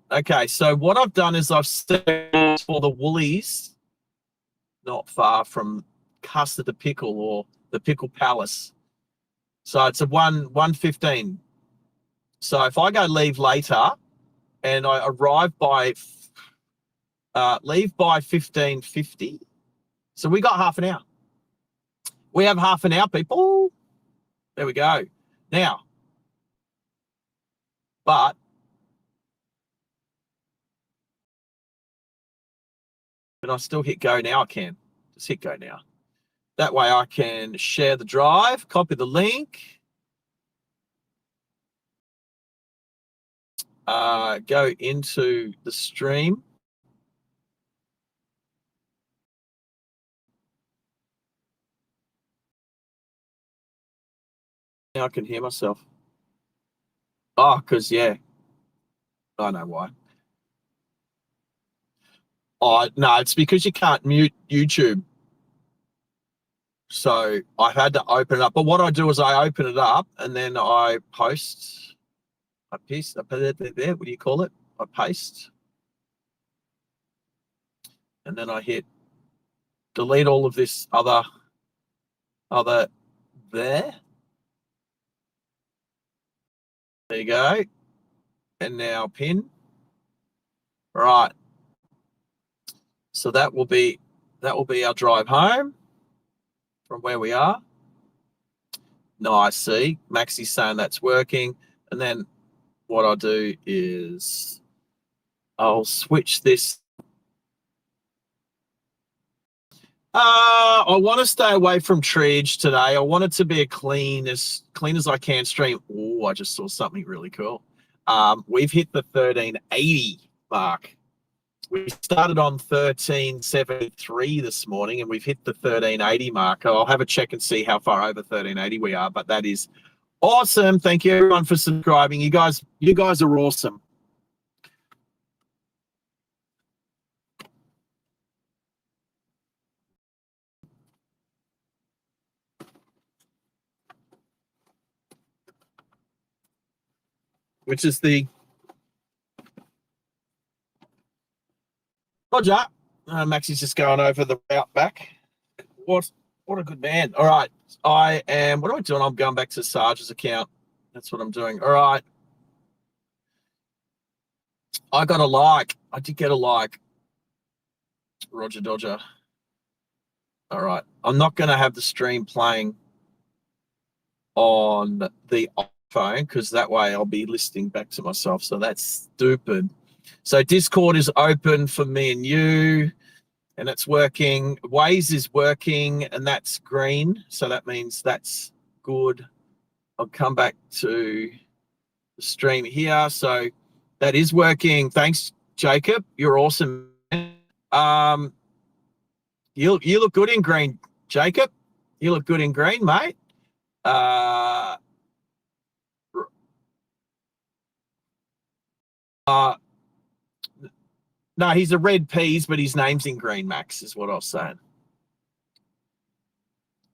Okay, so what I've done is I've set for the Woolies, not far from Custard the Pickle or the Pickle Palace. So it's a 1:15. So if I go leave later and I arrive by leave by 15:50, so we got half an hour. We have half an hour, people. There we go. Now, but can I still hit go now? I can. Just hit go now. That way I can share the drive, copy the link, go into the stream. Now I can hear myself. Oh, because, yeah. I know why. Oh, no, it's because you can't mute YouTube. So I've had to open it up. But what I do is I open it up and then I post. I put it there. What do you call it? I paste. And then I hit delete all of this other there. There you go. And now pin. Right. So that will be our drive home from where we are. Nice. See, Maxi's saying that's working. And then what I'll do is I'll switch this. I want to stay away from triage today. I want it to be as clean as I can stream. Oh, I just saw something really cool. We've hit the 1380 mark. We started on 1373 this morning and we've hit the 1380 mark. I'll have a check and see how far over 1380 we are, but that is awesome. Thank you everyone for subscribing. You guys are awesome. Which is the Roger. Maxi's just going over the route back. What a good man. All right. What am I doing? I'm going back to Sarge's account. That's what I'm doing. All right. I got a like. I did get a like. Roger Dodger. All right. I'm not going to have the stream playing on the iPhone because that way I'll be listening back to myself. So that's stupid. So Discord is open for me and you, and it's working. Waze is working, and that's green. So that means that's good. I'll come back to the stream here. So that is working. Thanks, Jacob. You're awesome. You look good in green, Jacob. You look good in green, mate. No, he's a red peas, but his name's in green, Max, is what I was saying.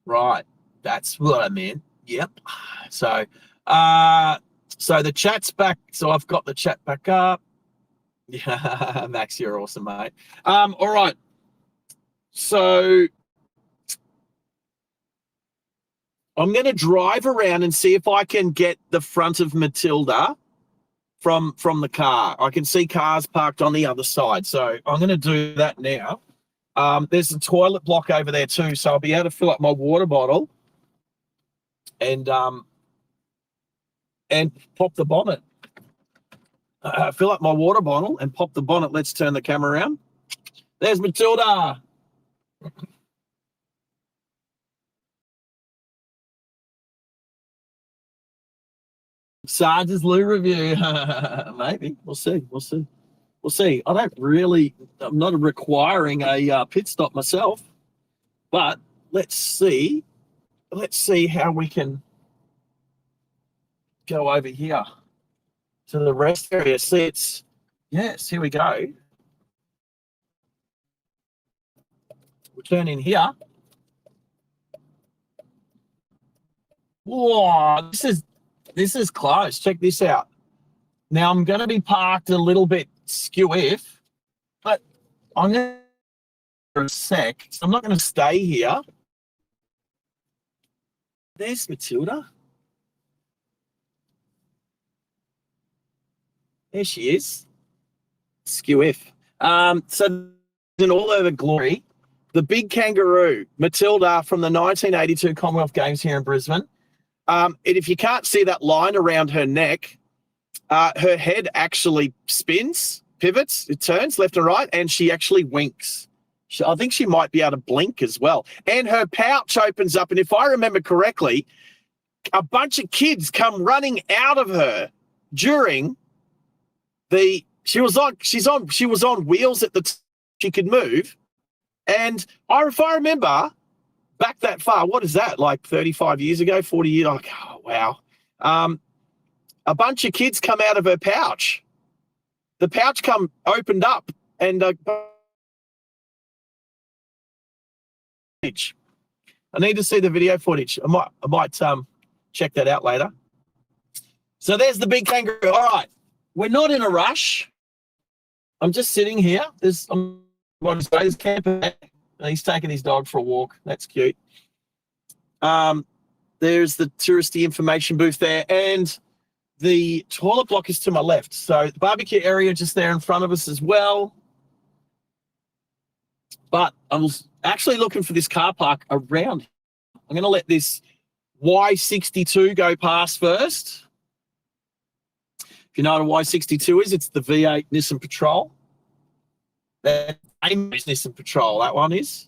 Right. That's what I meant. Yep. So the chat's back. So I've got the chat back up. Yeah, Max, you're awesome, mate. All right. So I'm going to drive around and see if I can get the front of Matilda from the car. I can see cars parked on the other side. So I'm going to do that now. There's a toilet block over there too, so I'll be able to fill up my water bottle and pop the bonnet. Fill up my water bottle and pop the bonnet. Let's turn the camera around. There's Matilda. Sarge's loo review. Maybe. We'll see. I'm not requiring a pit stop myself, but let's see how we can go over here to the rest area. See, yes, here we go. We'll turn in here. Whoa, this is close. Check this out. Now I'm going to be parked a little bit skew-if, but I'm going to for a sec. So I'm not going to stay here. There's Matilda. There she is. Skew-if. So in all over glory, the big kangaroo, Matilda from the 1982 Commonwealth Games here in Brisbane. And if you can't see that line around her neck, her head actually spins, pivots, it turns left and right, and she actually winks. I think she might be able to blink as well. And her pouch opens up, and if I remember correctly, a bunch of kids come running out of her during she was on wheels at the she could move. And if I remember back that far, what is that, like 35 years ago, 40 years? Like, oh, wow. A bunch of kids come out of her pouch. The pouch opened up and I need to see the video footage. I might check that out later. So there's the big kangaroo. All right. We're not in a rush. I'm just sitting here. There's camper. He's taking his dog for a walk. That's cute. There's the touristy information booth there, and the toilet block is to my left. So the barbecue area just there in front of us as well. But I was actually looking for this car park around. I'm going to let this Y62 go past first. If you know what a Y62 is, it's the V8 Nissan Patrol. That is Nissan Patrol, that one is.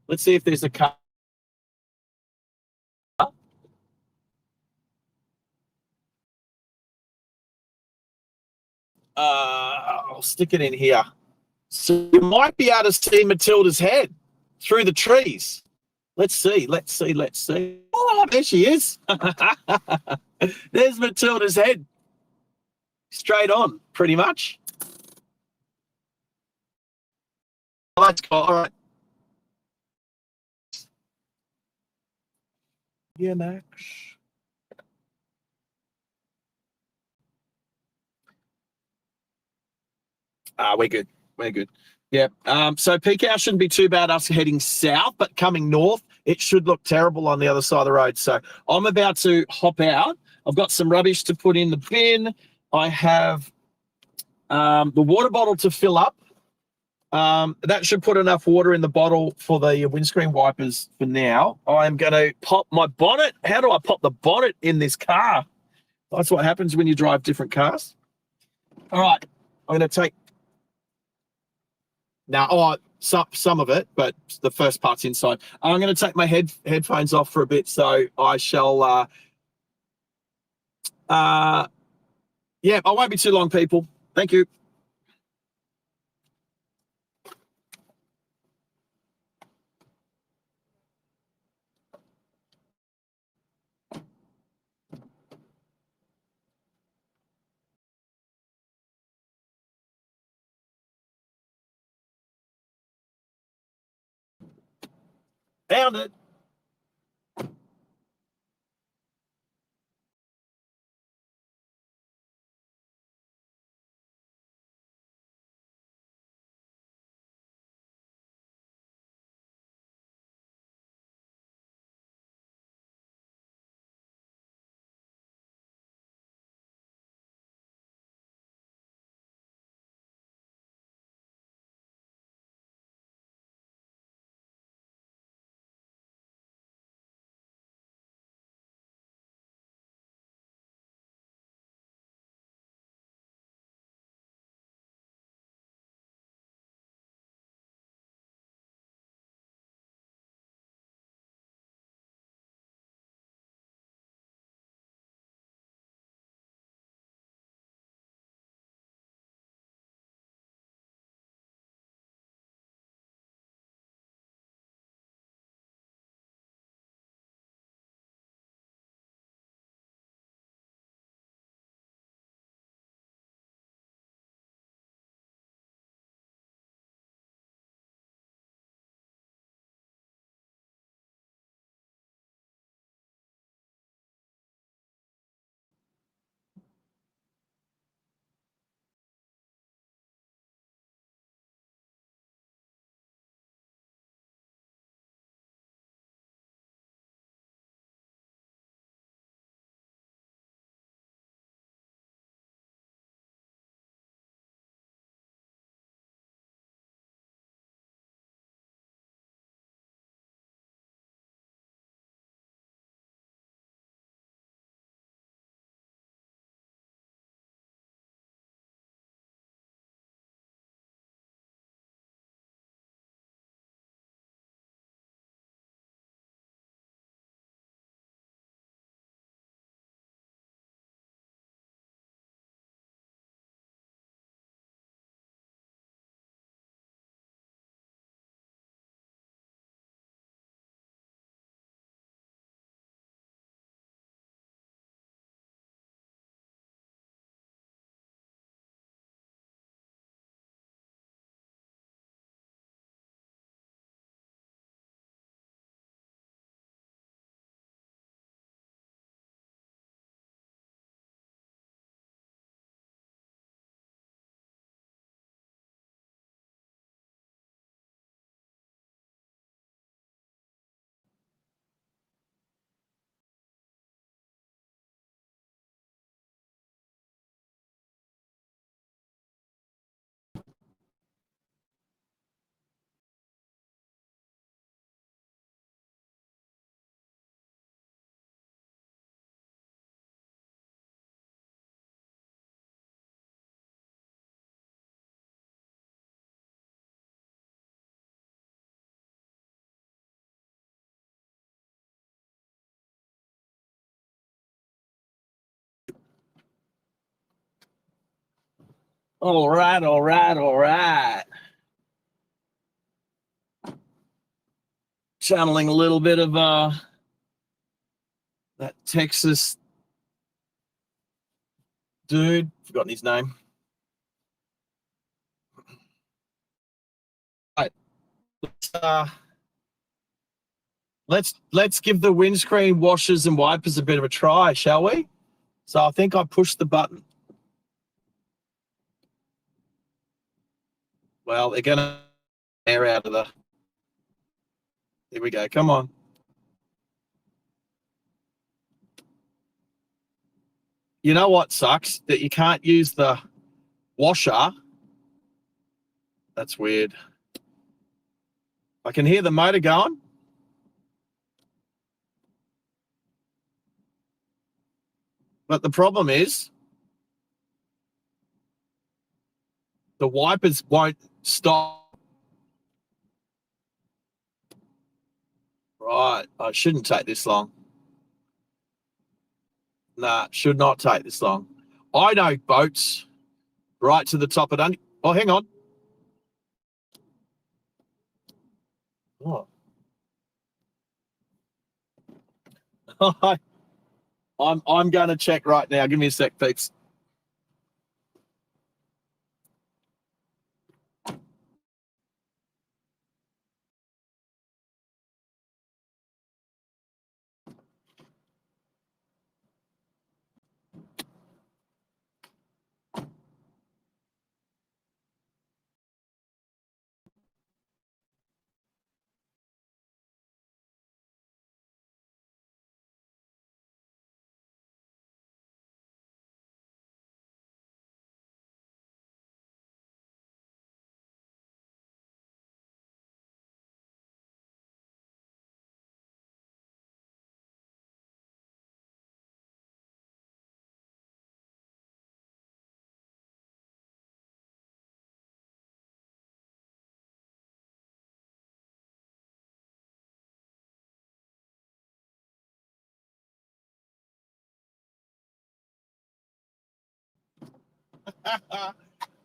Let's see if there's a car. I'll stick it in here. So you might be able to see Matilda's head through the trees. Let's see. Oh, there she is. There's Matilda's head. Straight on, pretty much. Let's go. All right. Yeah, Max. We're good. Yeah. So peak hour shouldn't be too bad us heading south, but coming north, it should look terrible on the other side of the road. So I'm about to hop out. I've got some rubbish to put in the bin. I have The water bottle to fill up. That should put enough water in the bottle for the windscreen wipers for now. I'm going to pop my bonnet. How do I pop the bonnet in this car? That's what happens when you drive different cars. All right, I'm going to take now. Some of it, but the first part's inside. I'm going to take my headphones off for a bit, so I shall. Yeah, I won't be too long, people. Thank you. Found it. All right, all right, all right. Channeling a little bit of that Texas dude, forgotten his name. Right. Let's give the windscreen washers and wipers a bit of a try, shall we? So I think I pushed the button. Well, they're gonna air out of the. Here we go. Come on. You know what sucks? That you can't use the washer. That's weird. I can hear the motor going. But the problem is the wipers won't stop. Right. I shouldn't take this long. Nah, should not take this long. I know boats right to the top of it. Oh, hang on. Oh. I'm going to check right now. Give me a sec, peeps.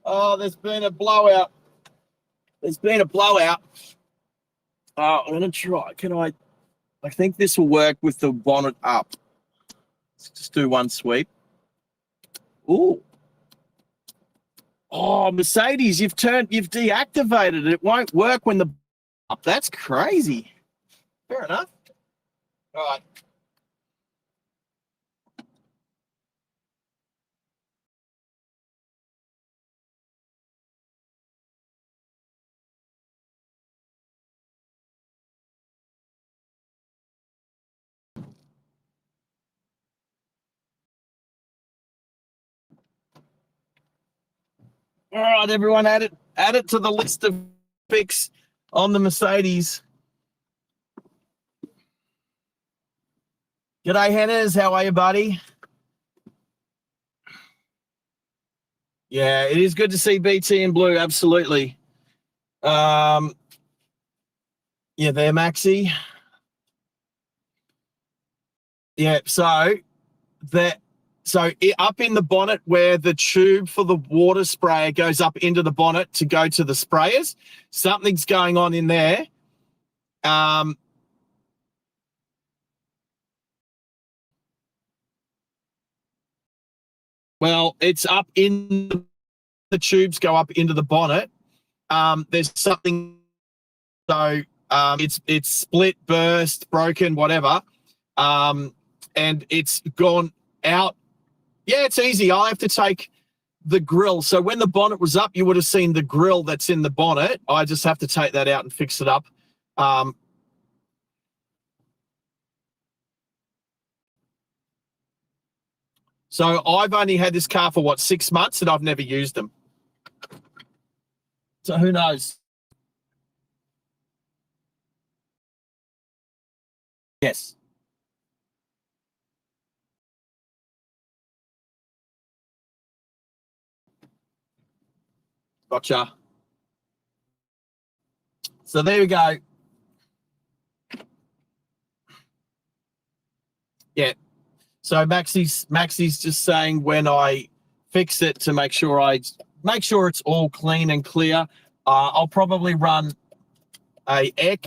Oh, there's been a blowout. There's been a blowout. I'm going to try. I think this will work with the bonnet up. Let's just do one sweep. Ooh. Oh, Mercedes, you've deactivated it. It won't work when the up. That's crazy. Fair enough. All right. All right, everyone, add it to the list of fix on the Mercedes. G'day, Henners. How are you, buddy? Yeah, it is good to see BT in blue. Absolutely. Yeah, there, Maxi. Yeah, so up in the bonnet where the tube for the water sprayer goes up into the bonnet to go to the sprayers, something's going on in there. Well, it's up in the tubes go up into the bonnet. There's something, so it's split, burst, broken, whatever, and it's gone out. Yeah, it's easy. I have to take the grill. So when the bonnet was up, you would have seen the grill that's in the bonnet. I just have to take that out and fix it up. So I've only had this car for 6 months and I've never used them. So who knows? Yes. Gotcha. So there we go. Yeah. So Maxi's just saying when I fix it to make sure it's all clean and clear. I'll probably run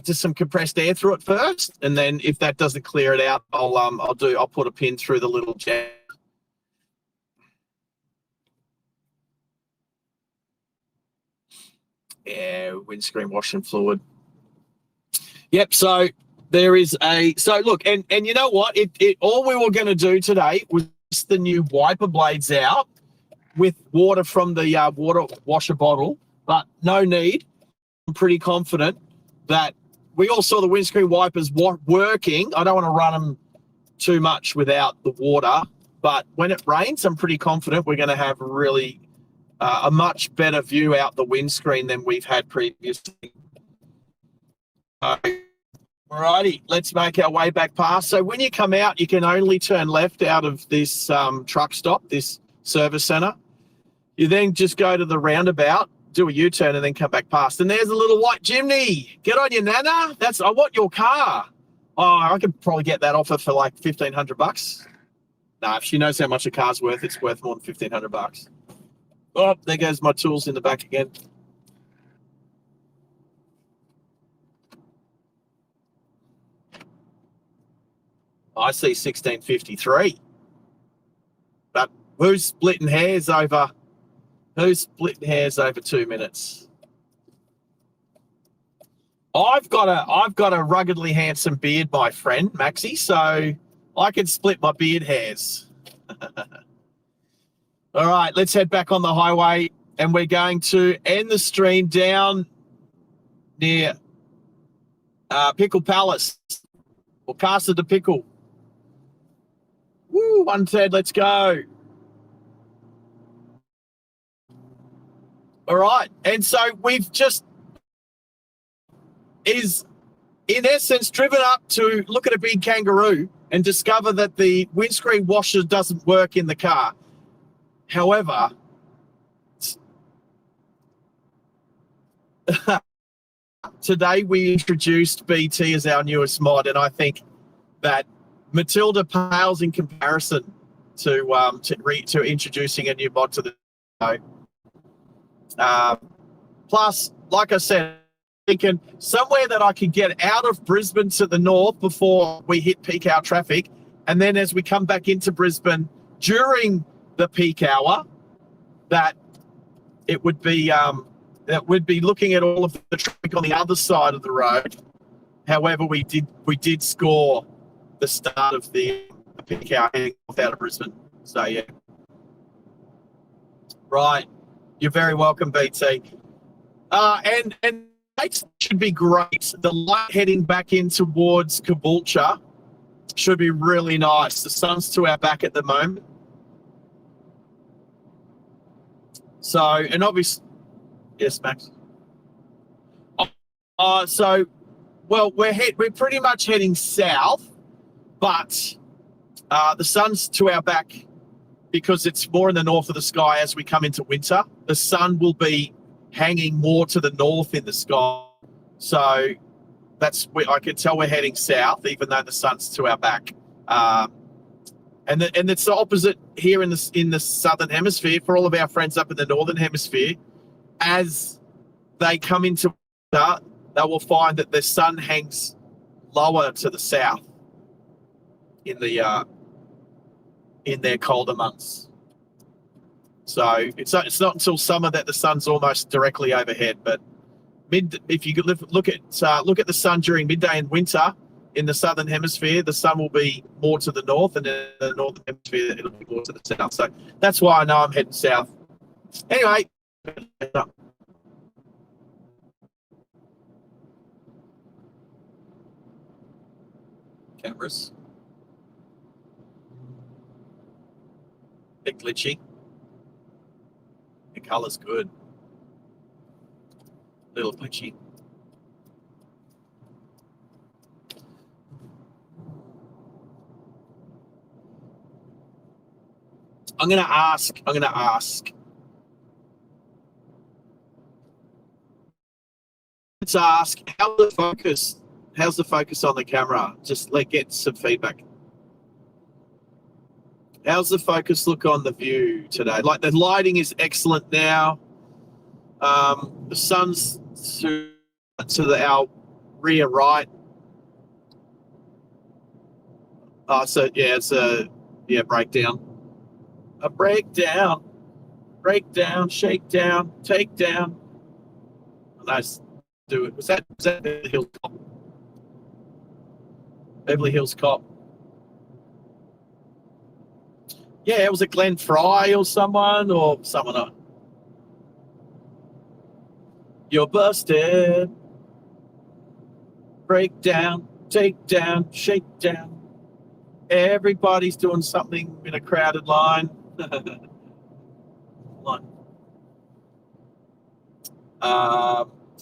just some compressed air through it first, and then if that doesn't clear it out, I'll put a pin through the little jet. Yeah, windscreen washing fluid. Yep. So there is look, and you know what? All we were going to do today was the new wiper blades out with water from the water washer bottle, but no need. I'm pretty confident that we all saw the windscreen wipers working. I don't want to run them too much without the water, but when it rains, I'm pretty confident we're going to have really a much better view out the windscreen than we've had previously. Alrighty, let's make our way back past. So when you come out, you can only turn left out of this truck stop, this service centre. You then just go to the roundabout, do a U-turn, and then come back past. And there's a little white Jimny. Get on your nana. I want your car. Oh, I could probably get that offer for like $1,500. No, if she knows how much a car's worth, it's worth more than $1,500. Oh, there goes my tools in the back again. I see 1653. But who's splitting hairs over 2 minutes? I've got a ruggedly handsome beard, my friend, Maxie, so I can split my beard hairs. All right, let's head back on the highway, and we're going to end the stream down near Pickle Palace, or Casa de Pickle. Woo, 1/3, let's go. All right, and so we've just in essence driven up to look at a big kangaroo and discover that the windscreen washer doesn't work in the car. However, today we introduced BT as our newest mod, and I think that Matilda pales in comparison to introducing a new mod to the show. Plus, like I said, thinking somewhere that I can get out of Brisbane to the north before we hit peak hour traffic, and then as we come back into Brisbane during the peak hour, that it would be that we'd be looking at all of the traffic on the other side of the road. However, we did score the start of the peak hour heading north out of Brisbane. So yeah, right. You're very welcome, BT. And it should be great. The light heading back in towards Caboolture should be really nice. The sun's to our back at the moment. So, and obviously, yes, Max. Well, we're pretty much heading south, but the sun's to our back because it's more in the north of the sky as we come into winter. The sun will be hanging more to the north in the sky. So I can tell we're heading south, even though the sun's to our back. And it's the opposite here in the southern hemisphere for all of our friends up in the northern hemisphere. As they come into winter, they will find that the sun hangs lower to the south in their colder months. So it's not until summer that the sun's almost directly overhead. But if you could look at the sun during midday in winter in the southern hemisphere, the sun will be more to the north, and in the northern hemisphere it'll be more to the south. So that's why I know I'm heading south. Anyway. Cameras. Bit glitchy. The color's good. Little glitchy. I'm gonna ask. Let's ask how's the focus on the camera? Just get some feedback. How's the focus look on the view today? Like, the lighting is excellent now. The sun's to our rear right. So yeah, it's a breakdown. A breakdown. Breakdown, shakedown, takedown. Nice. Do it. Was that Beverly Hills Cop? Beverly Hills Cop. Yeah, it was a Glenn Fry or someone. You're busted. Breakdown, takedown, shakedown. Everybody's doing something in a crowded line.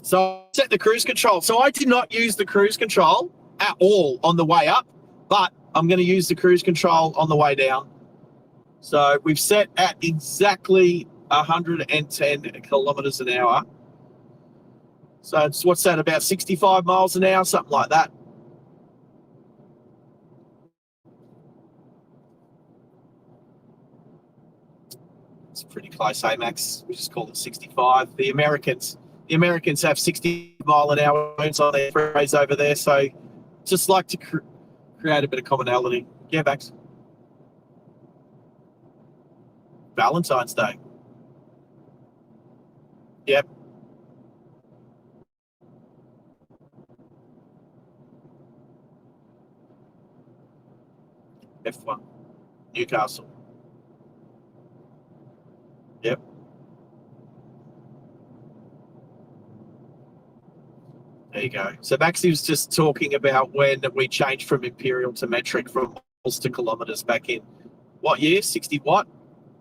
So I set the cruise control. So I did not use the cruise control at all on the way up, but I'm going to use the cruise control on the way down. So we've set at exactly 110 kilometers an hour. So it's, what's that, about 65 miles an hour, something like that. It's pretty close, hey, Max? We just call it 65. The Americans have 60 mile an hour zones on their freeways over there. So just like to create a bit of commonality. Yeah, Max. Valentine's Day. Yep. F1. Newcastle. Yep. There you go. So Maxie was just talking about when we changed from imperial to metric, from miles to kilometers back in what year? 60 what?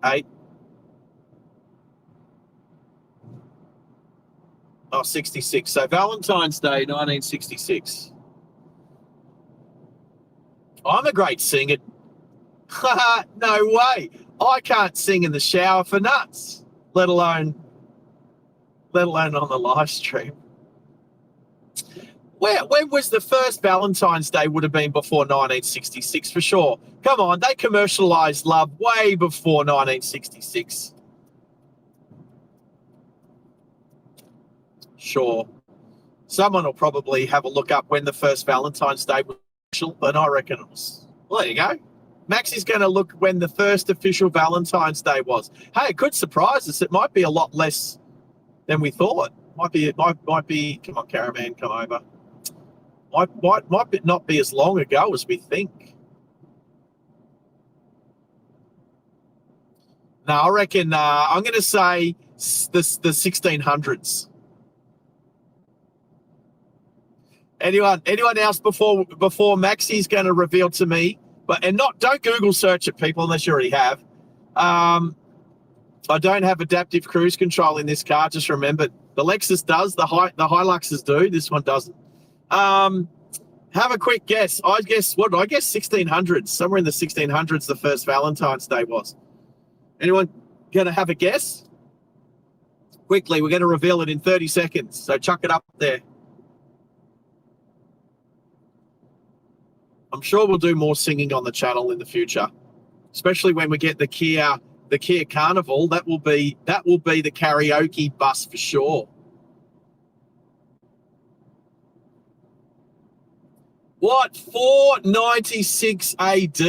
8? Oh, 66. So Valentine's Day, 1966. I'm a great singer. No way. I can't sing in the shower for nuts, let alone on the live stream. When was the first Valentine's Day? Would have been before 1966 for sure. Come on, they commercialized love way before 1966. Sure. Someone will probably have a look up when the first Valentine's Day was official, but I reckon it was. Well, there you go. Max is going to look when the first official Valentine's Day was. Hey, it could surprise us. It might be a lot less than we thought. Might be. Come on, Caravan, come over. Might not be as long ago as we think. No, I reckon I'm going to say the 1600s. Anyone else before Maxie's going to reveal to me? Don't Google search it, people, unless you already have. I don't have adaptive cruise control in this car. Just remember, the Lexus does, the Hiluxes do. This one doesn't. Have a quick guess. I guess 1600s. Somewhere in the 1600s, the first Valentine's Day was. Anyone going to have a guess? Quickly, we're going to reveal it in 30 seconds. So chuck it up there. I'm sure we'll do more singing on the channel in the future, especially when we get the Kia Carnival. That will be the karaoke bus for sure. What? 496 AD.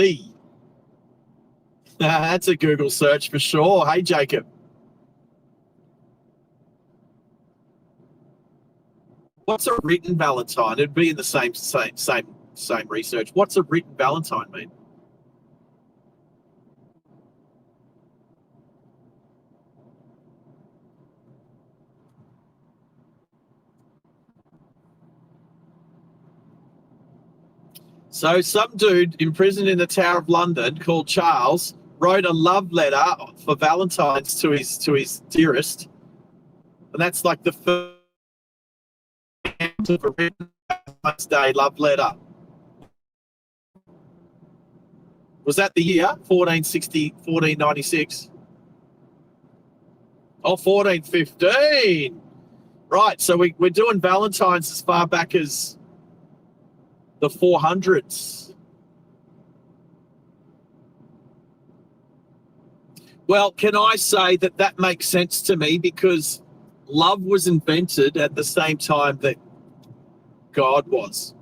That's a Google search for sure. Hey, Jacob. What's a written Valentine? It'd be in the same research. What's a written Valentine mean? So some dude imprisoned in the Tower of London called Charles wrote a love letter for Valentine's to his dearest, and that's like the first of a written Valentine's Day love letter. Was that the year 1496? Oh, 1415. Right, so we're doing Valentine's as far back as the 400s. Well, can I say that makes sense to me, because love was invented at the same time that God was.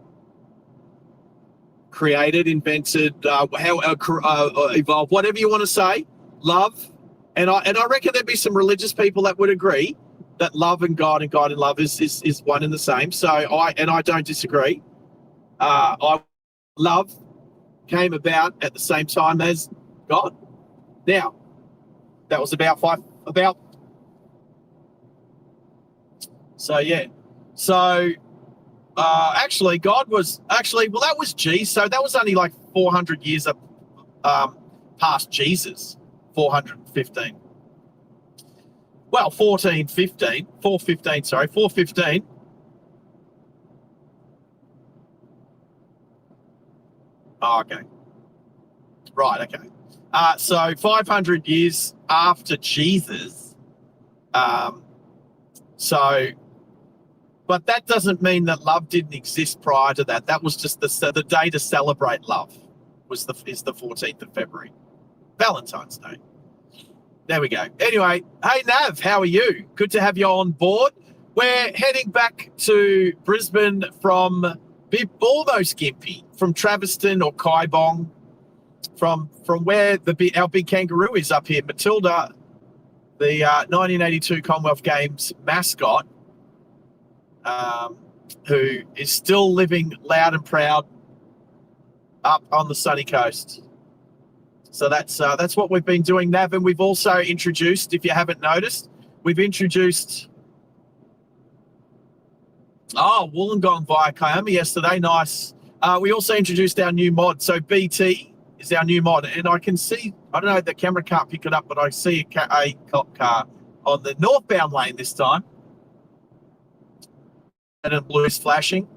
Created, invented, evolved, whatever you want to say, love. And I reckon there'd be some religious people that would agree that love and God and love is one and the same. So I don't disagree. Love came about at the same time as God. Now, that was so yeah. So actually, God was that was Jesus. So that was only like 400 years past Jesus, 415. Well, 4:15. Sorry, 4:15. Oh, okay. Right, okay. So 500 years after Jesus. But that doesn't mean that love didn't exist prior to that. That was just the day to celebrate love is the 14th of February. Valentine's Day. There we go. Anyway, hey, Nav, how are you? Good to have you on board. We're heading back to Brisbane from almost Gympie, from Traviston or Kaibong, from where our big kangaroo is up here. Matilda, the 1982 Commonwealth Games mascot, who is still living loud and proud up on the sunny coast. So that's what we've been doing, Nav. And we've also introduced, if you haven't noticed, Wollongong via Kiama yesterday. Nice. We also introduced our new mod. So BT is our new mod. And I can see, I don't know, the camera can't pick it up, but I see a cop car on the northbound lane this time. And blue is flashing.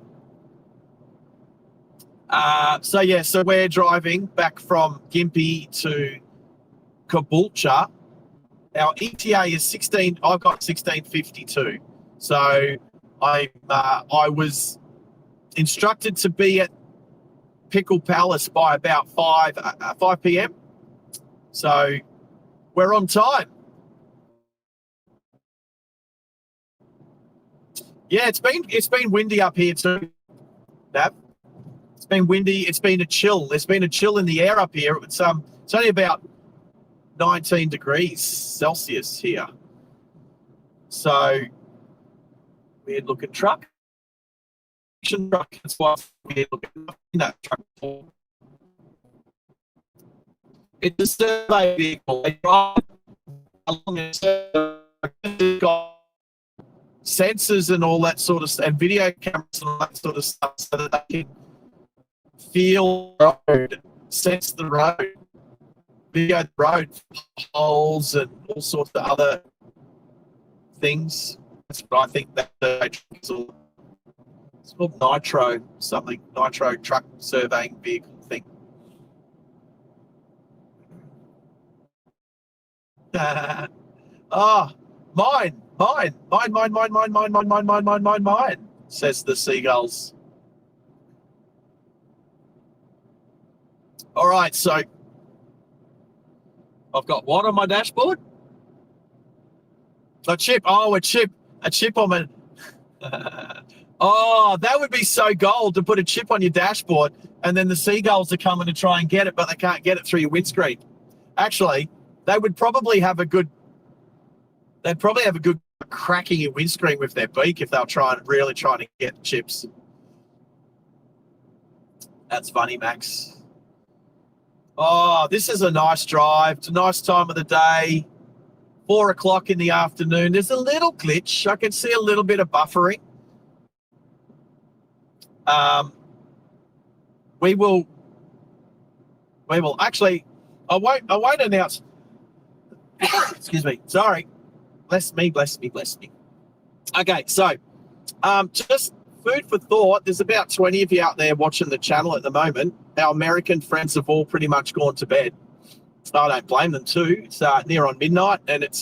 So we're driving back from Gympie to Caboolture. Our ETA is 16. I've got 16:52. So I was instructed to be at Pickle Palace by about 5 p.m. So we're on time. Yeah, it's been windy up here too, Dab. It's been windy. It's been a chill. There's been a chill in the air up here. It's only about 19 degrees Celsius here. So weird looking truck. That's why it's weird looking in that truck. It's a survey vehicle. They drive along and got sensors and all that sort of stuff, and video cameras and all that sort of stuff, so that they can feel the road, sense the road, video the road, holes and all sorts of other things. That's what I think that it's called Nitro truck surveying vehicle thing. Mine, says the seagulls. All right, so I've got what on my dashboard? A chip. Oh, a chip on my... Oh, that would be so gold to put a chip on your dashboard and then the seagulls are coming to try and get it, but they can't get it through your windscreen. Actually, they would probably have a good cracking your windscreen with their beak if they were really trying to get chips. That's funny, Max. Oh, this is a nice drive. It's a nice time of the day. 4 o'clock in the afternoon. There's a little glitch. I can see a little bit of buffering. We will actually, I won't announce. Excuse me. Sorry. Bless me. Okay, so just food for thought. There's about 20 of you out there watching the channel at the moment. Our American friends have all pretty much gone to bed. I don't blame them too. It's near on midnight, and it's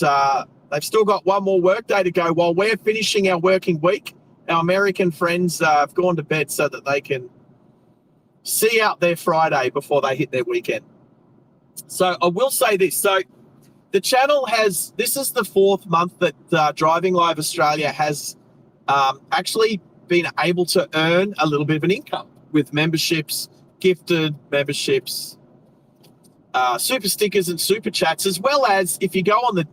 they've still got one more work day to go while we're finishing our working week. Our American friends have gone to bed so that they can see out their Friday before they hit their weekend. So I will say this. So the channel this is the 4th month that Driving Live Australia has actually been able to earn a little bit of an income with memberships, gifted memberships, super stickers and super chats, as well as if you go on the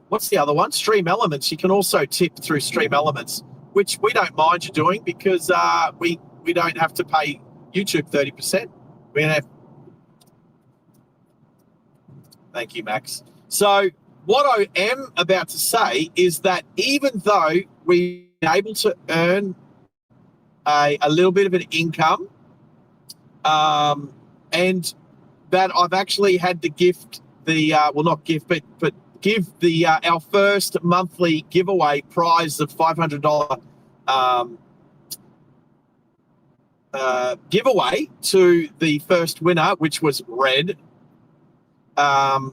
what's the other one? Stream Elements. You can also tip through Stream Elements, which we don't mind you doing because we don't have to pay YouTube 30%. We don't have. Thank you, Max. So what I am about to say is that even though we're able to earn a little bit of an income, and that I've actually had to gift the not gift, but give the our first monthly giveaway prize of $500 giveaway to the first winner, which was Red. I've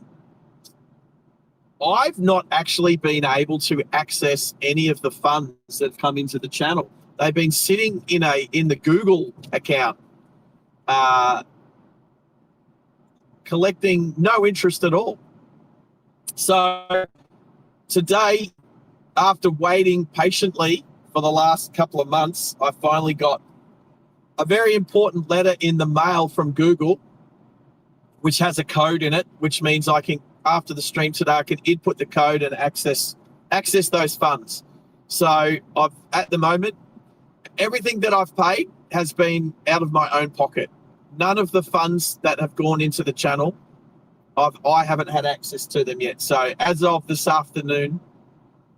not actually been able to access any of the funds that have come into the channel. They've been sitting in the Google account, collecting no interest at all. So today, after waiting patiently for the last couple of months, I finally got a very important letter in the mail from Google, which has a code in it, which means I can, after the stream today, I can input the code and access those funds. So I've, at the moment, everything that I've paid has been out of my own pocket. None of the funds that have gone into the channel, I haven't had access to them yet. So as of this afternoon,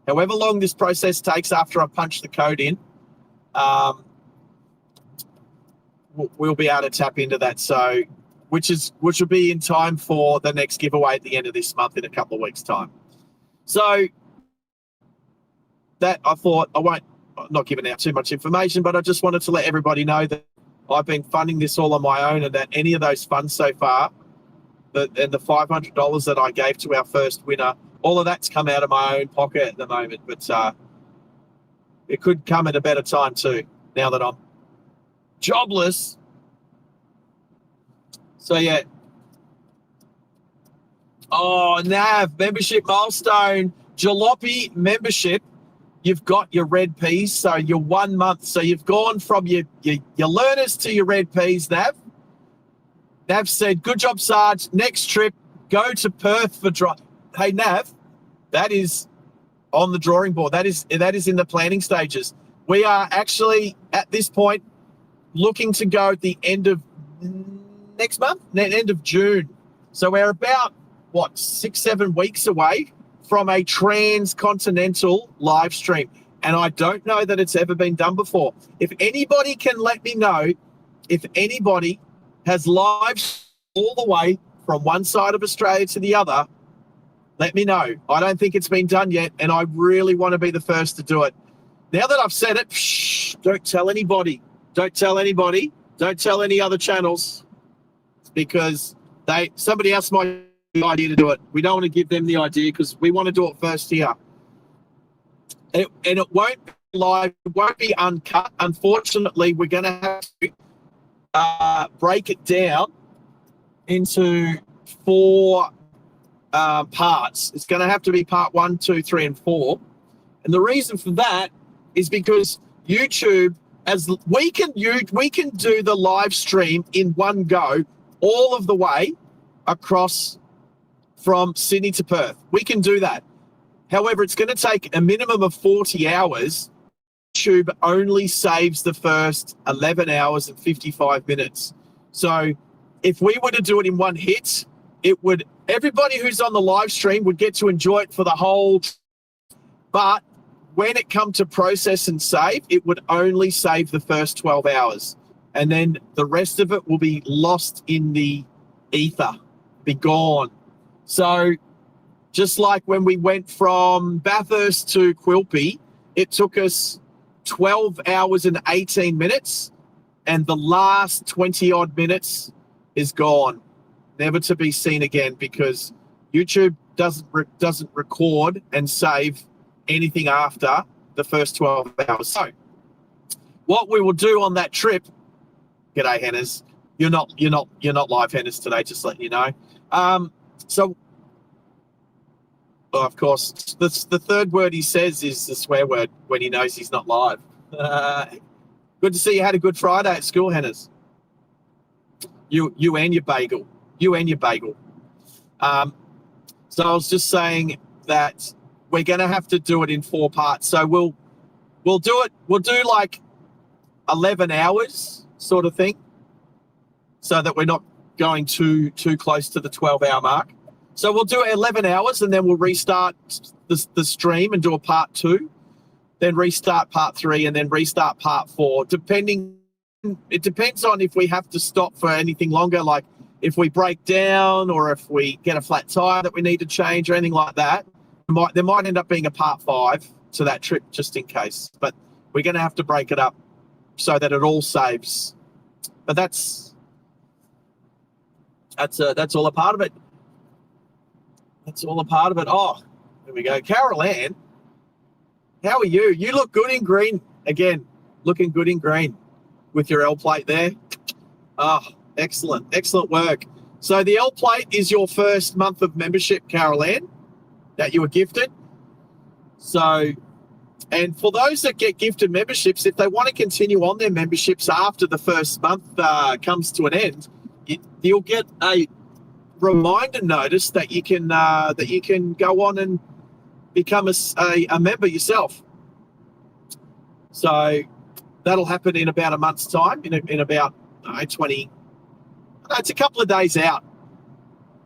however long this process takes after I punch the code in, we'll be able to tap into that. So which will be in time for the next giveaway at the end of this month in a couple of weeks' time. So that I thought I'm not giving out too much information, but I just wanted to let everybody know that I've been funding this all on my own, and that any of those funds so far, and the $500 that I gave to our first winner, all of that's come out of my own pocket at the moment. But it could come at a better time too, now that I'm jobless. So yeah. Oh, Nav, membership milestone, Jalopy membership. You've got your red peas, so you're 1 month. So you've gone from your learners to your red peas, Nav. Nav said, good job, Sarge. Next trip, go to Perth for draw. Hey, Nav, that is on the drawing board. That is in the planning stages. We are actually, at this point, looking to go at the end of next month, end of June. So we're about, 6-7 weeks away from a transcontinental live stream. And I don't know that it's ever been done before. If anybody can let me know, if anybody has live all the way from one side of Australia to the other, let me know. I don't think it's been done yet, and I really want to be the first to do it. Now that I've said it, don't tell anybody. Don't tell anybody. Don't tell any other channels, because somebody else might have the idea to do it. We don't want to give them the idea because we want to do it first here. And it won't be live. It won't be uncut. Unfortunately, we're going to have to break it down into 4 parts. It's going to have to be part 1, 2, 3, and 4. And the reason for that is because YouTube, as we can do the live stream in one go all of the way across from Sydney to Perth. We can do that. However, it's going to take a minimum of 40 hours. YouTube only saves the first 11 hours and 55 minutes. So if we were to do it in one hit, everybody who's on the live stream would get to enjoy it for the whole. But when it comes to process and save, it would only save the first 12 hours. And then the rest of it will be lost in the ether, be gone. So just like when we went from Bathurst to Quilpie, it took us 12 hours and 18 minutes, and the last 20 odd minutes is gone, never to be seen again, because YouTube doesn't record and save anything after the first 12 hours. So what we will do on that trip, g'day Henners, you're not live Henners today, just letting you know. So of course, the third word he says is the swear word when he knows he's not live. Good to see you had a good Friday at school, Henners. You and your bagel. You and your bagel. So I was just saying that we're going to have to do it in 4 parts. So we'll do it. We'll do like 11 hours sort of thing, so that we're not going too close to the 12-hour mark. So we'll do 11 hours, and then we'll restart the stream and do a part 2, then restart part 3, and then restart part 4. It depends on if we have to stop for anything longer. Like if we break down or if we get a flat tire that we need to change or anything like that, there might end up being a part 5 to that trip just in case. But we're going to have to break it up so that it all saves. But that's all a part of it. That's all a part of it. Oh, there we go. Carol Ann, how are you? You look good in green. Again, looking good in green with your L plate there. Oh, excellent. Excellent work. So the L plate is your first month of membership, Carol Ann, that you were gifted. So, and for those that get gifted memberships, if they want to continue on their memberships after the first month comes to an end, you'll get a reminder notice that you can go on and become a member yourself. So that'll happen in about a month's time, in about 20. It's a couple of days out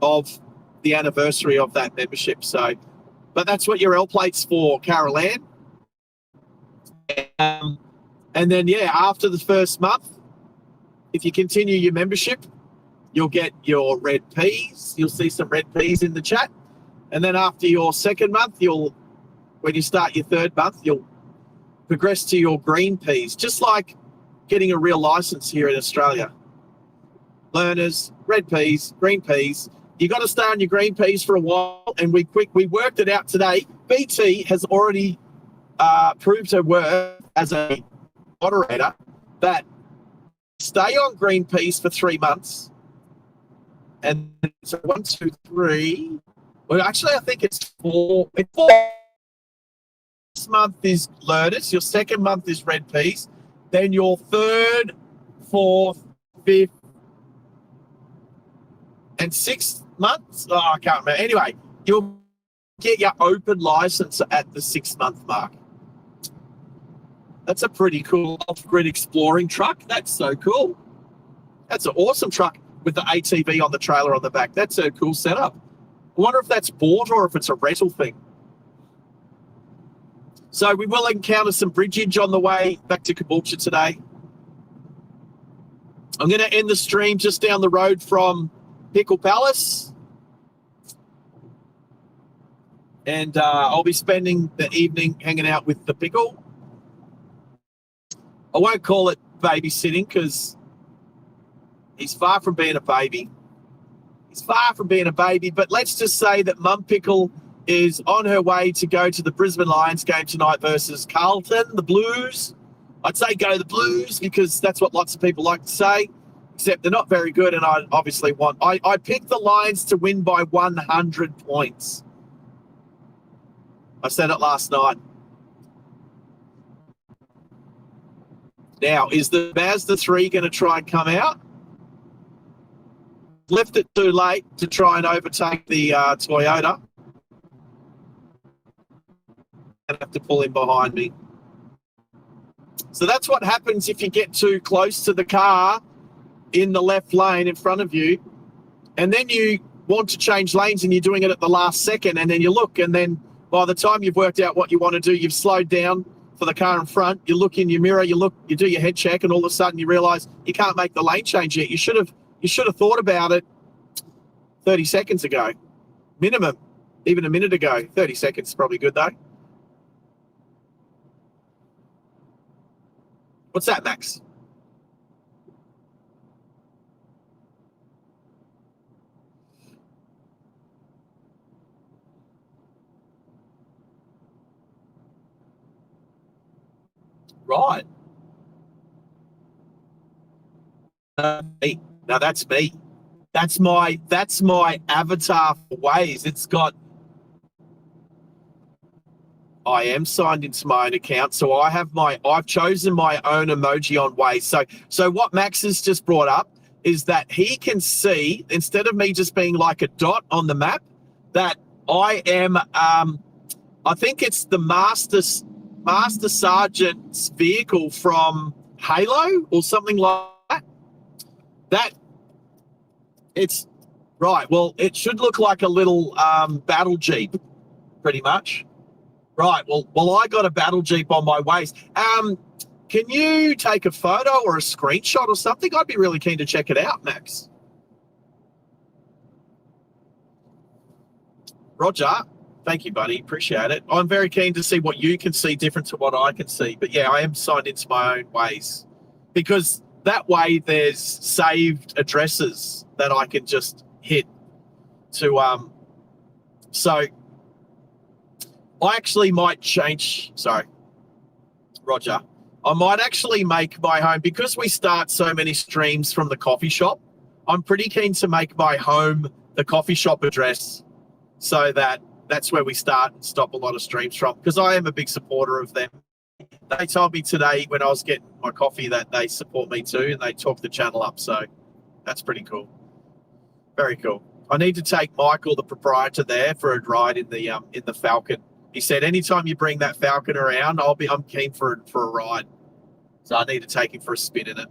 of the anniversary of that membership. So, but that's what your L plate's for, Carol Ann. And then, yeah, after the first month, if you continue your membership, you'll get your red Ps. You'll see some red Ps in the chat. And then after your second month, when you start your third month, you'll progress to your green Ps, just like getting a real license here in Australia. Learners, red Ps, green Ps. You got to stay on your green Ps for a while, and we worked it out today. BT has already proved her worth as a moderator that stay on green Ps for 3 months. And so 1, 2, 3. Well, actually, I think it's 4. It's 4. This month is learners. Your second month is red Ps. Then your third, fourth, fifth, and 6th months. Oh, I can't remember. Anyway, you'll get your open license at the 6-month mark. That's a pretty cool off-grid exploring truck. That's so cool. That's an awesome truck with the ATV on the trailer on the back. That's a cool setup. I wonder if that's bought or if it's a rental thing. So we will encounter some bridgeage on the way back to Caboolture today. I'm going to end the stream just down the road from Pickle Palace. And I'll be spending the evening hanging out with the Pickle. I won't call it babysitting because he's far from being a baby. He's far from being a baby, but let's just say that Mum Pickle is on her way to go to the Brisbane Lions game tonight versus Carlton, the Blues. I'd say go the Blues because that's what lots of people like to say, except they're not very good, and I obviously want... I picked the Lions to win by 100 points. I said it last night. Now, is the Mazda 3 going to try and come out? Left it too late to try and overtake the Toyota. I have to pull him behind me. So that's what happens if you get too close to the car in the left lane in front of you, and then you want to change lanes and you're doing it at the last second, and then you look, and then by the time you've worked out what you want to do, you've slowed down for the car in front, you look in your mirror, you do your head check, and all of a sudden you realise you can't make the lane change yet. You should have thought about it 30 seconds ago. Minimum, even a minute ago. 30 seconds is probably good though. What's that, Max? Right. Me. Now that's me. That's my avatar for Waze. It's got... I am signed into my own account, so I've chosen my own emoji on Waze. So what Max has just brought up is that he can see, instead of me just being like a dot on the map, that I am I think it's the Master Sergeant's vehicle from Halo or something like that. It's right. Well, it should look like a little battle jeep, pretty much. Right. Well, I got a battle jeep on my Waze. Can you take a photo or a screenshot or something? I'd be really keen to check it out, Max. Roger, thank you, buddy. Appreciate it. I'm very keen to see what you can see different to what I can see. But yeah, I am signed into my own ways because that way there's saved addresses that I can just hit to. So I actually might change. Sorry, Roger. I might actually make my home because we start so many streams from the coffee shop. I'm pretty keen to make my home the coffee shop address so that that's where we start and stop a lot of streams from because I am a big supporter of them. They told me today when I was getting my coffee that they support me too and they talk the channel up. So that's pretty cool. Very cool. I need to take Michael, the proprietor there, for a ride in the Falcon. He said, anytime you bring that Falcon around, I'm keen for a ride. So I need to take him for a spin in it.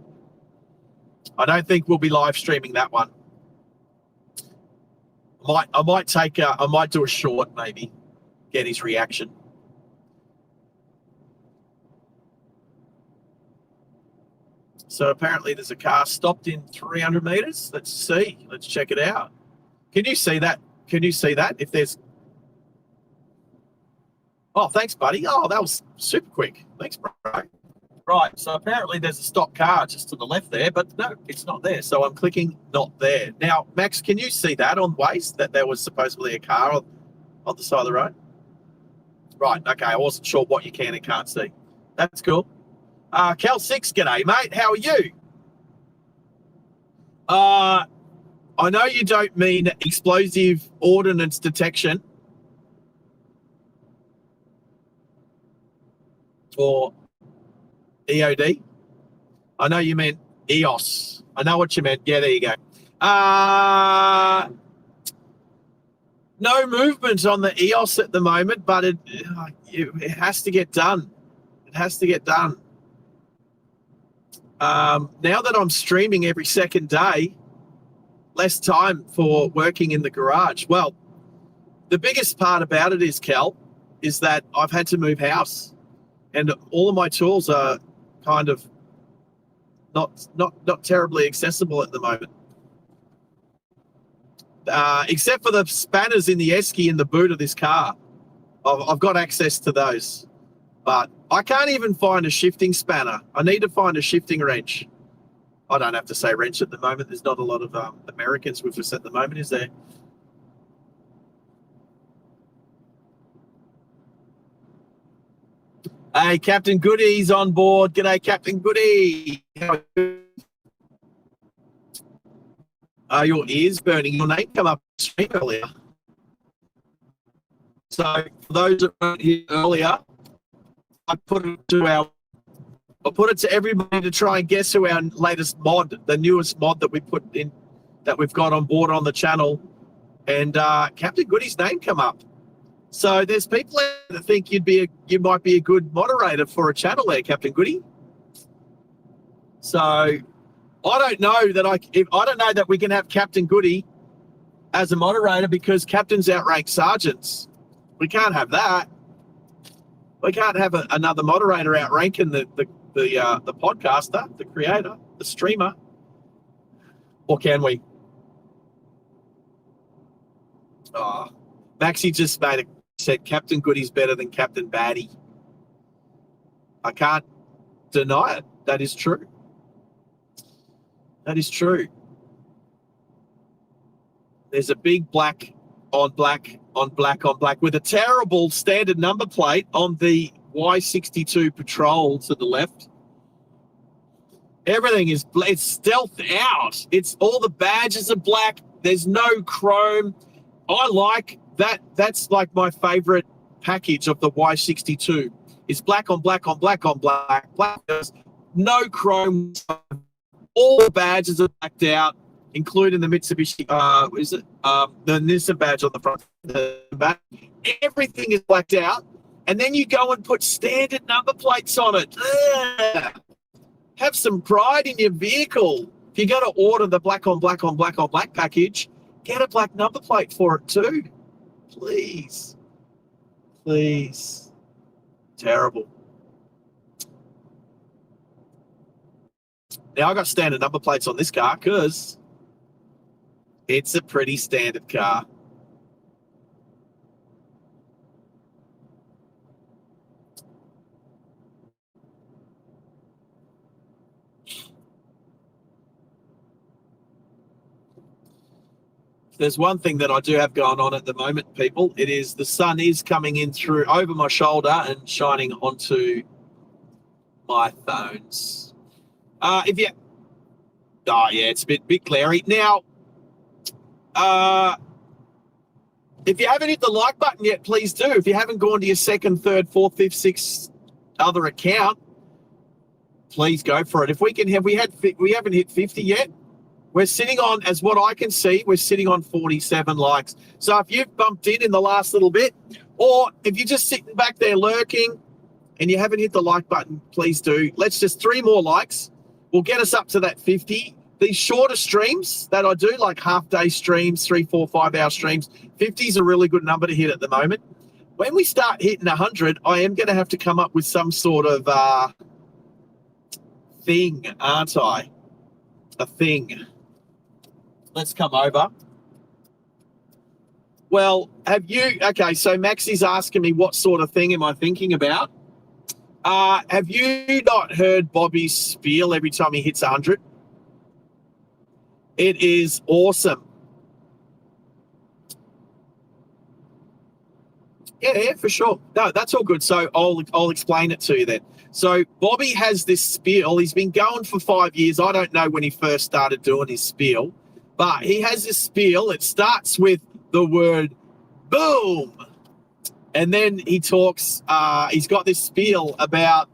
I don't think we'll be live streaming that one. I might do a short maybe, get his reaction. So apparently there's a car stopped in 300 meters. Let's see. Let's check it out. Can you see that? Can you see that? If there's... Oh, thanks, buddy. Oh, that was super quick. Thanks, bro. Right, so apparently there's a stock car just to the left there, but no, it's not there. So I'm clicking not there. Now, Max, can you see that on Waze, that there was supposedly a car on the side of the road? Right, okay, I wasn't sure what you can and can't see. That's cool. Cal 6, g'day, mate. How are you? I know you don't mean explosive ordnance detection or EOD. I know you meant EOS. I know what you meant. Yeah, there you go. No movement on the EOS at the moment, but it has to get done. It has to get done. Now that I'm streaming every second day, less time for working in the garage. Well, the biggest part about it is, Cal, is that I've had to move house and all of my tools are kind of not terribly accessible at the moment. Except for the spanners in the esky in the boot of this car. I've got access to those. But I can't even find a shifting spanner. I need to find a shifting wrench. I don't have to say wrench at the moment. There's not a lot of Americans with us at the moment, is there? Hey, Captain Goody's on board. G'day, Captain Goody. Are your ears burning? Your name come up stream earlier. So for those that weren't here earlier, I put it to everybody to try and guess who our latest mod, the newest mod that we put in, that we've got on board on the channel, and Captain Goody's name come up. So there's people that think you might be a good moderator for a channel there, Captain Goody. So I don't know that we can have Captain Goody as a moderator because captains outrank sergeants. We can't have that. We can't have another moderator outranking the podcaster, the creator, the streamer. Or can we? Oh, Maxie just said Captain Goody's better than Captain Batty. I can't deny it. That is true. That is true. There's a big black on black on black on black with a terrible standard number plate on the Y62 Patrol to the left. Everything is, it's stealthed out. It's all the badges are black. There's no chrome. I like that. That's like my favorite package of the Y62. It's black on black on black on black. Black, no chrome. All the badges are blacked out, including the Mitsubishi, the Nissan badge on the front. Everything is blacked out. And then you go and put standard number plates on it. Ugh. Have some pride in your vehicle. If you're going to order the black on black on black on black package, get a black number plate for it too. Please. Please. Terrible. Now, I got standard number plates on this car because it's a pretty standard car. There's one thing that I do have going on at the moment, people. It is the sun is coming in through over my shoulder and shining onto my phones. Oh yeah, it's a bit glary. Now, if you haven't hit the like button yet, please do. If you haven't gone to your second, third, fourth, fifth, sixth other account, please go for it. If we haven't hit 50 yet. We're sitting on, as what I can see, we're sitting on 47 likes. So if you've bumped in the last little bit, or if you're just sitting back there lurking and you haven't hit the like button, please do. Let's just 3 more likes. Will get us up to that 50. These shorter streams that I do, like half-day streams, 3, 4, 5-hour streams, 50 is a really good number to hit at the moment. When we start hitting 100, I am going to have to come up with some sort of thing, aren't I? A thing. Let's come over. Well, okay, so Maxie's asking me what sort of thing am I thinking about. Have you not heard Bobby's spiel every time he hits 100? It is awesome. Yeah, for sure. No, that's all good. So I'll explain it to you then. So Bobby has this spiel. He's been going for 5 years. I don't know when he first started doing his spiel. But he has this spiel. It starts with the word boom. And then he talks, he's got this spiel about,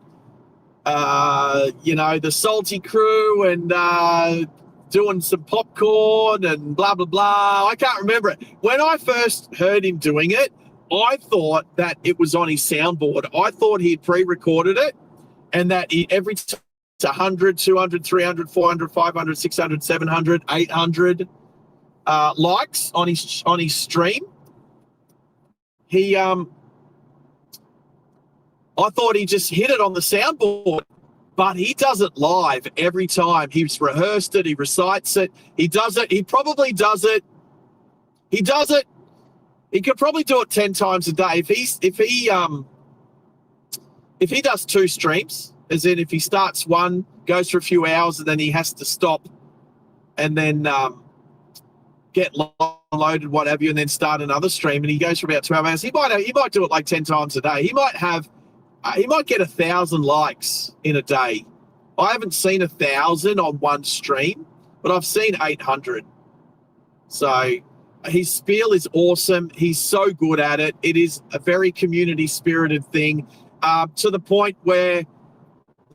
the salty crew and doing some popcorn and blah, blah, blah. I can't remember it. When I first heard him doing it, I thought that it was on his soundboard. I thought he had pre-recorded it and that every time 100, 200, 300, 400, 500, 600, 700, 800 likes on his stream. I thought he just hit it on the soundboard, but he does it live every time. He's rehearsed it. He recites it. He does it. He probably does it. He does it. He could probably do it 10 times a day. If he does 2 streams, as in if he starts one, goes for a few hours, and then he has to stop and then get loaded, what have you, and then start another stream, and he goes for about 12 hours. He might do it like 10 times a day. He might get 1,000 likes in a day. I haven't seen 1,000 on one stream, but I've seen 800. So his spiel is awesome. He's so good at it. It is a very community-spirited thing, to the point where,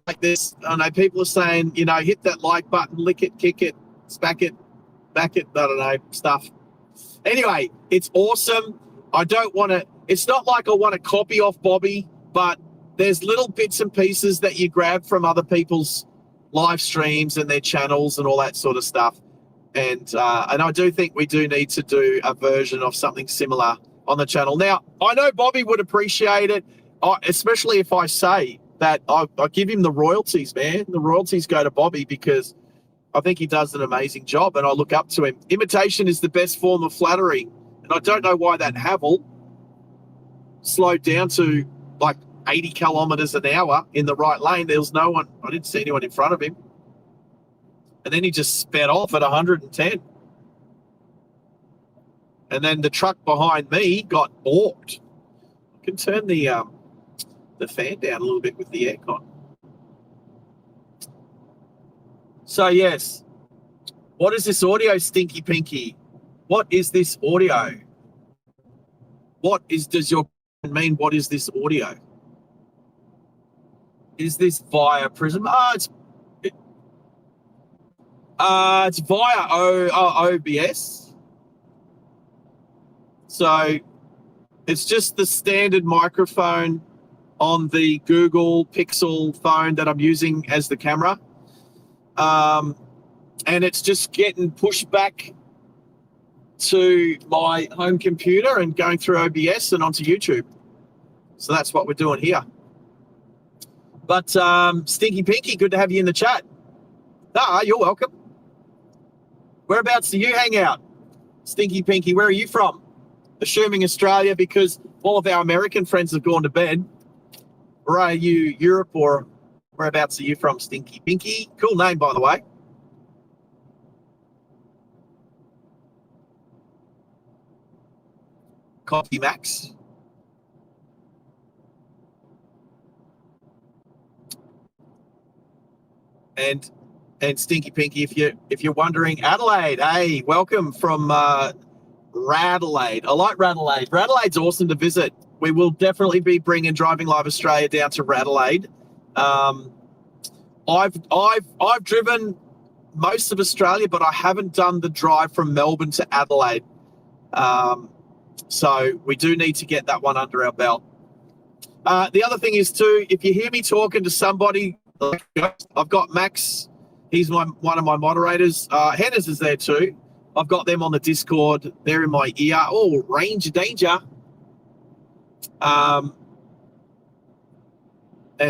like this, I know people are saying, hit that like button, lick it, kick it, smack it, back it, I don't know, stuff. Anyway, it's awesome. It's not like I want to copy off Bobby, but there's little bits and pieces that you grab from other people's live streams and their channels and all that sort of stuff. And I do think we do need to do a version of something similar on the channel. Now, I know Bobby would appreciate it, especially if I say that I give him the royalties, man. The royalties go to Bobby because I think he does an amazing job and I look up to him. Imitation is the best form of flattery. And I don't know why that Havel slowed down to like 80 kilometers an hour in the right lane. There was no one. I didn't see anyone in front of him. And then he just sped off at 110. And then the truck behind me got balked. I can turn the fan down a little bit with the aircon. So, yes. What is this audio, Stinky Pinky? What is this audio? Does your mean what is this audio? Is this via Prism? It's via OBS. So it's just the standard microphone on the Google Pixel phone that I'm using as the camera. And it's just getting pushed back to my home computer and going through OBS and onto YouTube. So that's what we're doing here. But Stinky Pinky, good to have you in the chat. You're welcome. Whereabouts do you hang out? Stinky Pinky, where are you from? Assuming Australia, because all of our American friends have gone to bed. Or are you Europe, or whereabouts are you from, Stinky Pinky? Cool name, by the way. Copy Max. And Stinky Pinky, if you're wondering, Adelaide, hey, welcome from Radelaide. I like Radelaide. Radelaide's awesome to visit. We will definitely be bringing Driving Live Australia down to Radelaide. I've driven most of Australia, but I haven't done the drive from Melbourne to Adelaide. So we do need to get that one under our belt. The other thing is too, if you hear me talking to somebody, I've got Max. He's one of my moderators. Hannah's is there too. I've got them on the Discord. They're in my ear. Oh, range danger. And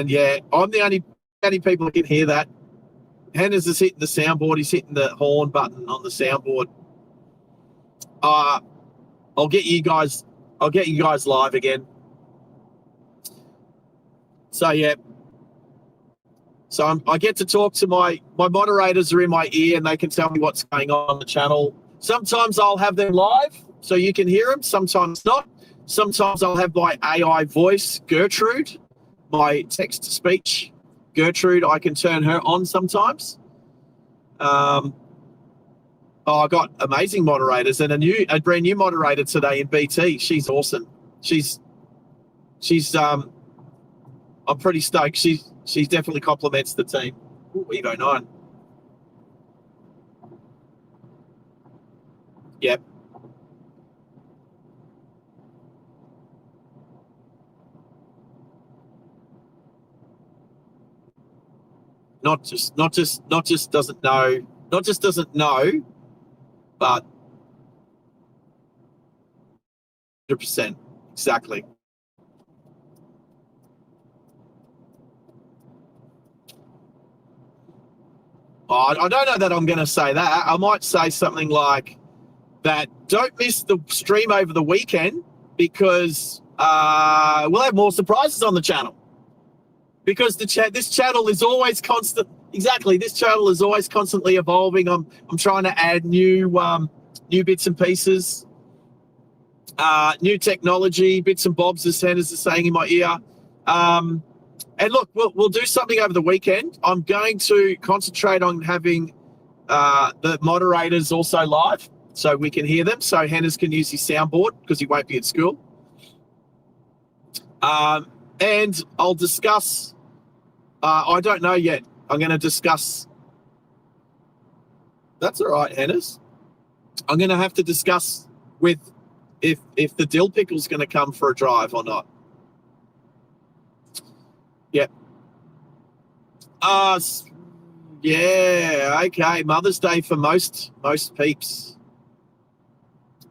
yeah, I'm the only people that can hear that. Hannah's is hitting the soundboard. He's hitting the horn button on the soundboard. I'll get you guys live again. So yeah. So I get to talk to my moderators are in my ear and they can tell me what's going on the channel. Sometimes I'll have them live so you can hear them. Sometimes not. Sometimes I'll have my AI voice, Gertrude, my text-to-speech, Gertrude. I can turn her on sometimes. I got amazing moderators and a brand new moderator today in BT. She's awesome. She's I'm pretty stoked. She definitely complements the team. Ooh, Evo 9. Yep. Not just doesn't know, but 100%. Exactly. I don't know that I'm going to say that. I might say something like that. Don't miss the stream over the weekend because we'll have more surprises on the channel. Because this channel is always constant. Exactly, this channel is always constantly evolving. I'm trying to add new bits and pieces, new technology, bits and bobs, as Sanders is saying in my ear. And look, we'll do something over the weekend. I'm going to concentrate on having the moderators also live so we can hear them. So Hannah's can use his soundboard because he won't be at school. And I'll discuss, I don't know yet. I'm going to discuss. That's all right, Hannah's. I'm going to have to discuss with if the dill pickle's going to come for a drive or not. Yep. Yeah, okay. Mother's Day for most peeps.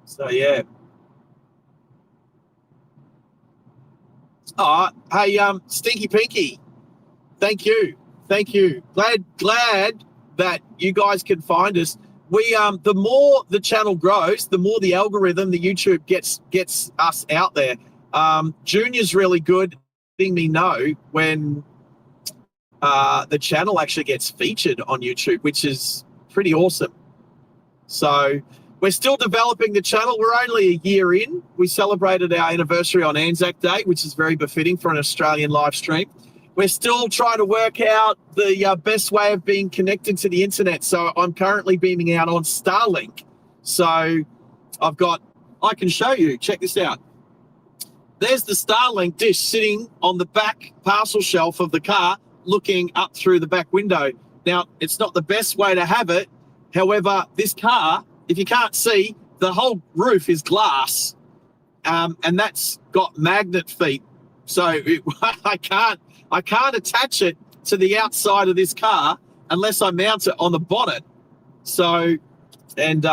So yeah. Oh, hey, Stinky Pinky. Thank you. Glad that you guys can find us. We the more the channel grows, the more the algorithm, the YouTube gets us out there. Junior's really good letting me know when the channel actually gets featured on YouTube, which is pretty awesome. So we're still developing the channel. We're only a year in. We celebrated our anniversary on Anzac Day, which is very befitting for an Australian live stream. We're still trying to work out the best way of being connected to the internet. So I'm currently beaming out on Starlink. So I can show you. Check this out. There's the Starlink dish sitting on the back parcel shelf of the car, looking up through the back window. Now, it's not the best way to have it. However, this car, if you can't see, the whole roof is glass, and that's got magnet feet. So I can't attach it to the outside of this car unless I mount it on the bonnet. So, and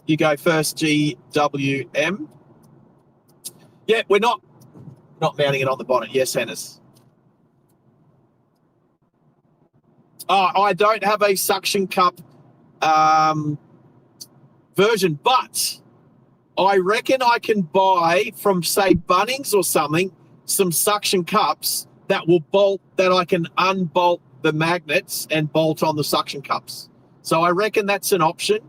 you go first, GWM. Yeah, we're not mounting it on the bonnet. Yes, Hennis. Oh, I don't have a suction cup version, but I reckon I can buy from, say, Bunnings or something, some suction cups that will bolt, that I can unbolt the magnets and bolt on the suction cups. So I reckon that's an option.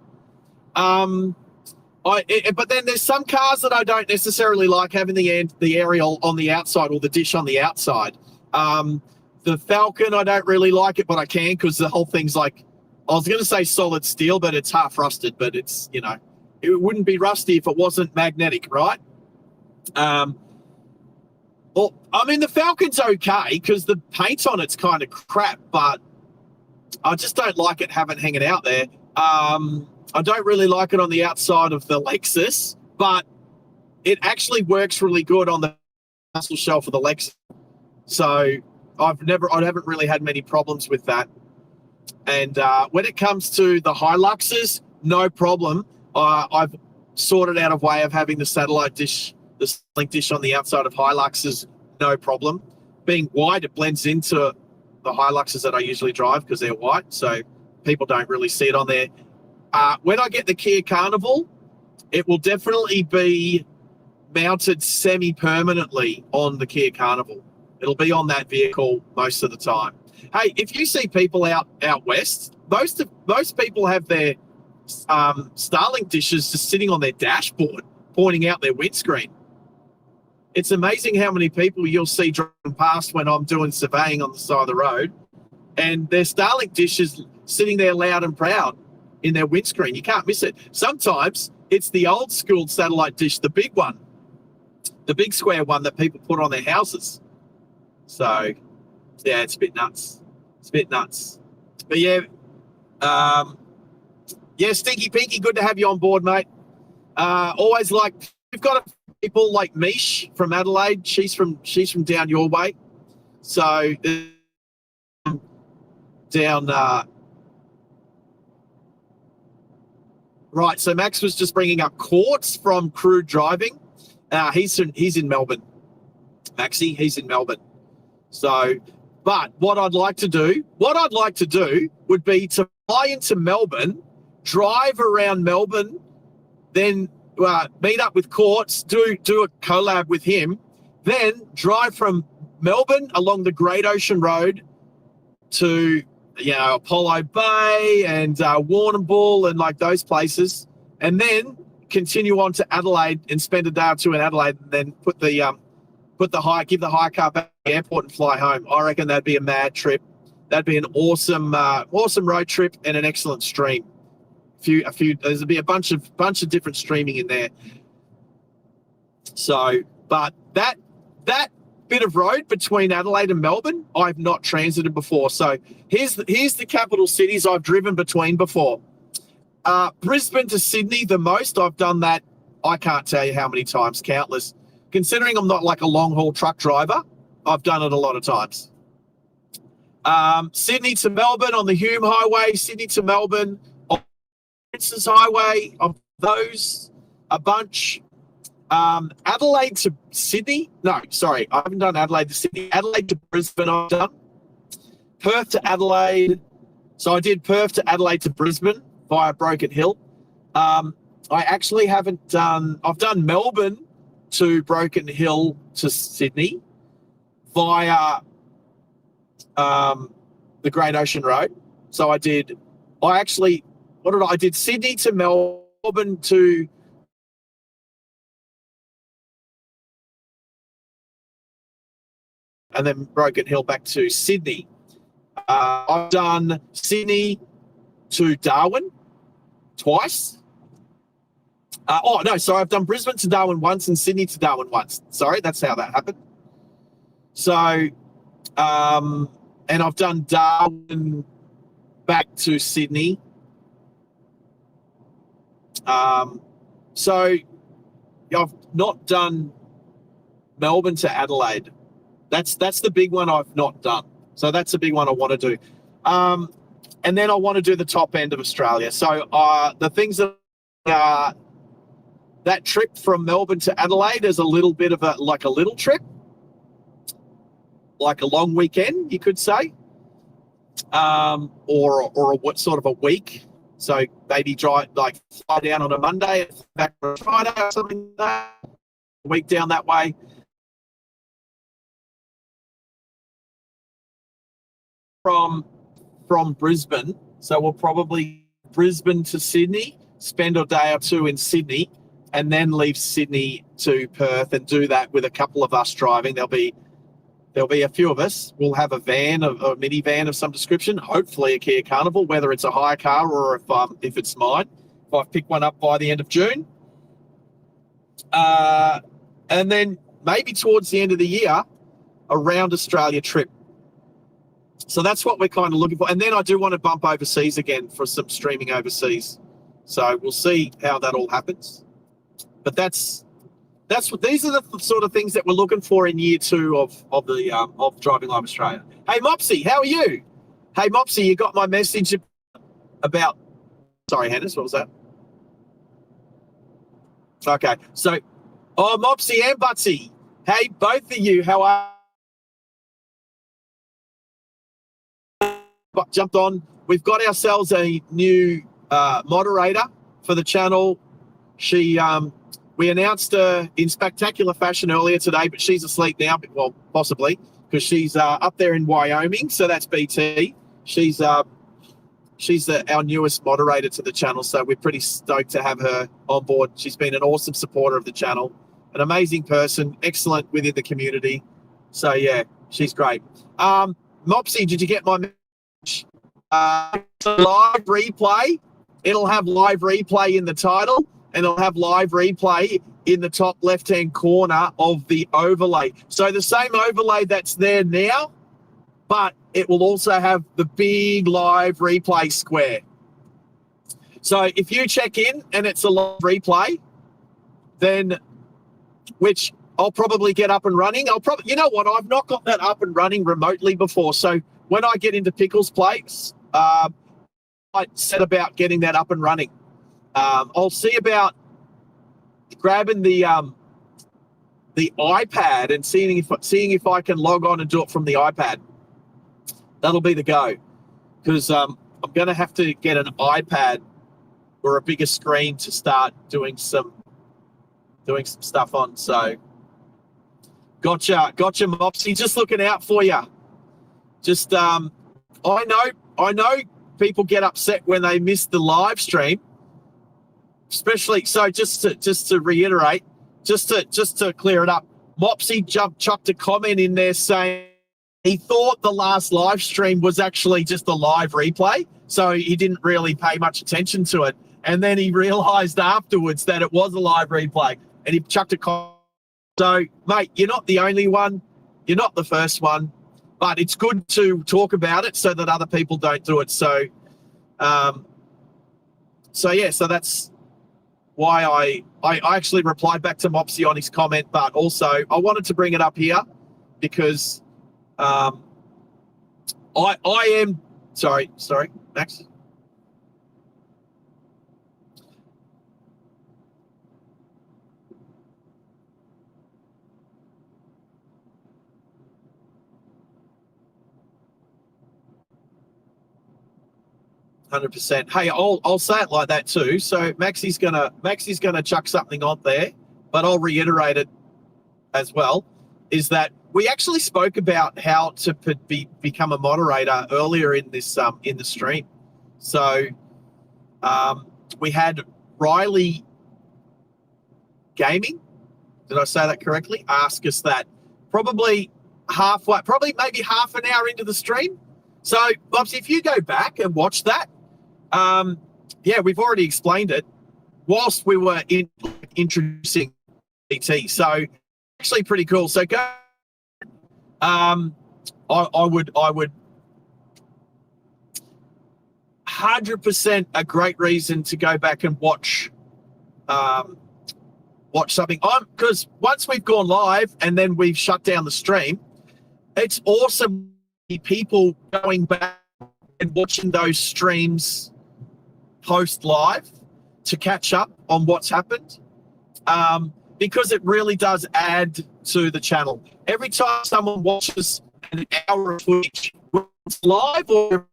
But then there's some cars that I don't necessarily like having the aerial on the outside or the dish on the outside. The Falcon, I don't really like it, but I can because the whole thing's like, I was going to say solid steel, but it's half rusted. But it's, you know, it wouldn't be rusty if it wasn't magnetic, right? Well, I mean, the Falcon's okay because the paint on it's kind of crap, but I just don't like it having hanging out there. I don't really like it on the outside of the Lexus, but it actually works really good on the muscle shelf of the Lexus. So I haven't really had many problems with that. And when it comes to the Hiluxes, no problem. I've sorted out a way of having the satellite dish, the link dish on the outside of Hiluxes, no problem. Being white, it blends into the Hiluxes that I usually drive because they're white, so people don't really see it on there. When I get the Kia Carnival, it will definitely be mounted semi-permanently on the Kia Carnival. It'll be on that vehicle most of the time. Hey, if you see people out west, most people have their Starlink dishes just sitting on their dashboard, pointing out their windscreen. It's amazing how many people you'll see driving past when I'm doing surveying on the side of the road, and their Starlink dishes sitting there loud and proud in their windscreen. You can't miss it. Sometimes it's the old school satellite dish, the big one, the big square one that people put on their houses. So, yeah, it's a bit nuts. It's a bit nuts. But yeah, Stinky Pinky, good to have you on board, mate. Always like, we've got people like Mish from Adelaide. She's from down your way. So down. Right. So Max was just bringing up Quartz from Crew Driving. He's in Melbourne. Maxie, he's in Melbourne. So, but what I'd like to do would be to fly into Melbourne, drive around Melbourne, then meet up with Quartz, do a collab with him, then drive from Melbourne along the Great Ocean Road to, Apollo Bay and Warrnambool and like those places, and then continue on to Adelaide and spend a day or two in Adelaide, and then give the hire car back to the airport and fly home. I reckon that'd be a mad trip. That'd be an awesome road trip and an excellent stream. There'll be a bunch of different streaming in there. So, but that bit of road between Adelaide and Melbourne, I've not transited before. So here's the capital cities I've driven between before. Brisbane to Sydney, the most I've done that. I can't tell you how many times, countless. Considering I'm not like a long haul truck driver, I've done it a lot of times. Sydney to Melbourne on the Hume Highway, Sydney to Melbourne on the Princes Highway, of those, a bunch. Adelaide to Sydney. No, sorry, I haven't done Adelaide to Sydney. Adelaide to Brisbane I've done. Perth to Adelaide. So I did Perth to Adelaide to Brisbane via Broken Hill. I actually haven't done, I've done Melbourne to Broken Hill to Sydney via the Great Ocean Road. So I did Sydney to Melbourne to and then Broken Hill back to Sydney. I've done Sydney to Darwin twice. I've done Brisbane to Darwin once and Sydney to Darwin once. Sorry, that's how that happened. So, and I've done Darwin back to Sydney. So I've not done Melbourne to Adelaide. That's the big one I've not done. So that's a big one I want to do. And then I want to do the top end of Australia. So the things that trip from Melbourne to Adelaide is a little bit of a little trip, like a long weekend, you could say, or what sort of a week. So maybe fly down on a Monday and back on a Friday or something like that. A week down that way. From Brisbane, so we'll probably Brisbane to Sydney, spend a day or two in Sydney, and then leave Sydney to Perth and do that with a couple of us driving. There'll be a few of us. We'll have a van, a minivan of some description, hopefully a Kia Carnival, whether it's a hire car or if it's mine, if I pick one up by the end of June. And then maybe towards the end of the year, a round Australia trip. So that's what we're kind of looking for. And then I do want to bump overseas again for some streaming overseas. So we'll see how that all happens. But that's what these are the sort of things that we're looking for in year 2 of Driving Live Australia. Hey Mopsy, how are you? Hey Mopsy, you got my message about. Sorry, Hennis, what was that? Okay, so Mopsy and Butsy, hey both of you, how are? Jumped on. We've got ourselves a new moderator for the channel. She we announced her in spectacular fashion earlier today, but she's asleep now. Well, possibly because she's up there in Wyoming. So that's BT. She's our newest moderator to the channel. So we're pretty stoked to have her on board. She's been an awesome supporter of the channel, an amazing person, excellent within the community. So yeah, she's great. Mopsy, did you get my message? Live replay. It'll have live replay in the title, and it'll have live replay in the top left-hand corner of the overlay. So the same overlay that's there now, but it will also have the big live replay square. So if you check in and it's a live replay, then, which I'll probably get up and running. You know what? I've not got that up and running remotely before. So when I get into Pickle's place, I set about getting that up and running. I'll see about grabbing the iPad and seeing if I can log on and do it from the iPad. That'll be the go, because I'm going to have to get an iPad or a bigger screen to start doing some stuff on. So gotcha, Mopsy. Just looking out for you. Just I know people get upset when they miss the live stream, especially. So just to reiterate, just to clear it up, Mopsy chucked a comment in there saying he thought the last live stream was actually just a live replay, so he didn't really pay much attention to it, and then he realised afterwards that it was a live replay, and he chucked a comment. So, mate, you're not the only one, you're not the first one, but it's good to talk about it so that other people don't do it. So, so that's why I actually replied back to Mopsy on his comment, but also I wanted to bring it up here because I am sorry, Max. 100%. Hey, I'll say it like that too. So Maxie's gonna chuck something on there, but I'll reiterate it as well. Is that we actually spoke about how to become a moderator earlier in this in the stream. So we had Riley Gaming. Did I say that correctly? Ask us that probably maybe half an hour into the stream. So, Bobs, if you go back and watch that, yeah, we've already explained it whilst we were introducing PT. So, actually pretty cool. So, go. I would 100% a great reason to go back and watch something. Because once we've gone live and then we've shut down the stream, it's awesome people going back and watching those streams post live to catch up on what's happened, because it really does add to the channel. Every time someone watches an hour of footage, whether it's live or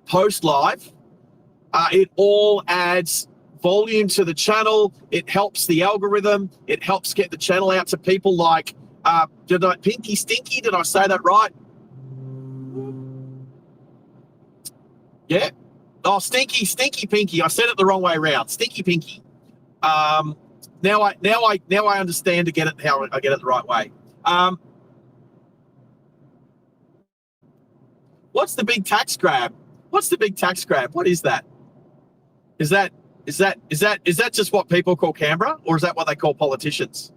post live, it all adds volume to the channel. It helps the algorithm. It helps get the channel out to people like Pinky Stinky, did I say that right? Yeah. Oh, stinky pinky. I said it the wrong way around. Stinky pinky. Now I understand to get it how I get it the right way. What's the big tax grab? What's the big tax grab? What is that? Is that just what people call Canberra, or is that what they call politicians?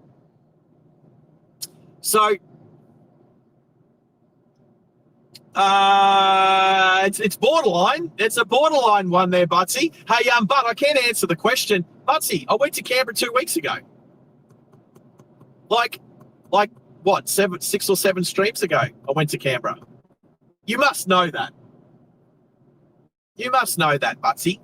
So it's borderline. It's a borderline one there, Butsy. Hey, but I can't answer the question. Butsy, I went to Canberra 2 weeks ago. Like what? 6 or 7 streams ago, I went to Canberra. You must know that. You must know that, Butsy.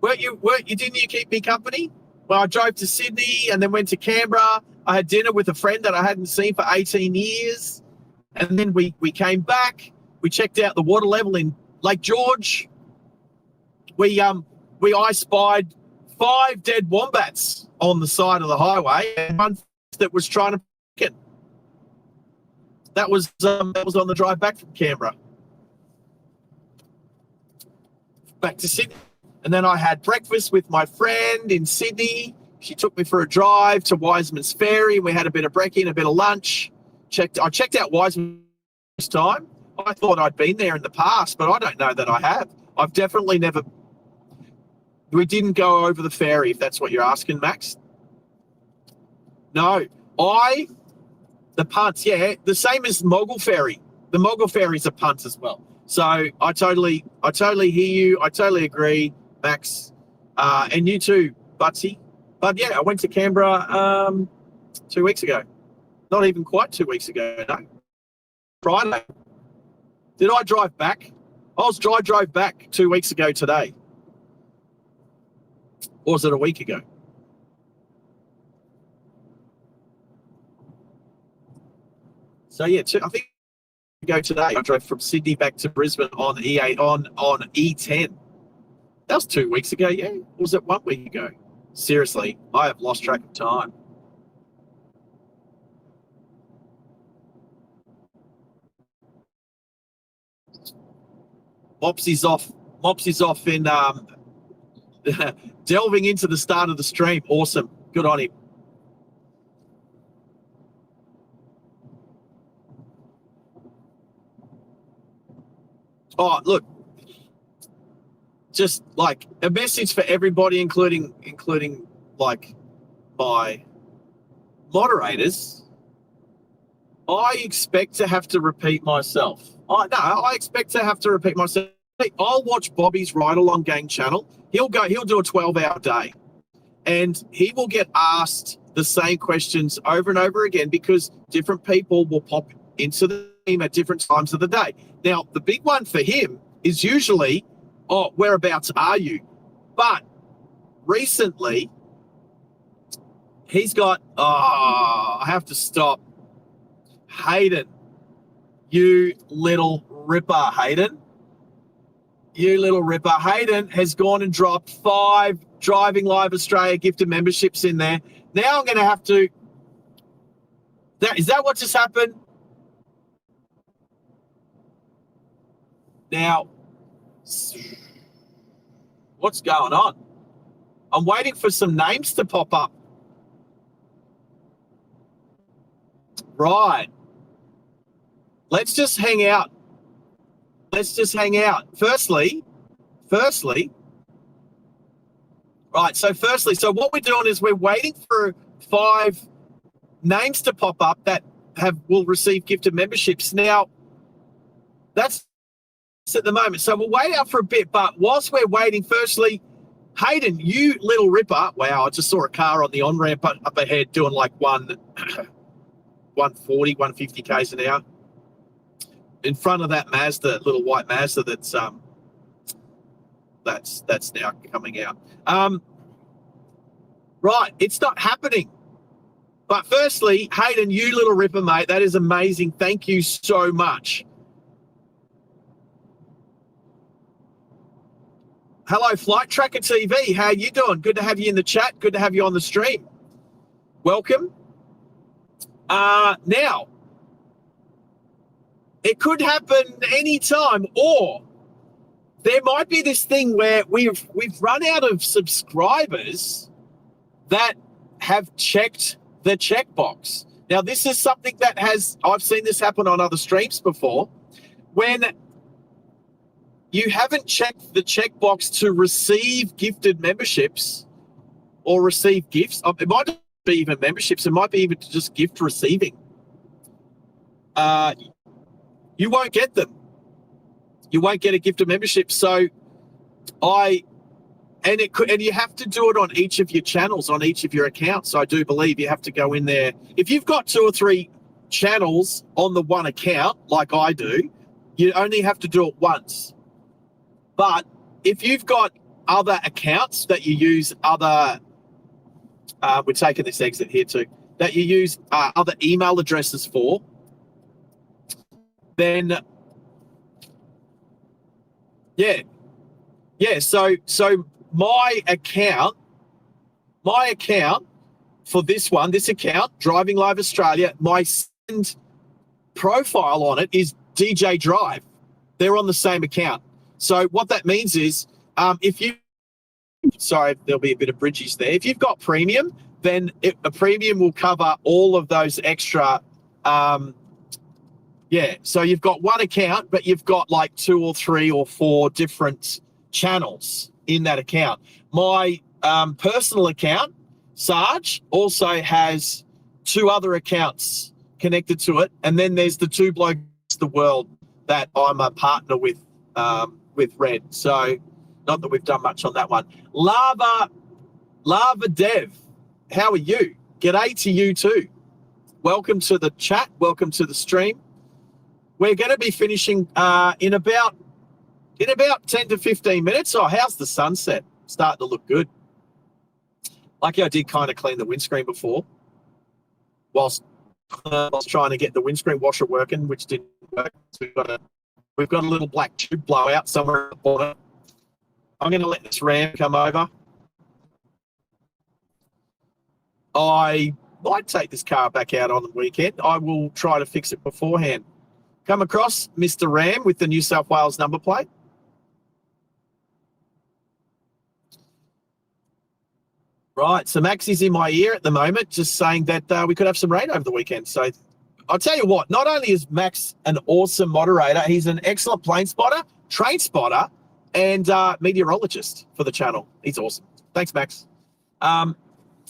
Didn't you keep me company? Well, I drove to Sydney and then went to Canberra. I had dinner with a friend that I hadn't seen for 18 years. And then we came back. We checked out the water level in Lake George. I spied 5 dead wombats on the side of the highway, and one that was trying to pick it. That was on the drive back from Canberra. Back to Sydney. And then I had breakfast with my friend in Sydney. She took me for a drive to Wiseman's Ferry. We had a bit of brekkie and a bit of lunch. I checked out Wiseman this time. I thought I'd been there in the past, but I don't know that I have. I've definitely never. We didn't go over the ferry, if that's what you're asking, Max. No, the punts, yeah, the same as Mogul Ferry. The Mogul Ferry's a punt as well. So I totally hear you. I totally agree, Max, and you too, Butsy. But yeah, I went to Canberra 2 weeks ago. Not even quite 2 weeks ago, no. Friday. Did I drive back? I drove back 2 weeks ago today. Or was it a week ago? So yeah, I think I go today. I drove from Sydney back to Brisbane on E8 on E10. That was 2 weeks ago, yeah. Or was it 1 week ago? Seriously, I have lost track of time. Mopsy's off in delving into the start of the stream. Awesome. Good on him. Oh, look. Just like a message for everybody, including like my moderators. I expect to have to repeat myself. I expect to have to repeat myself. I'll watch Bobby's Ride Along Gang channel. He'll do a 12-hour day, and he will get asked the same questions over and over again because different people will pop into the team at different times of the day. Now, the big one for him is usually, oh, whereabouts are you? But recently, he's got, I have to stop. Hayden, you little ripper, Hayden. You little ripper. Hayden has gone and dropped 5 Driving Live Australia gifted memberships in there. Now I'm going to have to... Is that what just happened? Now, what's going on? I'm waiting for some names to pop up. Right. Let's just hang out. Firstly, right, so what we're doing is we're waiting for 5 names to pop up that will receive gifted memberships. Now, that's at the moment. So we'll wait out for a bit, but whilst we're waiting, firstly, Hayden, you little ripper. Wow, I just saw a car on the on-ramp up ahead doing like 140, 150 k's an hour. In front of that Mazda, little white Mazda that's now coming out. Right, it's not happening. But firstly, Hayden, you little ripper, mate, that is amazing. Thank you so much. Hello, Flight Tracker TV. How you doing? Good to have you in the chat. Good to have you on the stream. Welcome. Now, it could happen anytime, or there might be this thing where we've run out of subscribers that have checked the checkbox. Now, this is something that I've seen this happen on other streams before, when you haven't checked the checkbox to receive gifted memberships or receive gifts. It might not be even memberships. It might be even just gift receiving. You won't get them. You won't get a gifted membership. So and you have to do it on each of your channels, on each of your accounts. I do believe you have to go in there. If you've got 2 or 3 channels on the one account, like I do, you only have to do it once. But if you've got other accounts that you use we're taking this exit here too, that you use other email addresses for, then so my account for this account, Driving Live Australia, my second profile on it is DJ Drive. They're on the same account. So what that means is there'll be a bit of bridges there. If you've got premium, then a premium will cover all of those extra. So you've got one account, but you've got like 2 or 3 or 4 different channels in that account. My personal account, Sarge, also has 2 other accounts connected to it. And then there's the 2 blokes the world that I'm a partner with Red. So not that we've done much on that one. Lava Dev, how are you? G'day to you too. Welcome to the chat. Welcome to the stream. We're going to be finishing in about 10 to 15 minutes. Oh, how's the sunset? Starting to look good. Lucky I did kind of clean the windscreen before whilst I was trying to get the windscreen washer working, which didn't work. So we've got a little black tube blowout somewhere at the bottom. I'm going to let this Ram come over. I might take this car back out on the weekend. I will try to fix it beforehand. Come across Mr. Ram with the New South Wales number plate. Right, so Max is in my ear at the moment, just saying that we could have some rain over the weekend. So I'll tell you what, not only is Max an awesome moderator, he's an excellent plane spotter, train spotter, and meteorologist for the channel. He's awesome. Thanks, Max.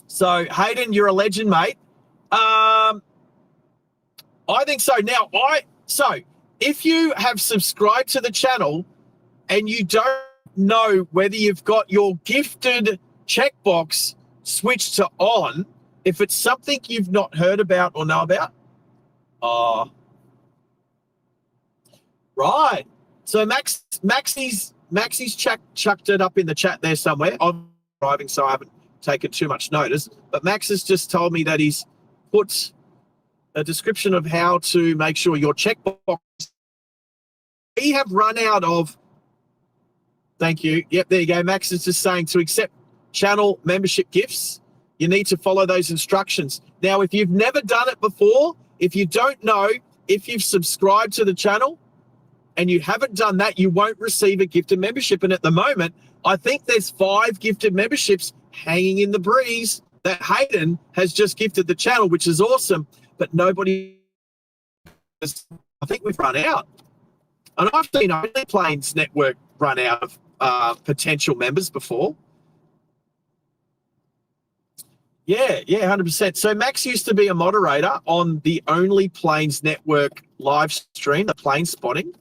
So Hayden, you're a legend, mate. I think so. Now, so if you have subscribed to the channel and you don't know whether you've got your gifted checkbox switched to on, if it's something you've not heard about or know about, right. So Maxie's chucked it up in the chat there somewhere. I'm driving, so I haven't taken too much notice. But Max has just told me that he's put a description of how to make sure your checkbox. We have run out of. Thank you. Yep, there you go. Max is just saying to accept channel membership gifts, you need to follow those instructions. Now, if you've never done it before, if you don't know, if you've subscribed to the channel and you haven't done that, you won't receive a gifted membership. And at the moment, I think there's 5 gifted memberships hanging in the breeze that Hayden has just gifted the channel, which is awesome. But nobody, I think we've run out. And I've seen Only Planes Network run out of potential members before. Yeah, 100%. So Max used to be a moderator on the Only Planes Network live stream, the plane spotting.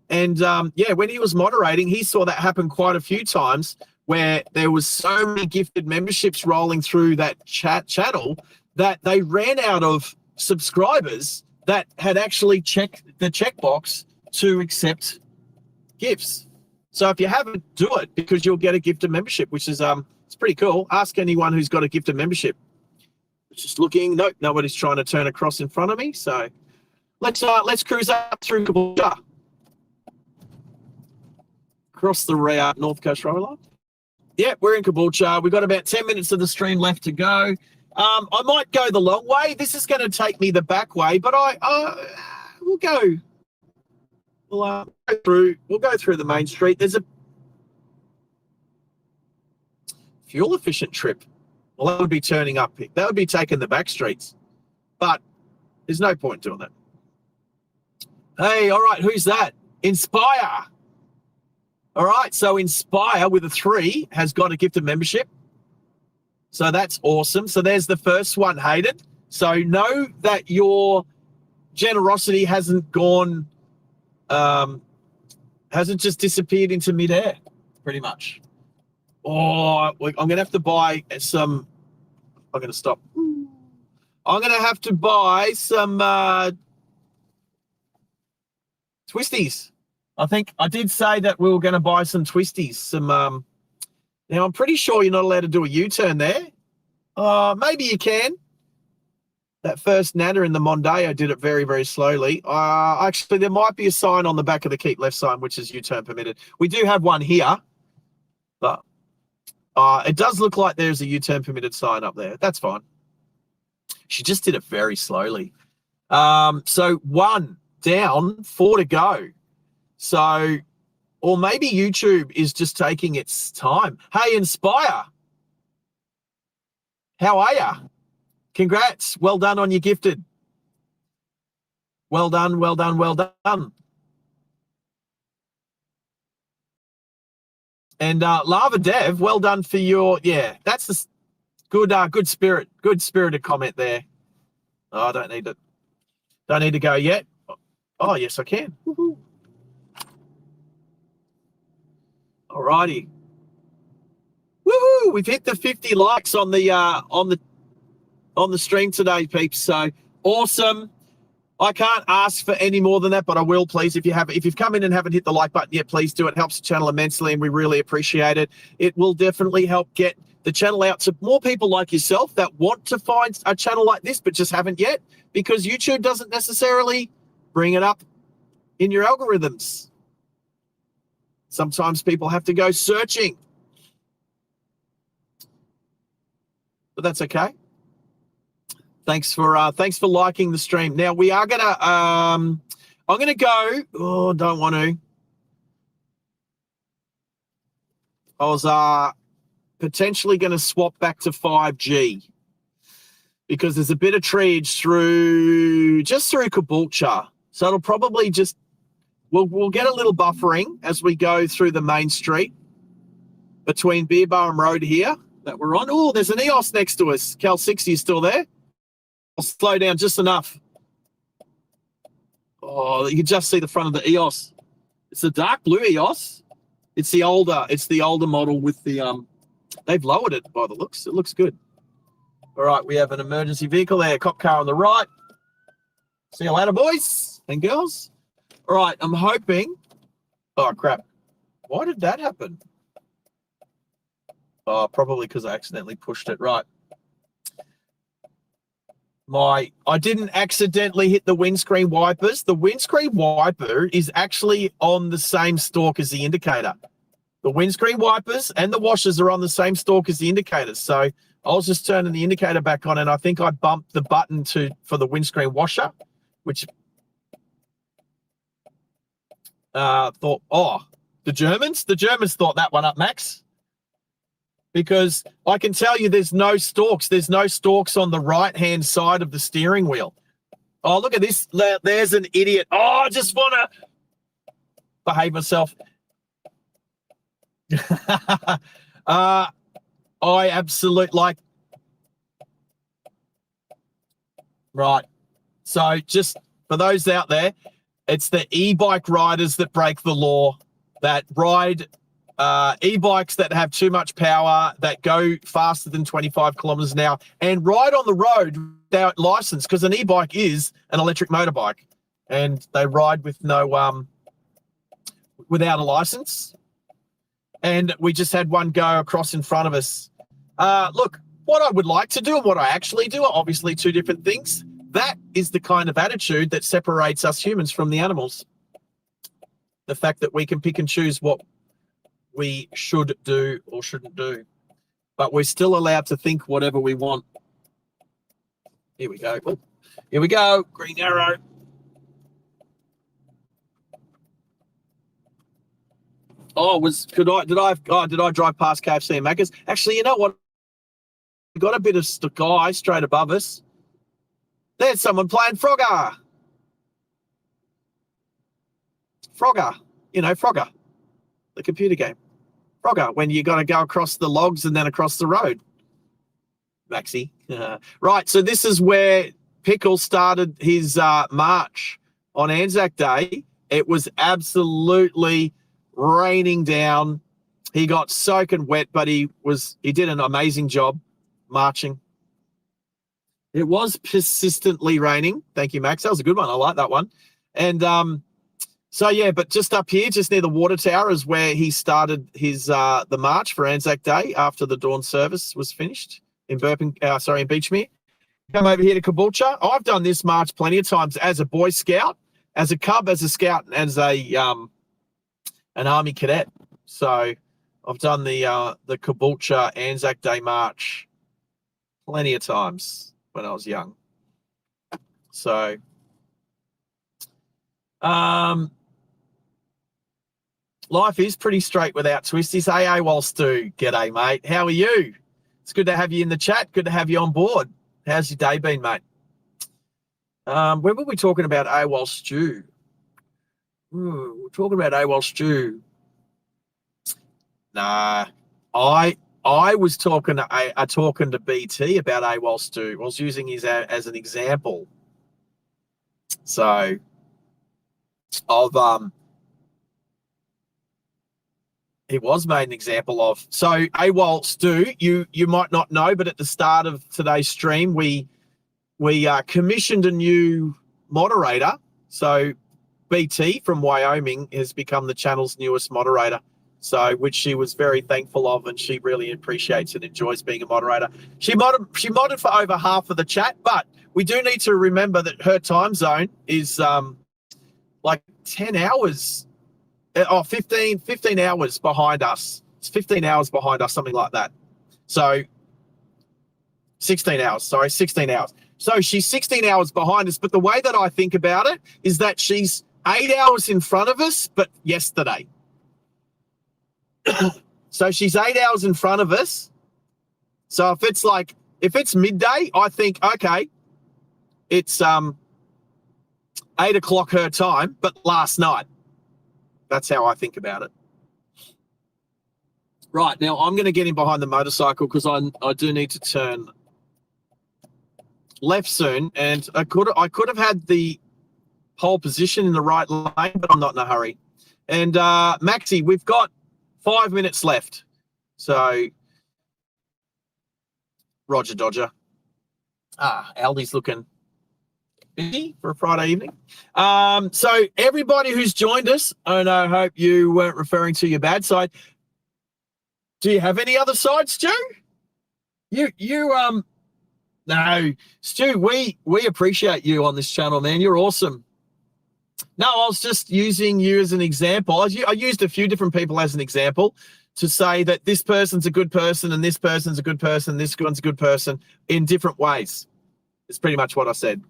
And when he was moderating, he saw that happen quite a few times where there was so many gifted memberships rolling through that channel that they ran out of subscribers that had actually checked the checkbox to accept gifts. So if you haven't, do it, because you'll get a gifted membership, which is it's pretty cool. Ask anyone who's got a gifted membership. Just looking. Nope, nobody's trying to turn across in front of me. So let's cruise up through Caboolture. Across the North Coast Railway line. Yeah, we're in Caboolture. We've got about 10 minutes of the stream left to go. I might go the long way. This is going to take me the back way, but we'll go through the main street. There's fuel efficient trip. Well, that would be turning up. That would be taking the back streets. But there's no point doing that. Hey, all right, who's that? Inspire. All right, so Inspire with a 3 has got a gifted membership. So that's awesome. So there's the first one, Hayden. So know that your generosity hasn't gone, hasn't just disappeared into midair, pretty much. Oh, I'm going to have to buy some, I'm going to stop. I'm going to have to buy some twisties. I think I did say that we were going to buy some twisties. Some. Now, I'm pretty sure you're not allowed to do a U-turn there. Maybe you can. That first Nana in the Mondeo did it very, very slowly. Actually, there might be a sign on the back of the keep left sign, which is U-turn permitted. We do have one here, but it does look like there's a U-turn permitted sign up there. That's fine. She just did it very slowly. So 1 down, 4 to go. So, or maybe YouTube is just taking its time. Hey, Inspire. How are ya? Congrats. Well done on your gifted. Well done, well done, well done. And Lava Dev, well done for your, yeah, that's the good spirit, good spirited comment there. Oh, I don't need to go yet. Oh, yes, I can. Woo-hoo. All righty. Woohoo! We've hit the 50 likes on the stream today, peeps. So awesome. I can't ask for any more than that, but I will, please. If you've come in and haven't hit the like button yet, please do. It helps the channel immensely, and we really appreciate it. It will definitely help get the channel out to more people like yourself that want to find a channel like this, but just haven't yet, because YouTube doesn't necessarily bring it up in your algorithms. Sometimes people have to go searching, but that's okay. Thanks for liking the stream. Now we are gonna I'm gonna go. Oh, don't want to. I was potentially going to swap back to 5G because there's a bit of treeage through Caboolture, so it'll probably just we'll get a little buffering as we go through the main street between Beer Barham Road here that we're on. Oh, there's an EOS next to us. Cal 60 is still there. I'll slow down just enough. Oh, you can just see the front of the EOS. It's a dark blue EOS. It's the older model with the they've lowered it by the looks. It looks good. All right, we have an emergency vehicle there, cop car on the right. See you later, boys and girls. All right, I'm hoping. Oh crap. Why did that happen? Oh, probably because I accidentally pushed it. Right. I didn't accidentally hit the windscreen wipers. The windscreen wiper is actually on the same stalk as the indicator. The windscreen wipers and the washers are on the same stalk as the indicators. So I was just turning the indicator back on, and I think I bumped the button for the windscreen washer, which thought, oh, the Germans thought that one up, Max. Because I can tell you there's no stalks. There's no stalks on the right-hand side of the steering wheel. Oh, look at this. There's an idiot. Oh, I just want to behave myself. I absolutely like. Right. So just for those out there, it's the e-bike riders that break the law, that ride e-bikes that have too much power, that go faster than 25 kilometers an hour, and ride on the road without license, because an e-bike is an electric motorbike, and they ride with no without a license. And we just had one go across in front of us. Look, what I would like to do and what I actually do are obviously two different things. That is the kind of attitude that separates us humans from the animals. The fact that we can pick and choose what we should do or shouldn't do, but we're still allowed to think whatever we want. Here we go. Oh, here we go. Green arrow. Oh, did I drive past KFC and Macca's? Actually, you know what? We got a bit of sky straight above us. There's someone playing Frogger. Frogger, Frogger, the computer game. Frogger, when you got to go across the logs and then across the road. Maxi. Right, so this is where Pickle started his march on Anzac Day. It was absolutely raining down. He got soaking wet, but he did an amazing job marching. It was persistently raining. Thank you, Max. That was a good one. I like that one. And so yeah, but just up here, just near the water tower, is where he started his the march for Anzac Day after the dawn service was finished in Beachmere. Come over here to Caboolture. I've done this march plenty of times as a Boy Scout, as a Cub, as a Scout, and as an Army Cadet. So I've done the Caboolture Anzac Day march plenty of times when I was young. So, life is pretty straight without twisties. Hey, AWOL Stu. G'day, mate. How are you? It's good to have you in the chat. Good to have you on board. How's your day been, mate? When were we talking about AWOL Stu? We're talking about AWOL Stu. Nah, I was talking to BT about AWOL Stu. I was using his as an example. So of he was made an example of. So AWOL Stu, you might not know, but at the start of today's stream, we commissioned a new moderator. So BT from Wyoming has become the channel's newest moderator. So, which she was very thankful of, and she really appreciates and enjoys being a moderator. She modded for over half of the chat, but we do need to remember that her time zone is like 10 hours, 15 hours behind us. It's 15 hours behind us, something like that. So 16 hours. So she's 16 hours behind us, but the way that I think about it is that she's 8 hours in front of us, but yesterday. So she's 8 hours in front of us. So if it's midday, I think, okay, it's 8 o'clock her time, but last night. That's how I think about it. Right, now I'm going to get in behind the motorcycle because I do need to turn left soon, and I could have had the pole position in the right lane, but I'm not in a hurry. And Maxi, we've got 5 minutes left. So, Roger Dodger. Aldi's looking busy for a Friday evening. So everybody who's joined us, and I hope you weren't referring to your bad side. Do you have any other sides, Stu? No, Stu, we appreciate you on this channel, man. You're awesome. No, I was just using you as an example. I used a few different people as an example to say that this person's a good person and this person's a good person, this one's a good person in different ways. It's pretty much what I said.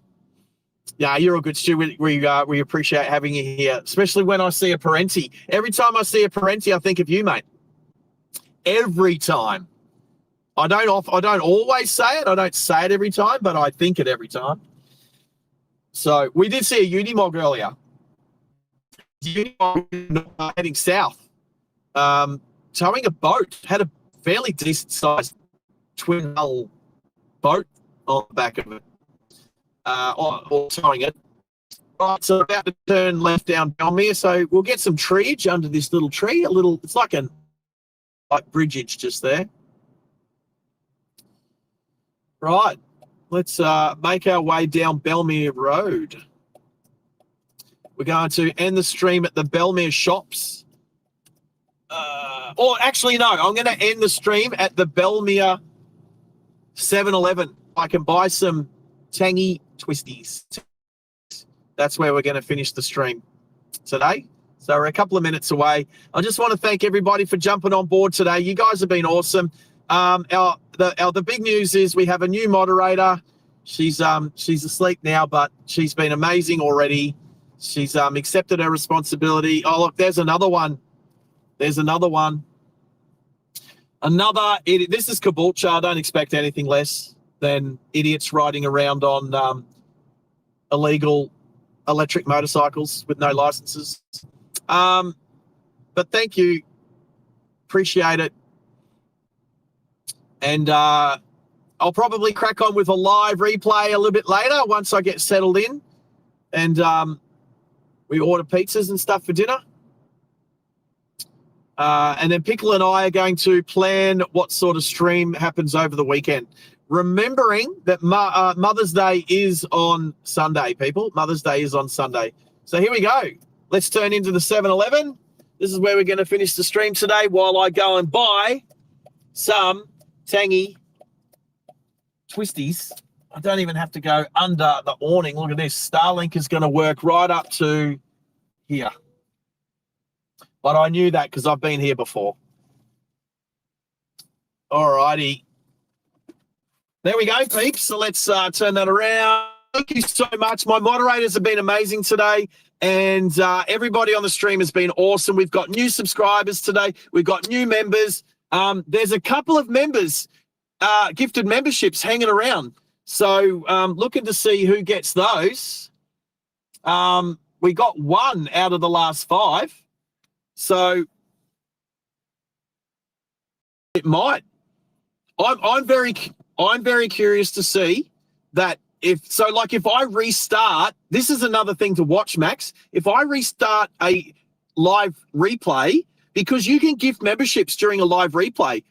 Yeah, you're a good Stu. We appreciate having you here, especially when I see a Parenti. Every time I see a Parenti, I think of you, mate. Every time. I don't always say it. I don't say it every time, but I think it every time. So we did see a Unimog earlier. Unimog heading south, towing a boat. Had a fairly decent sized twin hull boat on the back of it, or towing it. Right, so about to turn left down Belmere. So we'll get some treeage under this little tree. It's like bridgeage just there. Right. Let's make our way down Belmere Road. We're going to end the stream at the Belmere Shops. Or actually, no, I'm going to end the stream at the Belmere 7-Eleven. I can buy some tangy twisties. That's where we're going to finish the stream today. So we're a couple of minutes away. I just want to thank everybody for jumping on board today. You guys have been awesome. The big news is we have a new moderator. She's asleep now, but she's been amazing already. She's accepted her responsibility. Oh, look, there's another one. There's another one. Another idiot. This is Caboolture. I don't expect anything less than idiots riding around on illegal electric motorcycles with no licenses. But thank you. Appreciate it. And I'll probably crack on with a live replay a little bit later once I get settled in and we order pizzas and stuff for dinner. And then Pickle and I are going to plan what sort of stream happens over the weekend. Remembering that Mother's Day is on Sunday, people. Mother's Day is on Sunday. So here we go. Let's turn into the 7-Eleven. This is where we're going to finish the stream today while I go and buy some tangy twisties. I don't even have to go under the awning. Look at this. Starlink is going to work right up to here. But I knew that because I've been here before. All righty. There we go, peeps. So let's turn that around. Thank you so much. My moderators have been amazing today. And everybody on the stream has been awesome. We've got new subscribers today. We've got new members. There's a couple of members, gifted memberships hanging around. So looking to see who gets those. We got one out of the last 5. So it might. I'm very curious to see that if I restart, this is another thing to watch, Max. If I restart a live replay, because you can gift memberships during a live replay,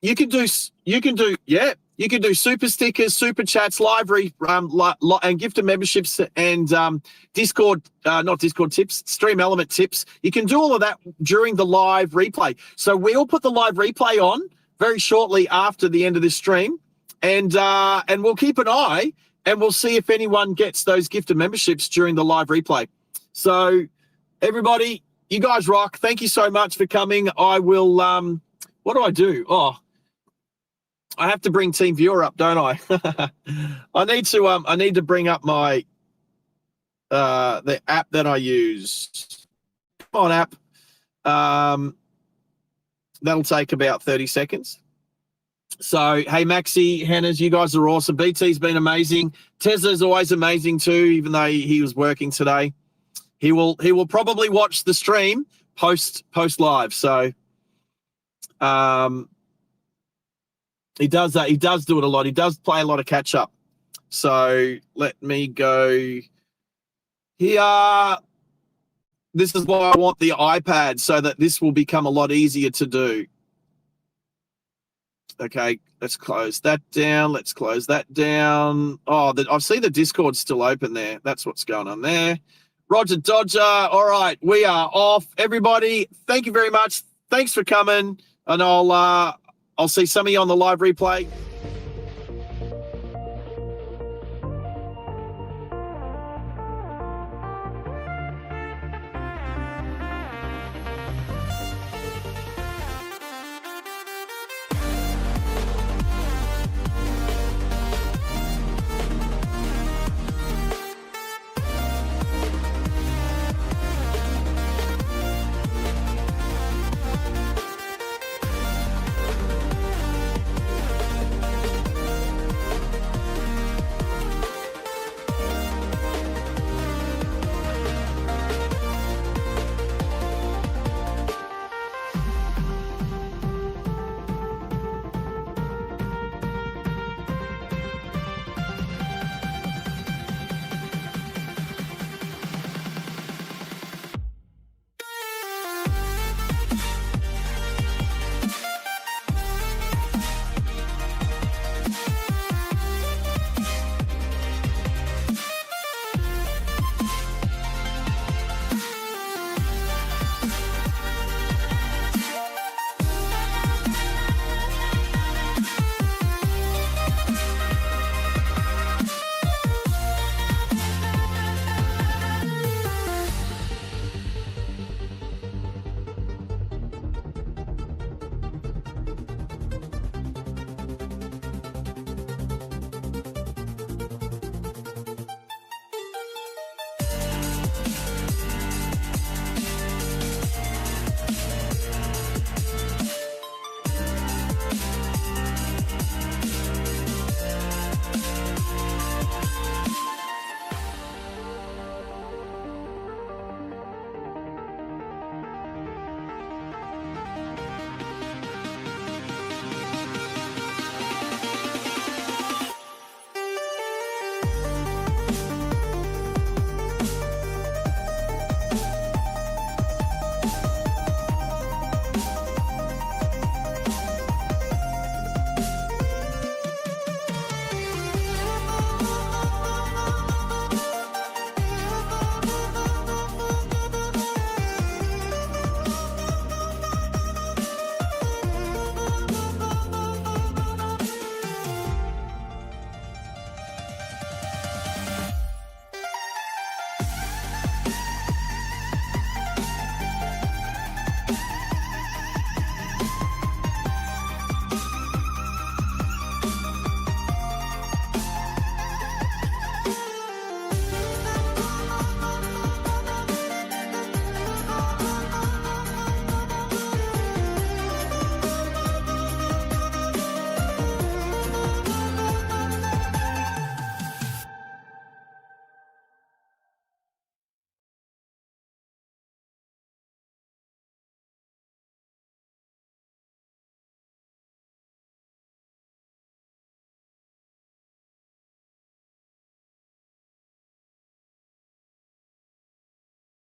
you can do super stickers, super chats, and gifted memberships and Discord, not Discord tips, Stream Element tips. You can do all of that during the live replay. So we'll put the live replay on very shortly after the end of this stream, and we'll keep an eye and we'll see if anyone gets those gifted memberships during the live replay. So everybody, you guys rock. Thank you so much for coming. I will, what do I do? Oh, I have to bring Team Viewer up, don't I? I need to bring up my the app that I use. Come on, app. That'll take about 30 seconds. So, hey, Maxi, Hannah's, you guys are awesome. BT's been amazing. Tesla's always amazing too, even though he was working today. He will probably watch the stream post live. So, he does that. He does do it a lot. He does play a lot of catch up. So let me go here. This is why I want the iPad, so that this will become a lot easier to do. Okay, let's close that down. Let's close that down. Oh, I see the Discord's still open there. That's what's going on there. Roger Dodger. All right, we are off. Everybody, thank you very much. Thanks for coming, and I'll see some of you on the live replay.